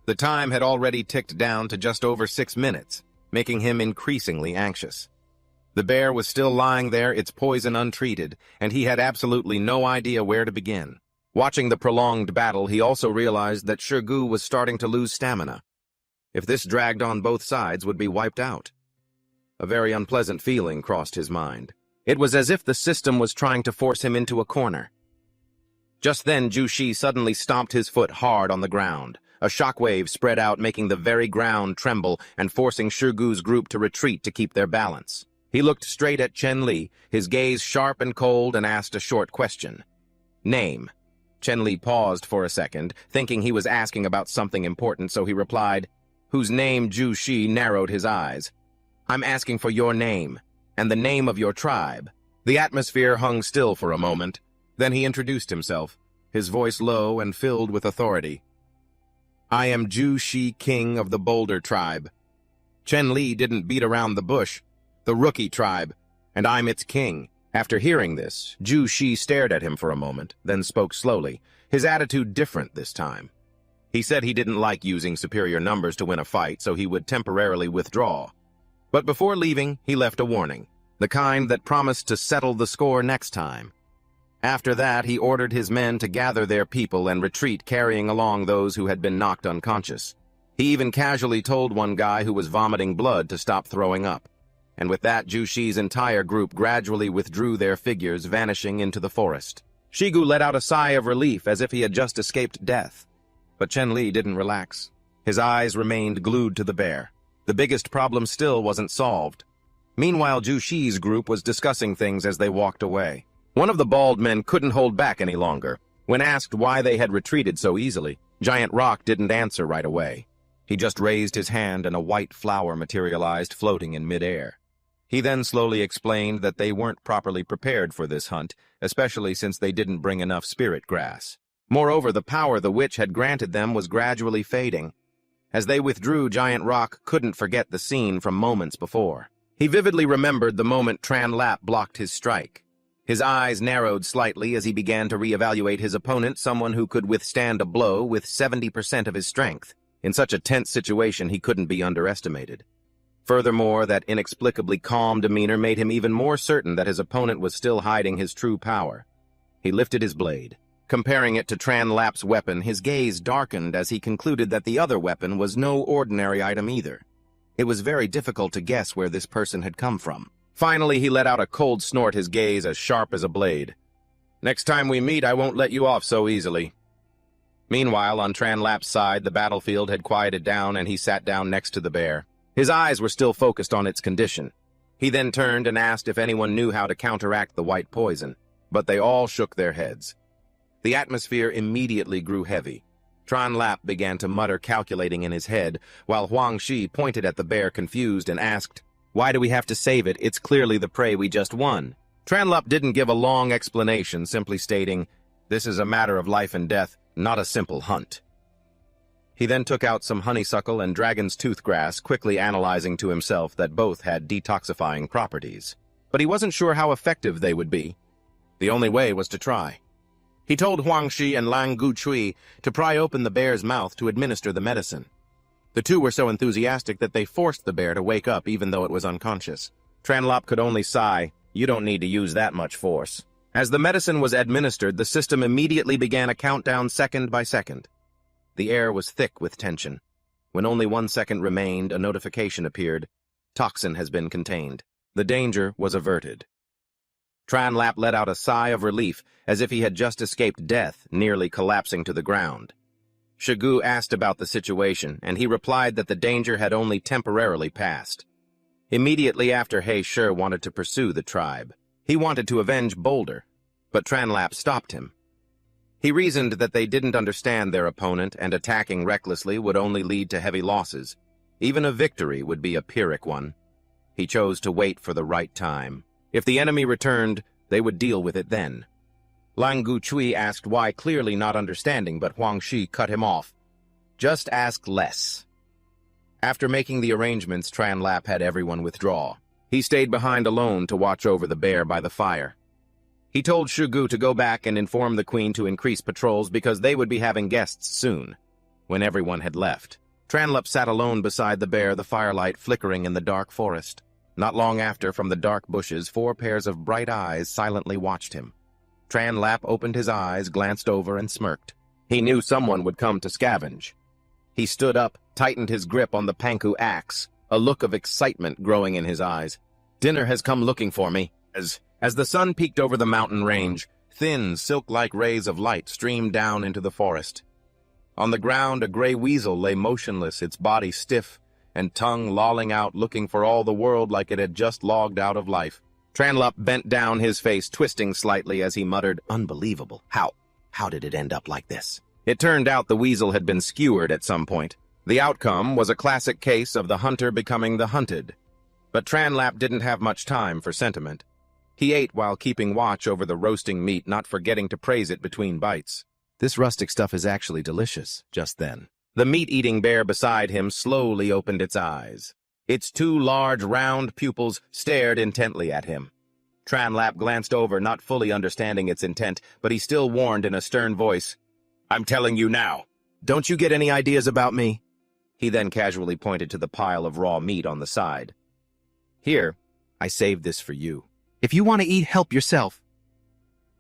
Speaker 2: The time had already ticked down to just over 6 minutes, making him increasingly anxious. The bear was still lying there, its poison untreated, and he had absolutely no idea where to begin. Watching the prolonged battle, he also realized that Shigu was starting to lose stamina. If this dragged on, both sides would be wiped out. A very unpleasant feeling crossed his mind. It was as if the system was trying to force him into a corner. Just then, Zhu Shi suddenly stomped his foot hard on the ground. A shockwave spread out, making the very ground tremble and forcing Shigu's group to retreat to keep their balance. He looked straight at Chen Li, his gaze sharp and cold, and asked a short question. "Name." Chen Li paused for a second, thinking he was asking about something important, so he replied, whose name Zhu Shi narrowed his eyes. "I'm asking for your name, and the name of your tribe." The atmosphere hung still for a moment. Then he introduced himself, his voice low and filled with authority. "I am Zhu Shi, king of the Boulder tribe." Chen Li didn't beat around the bush. "The Rookie tribe, and I'm its king." After hearing this, Zhu Shi stared at him for a moment, then spoke slowly, his attitude different this time. He said he didn't like using superior numbers to win a fight, so he would temporarily withdraw. But before leaving, he left a warning, the kind that promised to settle the score next time. After that, he ordered his men to gather their people and retreat, carrying along those who had been knocked unconscious. He even casually told one guy who was vomiting blood to stop throwing up. And with that, Zhu Shi's entire group gradually withdrew their figures, vanishing into the forest. Shigu let out a sigh of relief, as if he had just escaped death. But Chen Li didn't relax. His eyes remained glued to the bear. The biggest problem still wasn't solved. Meanwhile, Zhu Shi's group was discussing things as they walked away. One of the bald men couldn't hold back any longer. When asked why they had retreated so easily, Giant Rock didn't answer right away. He just raised his hand and a white flower materialized, floating in midair. He then slowly explained that they weren't properly prepared for this hunt, especially since they didn't bring enough spirit grass. Moreover, the power the witch had granted them was gradually fading. As they withdrew, Giant Rock couldn't forget the scene from moments before. He vividly remembered the moment Tran Lap blocked his strike. His eyes narrowed slightly as he began to reevaluate his opponent, someone who could withstand a blow with 70% of his strength. In such a tense situation, he couldn't be underestimated. Furthermore, that inexplicably calm demeanor made him even more certain that his opponent was still hiding his true power. He lifted his blade. Comparing it to Tran Lap's weapon, his gaze darkened as he concluded that the other weapon was no ordinary item either. It was very difficult to guess where this person had come from.
Speaker 1: Finally, he let out a cold snort, his gaze as sharp as a blade. "Next time we meet, I won't let you off so easily." Meanwhile, on Tran Lap's side, the battlefield had quieted down and he sat down next to the bear. His eyes were still focused on its condition. He then turned and asked if anyone knew how to counteract the white poison, but they all shook their heads. The atmosphere immediately grew heavy. Tran Lap began to mutter, calculating in his head, while Huang Shi pointed at the bear confused and asked, "Why do we have to save it? It's clearly the prey we just won." Tran Lap didn't give a long explanation, simply stating, "This is a matter of life and death, not a simple hunt." He then took out some honeysuckle and dragon's tooth grass, quickly analyzing to himself that both had detoxifying properties. But he wasn't sure how effective they would be. The only way was to try. He told Huang Shi and Lang Guchui to pry open the bear's mouth to administer the medicine. The two were so enthusiastic that they forced the bear to wake up even though it was unconscious. Tran Lap could only sigh, "You don't need to use that much force." As the medicine was administered, the system immediately began a countdown second by second. The air was thick with tension. When only 1 second remained, a notification appeared. "Toxin has been contained." The danger was averted. Tran Lap let out a sigh of relief, as if he had just escaped death, nearly collapsing to the ground. Shigu asked about the situation, and he replied that the danger had only temporarily passed. Immediately after, He Shi wanted to pursue the tribe. He wanted to avenge Boulder, but Tran Lap stopped him. He reasoned that they didn't understand their opponent, and attacking recklessly would only lead to heavy losses. Even a victory would be a Pyrrhic one. He chose to wait for the right time. If the enemy returned, they would deal with it then. Lang Guchui asked why, clearly not understanding, but Huang Shi cut him off. "Just ask less." After making the arrangements, Tran Lap had everyone withdraw. He stayed behind alone to watch over the bear by the fire. He told Shigu to go back and inform the queen to increase patrols because they would be having guests soon. When everyone had left, Tran Lap sat alone beside the bear, the firelight flickering in the dark forest. Not long after, from the dark bushes, 4 pairs of bright eyes silently watched him. Tran Lap opened his eyes, glanced over, and smirked. He knew someone would come to scavenge. He stood up, tightened his grip on the Panku axe, a look of excitement growing in his eyes. "Dinner has come looking for me." As the sun peeked over the mountain range, thin, silk-like rays of light streamed down into the forest. On the ground, a gray weasel lay motionless, its body stiff, and tongue lolling out, looking for all the world like it had just logged out of life. Tran Lap bent down, his face twisting slightly as he muttered, "Unbelievable. How did it end up like this?" It turned out the weasel had been skewered at some point. The outcome was a classic case of the hunter becoming the hunted. But Tran Lap didn't have much time for sentiment. He ate while keeping watch over the roasting meat, not forgetting to praise it between bites. "This rustic stuff is actually delicious." Just then, the meat-eating bear beside him slowly opened its eyes. Its 2 large, round pupils stared intently at him. Tran Lap glanced over, not fully understanding its intent, but he still warned in a stern voice, "I'm telling you now. Don't you get any ideas about me?" He then casually pointed to the pile of raw meat on the side. "Here, I saved this for you. If you want to eat, help yourself."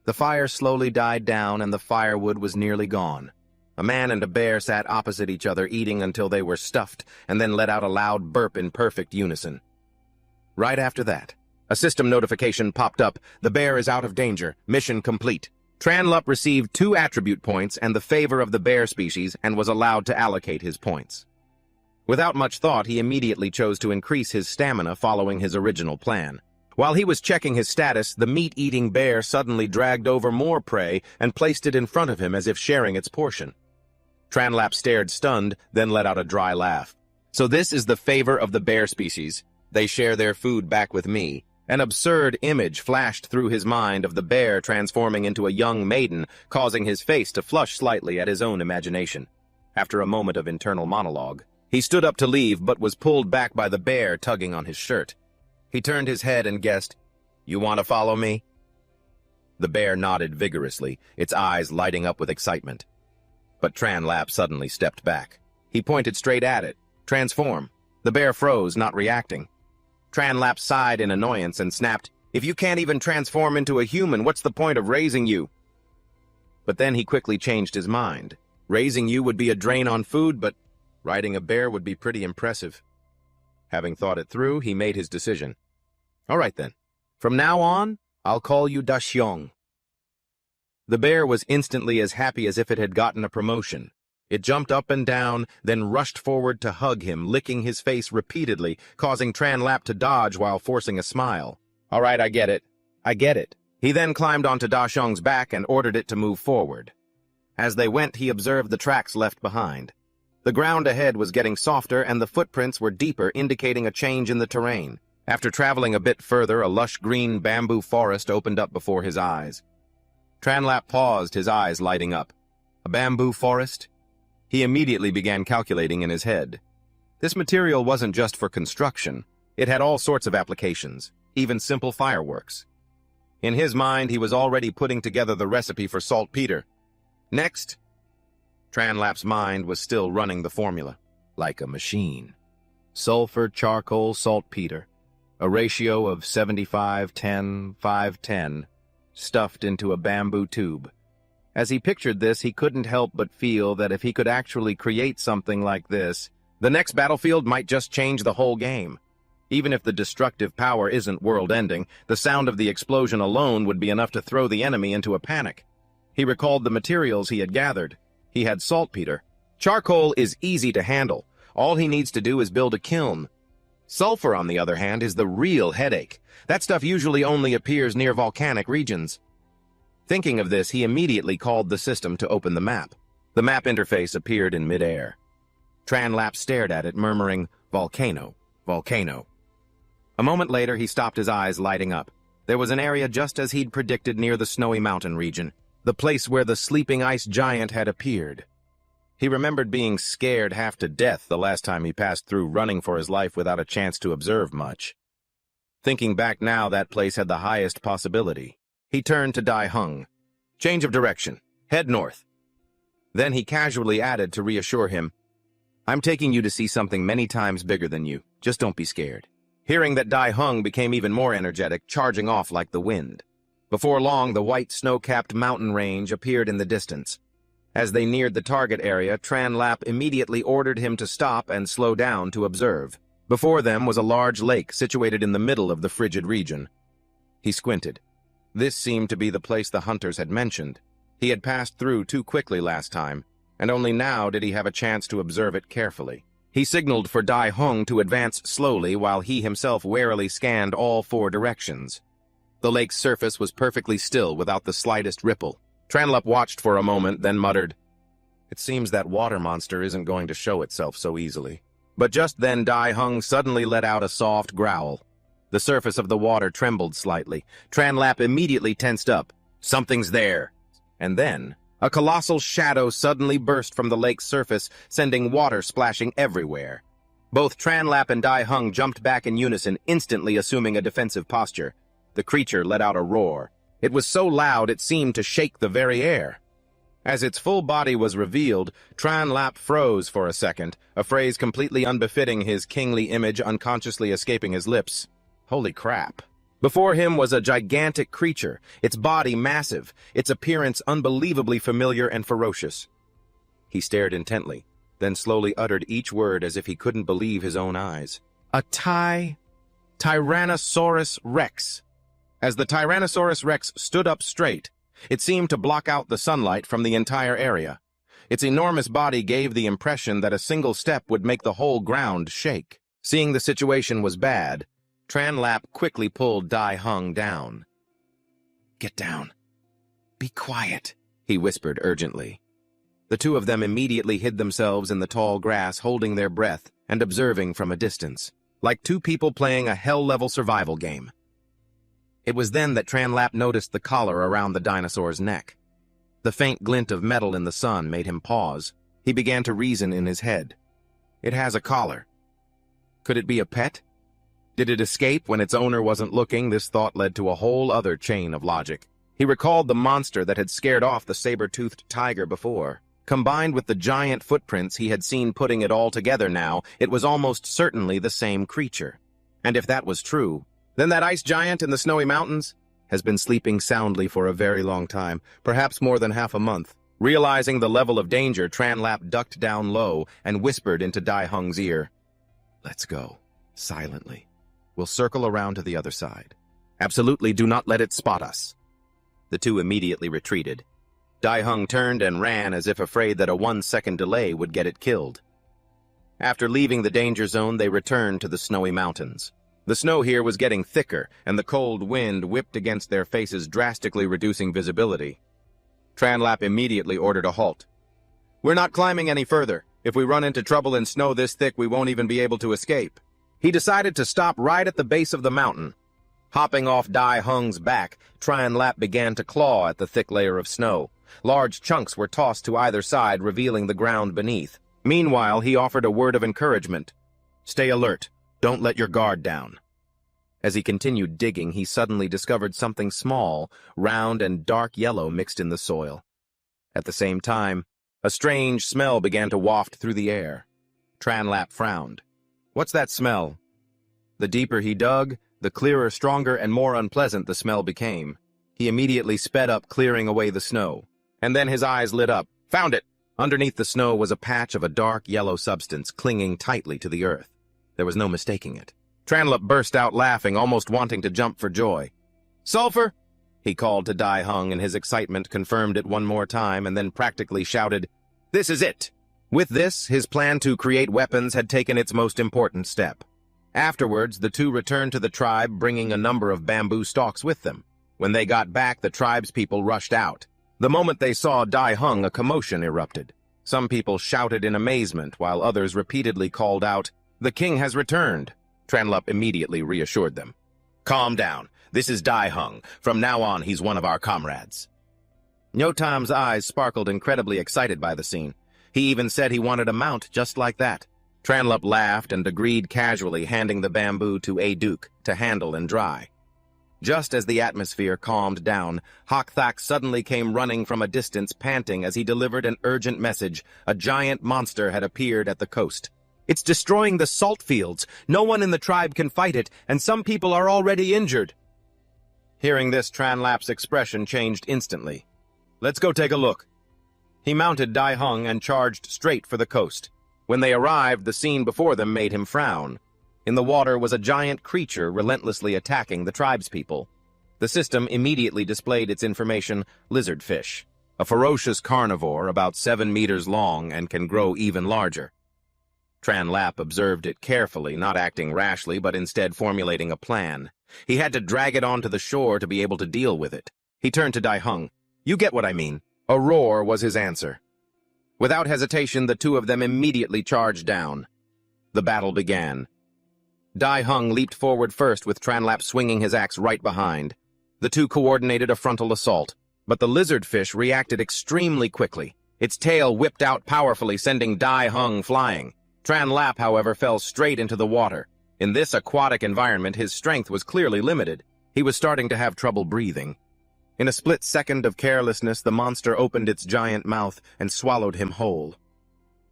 Speaker 1: The fire slowly died down and the firewood was nearly gone. A man and a bear sat opposite each other, eating until they were stuffed, and then let out a loud burp in perfect unison. Right after that, a system notification popped up. "The bear is out of danger. Mission complete." Tran Lap received 2 attribute points and the favor of the bear species and was allowed to allocate his points. Without much thought, he immediately chose to increase his stamina following his original plan. While he was checking his status, the meat-eating bear suddenly dragged over more prey and placed it in front of him as if sharing its portion. Tran Lap stared stunned, then let out a dry laugh. "So this is the favor of the bear species. They share their food back with me." An absurd image flashed through his mind of the bear transforming into a young maiden, causing his face to flush slightly at his own imagination. After a moment of internal monologue, he stood up to leave but was pulled back by the bear tugging on his shirt. He turned his head and guessed, "You want to follow me?" The bear nodded vigorously, its eyes lighting up with excitement. But Tran Lap suddenly stepped back. He pointed straight at it. "Transform." The bear froze, not reacting. Tran Lap sighed in annoyance and snapped, "If you can't even transform into a human, what's the point of raising you?" But then he quickly changed his mind. Raising you would be a drain on food, but riding a bear would be pretty impressive. Having thought it through, he made his decision.
Speaker 2: All right then. From now on, I'll call you Da Xiong. The bear was instantly as happy as if it had gotten a promotion. It jumped up and down, then rushed forward to hug him, licking his face repeatedly, causing Tran Lap to dodge while forcing a smile. All right, I get it. I get it. He then climbed onto Da Xiong's back and ordered it to move forward. As they went, he observed the tracks left behind. The ground ahead was getting softer and the footprints were deeper, indicating a change in the terrain. After traveling a bit further, a lush green bamboo forest opened up before his eyes. Tran Lap paused, his eyes lighting up. A bamboo forest? He immediately began calculating in his head. This material wasn't just for construction. It had all sorts of applications, even simple fireworks. In his mind, he was already putting together the recipe for saltpeter. Next, Tran Lap's mind was still running the formula, like a machine. Sulfur, charcoal, saltpeter. A ratio of 75-10, 5-10, stuffed into a bamboo tube. As he pictured this, he couldn't help but feel that if he could actually create something like this, the next battlefield might just change the whole game. Even if the destructive power isn't world-ending, the sound of the explosion alone would be enough to throw the enemy into a panic. He recalled the materials he had gathered. He had saltpeter. Charcoal is easy to handle. All he needs to do is build a kiln. Sulfur, on the other hand, is the real headache. That stuff usually only appears near volcanic regions. Thinking of this, he immediately called the system to open the map. The map interface appeared in midair. Tran Lap stared at it, murmuring, "Volcano, volcano." A moment later, he stopped, his eyes lighting up. There was an area just as he'd predicted near the snowy mountain region, the place where the sleeping ice giant had appeared. He remembered being scared half to death the last time he passed through, running for his life without a chance to observe much. Thinking back now, that place had the highest possibility. He turned to Dai Hung. "Change of direction. Head north." Then he casually added to reassure him, "I'm taking you to see something many times bigger than you. Just don't be scared." Hearing that, Dai Hung became even more energetic, charging off like the wind. Before long, the white snow-capped mountain range appeared in the distance. As they neared the target area, Tran Lap immediately ordered him to stop and slow down to observe. Before them was a large lake situated in the middle of the frigid region. He squinted. This seemed to be the place the hunters had mentioned. He had passed through too quickly last time, and only now did he have a chance to observe it carefully. He signaled for Dai Hung to advance slowly while he himself warily scanned all four directions. The lake's surface was perfectly still without the slightest ripple. Tran Lap watched for a moment, then muttered, "It seems that water monster isn't going to show itself so easily." But just then Dai Hung suddenly let out a soft growl. The surface of the water trembled slightly. Tran Lap immediately tensed up. "Something's there." And then, a colossal shadow suddenly burst from the lake's surface, sending water splashing everywhere. Both Tran Lap and Dai Hung jumped back in unison, instantly assuming a defensive posture. The creature let out a roar. It was so loud it seemed to shake the very air. As its full body was revealed, Tran Lap froze for a second, a phrase completely unbefitting his kingly image unconsciously escaping his lips. Holy crap. Before him was a gigantic creature, its body massive, its appearance unbelievably familiar and ferocious. He stared intently, then slowly uttered each word as if he couldn't believe his own eyes. A Tyrannosaurus Rex. As the Tyrannosaurus Rex stood up straight, it seemed to block out the sunlight from the entire area. Its enormous body gave the impression that a single step would make the whole ground shake. Seeing the situation was bad, Tran Lap quickly pulled Dai Hung down. "Get down. Be quiet," he whispered urgently. The two of them immediately hid themselves in the tall grass, holding their breath and observing from a distance, like two people playing a hell-level survival game. It was then that Tran Lap noticed the collar around the dinosaur's neck. The faint glint of metal in the sun made him pause. He began to reason in his head. It has a collar. Could it be a pet? Did it escape when its owner wasn't looking? This thought led to a whole other chain of logic. He recalled the monster that had scared off the saber-toothed tiger before. Combined with the giant footprints he had seen putting it all together now, it was almost certainly the same creature. And if that was true, then that ice giant in the snowy mountains has been sleeping soundly for a very long time, perhaps more than half a month. Realizing the level of danger, Tran Lap ducked down low and whispered into Dai Hung's ear, "Let's go," silently.
Speaker 1: We'll circle around to the other side.
Speaker 2: Absolutely do not let it spot us. The two immediately retreated. Dai-Hung turned and ran as if afraid that a 1-second delay would get it killed. After leaving the danger zone, they returned to the snowy mountains. The snow here was getting thicker, and the cold wind whipped against their faces, drastically reducing visibility. Tranlap immediately ordered a halt. "We're not climbing any further. If we run into trouble in snow this thick, we won't even be able to escape." He decided to stop right at the base of the mountain. Hopping off Dai-Hung's back, Tranlap began to claw at the thick layer of snow. Large chunks were tossed to either side, revealing the ground beneath. Meanwhile, he offered a word of encouragement. "Stay alert. Don't let your guard down." As he continued digging, he suddenly discovered something small, round and dark yellow mixed in the soil. At the same time, a strange smell began to waft through the air. Tranlap frowned. "What's that smell?" The deeper he dug, the clearer, stronger, and more unpleasant the smell became. He immediately sped up, clearing away the snow. And then his eyes lit up. "Found it!" Underneath the snow was a patch of a dark yellow substance clinging tightly to the earth. There was no mistaking it. Tranlap burst out laughing, almost wanting to jump for joy. "Sulfur!" he called to Dai-Hung, and his excitement confirmed it one more time, and then practically shouted, "This is it!" With this, his plan to create weapons had taken its most important step. Afterwards, the two returned to the tribe, bringing a number of bamboo stalks with them. When they got back, the tribespeople rushed out. The moment they saw Dai-Hung, a commotion erupted. Some people shouted in amazement, while others repeatedly called out, "The king has returned!" Tranlap immediately reassured them. "Calm down. This is Dai-Hung. From now on, he's one of our comrades." Nyotam's eyes sparkled, incredibly excited by the scene. He even said he wanted a mount just like that. Tranlap laughed and agreed casually, handing the bamboo to Aduk to handle and dry. Just as the atmosphere calmed down, Hakthak suddenly came running from a distance, panting as he delivered an urgent message. A giant monster had appeared at the coast. "It's destroying the salt fields. No one in the tribe can fight it, and some people are already injured." Hearing this, Tranlap's expression changed instantly. "Let's go take a look." He mounted Dai-Hung and charged straight for the coast. When they arrived, the scene before them made him frown. In the water was a giant creature relentlessly attacking the tribespeople. The system immediately displayed its information: lizardfish, a ferocious carnivore about 7 meters long and can grow even larger. Tranlap observed it carefully, not acting rashly, but instead formulating a plan. He had to drag it onto the shore to be able to deal with it. He turned to Dai-Hung. "You get what I mean." A roar was his answer. Without hesitation, the two of them immediately charged down. The battle began. Dai-Hung leaped forward first, with Tranlap swinging his axe right behind. The two coordinated a frontal assault, but the lizardfish reacted extremely quickly. Its tail whipped out powerfully, sending Dai-Hung flying. Tranlap, however, fell straight into the water. In this aquatic environment, his strength was clearly limited. He was starting to have trouble breathing. In a split second of carelessness, the monster opened its giant mouth and swallowed him whole.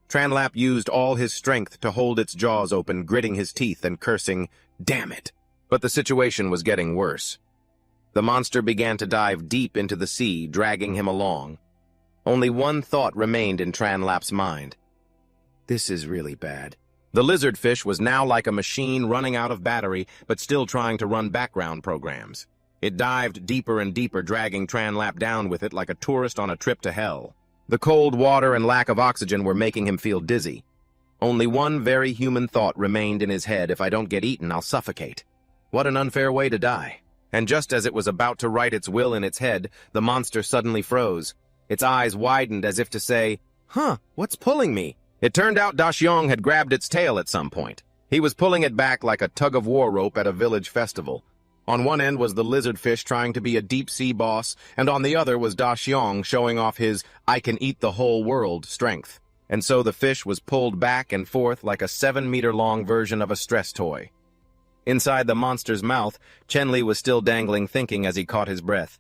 Speaker 2: Tranlap used all his strength to hold its jaws open, gritting his teeth and cursing, "Damn it!" But the situation was getting worse. The monster began to dive deep into the sea, dragging him along. Only one thought remained in Tranlap's mind. This is really bad. The lizardfish was now like a machine running out of battery, but still trying to run background programs. It dived deeper and deeper, dragging Tranlap down with it like a tourist on a trip to hell. The cold water and lack of oxygen were making him feel dizzy. Only one very human thought remained in his head: if I don't get eaten, I'll suffocate. What an unfair way to die. And just as it was about to write its will in its head, the monster suddenly froze. Its eyes widened as if to say, "What's pulling me?" It turned out Dashyong had grabbed its tail at some point. He was pulling it back like a tug-of-war rope at a village festival. On one end was the lizardfish trying to be a deep-sea boss, and on the other was Dashyong showing off his "I can eat the whole world" strength. And so the fish was pulled back and forth like a 7-meter-long version of a stress toy. Inside the monster's mouth, Chenli was still dangling, thinking as he caught his breath.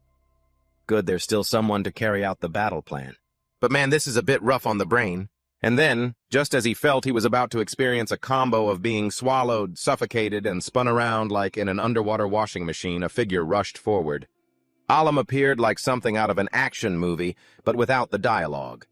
Speaker 2: Good, there's still someone to carry out the battle plan. But man, this is a bit rough on the brain. And then, just as he felt he was about to experience a combo of being swallowed, suffocated, and spun around like in an underwater washing machine, a figure rushed forward. Alam appeared like something out of an action movie, but without the dialogue.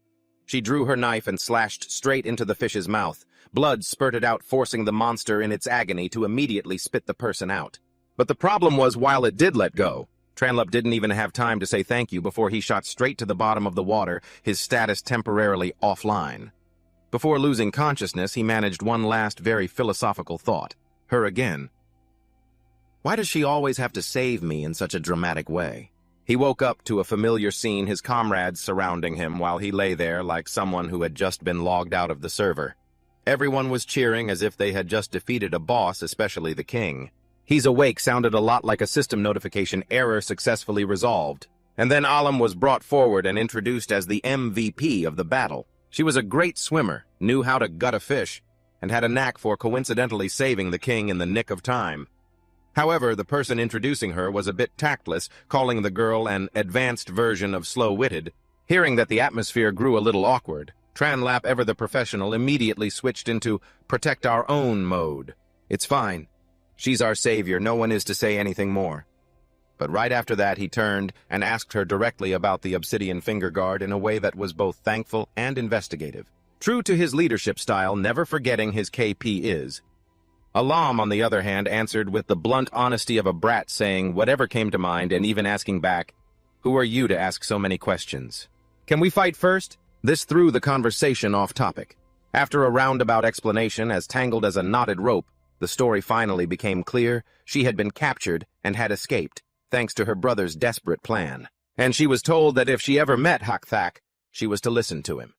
Speaker 2: She drew her knife and slashed straight into the fish's mouth, Blood spurted out, forcing the monster in its agony to immediately spit the person out. But the problem was, while it did let go, Tranlup didn't even have time to say thank you before he shot straight to the bottom of the water, his status temporarily offline. Before losing consciousness, he managed one last very philosophical thought. Her again. Why does she always have to save me in such a dramatic way? He woke up to a familiar scene, his comrades surrounding him while he lay there like someone who had just been logged out of the server. Everyone was cheering as if they had just defeated a boss, especially the king. "He's awake" sounded a lot like a system notification, error successfully resolved. And then Alam was brought forward and introduced as the MVP of the battle. She was a great swimmer, knew how to gut a fish, and had a knack for coincidentally saving the king in the nick of time. However, the person introducing her was a bit tactless, calling the girl an advanced version of slow-witted. Hearing that the atmosphere grew a little awkward, Tranlap, ever the professional, immediately switched into protect our own mode. "It's fine. She's our savior, no one is to say anything more." But right after that he turned and asked her directly about the obsidian finger guard in a way that was both thankful and investigative. True to his leadership style, never forgetting his KP is. Alam, on the other hand, answered with the blunt honesty of a brat, saying whatever came to mind and even asking back, "Who are you to ask so many questions? Can we fight first?" This threw the conversation off topic. After a roundabout explanation as tangled as a knotted rope, the story finally became clear. She had been captured and had escaped, thanks to her brother's desperate plan. And she was told that if she ever met Hakthak, she was to listen to him.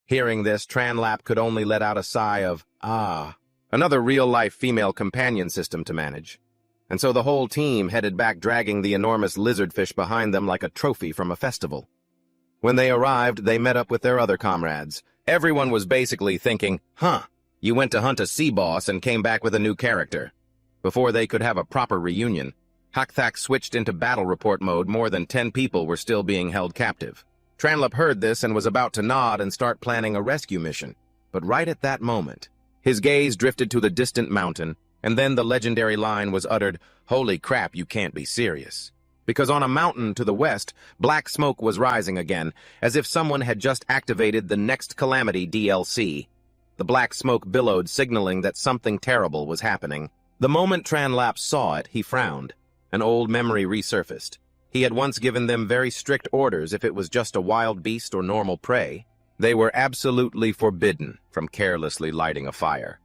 Speaker 2: Hearing this, Tranlap could only let out a sigh of, ah, another real-life female companion system to manage. And so the whole team headed back, dragging the enormous lizardfish behind them like a trophy from a festival. When they arrived, they met up with their other comrades. Everyone was basically thinking, you went to hunt a sea boss and came back with a new character. Before they could have a proper reunion, Hakthak switched into battle report mode. More than 10 people were still being held captive. Tranlap heard this and was about to nod and start planning a rescue mission. But right at that moment, his gaze drifted to the distant mountain, and then the legendary line was uttered, "Holy crap, you can't be serious." Because on a mountain to the west, black smoke was rising again, as if someone had just activated the Next Calamity DLC. The black smoke billowed, signaling that something terrible was happening. The moment Tranlap saw it, he frowned. An old memory resurfaced. He had once given them very strict orders if it was just a wild beast or normal prey. They were absolutely forbidden from carelessly lighting a fire.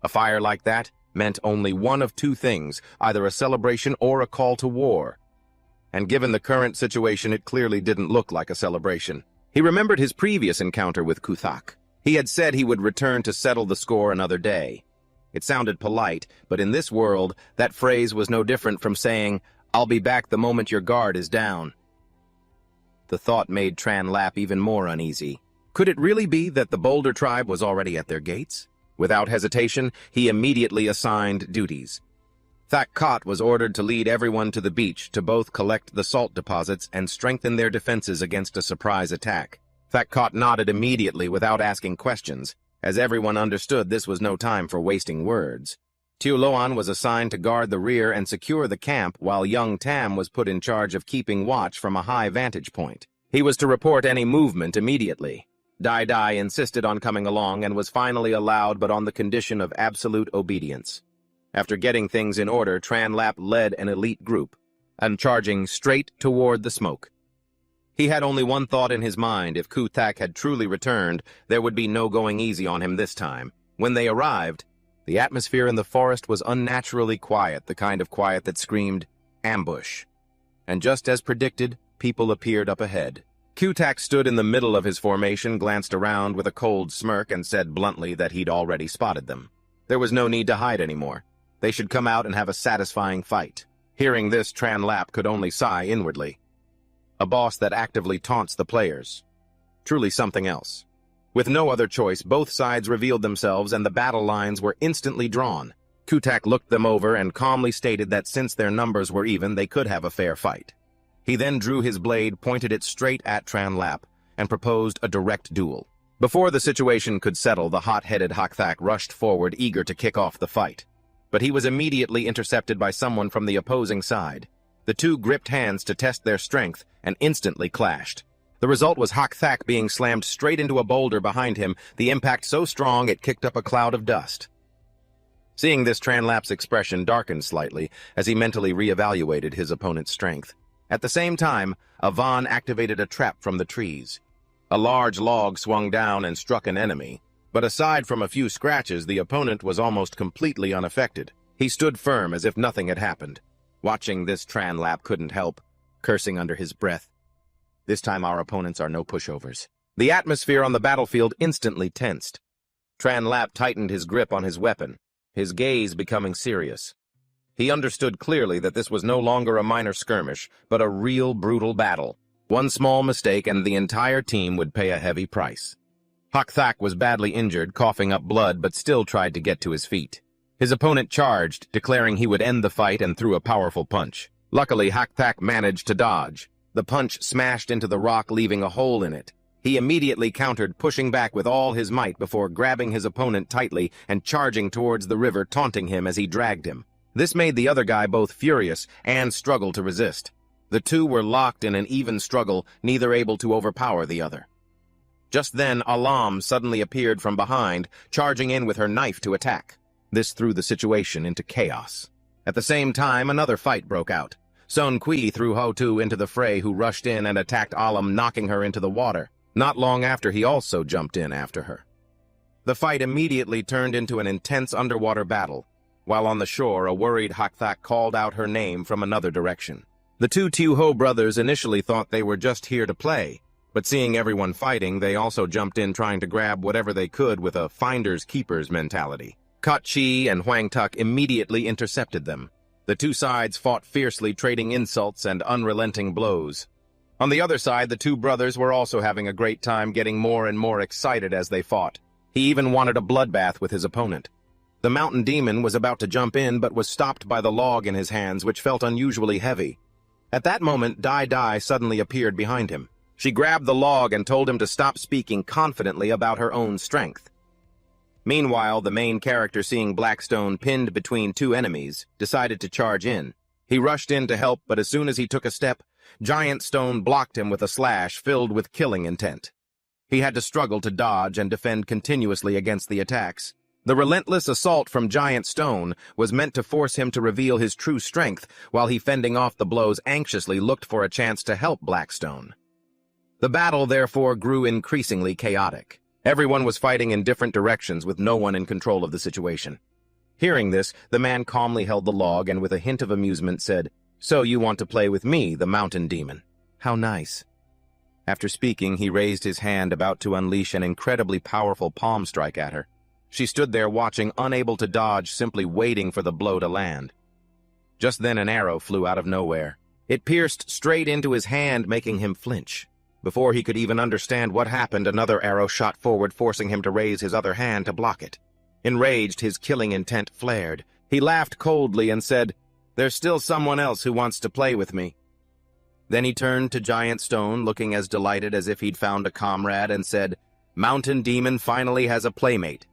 Speaker 2: A fire like that meant only one of two things, either a celebration or a call to war. And given the current situation, it clearly didn't look like a celebration. He remembered his previous encounter with Kuthak. He had said he would return to settle the score another day. It sounded polite, but in this world, that phrase was no different from saying, "I'll be back the moment your guard is down." The thought made Tranlap even more uneasy. Could it really be that the Boulder tribe was already at their gates? Without hesitation, he immediately assigned duties. Thakkot was ordered to lead everyone to the beach to both collect the salt deposits and strengthen their defenses against a surprise attack. Thakkot nodded immediately without asking questions, as everyone understood this was no time for wasting words. Tuloan was assigned to guard the rear and secure the camp, while young Tam was put in charge of keeping watch from a high vantage point. He was to report any movement immediately. Dai Dai insisted on coming along and was finally allowed, but on the condition of absolute obedience. After getting things in order, Tranlap led an elite group, and charging straight toward the smoke. He had only one thought in his mind: if Kuthak had truly returned, there would be no going easy on him this time. When they arrived, the atmosphere in the forest was unnaturally quiet, the kind of quiet that screamed, ambush. And just as predicted, people appeared up ahead. Kuthak stood in the middle of his formation, glanced around with a cold smirk, and said bluntly that he'd already spotted them. There was no need to hide anymore. They should come out and have a satisfying fight. Hearing this, Tranlap could only sigh inwardly. A boss that actively taunts the players. Truly something else. With no other choice, both sides revealed themselves and the battle lines were instantly drawn. Kuthak looked them over and calmly stated that since their numbers were even, they could have a fair fight. He then drew his blade, pointed it straight at Tranlap, and proposed a direct duel. Before the situation could settle, the hot-headed Hakthak rushed forward, eager to kick off the fight. But he was immediately intercepted by someone from the opposing side. The two gripped hands to test their strength and instantly clashed. The result was Hak Thak being slammed straight into a boulder behind him, the impact so strong it kicked up a cloud of dust. Seeing this, Tranlap's expression darkened slightly as he mentally reevaluated his opponent's strength. At the same time, Avan activated a trap from the trees. A large log swung down and struck an enemy, but aside from a few scratches, the opponent was almost completely unaffected. He stood firm as if nothing had happened. Watching this, Tranlap couldn't help, cursing under his breath. This time our opponents are no pushovers. The atmosphere on the battlefield instantly tensed. Tranlap tightened his grip on his weapon, his gaze becoming serious. He understood clearly that this was no longer a minor skirmish, but a real brutal battle. One small mistake and the entire team would pay a heavy price. Hak Thak was badly injured, coughing up blood, but still tried to get to his feet. His opponent charged, declaring he would end the fight, and threw a powerful punch. Luckily, Hak Thak managed to dodge. The punch smashed into the rock, leaving a hole in it. He immediately countered, pushing back with all his might before grabbing his opponent tightly and charging towards the river, taunting him as he dragged him. This made the other guy both furious and struggle to resist. The two were locked in an even struggle, neither able to overpower the other. Just then, Alam suddenly appeared from behind, charging in with her knife to attack. This threw the situation into chaos. At the same time, another fight broke out. Son Kui threw Ho-Tu into the fray, who rushed in and attacked Alam, knocking her into the water. Not long after, he also jumped in after her. The fight immediately turned into an intense underwater battle. While on the shore, a worried Hak Thak called out her name from another direction. The two Tiu-Ho brothers initially thought they were just here to play, but seeing everyone fighting, they also jumped in trying to grab whatever they could with a finders-keepers mentality. Kot Chi and Huang Tuk immediately intercepted them. The two sides fought fiercely, trading insults and unrelenting blows. On the other side, the two brothers were also having a great time, getting more and more excited as they fought. He even wanted a bloodbath with his opponent. The mountain demon was about to jump in, but was stopped by the log in his hands, which felt unusually heavy. At that moment, Dai Dai suddenly appeared behind him. She grabbed the log and told him to stop speaking confidently about her own strength. Meanwhile, the main character, seeing Blackstone pinned between two enemies, decided to charge in. He rushed in to help, but as soon as he took a step, Giant Stone blocked him with a slash filled with killing intent. He had to struggle to dodge and defend continuously against the attacks. The relentless assault from Giant Stone was meant to force him to reveal his true strength, while he, fending off the blows, anxiously looked for a chance to help Blackstone. The battle, therefore, grew increasingly chaotic. Everyone was fighting in different directions, with no one in control of the situation. Hearing this, the man calmly held the log and with a hint of amusement said, "So you want to play with me, the mountain demon? How nice." After speaking, he raised his hand, about to unleash an incredibly powerful palm strike at her. She stood there watching, unable to dodge, simply waiting for the blow to land. Just then an arrow flew out of nowhere. It pierced straight into his hand, making him flinch. Before he could even understand what happened, another arrow shot forward, forcing him to raise his other hand to block it. Enraged, his killing intent flared. He laughed coldly and said, "There's still someone else who wants to play with me." Then he turned to Giant Stone, looking as delighted as if he'd found a comrade, and said, "Mountain Demon finally has a playmate."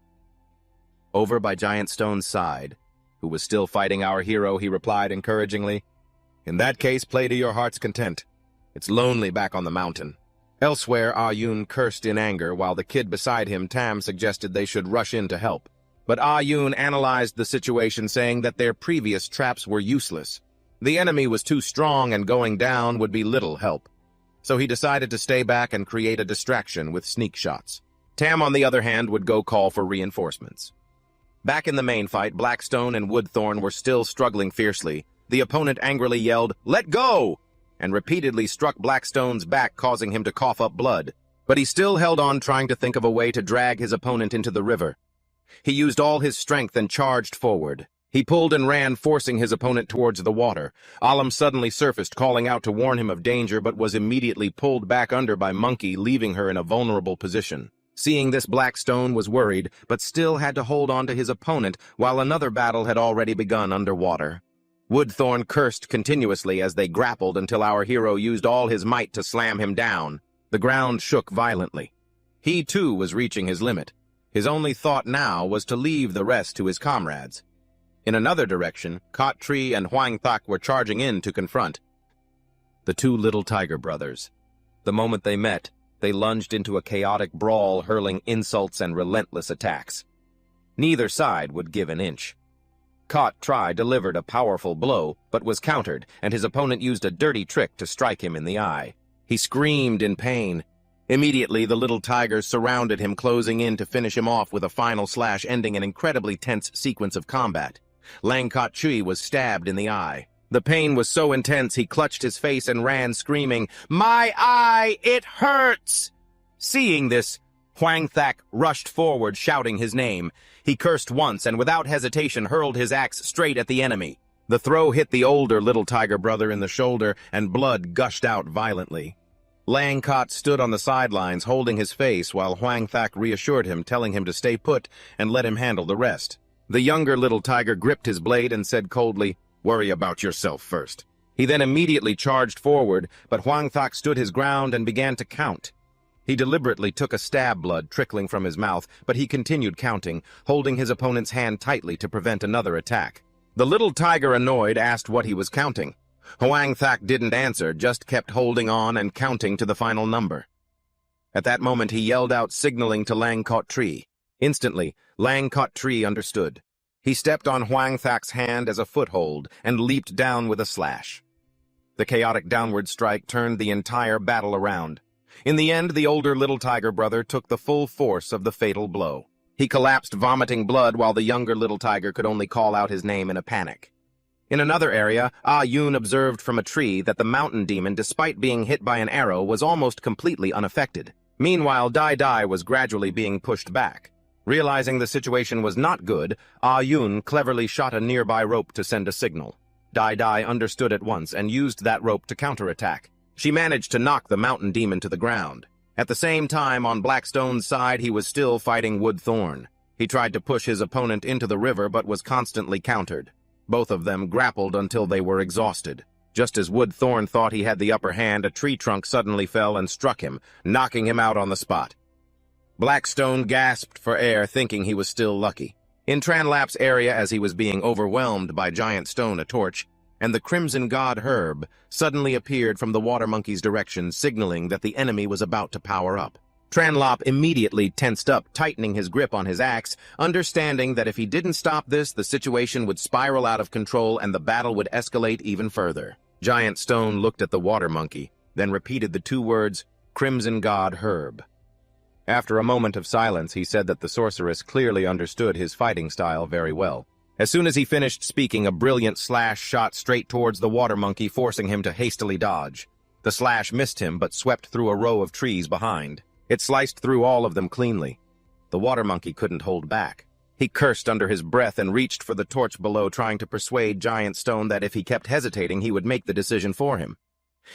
Speaker 2: Over by Giant Stone's side, who was still fighting our hero, he replied encouragingly, "In that case, play to your heart's content. It's lonely back on the mountain." Elsewhere, Ah Yun cursed in anger, while the kid beside him, Tam, suggested they should rush in to help. But Ah Yun analyzed the situation, saying that their previous traps were useless. The enemy was too strong, and going down would be little help. So he decided to stay back and create a distraction with sneak shots. Tam, on the other hand, would go call for reinforcements. Back in the main fight, Blackstone and Woodthorn were still struggling fiercely. The opponent angrily yelled, "Let go!" and repeatedly struck Blackstone's back, causing him to cough up blood. But he still held on, trying to think of a way to drag his opponent into the river. He used all his strength and charged forward. He pulled and ran, forcing his opponent towards the water. Alam suddenly surfaced, calling out to warn him of danger, but was immediately pulled back under by Monkey, leaving her in a vulnerable position. Seeing this, Blackstone was worried, but still had to hold on to his opponent, while another battle had already begun underwater. Woodthorn cursed continuously as they grappled until our hero used all his might to slam him down. The ground shook violently. He, too, was reaching his limit. His only thought now was to leave the rest to his comrades. In another direction, Kot Tree and Huang Thak were charging in to confront the two little tiger brothers. The moment they met, they lunged into a chaotic brawl, hurling insults and relentless attacks. Neither side would give an inch. Kot Tri delivered a powerful blow, but was countered, and his opponent used a dirty trick to strike him in the eye. He screamed in pain. Immediately, the little tigers surrounded him, closing in to finish him off with a final slash, ending an incredibly tense sequence of combat. Lang Kot Chui was stabbed in the eye. The pain was so intense he clutched his face and ran, screaming, "My eye! It hurts!" Seeing this, Huang Thak rushed forward, shouting his name. He cursed once and without hesitation hurled his axe straight at the enemy. The throw hit the older little tiger brother in the shoulder, and blood gushed out violently. Lang Kot stood on the sidelines, holding his face, while Huang Thak reassured him, telling him to stay put and let him handle the rest. The younger little tiger gripped his blade and said coldly, "Worry about yourself first." He then immediately charged forward, but Huang Thak stood his ground and began to count. He deliberately took a stab, blood trickling from his mouth, but he continued counting, holding his opponent's hand tightly to prevent another attack. The little tiger, annoyed, asked what he was counting. Huang Thak didn't answer, just kept holding on and counting to the final number. At that moment, he yelled out, signaling to Lang Kot Tri. Instantly, Lang Kot Tri understood. He stepped on Huang Thak's hand as a foothold and leaped down with a slash. The chaotic downward strike turned the entire battle around. In the end, the older little tiger brother took the full force of the fatal blow. He collapsed, vomiting blood, while the younger little tiger could only call out his name in a panic. In another area, Ah Yun observed from a tree that the mountain demon, despite being hit by an arrow, was almost completely unaffected. Meanwhile, Dai Dai was gradually being pushed back. Realizing the situation was not good, Ah Yun cleverly shot a nearby rope to send a signal. Dai Dai understood at once and used that rope to counterattack. She managed to knock the mountain demon to the ground. At the same time, on Blackstone's side, he was still fighting Wood Thorn. He tried to push his opponent into the river but was constantly countered. Both of them grappled until they were exhausted. Just as Wood Thorn thought he had the upper hand, a tree trunk suddenly fell and struck him, knocking him out on the spot. Blackstone gasped for air, thinking he was still lucky. In Tranlap's area, as he was being overwhelmed by Giant Stone, a torch, and the Crimson God Herb suddenly appeared from the water monkey's direction, signaling that the enemy was about to power up. Tranlap immediately tensed up, tightening his grip on his axe, understanding that if he didn't stop this, the situation would spiral out of control and the battle would escalate even further. Giant Stone looked at the water monkey, then repeated the two words, "Crimson God Herb." After a moment of silence, he said that the sorceress clearly understood his fighting style very well. As soon as he finished speaking, a brilliant slash shot straight towards the water monkey, forcing him to hastily dodge. The slash missed him, but swept through a row of trees behind. It sliced through all of them cleanly. The water monkey couldn't hold back. He cursed under his breath and reached for the torch below, trying to persuade Giant Stone that if he kept hesitating, he would make the decision for him.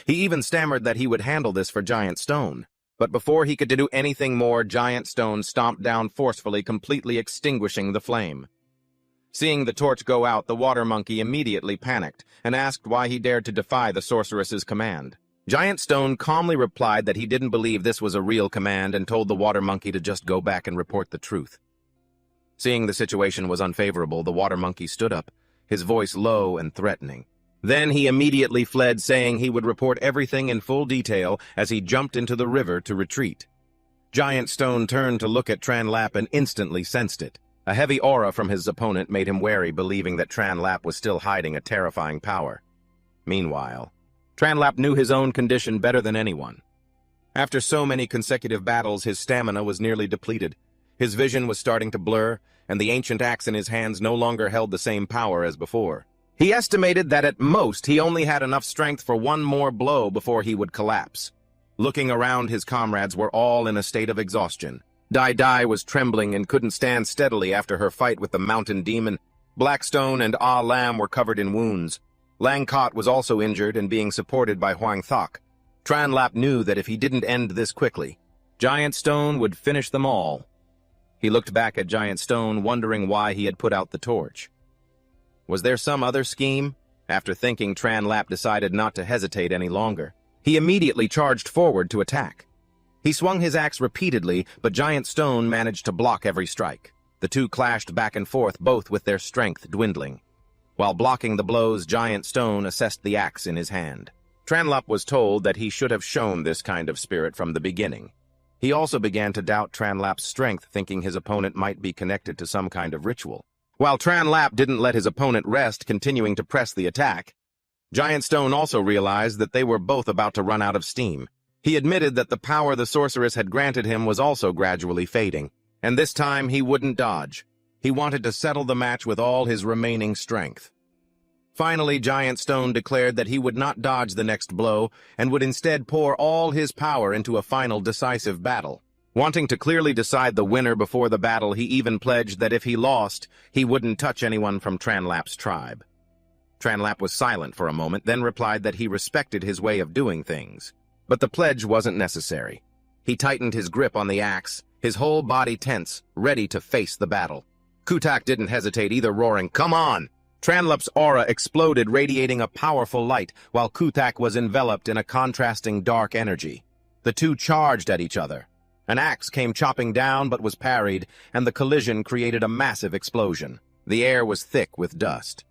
Speaker 2: He even stammered that he would handle this for Giant Stone. But before he could do anything more, Giant Stone stomped down forcefully, completely extinguishing the flame. Seeing the torch go out, the water monkey immediately panicked and asked why he dared to defy the sorceress's command. Giant Stone calmly replied that he didn't believe this was a real command and told the water monkey to just go back and report the truth. Seeing the situation was unfavorable, the water monkey stood up, his voice low and threatening. Then he immediately fled, saying he would report everything in full detail as he jumped into the river to retreat. Giant Stone turned to look at Tranlap and instantly sensed it. A heavy aura from his opponent made him wary, believing that Tranlap was still hiding a terrifying power. Meanwhile, Tranlap knew his own condition better than anyone. After so many consecutive battles, his stamina was nearly depleted. His vision was starting to blur, and the ancient axe in his hands no longer held the same power as before. He estimated that at most he only had enough strength for one more blow before he would collapse. Looking around, his comrades were all in a state of exhaustion. Dai Dai was trembling and couldn't stand steadily after her fight with the mountain demon. Blackstone and Ah Lam were covered in wounds. Lang Kot was also injured and being supported by Huang Thak. Tranlap knew that if he didn't end this quickly, Giant Stone would finish them all. He looked back at Giant Stone, wondering why he had put out the torch. Was there some other scheme? After thinking, Tranlap decided not to hesitate any longer. He immediately charged forward to attack. He swung his axe repeatedly, but Giant Stone managed to block every strike. The two clashed back and forth, both with their strength dwindling. While blocking the blows, Giant Stone assessed the axe in his hand.
Speaker 1: Tranlap was told that he should have shown this kind of spirit from the beginning. He also began to doubt Tranlap's strength, thinking his opponent might be connected to some kind of ritual. While Tranlap didn't let his opponent rest, continuing to press the attack, Giant Stone also realized that they were both about to run out of steam. He admitted that the power the sorceress had granted him was also gradually fading, and this time he wouldn't dodge. He wanted to settle the match with all his remaining strength. Finally, Giant Stone declared that he would not dodge the next blow and would instead pour all his power into a final decisive battle. Wanting to clearly decide the winner before the battle, he even pledged that if he lost, he wouldn't touch anyone from Tranlap's tribe. Tranlap was silent for a moment, then replied that he respected his way of doing things. But the pledge wasn't necessary. He tightened his grip on the axe, his whole body tense, ready to face the battle. Kutak didn't hesitate either, roaring, "Come on!" Tranlap's aura exploded, radiating a powerful light, while Kutak was enveloped in a contrasting dark energy. The two charged at each other. An axe came chopping down but was parried, and the collision created a massive explosion. The air was thick with dust.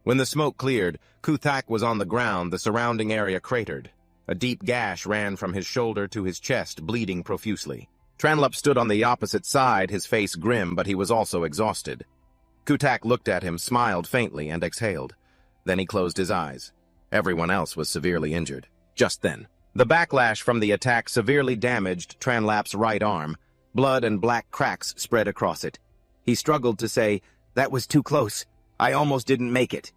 Speaker 1: When the smoke cleared, Kutak was on the ground, the surrounding area cratered. A deep gash ran from his shoulder to his chest, bleeding profusely. Tranlap stood on the opposite side, his face grim, but he was also exhausted. Kutak looked at him, smiled faintly, and exhaled. Then he closed his eyes. Everyone else was severely injured. Just then, the backlash from the attack severely damaged Tranlap's right arm. Blood and black cracks spread across it. He struggled to say, "That was too close. I almost didn't make it,"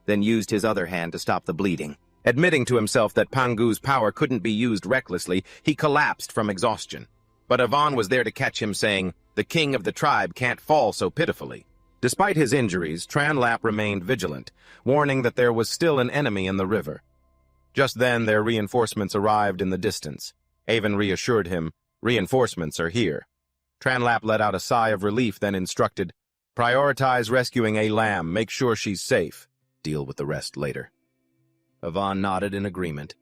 Speaker 1: then used his other hand to stop the bleeding. Admitting to himself that Pangu's power couldn't be used recklessly, he collapsed from exhaustion. But Yvonne was there to catch him, saying, "The king of the tribe can't fall so pitifully." Despite his injuries, Tranlap remained vigilant, warning that there was still an enemy in the river. Just then, their reinforcements arrived in the distance. Avon reassured him, "Reinforcements are here." Tranlap let out a sigh of relief, then instructed, "Prioritize rescuing a lamb, make sure she's safe. Deal with the rest later." Yvonne nodded in agreement.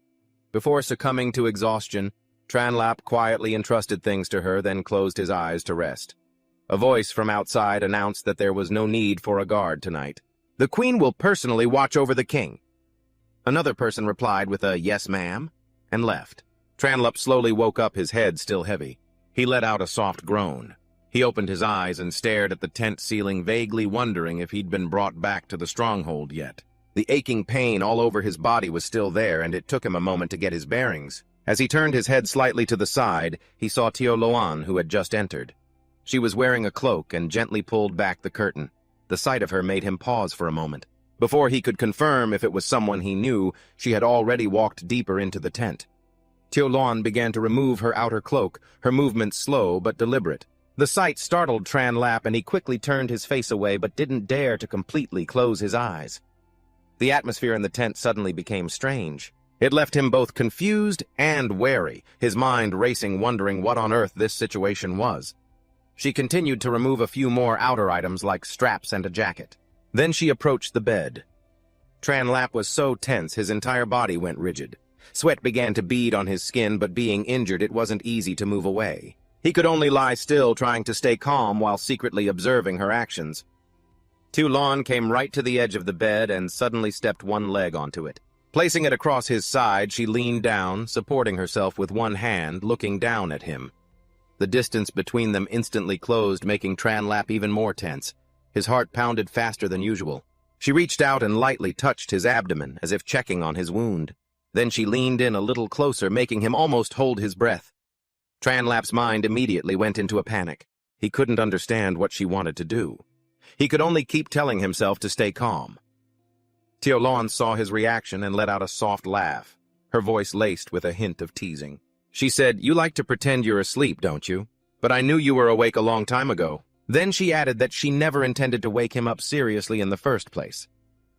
Speaker 1: Before succumbing to exhaustion, Tranlap quietly entrusted things to her, then closed his eyes to rest. A voice from outside announced that there was no need for a guard tonight. "The queen will personally watch over the king." Another person replied with a "Yes, ma'am," and left. Tranlap slowly woke up, his head still heavy. He let out a soft groan. He opened his eyes and stared at the tent ceiling, vaguely wondering if he'd been brought back to the stronghold yet. The aching pain all over his body was still there, and it took him a moment to get his bearings. As he turned his head slightly to the side, he saw Tio Loan, who had just entered. She was wearing a cloak and gently pulled back the curtain. The sight of her made him pause for a moment. Before he could confirm if it was someone he knew, she had already walked deeper into the tent. Tio Loan began to remove her outer cloak, her movements slow but deliberate. The sight startled Tranlap, and he quickly turned his face away but didn't dare to completely close his eyes. The atmosphere in the tent suddenly became strange. It left him both confused and wary, his mind racing, wondering what on earth this situation was. She continued to remove a few more outer items like straps and a jacket. Then she approached the bed. Tranlap was so tense his entire body went rigid. Sweat began to bead on his skin, but being injured, it wasn't easy to move away. He could only lie still, trying to stay calm while secretly observing her actions. Toulon came right to the edge of the bed and suddenly stepped one leg onto it. Placing it across his side, she leaned down, supporting herself with one hand, looking down at him. The distance between them instantly closed, making Tranlap even more tense. His heart pounded faster than usual. She reached out and lightly touched his abdomen, as if checking on his wound. Then she leaned in a little closer, making him almost hold his breath. Tranlap's mind immediately went into a panic. He couldn't understand what she wanted to do. He could only keep telling himself to stay calm. Tiolon saw his reaction and let out a soft laugh, her voice laced with a hint of teasing. She said, "You like to pretend you're asleep, don't you? But I knew you were awake a long time ago." Then she added that she never intended to wake him up seriously in the first place.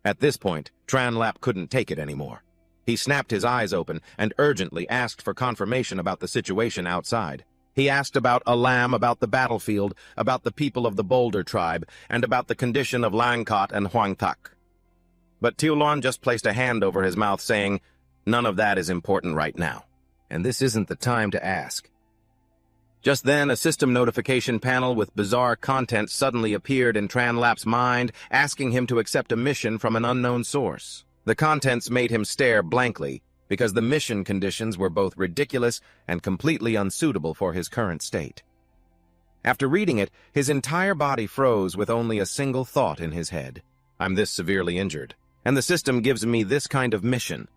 Speaker 1: At this point, Tranlap couldn't take it anymore. He snapped his eyes open and urgently asked for confirmation about the situation outside. He asked about Alam, about the battlefield, about the people of the Boulder tribe, and about the condition of Langkot and Huangtak. But Tiolon just placed a hand over his mouth, saying, "None of that is important right now, and this isn't the time to ask." Just then, a system notification panel with bizarre content suddenly appeared in Tranlap's mind, asking him to accept a mission from an unknown source. The contents made him stare blankly, because the mission conditions were both ridiculous and completely unsuitable for his current state. After reading it, his entire body froze with only a single thought in his head. I'm this severely injured, and the system gives me this kind of mission.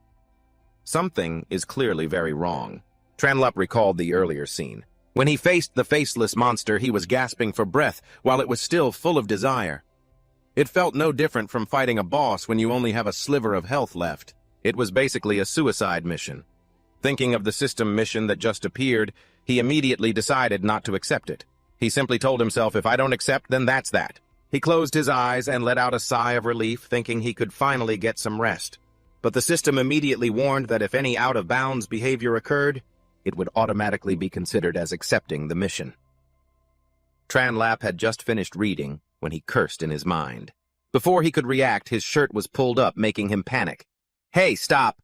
Speaker 1: Something is clearly very wrong. Tranlup recalled the earlier scene. When he faced the faceless monster, he was gasping for breath while it was still full of desire. It felt no different from fighting a boss when you only have a sliver of health left. It was basically a suicide mission. Thinking of the system mission that just appeared, he immediately decided not to accept it. He simply told himself, if I don't accept, then that's that. He closed his eyes and let out a sigh of relief, thinking he could finally get some rest. But the system immediately warned that if any out-of-bounds behavior occurred, it would automatically be considered as accepting the mission. Tranlap had just finished reading when he cursed in his mind. Before he could react, his shirt was pulled up, making him panic. Hey, stop!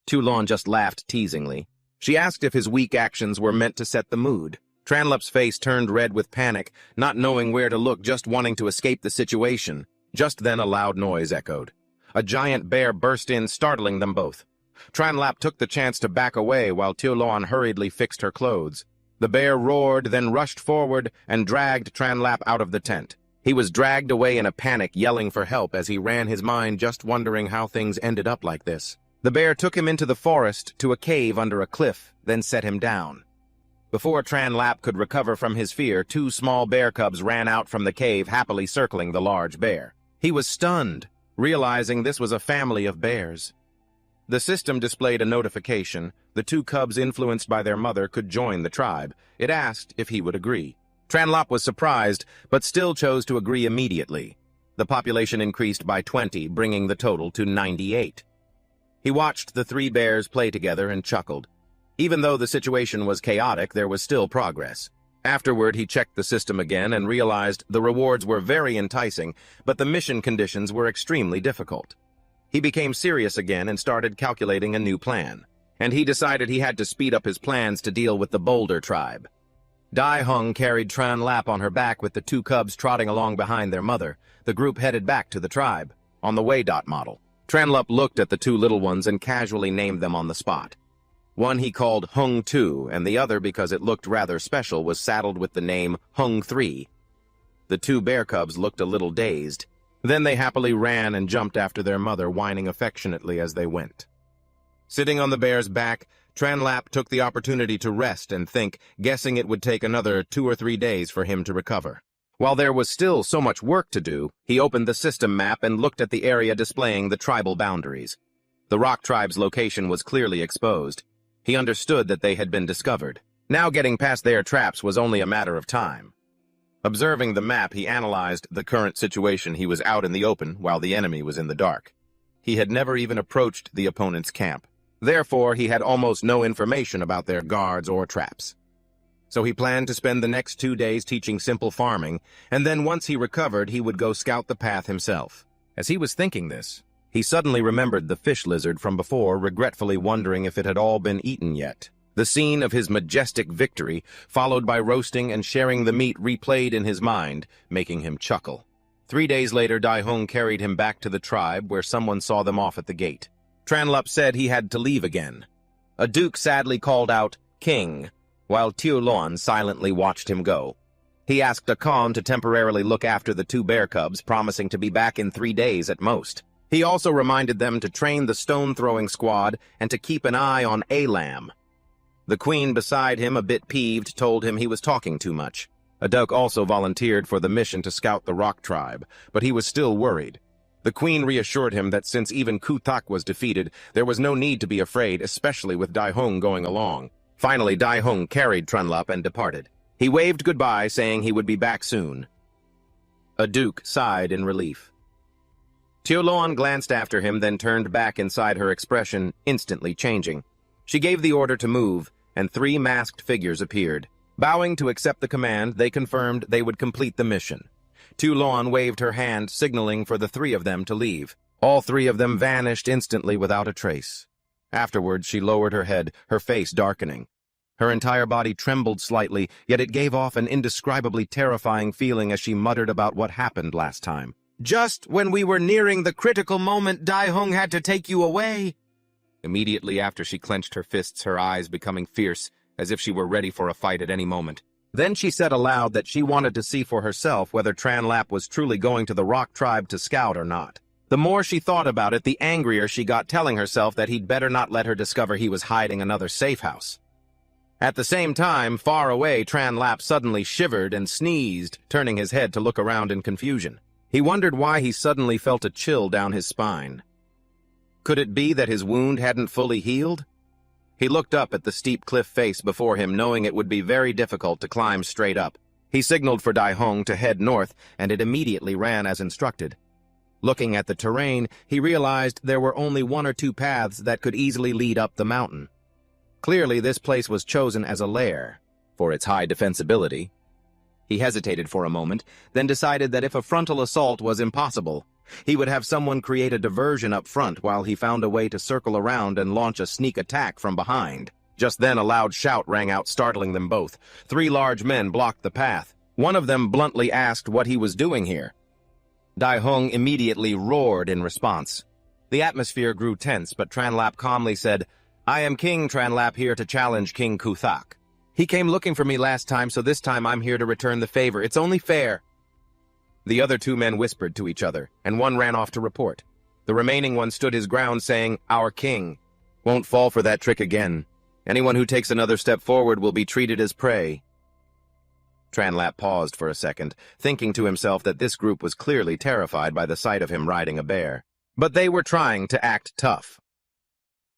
Speaker 1: Tulon just laughed teasingly. She asked if his weak actions were meant to set the mood. Tranlup's face turned red with panic, not knowing where to look, just wanting to escape the situation. Just then a loud noise echoed. A giant bear burst in, startling them both. Tranlap took the chance to back away while Tulon hurriedly fixed her clothes. The bear roared, then rushed forward and dragged Tranlap out of the tent. He was dragged away in a panic, yelling for help as he ran his mind, just wondering how things ended up like this. The bear took him into the forest to a cave under a cliff, then set him down. Before Tranlap could recover from his fear, 2 small bear cubs ran out from the cave, happily circling the large bear. He was stunned, realizing this was a family of bears. The system displayed a notification. The 2 cubs influenced by their mother could join the tribe. It asked if he would agree. Tranlap was surprised, but still chose to agree immediately. The population increased by 20, bringing the total to 98. He watched the 3 bears play together and chuckled. Even though the situation was chaotic, there was still progress. Afterward, he checked the system again and realized the rewards were very enticing, but the mission conditions were extremely difficult. He became serious again and started calculating a new plan. And he decided he had to speed up his plans to deal with the Boulder tribe. Dai Hung carried Tranlap on her back with the 2 cubs trotting along behind their mother. The group headed back to the tribe. On the way model, Tranlap looked at the 2 little ones and casually named them on the spot. One he called Hung 2, and the other, because it looked rather special, was saddled with the name Hung 3. The 2 bear cubs looked a little dazed. Then they happily ran and jumped after their mother, whining affectionately as they went. Sitting on the bear's back, Tranlap took the opportunity to rest and think, guessing it would take another 2 or 3 days for him to recover. While there was still so much work to do, he opened the system map and looked at the area displaying the tribal boundaries. The Rock tribe's location was clearly exposed. He understood that they had been discovered. Now getting past their traps was only a matter of time. Observing the map, he analyzed the current situation. He was out in the open while the enemy was in the dark. He had never even approached the opponent's camp. Therefore, he had almost no information about their guards or traps. So he planned to spend the next 2 days teaching simple farming, and then once he recovered, he would go scout the path himself. As he was thinking this, he suddenly remembered the fish lizard from before, regretfully wondering if it had all been eaten yet. The scene of his majestic victory, followed by roasting and sharing the meat, replayed in his mind, making him chuckle. 3 days later, Dai Hung carried him back to the tribe, where someone saw them off at the gate. Tranlap said he had to leave again. A duke sadly called out, "King," while Tulon silently watched him go. He asked Akan to temporarily look after the 2 bear cubs, promising to be back in 3 days at most. He also reminded them to train the stone-throwing squad and to keep an eye on Alam. The queen beside him, a bit peeved, told him he was talking too much. Adok also volunteered for the mission to scout the Rock tribe, but he was still worried. The queen reassured him that since even Kuthak was defeated, there was no need to be afraid, especially with Dai Hung going along. Finally, Dai Hung carried Tranlap and departed. He waved goodbye, saying he would be back soon. Aduk sighed in relief. Tiolon glanced after him, then turned back inside, her expression instantly changing. She gave the order to move, and 3 masked figures appeared. Bowing to accept the command, they confirmed they would complete the mission. Tulon waved her hand, signaling for the 3 of them to leave. All 3 of them vanished instantly without a trace. Afterwards, she lowered her head, her face darkening. Her entire body trembled slightly, yet it gave off an indescribably terrifying feeling as she muttered about what happened last time.
Speaker 2: Just when we were nearing the critical moment, Daihong had to take you away. Immediately after she clenched her fists, her eyes becoming fierce, as if she were ready for a fight at any moment. Then she said aloud that she wanted to see for herself whether Tranlap was truly going to the Rock Tribe to scout or not. The more she thought about it, the angrier she got, telling herself that he'd better not let her discover he was hiding another safe house. At the same time, far away, Tranlap suddenly shivered and sneezed, turning his head to look around in confusion. He wondered why he suddenly felt a chill down his spine. Could it be that his wound hadn't fully healed? He looked up at the steep cliff face before him, knowing it would be very difficult to climb straight up. He signaled for Daihong to head north, and it immediately ran as instructed. Looking at the terrain, he realized there were only one or two paths that could easily lead up the mountain. Clearly, this place was chosen as a lair, for its high defensibility. He hesitated for a moment, then decided that if a frontal assault was impossible, he would have someone create a diversion up front while he found a way to circle around and launch a sneak attack from behind. Just then a loud shout rang out, startling them both. 3 large men blocked the path. One of them bluntly asked what he was doing here. Daihong immediately roared in response. The atmosphere grew tense, but Tranlap calmly said, "I am King Tranlap, here to challenge King Kuthak. He came looking for me last time, so this time I'm here to return the favor. It's only fair." The other 2 men whispered to each other, and one ran off to report. The remaining one stood his ground, saying, "Our king won't fall for that trick again. Anyone who takes another step forward will be treated as prey." Tranlap paused for a second, thinking to himself that this group was clearly terrified by the sight of him riding a bear. But they were trying to act tough.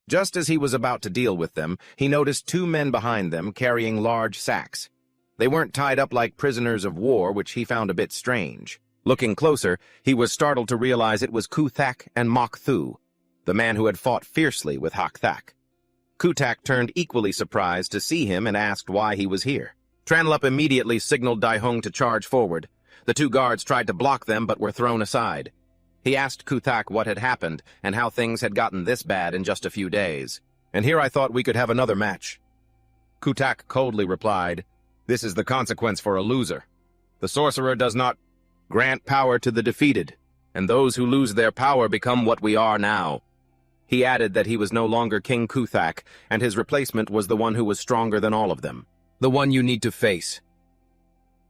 Speaker 2: Just as he was about to deal with them, he noticed 2 men behind them carrying large sacks. They weren't tied up like prisoners of war, which he found a bit strange. Looking closer, he was startled to realize it was Kuthak and Mokthu, the man who had fought fiercely with Hakthak. Kuthak turned equally surprised to see him and asked why he was here. Tranlap immediately signaled Daihong to charge forward. The 2 guards tried to block them but were thrown aside. He asked Kuthak what had happened and how things had gotten this bad in just a few days. "And here I thought we could have another match." Kuthak coldly replied, "This is the consequence for a loser. The sorcerer does not grant power to the defeated, and those who lose their power become what we are now." He added that he was no longer King Kuthak, and his replacement was the one who was stronger than all of them. "The one you need to face."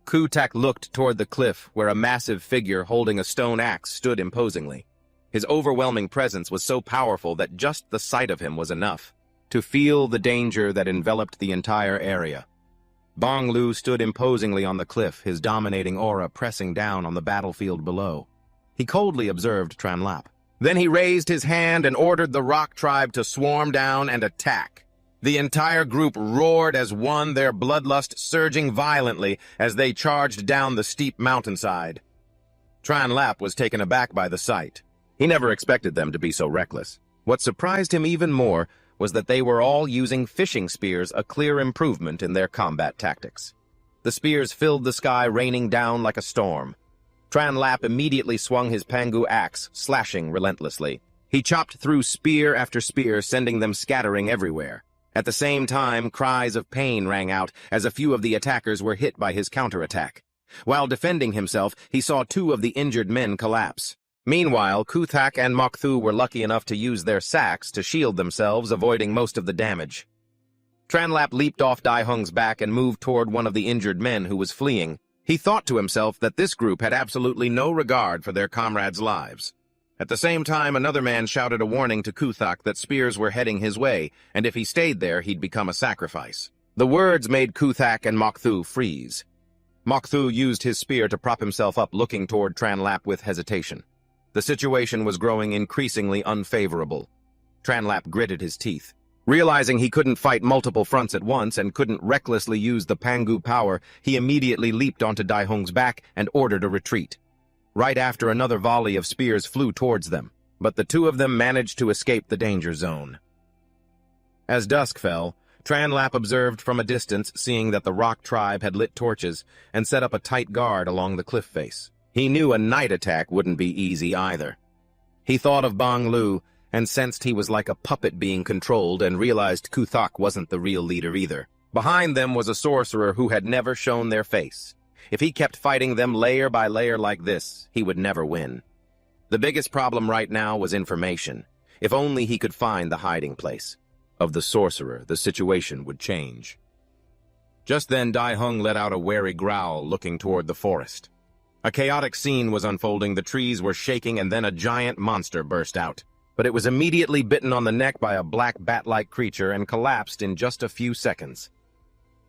Speaker 2: Kuthak looked toward the cliff, where a massive figure holding a stone axe stood imposingly. His overwhelming presence was so powerful that just the sight of him was enough to feel the danger that enveloped the entire area. Bong Lu stood imposingly on the cliff, his dominating aura pressing down on the battlefield below. He coldly observed Tranlap. Then he raised his hand and ordered the Rock Tribe to swarm down and attack. The entire group roared as one, their bloodlust surging violently as they charged down the steep mountainside. Tranlap was taken aback by the sight. He never expected them to be so reckless. What surprised him even more was that they were all using fishing spears, a clear improvement in their combat tactics. The spears filled the sky, raining down like a storm. Tranlap immediately swung his Pangu axe, slashing relentlessly. He chopped through spear after spear, sending them scattering everywhere. At the same time, cries of pain rang out as a few of the attackers were hit by his counterattack. While defending himself, he saw 2 of the injured men collapse. Meanwhile, Kuthak and Mokthu were lucky enough to use their sacks to shield themselves, avoiding most of the damage. Tranlap leaped off Daihong's back and moved toward one of the injured men who was fleeing. He thought to himself that this group had absolutely no regard for their comrades' lives. At the same time, another man shouted a warning to Kuthak that spears were heading his way, and if he stayed there, he'd become a sacrifice. The words made Kuthak and Mokthu freeze. Mokthu used his spear to prop himself up, looking toward Tranlap with hesitation. The situation was growing increasingly unfavorable. Tranlap gritted his teeth. Realizing he couldn't fight multiple fronts at once and couldn't recklessly use the Pangu power, he immediately leaped onto Daihong's back and ordered a retreat. Right after, another volley of spears flew towards them, but the 2 of them managed to escape the danger zone. As dusk fell, Tranlap observed from a distance, seeing that the Rock Tribe had lit torches and set up a tight guard along the cliff face. He knew a night attack wouldn't be easy either. He thought of Bong Lu and sensed he was like a puppet being controlled, and realized Kuthak wasn't the real leader either. Behind them was a sorcerer who had never shown their face. If he kept fighting them layer by layer like this, he would never win. The biggest problem right now was information. If only he could find the hiding place of the sorcerer, the situation would change. Just then, Dai Hung let out a wary growl, looking toward the forest. A chaotic scene was unfolding, the trees were shaking, and then a giant monster burst out. But it was immediately bitten on the neck by a black bat-like creature and collapsed in just a few seconds.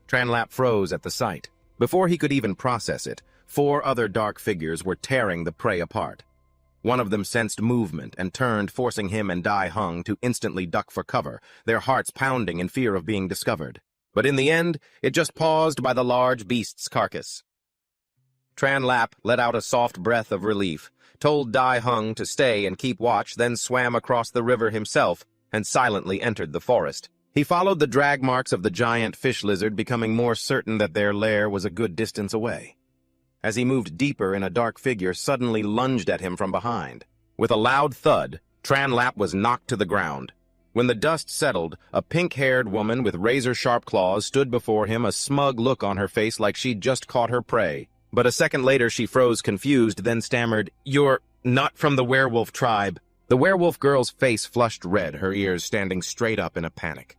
Speaker 2: Tranlap froze at the sight. Before he could even process it, 4 other dark figures were tearing the prey apart. One of them sensed movement and turned, forcing him and Dai Hung to instantly duck for cover, their hearts pounding in fear of being discovered. But in the end, it just paused by the large beast's carcass. Tranlap let out a soft breath of relief, told Dai Hung to stay and keep watch, then swam across the river himself and silently entered the forest. He followed the drag marks of the giant fish lizard, becoming more certain that their lair was a good distance away. As he moved deeper, a dark figure suddenly lunged at him from behind. With a loud thud, Tranlap was knocked to the ground. When the dust settled, a pink-haired woman with razor-sharp claws stood before him, a smug look on her face like she'd just caught her prey. But a second later she froze confused, then stammered, "You're not from the werewolf tribe." The werewolf girl's face flushed red, her ears standing straight up in a panic.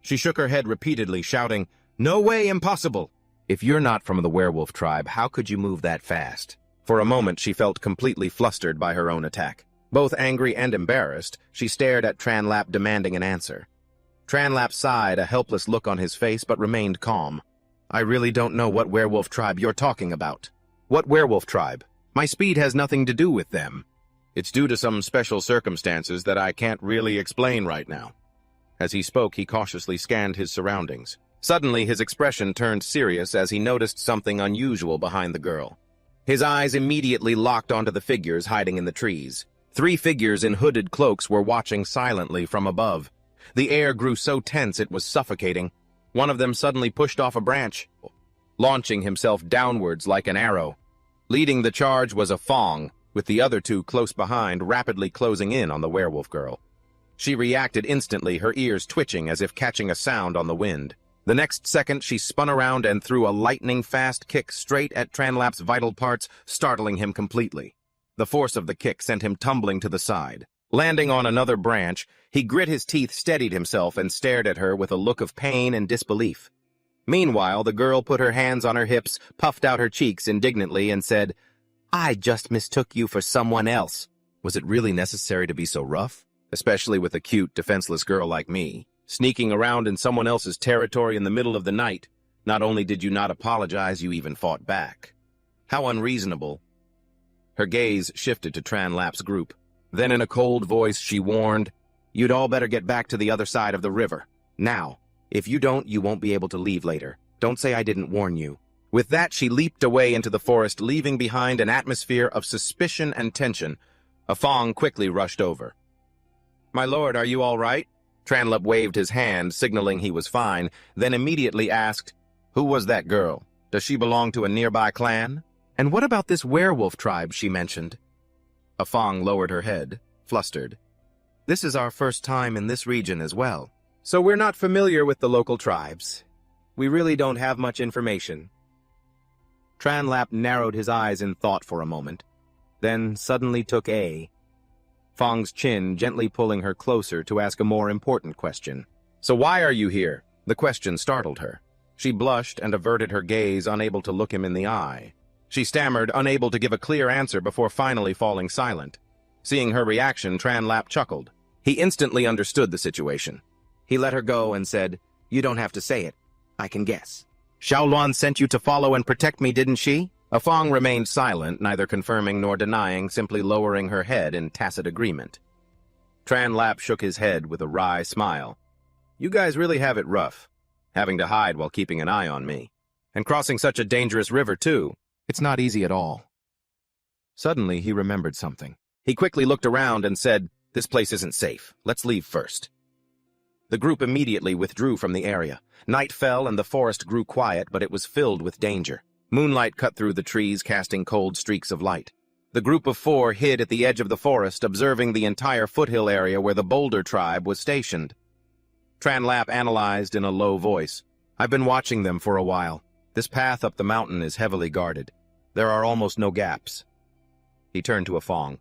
Speaker 2: She shook her head repeatedly, shouting, "No way, impossible! If you're not from the werewolf tribe, how could you move that fast?" For a moment she felt completely flustered by her own attack. Both angry and embarrassed, she stared at Tranlap, demanding an answer. Tranlap sighed, a helpless look on his face, but remained calm. "I really don't know what werewolf tribe you're talking about." "What werewolf tribe? My speed has nothing to do with them. It's due to some special circumstances that I can't really explain right now." As he spoke, he cautiously scanned his surroundings. Suddenly, his expression turned serious as he noticed something unusual behind the girl. His eyes immediately locked onto the figures hiding in the trees. 3 figures in hooded cloaks were watching silently from above. The air grew so tense it was suffocating. One of them suddenly pushed off a branch, launching himself downwards like an arrow. Leading the charge was a Fong, with the other 2 close behind, rapidly closing in on the werewolf girl. She reacted instantly, her ears twitching as if catching a sound on the wind. The next second, she spun around and threw a lightning-fast kick straight at Tranlap's vital parts, startling him completely. The force of the kick sent him tumbling to the side. Landing on another branch, he grit his teeth, steadied himself, and stared at her with a look of pain and disbelief. Meanwhile, the girl put her hands on her hips, puffed out her cheeks indignantly, and said, "I just mistook you for someone else." Was it really necessary to be so rough? Especially with a cute, defenseless girl like me, sneaking around in someone else's territory in the middle of the night. Not only did you not apologize, you even fought back. How unreasonable. Her gaze shifted to Tranlap's group. Then in a cold voice she warned, "You'd all better get back to the other side of the river. Now. If you don't, you won't be able to leave later. Don't say I didn't warn you." With that, she leaped away into the forest, leaving behind an atmosphere of suspicion and tension. A Fong quickly rushed over. "My lord, are you all right?" Tranlap waved his hand, signaling he was fine, then immediately asked, "Who was that girl? Does she belong to a nearby clan? And what about this werewolf tribe she mentioned?" A Fong lowered her head, flustered. "This is our first time in this region as well, so we're not familiar with the local tribes. We really don't have much information." Tranlap narrowed his eyes in thought for a moment, then suddenly took Fong's chin, gently pulling her closer to ask a more important question. "So why are you here?" The question startled her. She blushed and averted her gaze, unable to look him in the eye. She stammered, unable to give a clear answer before finally falling silent. Seeing her reaction, Tranlap chuckled. He instantly understood the situation. He let her go and said, "You don't have to say it. I can guess. Xiaoluan sent you to follow and protect me, didn't she?" A Fong remained silent, neither confirming nor denying, simply lowering her head in tacit agreement. Tranlap shook his head with a wry smile. "You guys really have it rough, having to hide while keeping an eye on me. And crossing such a dangerous river, too. It's not easy at all." Suddenly, he remembered something. He quickly looked around and said, "This place isn't safe. Let's leave first." The group immediately withdrew from the area. Night fell and the forest grew quiet, but it was filled with danger. Moonlight cut through the trees, casting cold streaks of light. The group of 4 hid at the edge of the forest, observing the entire foothill area where the Boulder tribe was stationed. Tranlap analyzed in a low voice. "I've been watching them for a while. This path up the mountain is heavily guarded. There are almost no gaps. He turned to Afong.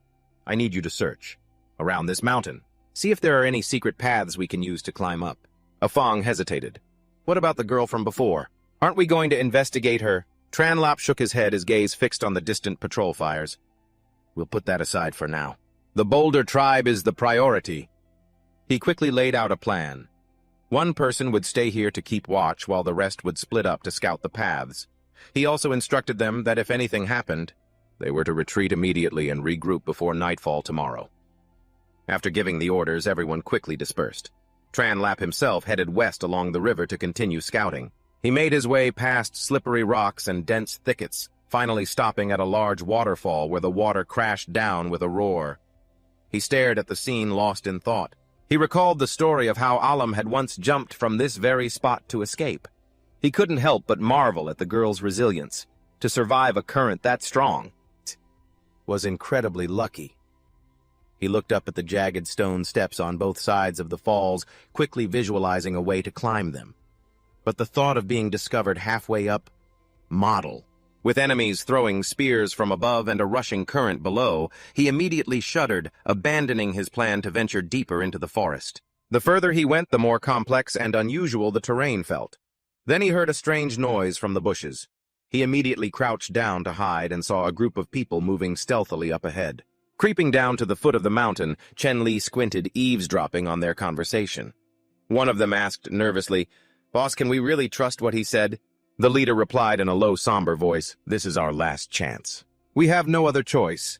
Speaker 2: I need you to search around this mountain. See if there are any secret paths we can use to climb up. Afong hesitated. What about the girl from before? Aren't we going to investigate her? Tranlap shook his head, his gaze fixed on the distant patrol fires. We'll put that aside for now. The Boulder tribe is the priority. He quickly laid out a plan. One person would stay here to keep watch while the rest would split up to scout the paths. He also instructed them that if anything happened, they were to retreat immediately and regroup before nightfall tomorrow. After giving the orders, everyone quickly dispersed. Tranlap himself headed west along the river to continue scouting. He made his way past slippery rocks and dense thickets, finally stopping at a large waterfall where the water crashed down with a roar. He stared at the scene, lost in thought. He recalled the story of how Alam had once jumped from this very spot to escape. He couldn't help but marvel at the girl's resilience. To survive a current that strong was incredibly lucky. He looked up at the jagged stone steps on both sides of the falls, quickly visualizing a way to climb them. But the thought of being discovered halfway up, with enemies throwing spears from above and a rushing current below, he immediately shuddered, abandoning his plan to venture deeper into the forest. The further he went, the more complex and unusual the terrain felt. Then he heard a strange noise from the bushes. He immediately crouched down to hide and saw a group of people moving stealthily up ahead. Creeping down to the foot of the mountain, Chen Li squinted, eavesdropping on their conversation. One of them asked nervously, "Boss, can we really trust what he said?" The leader replied in a low, somber voice, "This is our last chance. We have no other choice."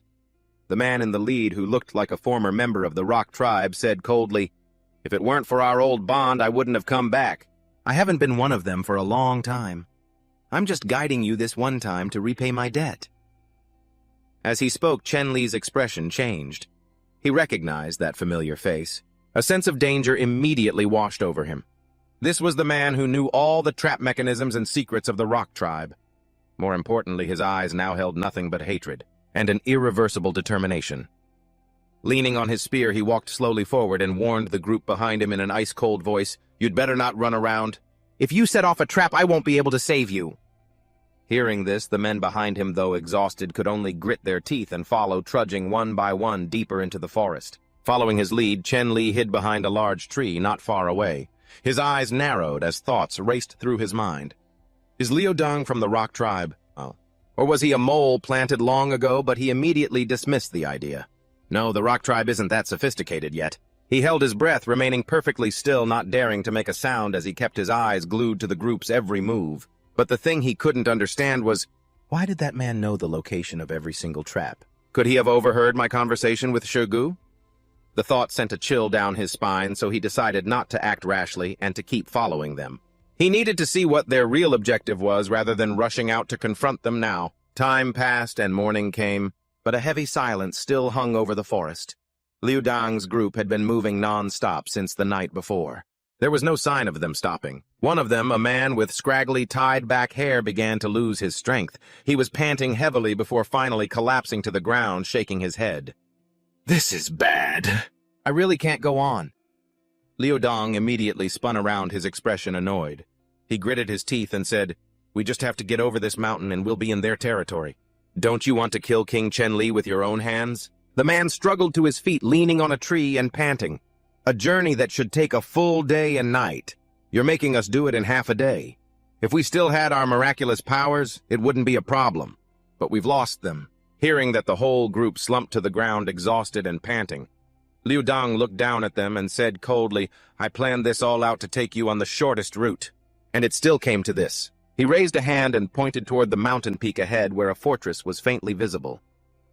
Speaker 2: The man in the lead, who looked like a former member of the Rock tribe, said coldly, "If it weren't for our old bond, I wouldn't have come back. I haven't been one of them for a long time. I'm just guiding you this one time to repay my debt." As he spoke, Chen Li's expression changed. He recognized that familiar face. A sense of danger immediately washed over him. This was the man who knew all the trap mechanisms and secrets of the Rock tribe. More importantly, his eyes now held nothing but hatred and an irreversible determination. Leaning on his spear, he walked slowly forward and warned the group behind him in an ice-cold voice, "You'd better not run around. If you set off a trap, I won't be able to save you." Hearing this, the men behind him, though exhausted, could only grit their teeth and follow, trudging one by one deeper into the forest. Following his lead, Chen Li hid behind a large tree not far away. His eyes narrowed as thoughts raced through his mind. Is Liu Dang from the Rock tribe? Or was he a mole planted long ago, but he immediately dismissed the idea? No, the Rock tribe isn't that sophisticated yet. He held his breath, remaining perfectly still, not daring to make a sound as he kept his eyes glued to the group's every move. But the thing he couldn't understand was, why did that man know the location of every single trap? Could he have overheard my conversation with Shogu? The thought sent a chill down his spine, so he decided not to act rashly and to keep following them. He needed to see what their real objective was rather than rushing out to confront them now. Time passed and morning came, but a heavy silence still hung over the forest. Liu Dang's group had been moving non-stop since the night before. There was no sign of them stopping. One of them, a man with scraggly tied-back hair, began to lose his strength. He was panting heavily before finally collapsing to the ground, shaking his head. "This is bad. I really can't go on." Liu Dang immediately spun around, his expression annoyed. He gritted his teeth and said, "We just have to get over this mountain and we'll be in their territory. Don't you want to kill King Chen Li with your own hands?" The man struggled to his feet, leaning on a tree and panting. "A journey that should take a full day and night. You're making us do it in half a day. If we still had our miraculous powers, it wouldn't be a problem. But we've lost them." Hearing that, the whole group slumped to the ground, exhausted and panting. Liu Dang looked down at them and said coldly, "I planned this all out to take you on the shortest route. And it still came to this." He raised a hand and pointed toward the mountain peak ahead where a fortress was faintly visible.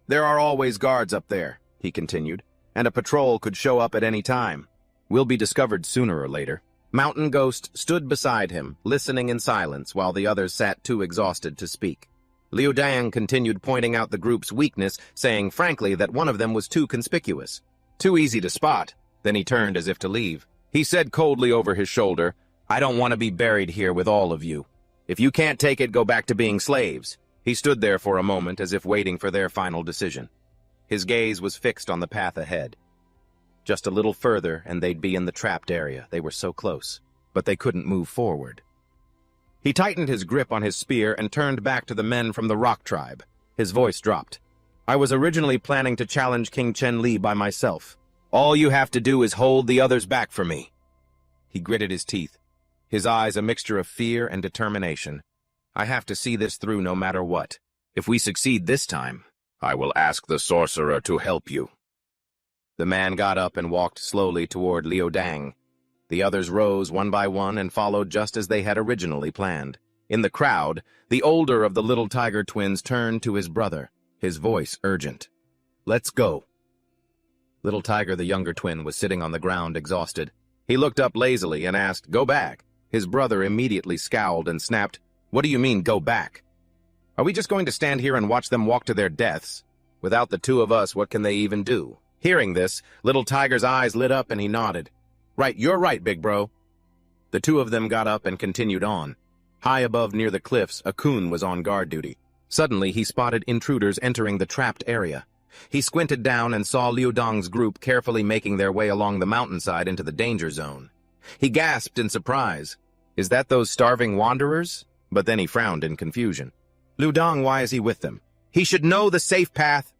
Speaker 2: "There are always guards up there," he continued, "and a patrol could show up at any time. We'll be discovered sooner or later." Mountain Ghost stood beside him, listening in silence while the others sat too exhausted to speak. Liu Dang continued pointing out the group's weakness, saying frankly that one of them was too conspicuous, too easy to spot. Then he turned as if to leave. He said coldly over his shoulder, "I don't want to be buried here with all of you. If you can't take it, go back to being slaves." He stood there for a moment as if waiting for their final decision. His gaze was fixed on the path ahead. Just a little further and they'd be in the trapped area. They were so close, but they couldn't move forward. He tightened his grip on his spear and turned back to the men from the rock tribe. His voice dropped. I was originally planning to challenge King Chen Li by myself. All you have to do is hold the others back for me. He gritted his teeth, his eyes a mixture of fear and determination. I have to see this through no matter what. If we succeed this time, I will ask the sorcerer to help you. The man got up and walked slowly toward Liu Dang. The others rose one by one and followed just as they had originally planned. In the crowd, the older of the little tiger twins turned to his brother, his voice urgent. Let's go. Little Tiger, the younger twin, was sitting on the ground, exhausted. He looked up lazily and asked, Go back. His brother immediately scowled and snapped, What do you mean, go back? Are we just going to stand here and watch them walk to their deaths? Without the two of us, what can they even do? Hearing this, Little Tiger's eyes lit up and he nodded. Right, you're right, big bro. The two of them got up and continued on. High above near the cliffs, a coon was on guard duty. Suddenly, he spotted intruders entering the trapped area. He squinted down and saw Liu Dong's group carefully making their way along the mountainside into the danger zone. He gasped in surprise. Is that those starving wanderers? But then he frowned in confusion. Liu Dong, why is he with them? He should know the safe path.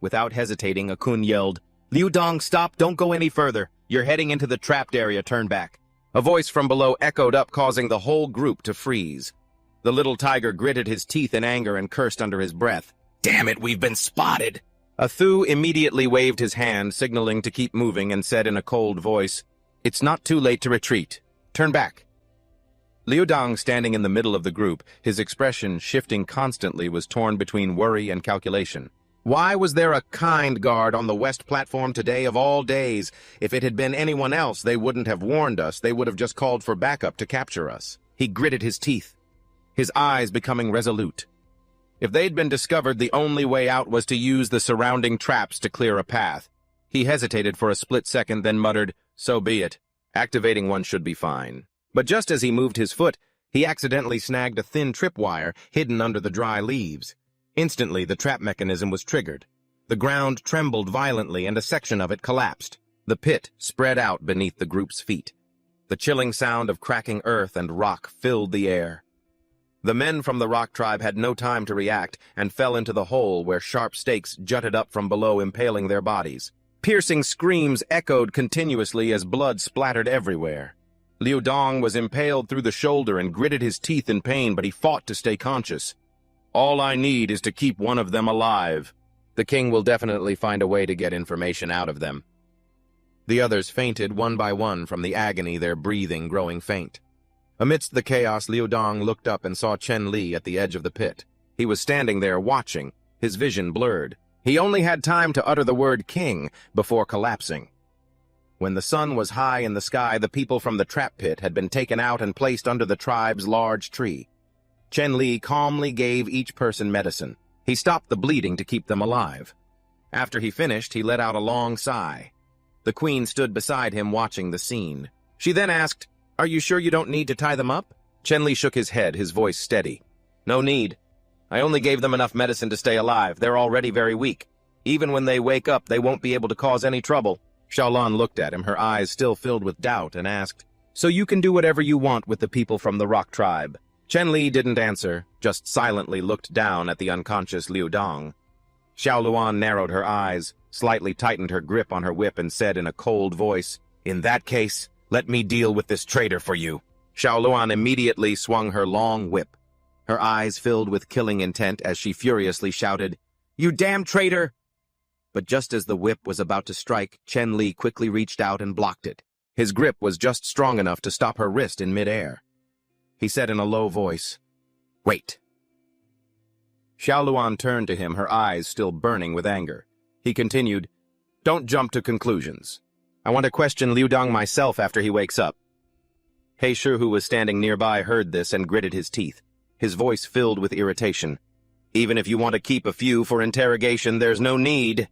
Speaker 2: Without hesitating, a coon yelled, Liu Dong, stop, don't go any further. You're heading into the trapped area, turn back. A voice from below echoed up, causing the whole group to freeze. The little tiger gritted his teeth in anger and cursed under his breath. Damn it, we've been spotted! A Thu immediately waved his hand, signaling to keep moving, and said in a cold voice, It's not too late to retreat. Turn back. Liu Dong, standing in the middle of the group, his expression shifting constantly, was torn between worry and calculation. Why was there a kind guard on the west platform today of all days? If it had been anyone else, they wouldn't have warned us. They would have just called for backup to capture us. He gritted his teeth, his eyes becoming resolute. If they'd been discovered, the only way out was to use the surrounding traps to clear a path. He hesitated for a split second, then muttered, So be it. Activating one should be fine. But just as he moved his foot, he accidentally snagged a thin tripwire hidden under the dry leaves. Instantly, the trap mechanism was triggered. The ground trembled violently and a section of it collapsed. The pit spread out beneath the group's feet. The chilling sound of cracking earth and rock filled the air. The men from the rock tribe had no time to react and fell into the hole where sharp stakes jutted up from below, impaling their bodies. Piercing screams echoed continuously as blood splattered everywhere. Liu Dong was impaled through the shoulder and gritted his teeth in pain, but he fought to stay conscious. All I need is to keep one of them alive. The king will definitely find a way to get information out of them. The others fainted one by one from the agony, their breathing growing faint. Amidst the chaos, Liu Dong looked up and saw Chen Li at the edge of the pit. He was standing there watching, his vision blurred. He only had time to utter the word king before collapsing. When the sun was high in the sky, the people from the trap pit had been taken out and placed under the tribe's large tree. Chen Li calmly gave each person medicine. He stopped the bleeding to keep them alive. After he finished, he let out a long sigh. The queen stood beside him watching the scene. She then asked, Are you sure you don't need to tie them up? Chen Li shook his head, his voice steady. No need. I only gave them enough medicine to stay alive. They're already very weak. Even when they wake up, they won't be able to cause any trouble. Xiaolan looked at him, her eyes still filled with doubt, and asked, So you can do whatever you want with the people from the rock tribe? Chen Li didn't answer, just silently looked down at the unconscious Liu Dong. Xiaoluan narrowed her eyes, slightly tightened her grip on her whip, and said in a cold voice, In that case, let me deal with this traitor for you. Xiaoluan immediately swung her long whip. Her eyes filled with killing intent as she furiously shouted, You damn traitor! But just as the whip was about to strike, Chen Li quickly reached out and blocked it. His grip was just strong enough to stop her wrist in midair. He said in a low voice, Wait. Xiaoluan turned to him, her eyes still burning with anger. He continued, Don't jump to conclusions. I want to question Liu Dong myself after he wakes up. He Shi, who was standing nearby, heard this and gritted his teeth, his voice filled with irritation. Even if you want to keep a few for interrogation, there's no need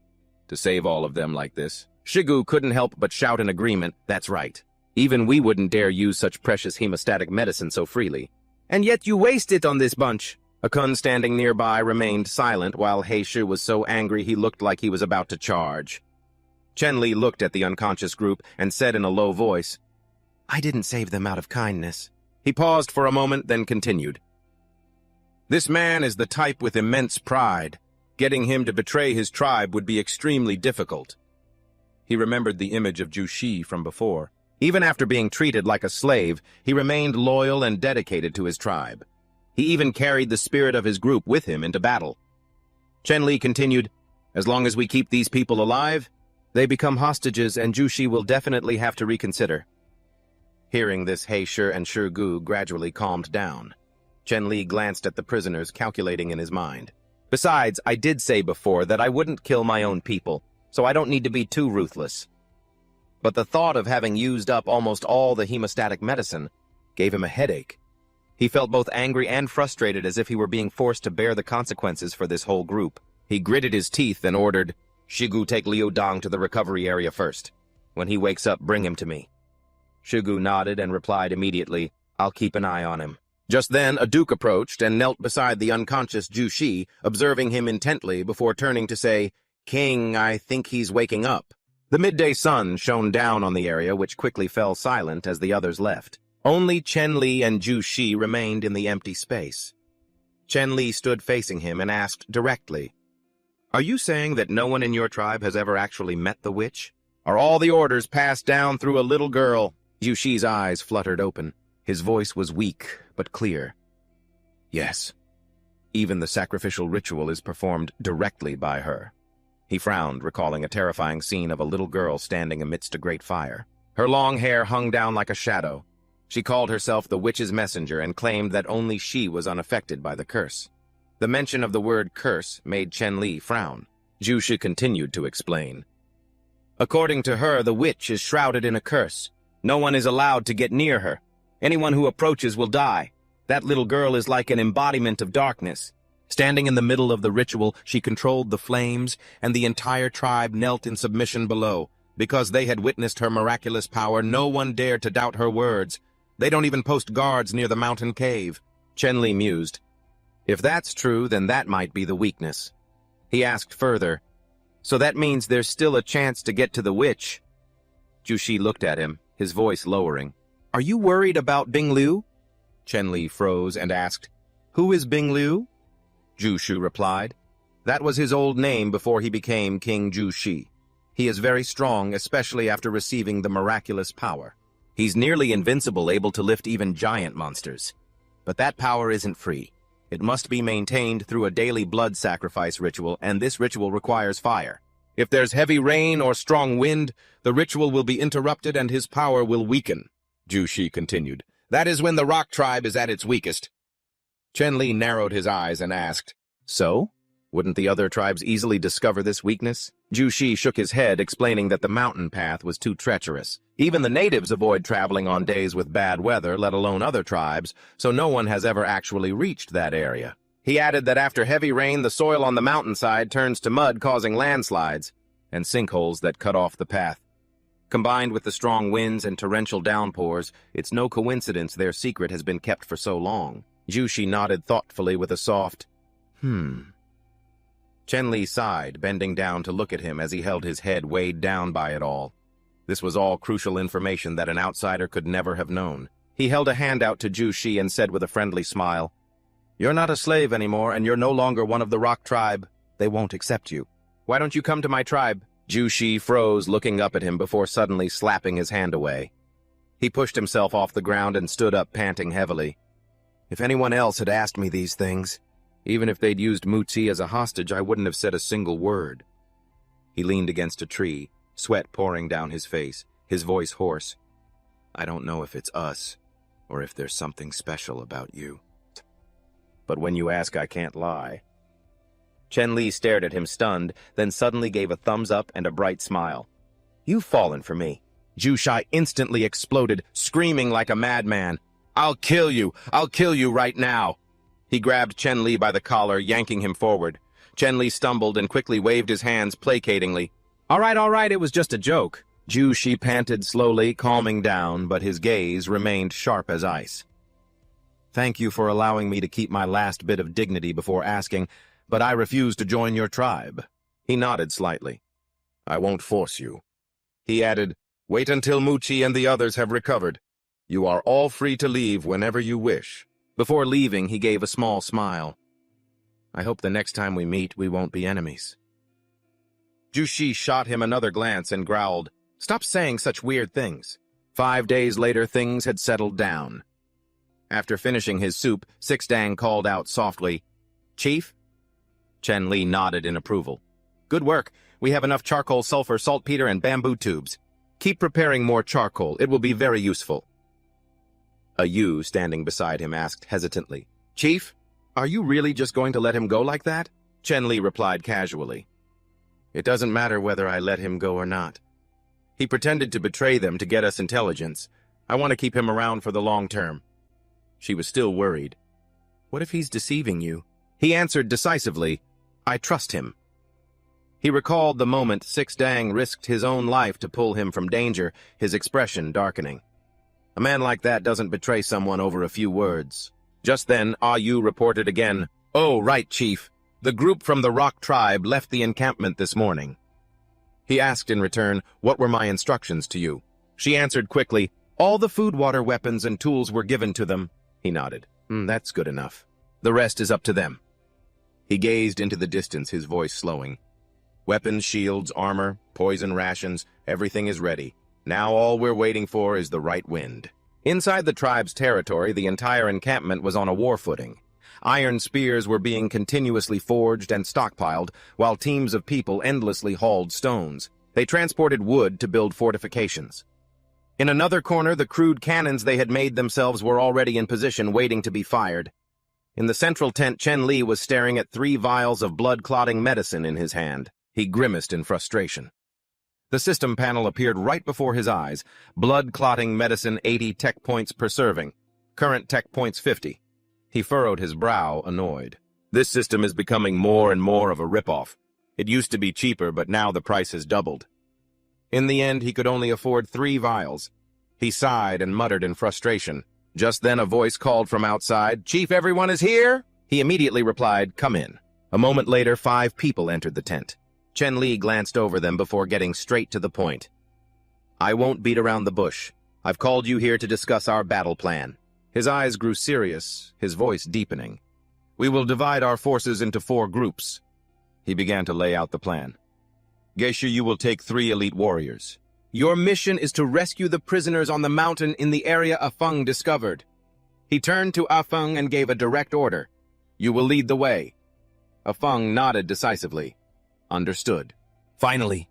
Speaker 2: to save all of them like this. Shigu couldn't help but shout in agreement, That's right. Even we wouldn't dare use such precious hemostatic medicine so freely. And yet you waste it on this bunch. A kun standing nearby remained silent while He Shi was so angry he looked like he was about to charge. Chen Li looked at the unconscious group and said in a low voice, I didn't save them out of kindness.
Speaker 1: He paused for a moment, then continued. This man is the type with immense pride. Getting him to betray his tribe would be extremely difficult. He remembered the image of Jushi from before. Even after being treated like a slave, he remained loyal and dedicated to his tribe. He even carried the spirit of his group with him into battle. Chen Li continued, as long as we keep these people alive, they become hostages and Jushi will definitely have to reconsider. Hearing this, He Shi and Shi Gu gradually calmed down. Chen Li glanced at the prisoners, calculating in his mind. Besides, I did say before that I wouldn't kill my own people, so I don't need to be too ruthless. But the thought of having used up almost all the hemostatic medicine gave him a headache. He felt both angry and frustrated, as if he were being forced to bear the consequences for this whole group. He gritted his teeth and ordered, Shigu, take Liu Dong to the recovery area first. When he wakes up, bring him to me. Shigu nodded and replied immediately, I'll keep an eye on him. Just then, a duke approached and knelt beside the unconscious Jushi, observing him intently before turning to say, King, I think he's waking up. The midday sun shone down on the area, which quickly fell silent as the others left. Only Chen Li and Jushi remained in the empty space. Chen Li stood facing him and asked directly, Are you saying that no one in your tribe has ever actually met the witch? Are all the orders passed down through a little girl? Jushi's eyes fluttered open. His voice was weak, but clear. Yes. Even the sacrificial ritual is performed directly by her. He frowned, recalling a terrifying scene of a little girl standing amidst a great fire. Her long hair hung down like a shadow. She called herself the witch's messenger and claimed that only she was unaffected by the curse. The mention of the word curse made Chen Li frown. Jushi continued to explain. According to her, the witch is shrouded in a curse. No one is allowed to get near her. Anyone who approaches will die. That little girl is like an embodiment of darkness. Standing in the middle of the ritual, she controlled the flames, and the entire tribe knelt in submission below. Because they had witnessed her miraculous power, no one dared to doubt her words. They don't even post guards near the mountain cave. Chen Li mused. If that's true, then that might be the weakness. He asked further, So that means there's still a chance to get to the witch? Jushi looked at him, his voice lowering. Are you worried about Bing Liu? Chen Li froze and asked, Who is Bing Liu? Jushi replied. That was his old name before he became King Jushi. He is very strong, especially after receiving the miraculous power. He's nearly invincible, able to lift even giant monsters. But that power isn't free. It must be maintained through a daily blood sacrifice ritual, and this ritual requires fire. If there's heavy rain or strong wind, the ritual will be interrupted and his power will weaken. Jushi continued. That is when the rock tribe is at its weakest. Chen Li narrowed his eyes and asked, So? Wouldn't the other tribes easily discover this weakness? Jushi shook his head, explaining that the mountain path was too treacherous. Even the natives avoid traveling on days with bad weather, let alone other tribes, so no one has ever actually reached that area. He added that after heavy rain, the soil on the mountainside turns to mud, causing landslides and sinkholes that cut off the path. Combined with the strong winds and torrential downpours, it's no coincidence their secret has been kept for so long. Jushi nodded thoughtfully with a soft, Chen Li sighed, bending down to look at him as he held his head weighed down by it all. This was all crucial information that an outsider could never have known. He held a hand out to Jushi and said with a friendly smile, You're not a slave anymore, and you're no longer one of the rock tribe. They won't accept you. Why don't you come to my tribe? Jushi froze, looking up at him before suddenly slapping his hand away. He pushed himself off the ground and stood up, panting heavily. If anyone else had asked me these things, even if they'd used Mutzi as a hostage, I wouldn't have said a single word. He leaned against a tree, sweat pouring down his face, his voice hoarse. I don't know if it's us, or if there's something special about you. But when you ask, I can't lie. Chen Li stared at him stunned, then suddenly gave a thumbs up and a bright smile. You've fallen for me. Jushi instantly exploded, screaming like a madman. I'll kill you right now. He grabbed Chen Li by the collar, yanking him forward. Chen Li stumbled and quickly waved his hands placatingly. All right, it was just a joke. Jushi panted slowly, calming down, but his gaze remained sharp as ice. Thank you for allowing me to keep my last bit of dignity before asking, but I refuse to join your tribe. He nodded slightly. I won't force you. He added, Wait until Muchi and the others have recovered. You are all free to leave whenever you wish.
Speaker 2: Before leaving, he gave a small smile.
Speaker 1: I hope the next time we meet, we won't be enemies.
Speaker 2: Jushi shot him another glance and growled, "Stop saying such weird things." 5 days later, things had settled down. After finishing his soup, Six Dang called out softly, "Chief?" Chen Li nodded in approval. "Good work. We have enough charcoal, sulfur, saltpeter, and bamboo tubes. Keep preparing more charcoal. It will be very useful." A Yu standing beside him asked hesitantly, "Chief, are you really just going to let him go like that?" Chen Li replied casually,
Speaker 1: "It doesn't matter whether I let him go or not. He pretended to betray them to get us intelligence. I want to keep him around for the long term." She was still worried. "What if he's deceiving you?"
Speaker 2: He answered decisively, "I trust him." He recalled the moment Six Dang risked his own life to pull him from danger, his expression darkening. A man like that doesn't betray someone over a few words. Just then, Ah Yu reported again, "Oh, right, Chief. The group from the Rock Tribe left the encampment this morning." He asked in return, "What were my instructions to you?" She answered quickly, "All the food, water, weapons, and tools were given to them." He nodded. That's good enough. The rest is up to them." He gazed into the distance, his voice slowing. "Weapons, shields, armor, poison rations, everything is ready. Now all we're waiting for is the right wind." Inside the tribe's territory, the entire encampment was on a war footing. Iron spears were being continuously forged and stockpiled, while teams of people endlessly hauled stones. They transported wood to build fortifications. In another corner, the crude cannons they had made themselves were already in position, waiting to be fired. In the central tent, Chen Li was staring at 3 vials of blood-clotting medicine in his hand. He grimaced in frustration. The system panel appeared right before his eyes. Blood-clotting medicine, 80 tech points per serving. Current tech points, 50. He furrowed his brow, annoyed. This system is becoming more and more of a ripoff. It used to be cheaper, but now the price has doubled. In the end, he could only afford 3 vials. He sighed and muttered in frustration. Just then a voice called from outside, "Chief, everyone is here?" He immediately replied, "Come in." A moment later, 5 people entered the tent. Chen Li glanced over them before getting straight to the point. "I won't beat around the bush. I've called you here to discuss our battle plan." His eyes grew serious, his voice deepening. "We will divide our forces into 4 groups." He began to lay out the plan. "Geisha, you will take 3 elite warriors. Your mission is to rescue the prisoners on the mountain in the area Afeng discovered." He turned to Afeng and gave a direct order. "You will lead the way." Afeng nodded decisively. "Understood." Finally,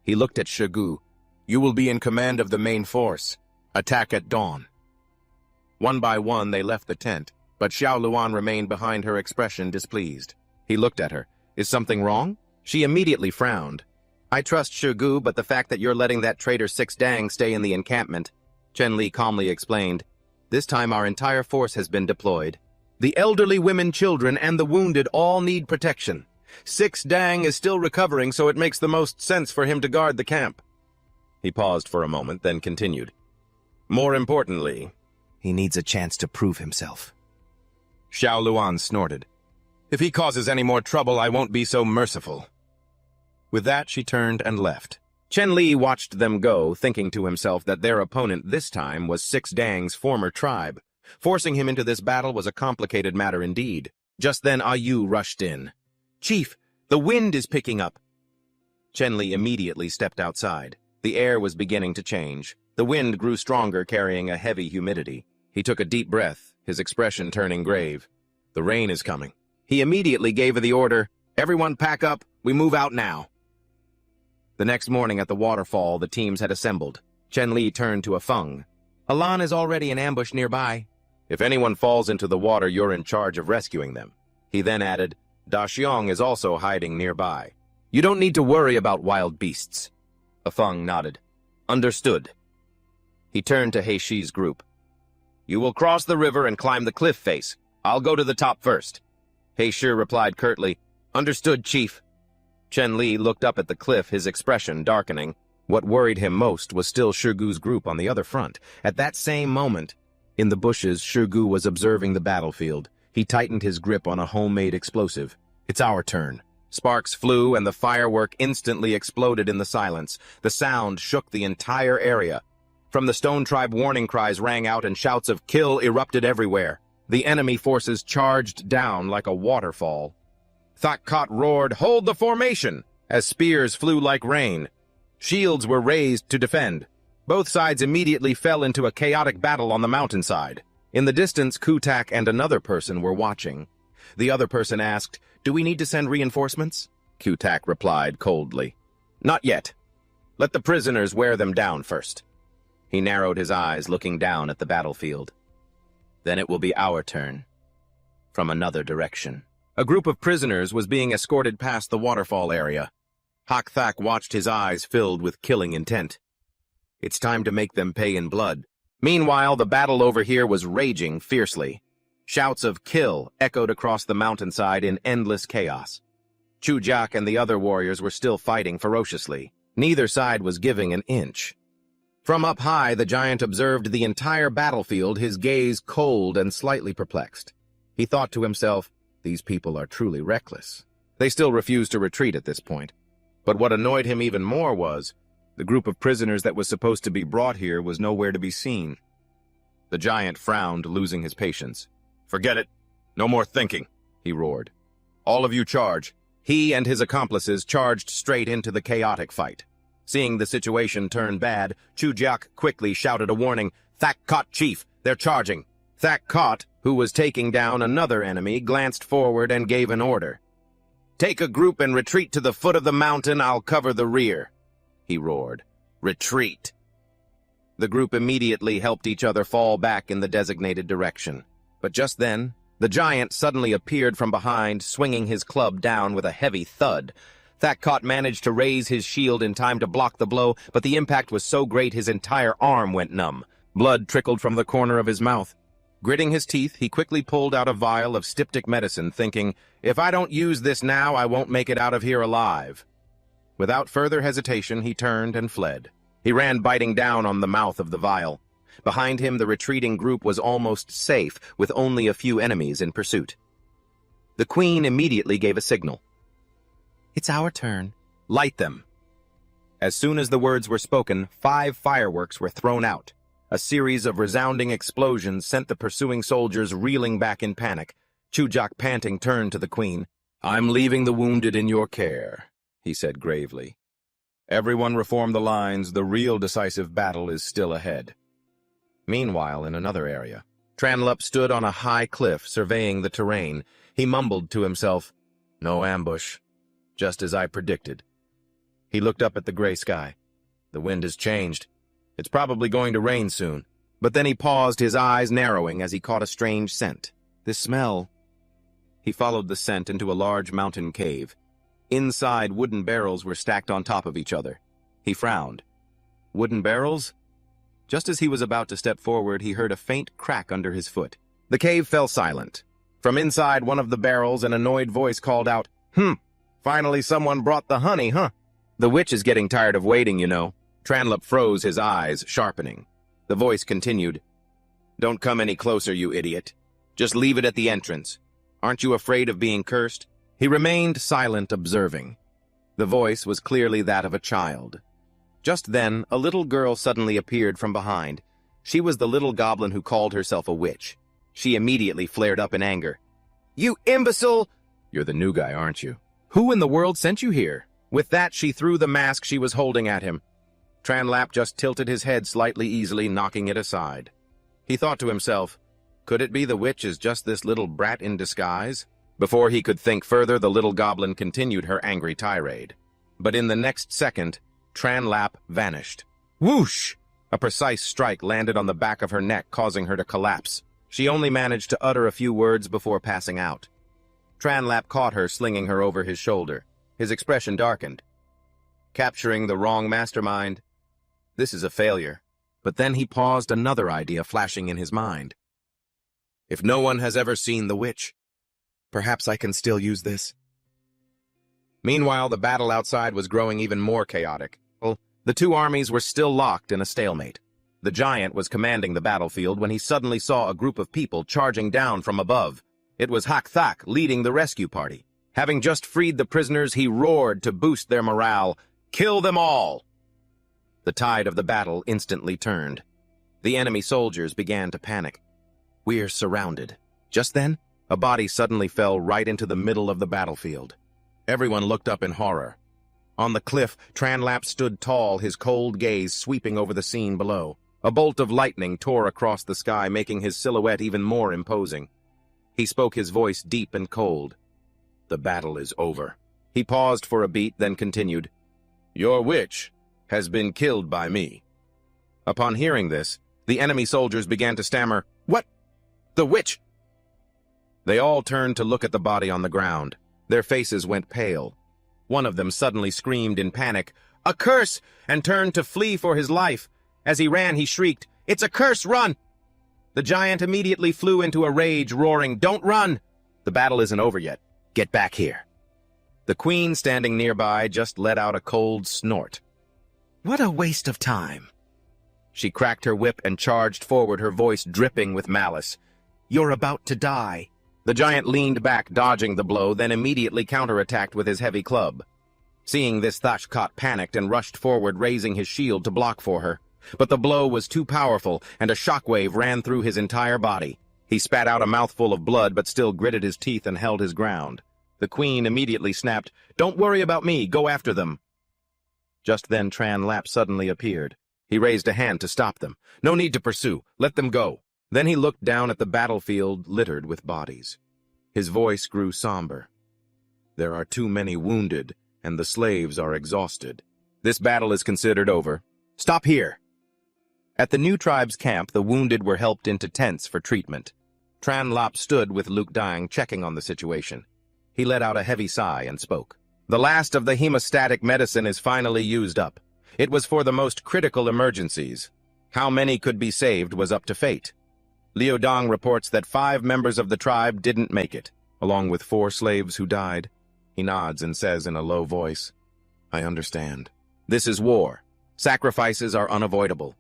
Speaker 2: he looked at Shigu. "You will be in command of the main force. Attack at dawn." One by one, they left the tent, but Xiao Luan remained behind, her expression displeased. He looked at her. "Is something wrong?" She immediately frowned. "I trust Shigu, but the fact that you're letting that traitor Six Dang stay in the encampment," Chen Li calmly explained. "This time our entire force has been deployed. The elderly, women, children, and the wounded all need protection. Six Dang is still recovering, so it makes the most sense for him to guard the camp." He paused for a moment, then continued. "More importantly, he needs a chance to prove himself." Xiao Luan snorted. "If he causes any more trouble, I won't be so merciful." With that, she turned and left. Chen Li watched them go, thinking to himself that their opponent this time was Six Dang's former tribe. Forcing him into this battle was a complicated matter indeed. Just then, Ah Yu rushed in. "Chief, the wind is picking up." Chen Li immediately stepped outside. The air was beginning to change. The wind grew stronger, carrying a heavy humidity. He took a deep breath, his expression turning grave. "The rain is coming." He immediately gave the order, "Everyone pack up, we move out now." The next morning at the waterfall, the teams had assembled. Chen Li turned to Afeng. "Alan is already in ambush nearby. If anyone falls into the water, you're in charge of rescuing them." He then added, "Da Xiong is also hiding nearby. You don't need to worry about wild beasts." Afeng nodded. "Understood." He turned to Heishi's group. "You will cross the river and climb the cliff face. I'll go to the top first." Heishi replied curtly, "Understood, Chief." Chen Li looked up at the cliff, his expression darkening. What worried him most was still Shigu's group on the other front. At that same moment, in the bushes, Shigu was observing the battlefield. He tightened his grip on a homemade explosive. "It's our turn." Sparks flew, and the firework instantly exploded in the silence. The sound shook the entire area. From the Stone Tribe, warning cries rang out and shouts of kill erupted everywhere. The enemy forces charged down like a waterfall. Thakkot roared, "Hold the formation!" as spears flew like rain. Shields were raised to defend. Both sides immediately fell into a chaotic battle on the mountainside. In the distance, Kutak and another person were watching. The other person asked, "Do we need to send reinforcements?" Kutak replied coldly, "Not yet. Let the prisoners wear them down first." He narrowed his eyes, looking down at the battlefield. "Then it will be our turn." From another direction, a group of prisoners was being escorted past the waterfall area. Hakthak watched, his eyes filled with killing intent. It's time to make them pay in blood. Meanwhile, the battle over here was raging fiercely. Shouts of kill echoed across the mountainside in endless chaos. Chujak and the other warriors were still fighting ferociously. Neither side was giving an inch. From up high, the giant observed the entire battlefield, his gaze cold and slightly perplexed. He thought to himself, these people are truly reckless. They still refused to retreat at this point. But what annoyed him even more was, the group of prisoners that was supposed to be brought here was nowhere to be seen. The giant frowned, losing his patience. "Forget it. No more thinking," he roared. "All of you charge." He and his accomplices charged straight into the chaotic fight. Seeing the situation turn bad, Chujak quickly shouted a warning, "Thakkot chief, they're charging." Thakkot, who was taking down another enemy, glanced forward and gave an order. "Take a group and retreat to the foot of the mountain. I'll cover the rear," he roared. "Retreat." The group immediately helped each other fall back in the designated direction. But just then, the giant suddenly appeared from behind, swinging his club down with a heavy thud. Thakkot managed to raise his shield in time to block the blow, but the impact was so great his entire arm went numb. Blood trickled from the corner of his mouth. Gritting his teeth, he quickly pulled out a vial of styptic medicine, thinking, "If I don't use this now, I won't make it out of here alive." Without further hesitation, he turned and fled. He ran biting down on the mouth of the vial. Behind him, the retreating group was almost safe, with only a few enemies in pursuit. The queen immediately gave a signal. "It's our turn. Light them." As soon as the words were spoken, 5 fireworks were thrown out. A series of resounding explosions sent the pursuing soldiers reeling back in panic. Chujak, panting, turned to the queen. "I'm leaving the wounded in your care," he said gravely. "Everyone reform the lines. The real decisive battle is still ahead." Meanwhile, in another area, Tranlup stood on a high cliff, surveying the terrain. He mumbled to himself, "No ambush. Just as I predicted." He looked up at the gray sky. The wind has changed. It's probably going to rain soon. But then he paused, his eyes narrowing as he caught a strange scent. This smell. He followed the scent into a large mountain cave. Inside, wooden barrels were stacked on top of each other. He frowned. Wooden barrels? Just as he was about to step forward, he heard a faint crack under his foot. The cave fell silent. From inside one of the barrels, an annoyed voice called out, Finally someone brought the honey, huh? The witch is getting tired of waiting, you know." Tranlup froze, his eyes sharpening. The voice continued, "Don't come any closer, you idiot. Just leave it at the entrance. Aren't you afraid of being cursed?" He remained silent, observing. The voice was clearly that of a child. Just then, a little girl suddenly appeared from behind. She was the little goblin who called herself a witch. She immediately flared up in anger. "You imbecile!" "You're the new guy, aren't you? Who in the world sent you here?" With that, she threw the mask she was holding at him. Tranlap just tilted his head slightly easily, knocking it aside. He thought to himself, could it be the witch is just this little brat in disguise? Before he could think further, the little goblin continued her angry tirade. But in the next second, Tranlap vanished. Whoosh! A precise strike landed on the back of her neck, causing her to collapse. She only managed to utter a few words before passing out. Tranlap caught her, slinging her over his shoulder. His expression darkened. Capturing the wrong mastermind? This is a failure. But then he paused, another idea flashing in his mind. If no one has ever seen the witch, perhaps I can still use this. Meanwhile, the battle outside was growing even more chaotic. The two armies were still locked in a stalemate. The giant was commanding the battlefield when he suddenly saw a group of people charging down from above. It was Hakthak leading the rescue party. Having just freed the prisoners, he roared to boost their morale. "Kill them all!" The tide of the battle instantly turned. The enemy soldiers began to panic. "We're surrounded." Just then, a body suddenly fell right into the middle of the battlefield. Everyone looked up in horror. On the cliff, Tranlap stood tall, his cold gaze sweeping over the scene below. A bolt of lightning tore across the sky, making his silhouette even more imposing. He spoke, his voice deep and cold. "The battle is over." He paused for a beat, then continued, "Your witch has been killed by me." Upon hearing this, the enemy soldiers began to stammer, "What? The witch?" They all turned to look at the body on the ground. Their faces went pale. One of them suddenly screamed in panic, "A curse!" and turned to flee for his life. As he ran, he shrieked, "It's a curse, run!" The giant immediately flew into a rage, roaring, "Don't run! The battle isn't over yet. Get back here." The queen, standing nearby, just let out a cold snort. "What a waste of time." She cracked her whip and charged forward, her voice dripping with malice. "You're about to die." The giant leaned back, dodging the blow, then immediately counterattacked with his heavy club. Seeing this, Thashkot panicked and rushed forward, raising his shield to block for her. But the blow was too powerful, and a shockwave ran through his entire body. He spat out a mouthful of blood, but still gritted his teeth and held his ground. The queen immediately snapped, "Don't worry about me, go after them." Just then Tranlap suddenly appeared. He raised a hand to stop them. "No need to pursue, let them go." Then he looked down at the battlefield littered with bodies. His voice grew somber. "There are too many wounded, and the slaves are exhausted. This battle is considered over. Stop here." At the new tribe's camp, the wounded were helped into tents for treatment. Tranlap stood with Luke Dang, checking on the situation. He let out a heavy sigh and spoke. "The last of the hemostatic medicine is finally used up. It was for the most critical emergencies. How many could be saved was up to fate. Liu Dong reports that 5 members of the tribe didn't make it, along with 4 slaves who died." He nods and says in a low voice, "I understand. This is war. Sacrifices are unavoidable.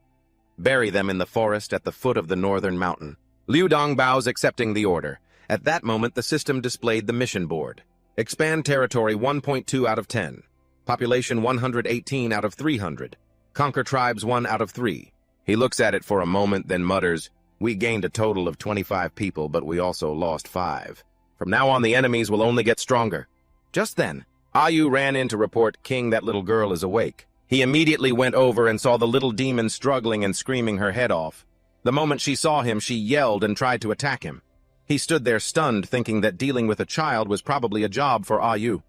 Speaker 2: Bury them in the forest at the foot of the northern mountain." Liu Dong bows, accepting the order. At that moment, the system displayed the mission board. Expand territory 1.2 out of 10. Population 118 out of 300. Conquer tribes 1 out of 3. He looks at it for a moment, then mutters, "We gained a total of 25 people, but we also lost 5. From now on, the enemies will only get stronger." Just then, Ayu ran in to report, "King, that little girl is awake." He immediately went over and saw the little demon struggling and screaming her head off. The moment she saw him, she yelled and tried to attack him. He stood there stunned, thinking that dealing with a child was probably a job for Ayu.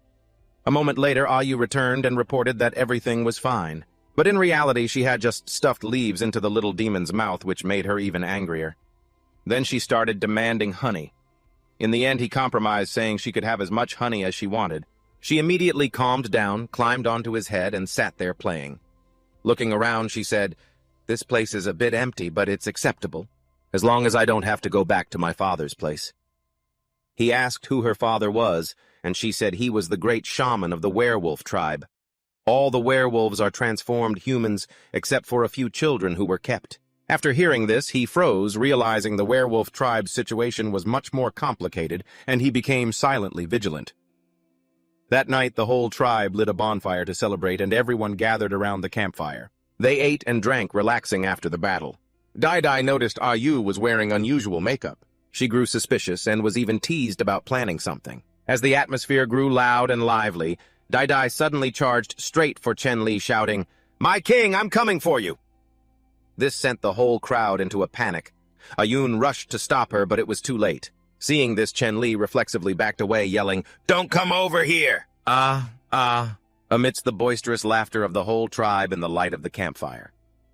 Speaker 2: A moment later, Ayu returned and reported that everything was fine. But in reality, she had just stuffed leaves into the little demon's mouth, which made her even angrier. Then she started demanding honey. In the end, he compromised, saying she could have as much honey as she wanted. She immediately calmed down, climbed onto his head, and sat there playing. Looking around, she said, "This place is a bit empty, but it's acceptable, as long as I don't have to go back to my father's place." He asked who her father was, and she said he was the great shaman of the werewolf tribe. All the werewolves are transformed humans, except for a few children who were kept. After hearing this, he froze, realizing the werewolf tribe's situation was much more complicated, and he became silently vigilant. That night, the whole tribe lit a bonfire to celebrate, and everyone gathered around the campfire. They ate and drank, relaxing after the battle. Dai noticed Ayu was wearing unusual makeup. She grew suspicious and was even teased about planning something. As the atmosphere grew loud and lively, Dai suddenly charged straight for Chen Li, shouting, "My king, I'm coming for you!" This sent the whole crowd into a panic. Ayun rushed to stop her, but it was too late. Seeing this, Chen Li reflexively backed away, yelling, "Don't come over here!" Amidst the boisterous laughter of the whole tribe in the light of the campfire.